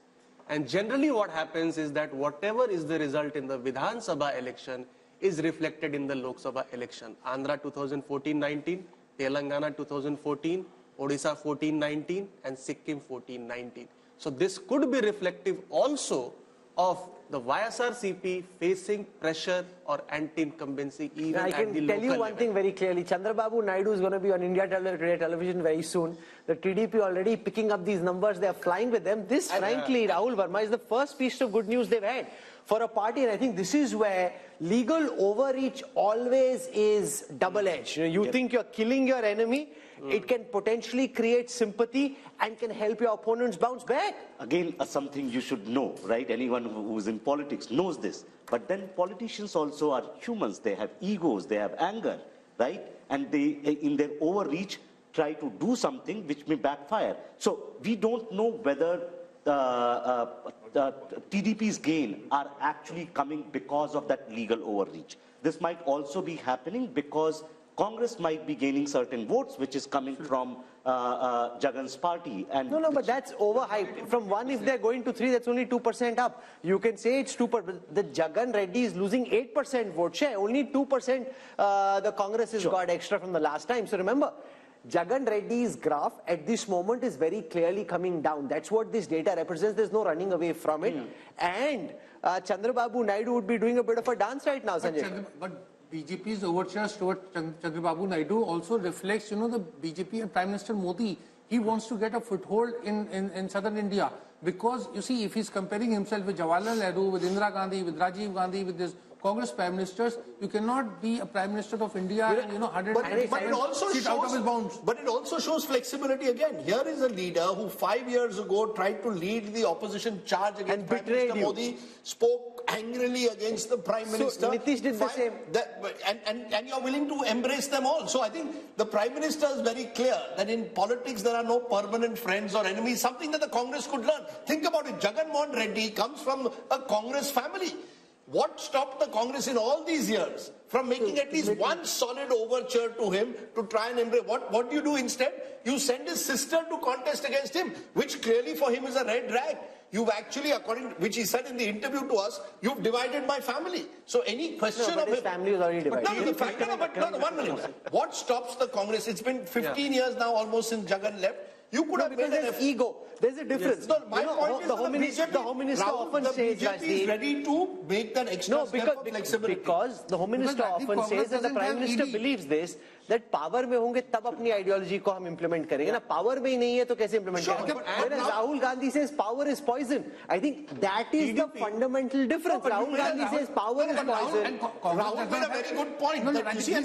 And generally what happens is that whatever is the result in the Vidhan Sabha election is reflected in the Lok Sabha election. Andhra 2014-19, Telangana 2014, Odisha 14-19 and Sikkim 14-19. So this could be reflective also of the YSRCP facing pressure or anti-incumbency even at the local level. I can tell you one thing very clearly. Chandrababu Naidu is going to be on India Today television very soon. The TDP already picking up these numbers. They are flying with them. This, frankly, Rahul Verma, is the first piece of good news they've had for a party. And I think this is where legal overreach always is double-edged. You think you're killing your enemy. It can potentially create sympathy and can help your opponents bounce back. Again, something you should know, right? Anyone who's in politics knows this. But then politicians also are humans. They have egos, they have anger, right? And they, in their overreach, try to do something which may backfire. So we don't know whether TDP's gain are actually coming because of that legal overreach. This might also be happening because Congress might be gaining certain votes, which is coming from Jagan's party. And no, but that's overhyped. From 1, if they're going to 3, that's only 2% up. You can say it's 2%. But the Jagan Reddy is losing 8% vote share. Only 2% the Congress has got extra from the last time. So remember, Jagan Reddy's graph at this moment is very clearly coming down. That's what this data represents. There's no running away from it. And Chandrababu Naidu would be doing a bit of a dance right now, Sanjay. BJP's overtures towards Chandrababu Naidu also reflects, the BJP and Prime Minister Modi. He wants to get a foothold in southern India because, you see, if he's comparing himself with Jawaharlal Nehru, with Indira Gandhi, with Rajiv Gandhi, with this Congress Prime Ministers, you cannot be a Prime Minister of India and, 197 seat out of his bounds. But it also shows flexibility again. Here is a leader who 5 years ago tried to lead the opposition charge against Prime Minister Modi, spoke angrily against the Prime Minister. Nitish did the same. And you're willing to embrace them all. So I think the Prime Minister is very clear that in politics there are no permanent friends or enemies, something that the Congress could learn. Think about it. Jagan Mohan Reddy comes from a Congress family. What stopped the Congress in all these years from making at least one solid overture to him to try and embrace? What do you do instead? You send his sister to contest against him, which clearly for him is a red rag. You've actually, according to which he said in the interview to us, you've divided my family. So any question of his family is already divided. But 1 minute. What stops the Congress? It's been 15 years now almost since Jagan left. You could have made an ego. There's a difference. Yes. No, my point is the Home Minister often says that BJP is ready to make that extra step of flexibility. Because the Home Minister often says, and the Prime Minister believes this, that power में होंगे तब अपनी ideology को हम implement करेंगे ना. Power में ही नहीं है तो कैसे implement करेंगे? Whereas Rahul Gandhi says power is poison. I think that is the fundamental difference. Rahul Gandhi says power is poison. Rahul made a very good point. That you see,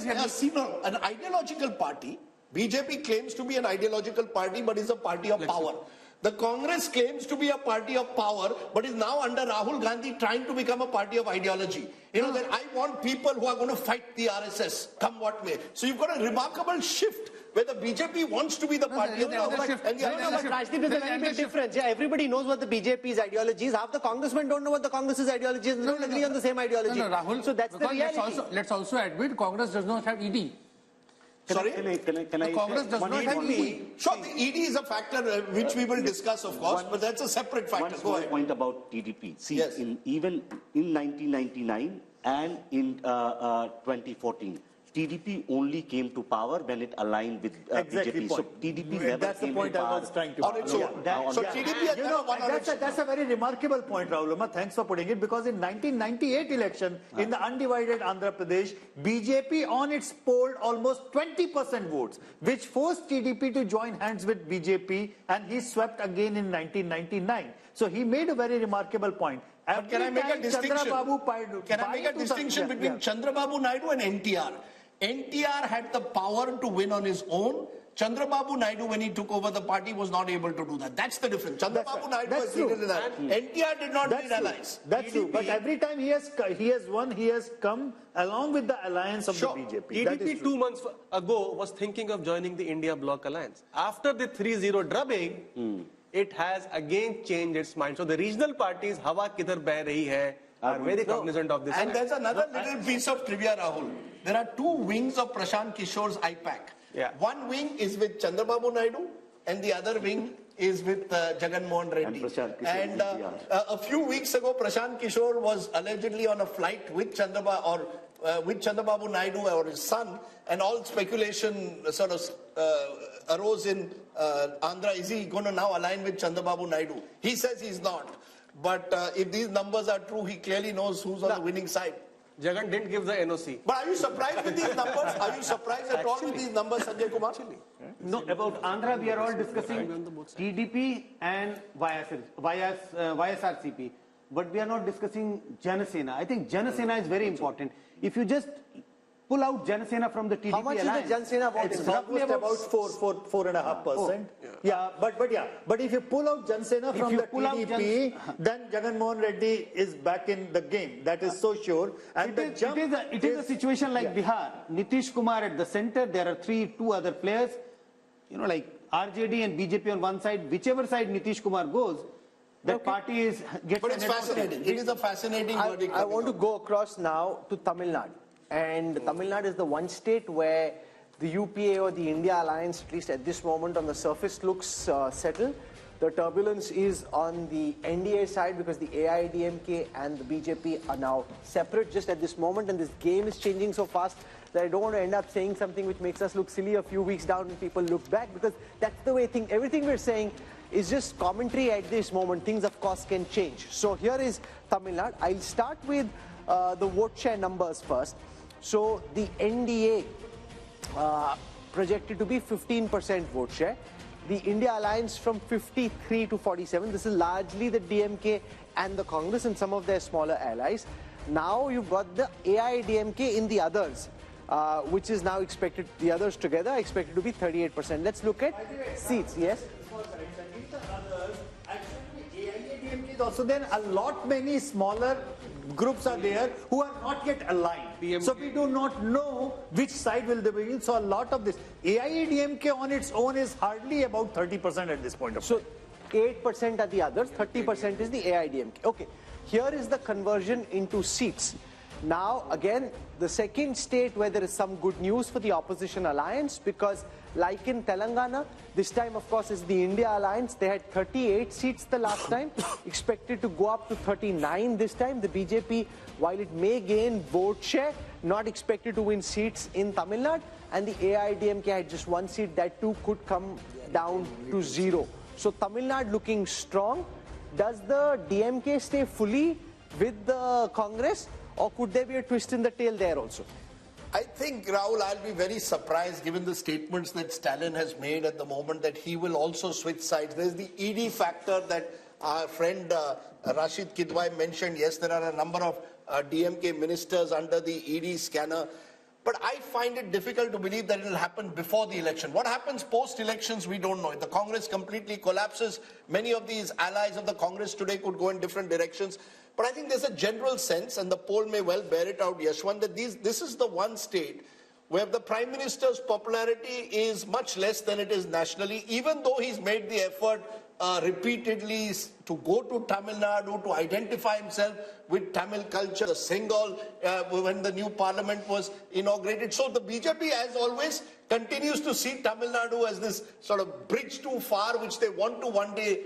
an ideological party. BJP claims to be an ideological party, but is a party of power. The Congress claims to be a party of power, but is now under Rahul Gandhi trying to become a party of ideology. You know, that I want people who are going to fight the RSS, come what may. So you've got a remarkable shift where the BJP wants to be the party of power. But Rajdeep, there's a very big difference. Yeah, everybody knows what the BJP's ideology is. Half the congressmen don't know what the Congress's ideology is. They don't agree on the same ideology. Rahul, so that's the reality. Let's also admit Congress does not have ED. Sorry? Congress does not have ED. Sure, the ED is a factor which we will discuss, of course, but that's a separate factor. One small point about TDP. See, even in 1999 and in 2014, TDP only came to power when it aligned with BJP. So TDP never came to power. That's the point I was trying to make. So TDP has never won election. That's a very remarkable point, Rahul. Thanks for putting it, because in 1998 election, in the undivided Andhra Pradesh, BJP on its polled almost 20% votes, which forced TDP to join hands with BJP, and he swept again in 1999. So he made a very remarkable point. But can I make a distinction between Chandrababu Naidu and NTR? NTR had the power to win on his own. Chandrababu Naidu, when he took over the party, was not able to do that. That's the difference. Chandrababu Naidu has needed an ally. NTR did not need allies. That's true. But every time he has won, he has come along with the alliance of the BJP. TDP 2 months ago was thinking of joining the India Bloc alliance. After the 3-0 drubbing, it has again changed its mind. So the regional parties, hawa kidhar beh rahi hai, are very cognizant of this. And there's another little piece of trivia, Rahul. There are two wings of Prashant Kishore's IPAC. One wing is with Chandrababu Naidu, and the other wing is with Jagan Mohan Reddy. And a few weeks ago, Prashant Kishore was allegedly on a flight with Chandrababu Naidu or his son, and all speculation sort of arose in Andhra. Is he going to now align with Chandrababu Naidu? He says he's not. But if these numbers are true, he clearly knows who's on the winning side. Jagan didn't give the NOC. But are you surprised with these numbers? Are you surprised at all with these numbers, Sanjay Kumar? No, about Andhra, we are all discussing TDP and YSRCP. But we are not discussing Janasena. I think Janasena is very important. If you just pull out Janasena from the TDP how much alliance, is the Janasena vote? It's roughly about 4.5%. But if you pull out Janasena from the TDP, then Jagan Mohan Reddy is back in the game. That is so sure. And it is a situation like Bihar. Nitish Kumar at the center. There are two other players. You know, like RJD and BJP on one side. Whichever side Nitish Kumar goes, that party gets. But it's fascinating. It is a fascinating verdict. I want to go across now to Tamil Nadu. And Tamil Nadu is the one state where the UPA or the India alliance, at least at this moment on the surface, looks settled. The turbulence is on the NDA side because the AIDMK and the BJP are now separate just at this moment, and this game is changing so fast that I don't want to end up saying something which makes us look silly a few weeks down when people look back, because that's the way everything we're saying is just commentary at this moment. Things, of course, can change. So here is Tamil Nadu. I'll start with the vote share numbers first. So the NDA projected to be 15% vote share. The India Alliance from 53 to 47. This is largely the DMK and the Congress and some of their smaller allies. Now you've got the AIDMK in the others, which is now expected, the others together are expected to be 38%. Let's look at seats. Yes? AIDMK is also then a lot many smaller groups are there who are not yet aligned. So we do not know which side will they be in. So a lot of this AIDMK on its own is hardly about 30% at this point of time. So 8% are the others, 30% is the AIDMK. Okay, here is the conversion into seats. Now again, the second state where there is some good news for the opposition alliance, because like in Telangana, this time of course is the India Alliance. They had 38 seats the last time, expected to go up to 39 this time. The BJP, while it may gain vote share, not expected to win seats in Tamil Nadu. And the AIDMK had just one seat, that too could come down to 0. So Tamil Nadu looking strong. Does the DMK stay fully with the Congress, or could there be a twist in the tail there also? I think, Rahul, I'll be very surprised given the statements that Stalin has made at the moment that he will also switch sides. There's the ED factor that our friend Rashid Kidwai mentioned. Yes, there are a number of DMK ministers under the ED scanner. But I find it difficult to believe that it will happen before the election. What happens post-elections, we don't know. If the Congress completely collapses, many of these allies of the Congress today could go in different directions. But I think there's a general sense, and the poll may well bear it out, Yashwant, that this is the one state where the Prime Minister's popularity is much less than it is nationally, even though he's made the effort repeatedly to go to Tamil Nadu, to identify himself with Tamil culture, the Singal, when the new parliament was inaugurated. So the BJP, as always, continues to see Tamil Nadu as this sort of bridge too far, which they want to one day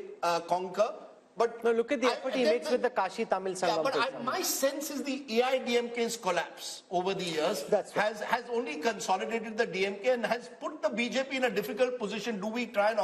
conquer. But no, look at the effort he makes with the Kashi Tamil Sangam. Yeah, but my sense is the AIDMK's collapse over the years has only consolidated the DMK and has put the BJP in a difficult position. Do we try and